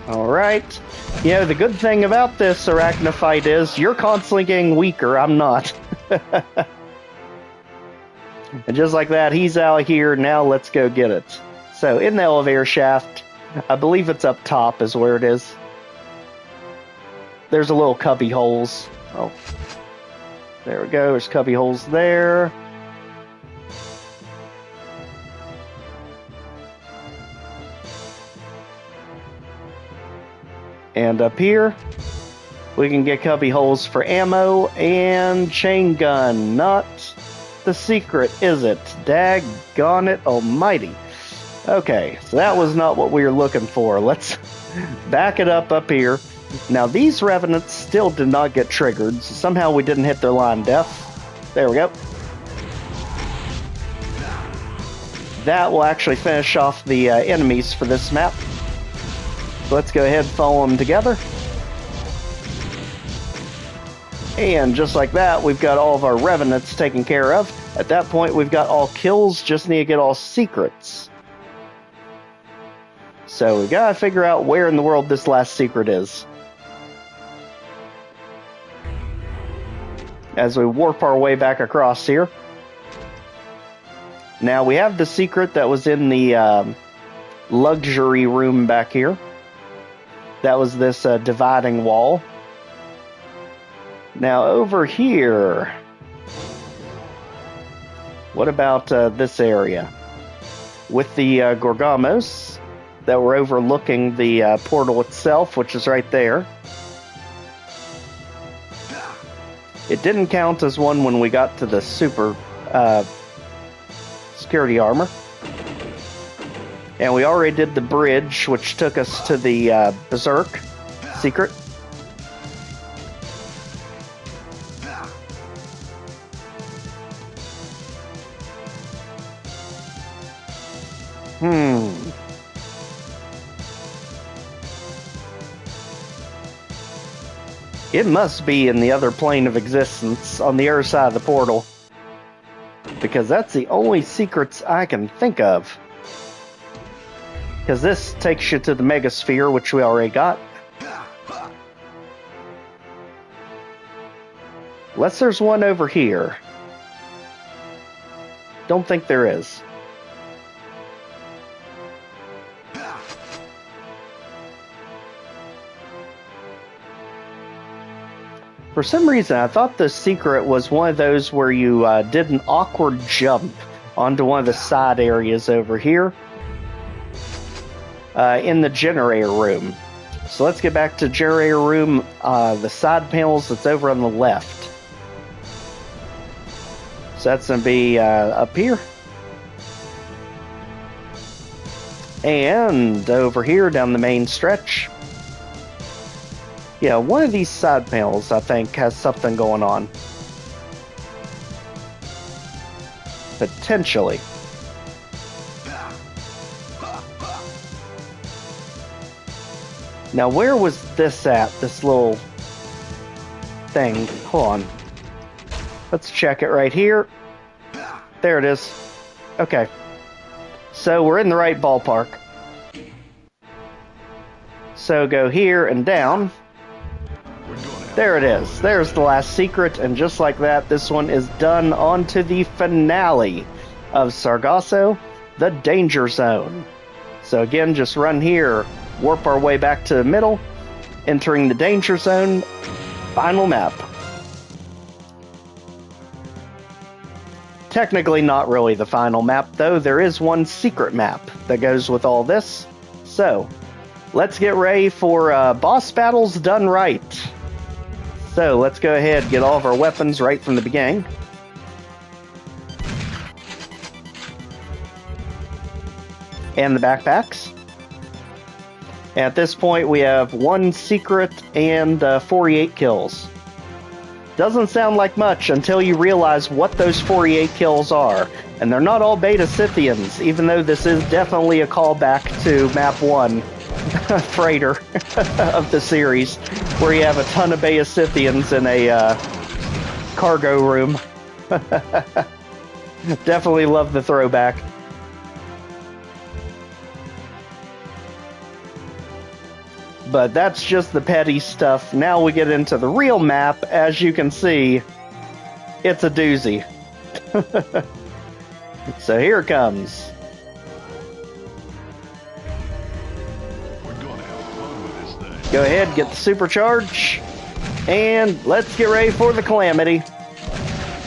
Alright. You know, the good thing about this Arachnophyte is you're constantly getting weaker. I'm not. And just like that, he's out here. Now let's go get it. So, in the elevator shaft, I believe it's up top is where it is. There's a little cubby holes. Oh. There we go. There's cubby holes there. And up here, we can get cubby holes for ammo and chain gun. Not the secret, is it? Daggone it almighty. Okay, so that was not what we were looking for. Let's back it up here. Now, these revenants still did not get triggered. So somehow we didn't hit their line of death. There we go. That will actually finish off the enemies for this map. So let's go ahead and follow them together. And just like that, we've got all of our revenants taken care of. At that point, we've got all kills, just need to get all secrets. So we gotta figure out where in the world this last secret is. As we warp our way back across here. Now we have the secret that was in the luxury room back here. That was this dividing wall. Now over here, what about this area? With the Gorgamos that were overlooking the portal itself, which is right there. It didn't count as one when we got to the super security armor. And we already did the bridge, which took us to the Berserk secret. It must be in the other plane of existence, on the other side of the portal. Because that's the only secrets I can think of. Because this takes you to the Megasphere, which we already got. Unless there's one over here. Don't think there is. For some reason, I thought the secret was one of those where you did an awkward jump onto one of the side areas over here. In the generator room. So let's get back to generator room, the side panels that's over on the left. So that's going to be up here. And over here down the main stretch, yeah, one of these side panels, I think, has something going on. Potentially. Now, where was this at? This little thing. Hold on. Let's check it right here. There it is. Okay. So we're in the right ballpark. So go here and down. There it is. There's the last secret, and just like that, this one is done on to the finale of Sargasso, the Danger Zone. So again, just run here, warp our way back to the middle, entering the Danger Zone, final map. Technically not really the final map, though there is one secret map that goes with all this. So, let's get ready for boss battles done right. So, let's go ahead and get all of our weapons right from the beginning. And the backpacks. At this point, we have 1 secret and 48 kills. Doesn't sound like much until you realize what those 48 kills are. And they're not all Beta Scythians, even though this is definitely a callback to Map 1, Freighter, of the series, where you have a ton of Beta Scythians in a cargo room. Definitely love the throwback. But that's just the petty stuff. Now we get into the real map. As you can see, it's a doozy. So here it comes. Go ahead, get the supercharge, and let's get ready for the calamity.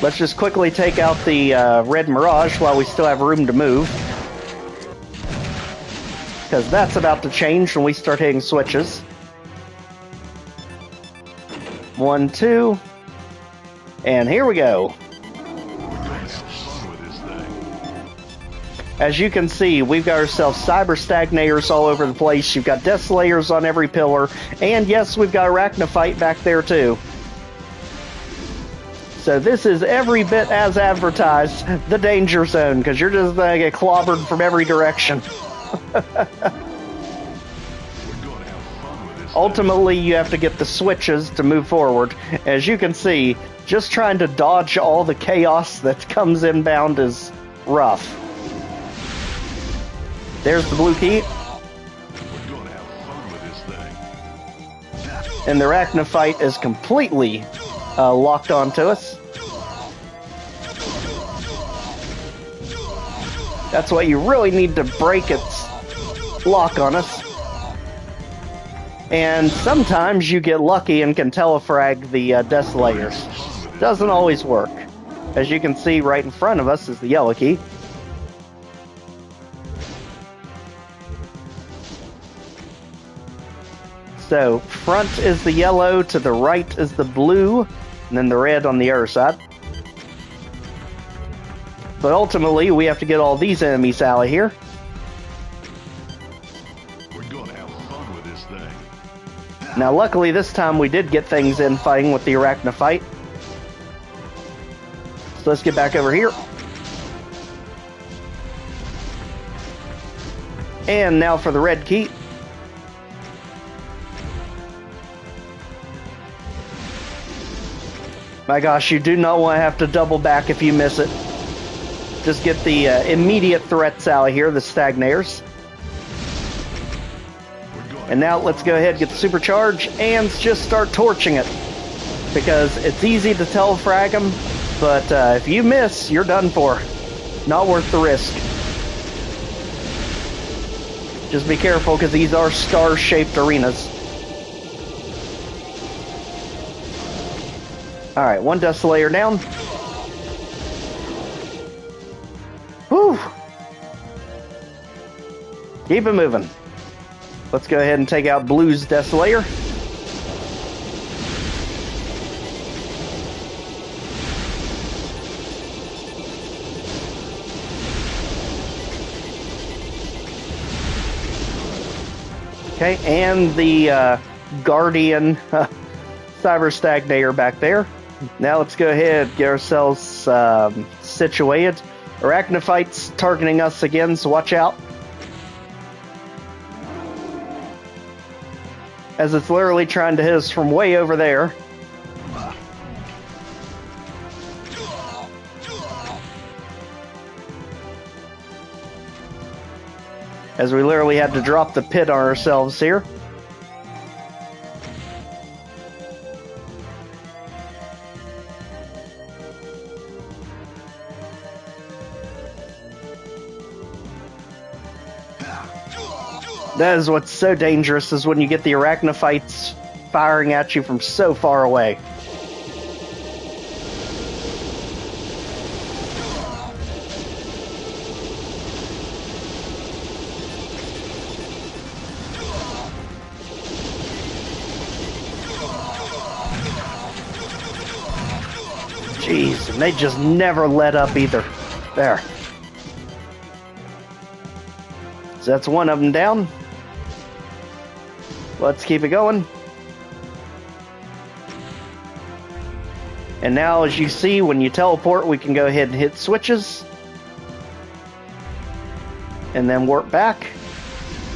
Let's just quickly take out the red Mirage while we still have room to move. Because that's about to change when we start hitting switches. 1, 2, and here we go. As you can see, we've got ourselves cyber stagnators all over the place. You've got desolators on every pillar, and yes, we've got arachnophyte back there too. So this is every bit as advertised, the danger zone, because you're just gonna get clobbered from every direction. Ultimately, you have to get the switches to move forward. As you can see, just trying to dodge all the chaos that comes inbound is rough. There's the blue key. And the arachnophyte is completely locked onto us. That's why you really need to break its lock on us. And sometimes you get lucky and can telefrag the desolators. Doesn't always work. As you can see, right in front of us is the yellow key. So, front is the yellow, to the right is the blue, and then the red on the other side. But ultimately, we have to get all these enemies out of here. We're gonna have fun with this thing. Now, luckily, this time we did get things in fighting with the arachnophyte. So let's get back over here. And now for the red key. My gosh, you do not want to have to double back if you miss it. Just get the immediate threats out of here, the stagnators. And now let's go ahead and get the supercharge and just start torching it. Because it's easy to telefrag them, but if you miss, you're done for. Not worth the risk. Just be careful, because these are star-shaped arenas. Alright, one desolator down. Whew. Keep it moving. Let's go ahead and take out Blue's desolator. Okay, and the Guardian Cyber Stagnator back there. Now let's go ahead and get ourselves situated. Arachnophyte's targeting us again, so watch out. As it's literally trying to hit us from way over there. As we literally had to drop the pit on ourselves here. That is what's so dangerous, is when you get the arachnophytes firing at you from so far away. Jeez, and they just never let up either. There. So that's one of them down. Let's keep it going. And now, as you see, when you teleport, we can go ahead and hit switches. And then warp back.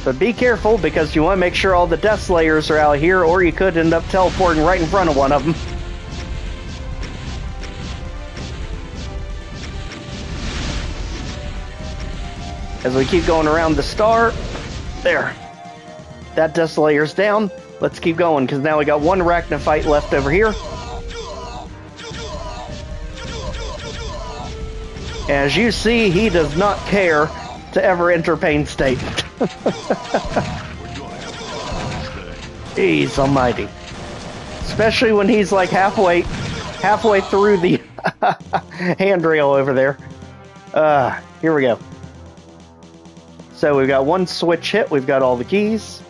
But be careful, because you want to make sure all the death slayers are out here, or you could end up teleporting right in front of one of them. As we keep going around the star. There. That death slayer's down. Let's keep going, because now we got one arachnophyte left over here. As you see, he does not care to ever enter pain state. Jeez almighty. Especially when he's like halfway through the handrail over there. Here we go. So we've got one switch hit, we've got all the keys.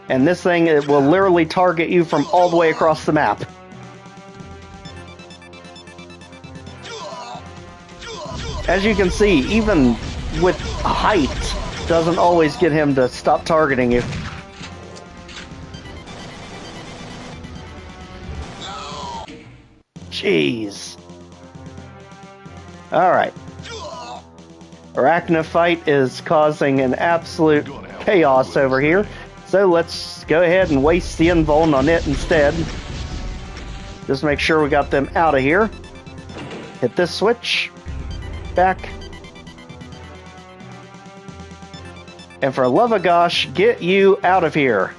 And this thing, it will literally target you from all the way across the map. As you can see, even with height, doesn't always get him to stop targeting you. Jeez. Alright. Arachnophyte is causing an absolute chaos over here. So let's go ahead and waste the invuln on it instead. Just make sure we got them out of here. Hit this switch. Back. And for love of gosh, get you out of here.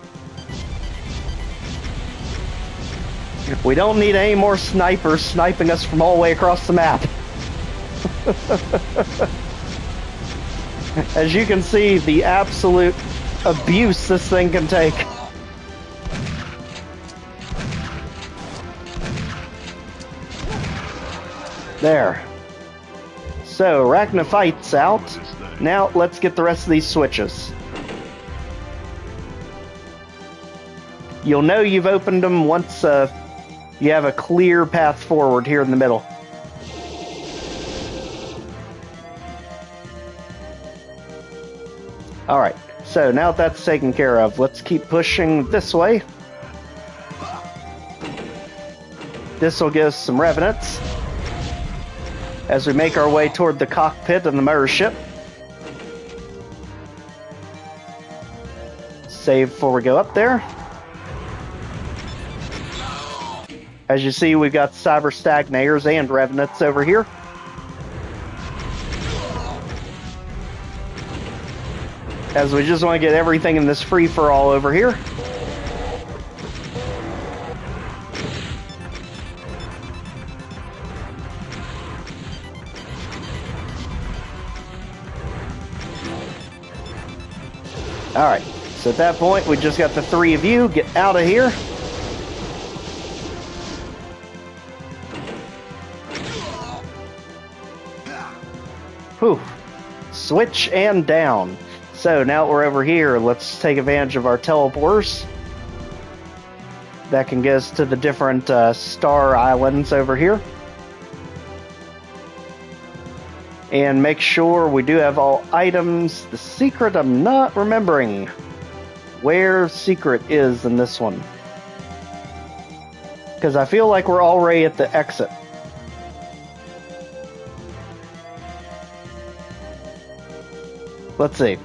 We don't need any more snipers sniping us from all the way across the map. As you can see, the absolute abuse this thing can take. There. So, Arachnophyte's out. Now, let's get the rest of these switches. You'll know you've opened them once you have a clear path forward here in the middle. Alright, so now that's taken care of, let's keep pushing this way. This will give us some revenants as we make our way toward the cockpit of the mothership. Save before we go up there. As you see, we've got cyber stagnators and revenants over here. As we just want to get everything in this free-for-all over here. Alright, so at that point, we just got the three of you. Get out of here. Whew. Switch and down. So now we're over here, let's take advantage of our teleporters. That can get us to the different star islands over here. And make sure we do have all items. The secret, I'm not remembering where secret is in this one. Because I feel like we're already at the exit. Let's see.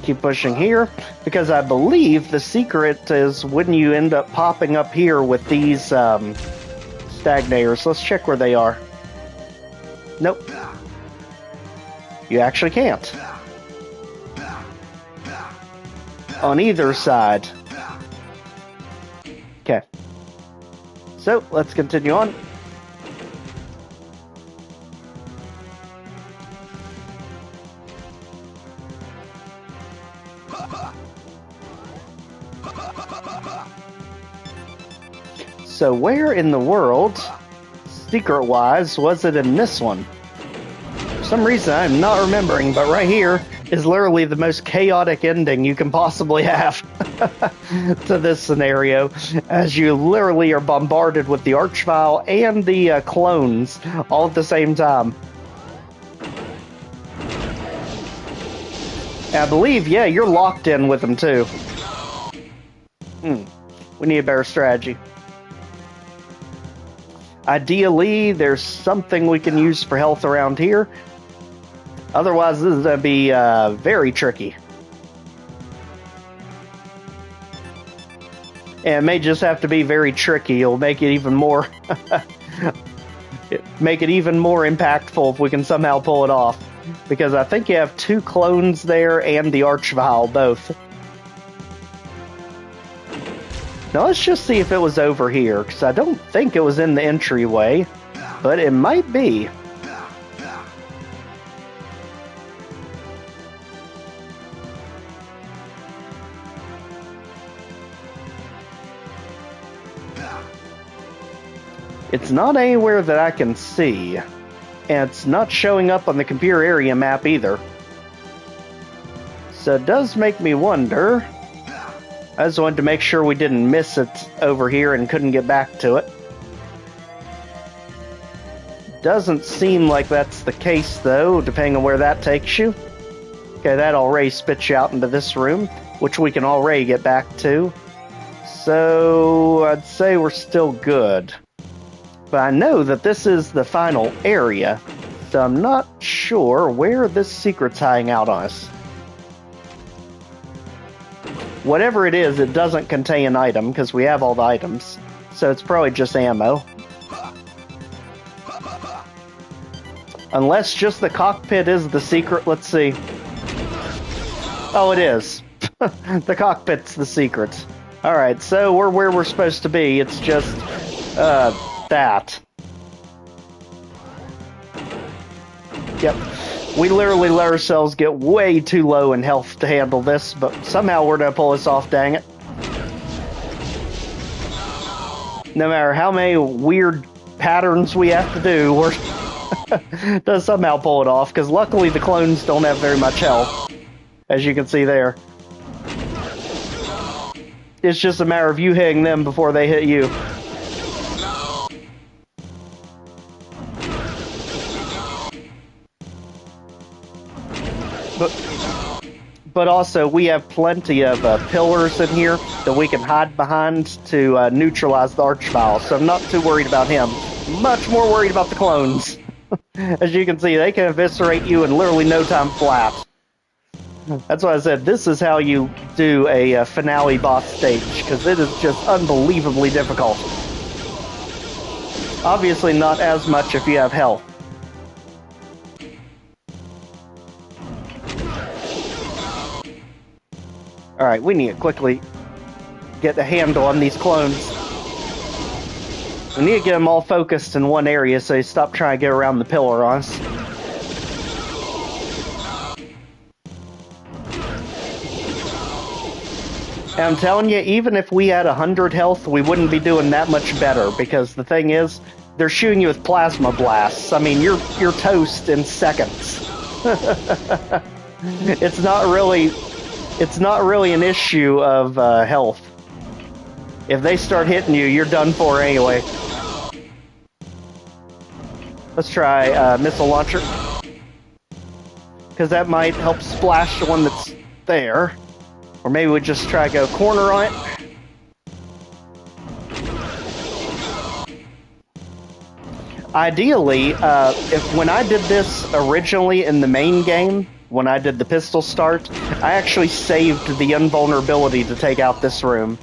Keep pushing here, because I believe the secret is when you end up popping up here with these stagnators. Let's check where they are. Nope. You actually can't. On either side. Okay. So, let's continue on. So where in the world, secret-wise, was it in this one? For some reason, I'm not remembering, but right here is literally the most chaotic ending you can possibly have to this scenario, as you literally are bombarded with the Archvile and the clones all at the same time. And I believe, yeah, you're locked in with them too. We need a better strategy. Ideally, there's something we can use for health around here. Otherwise, this is going to be very tricky. And it may just have to be very tricky. It'll make it even more... make it even more impactful if we can somehow pull it off. Because I think you have 2 clones there and the Archvile both. Now let's just see if it was over here, because I don't think it was in the entryway, but it might be. It's not anywhere that I can see, and it's not showing up on the computer area map either. So it does make me wonder. I just wanted to make sure we didn't miss it over here and couldn't get back to it. Doesn't seem like that's the case, though, depending on where that takes you. Okay, that already spits you out into this room, which we can already get back to. So, I'd say we're still good. But I know that this is the final area, so I'm not sure where this secret's hiding out on us. Whatever it is, it doesn't contain an item, because we have all the items. So it's probably just ammo. Unless just the cockpit is the secret, let's see. Oh, it is. The cockpit's the secret. Alright, so we're where we're supposed to be. It's just, that. Yep. We literally let ourselves get way too low in health to handle this, but somehow we're gonna pull this off, dang it. No matter how many weird patterns we have to do, we're does somehow pull it off, because luckily the clones don't have very much health, as you can see there. It's just a matter of you hitting them before they hit you. But also, we have plenty of pillars in here that we can hide behind to neutralize the Archvile, so I'm not too worried about him. Much more worried about the clones. As you can see, they can eviscerate you in literally no time flat. That's why I said this is how you do a finale boss stage, because it is just unbelievably difficult. Obviously not as much if you have health. Alright, we need to quickly get a handle on these clones. We need to get them all focused in one area so they stop trying to get around the pillar on us. And I'm telling you, even if we had 100 health, we wouldn't be doing that much better, because the thing is, they're shooting you with plasma blasts. I mean, you're toast in seconds. It's not really an issue of health. If they start hitting you, you're done for anyway. Let's try missile launcher. Because that might help splash the one that's there. Or maybe we just try to go corner on it. Ideally, when I did this originally in the main game, when I did the pistol start, I actually saved the invulnerability to take out this room.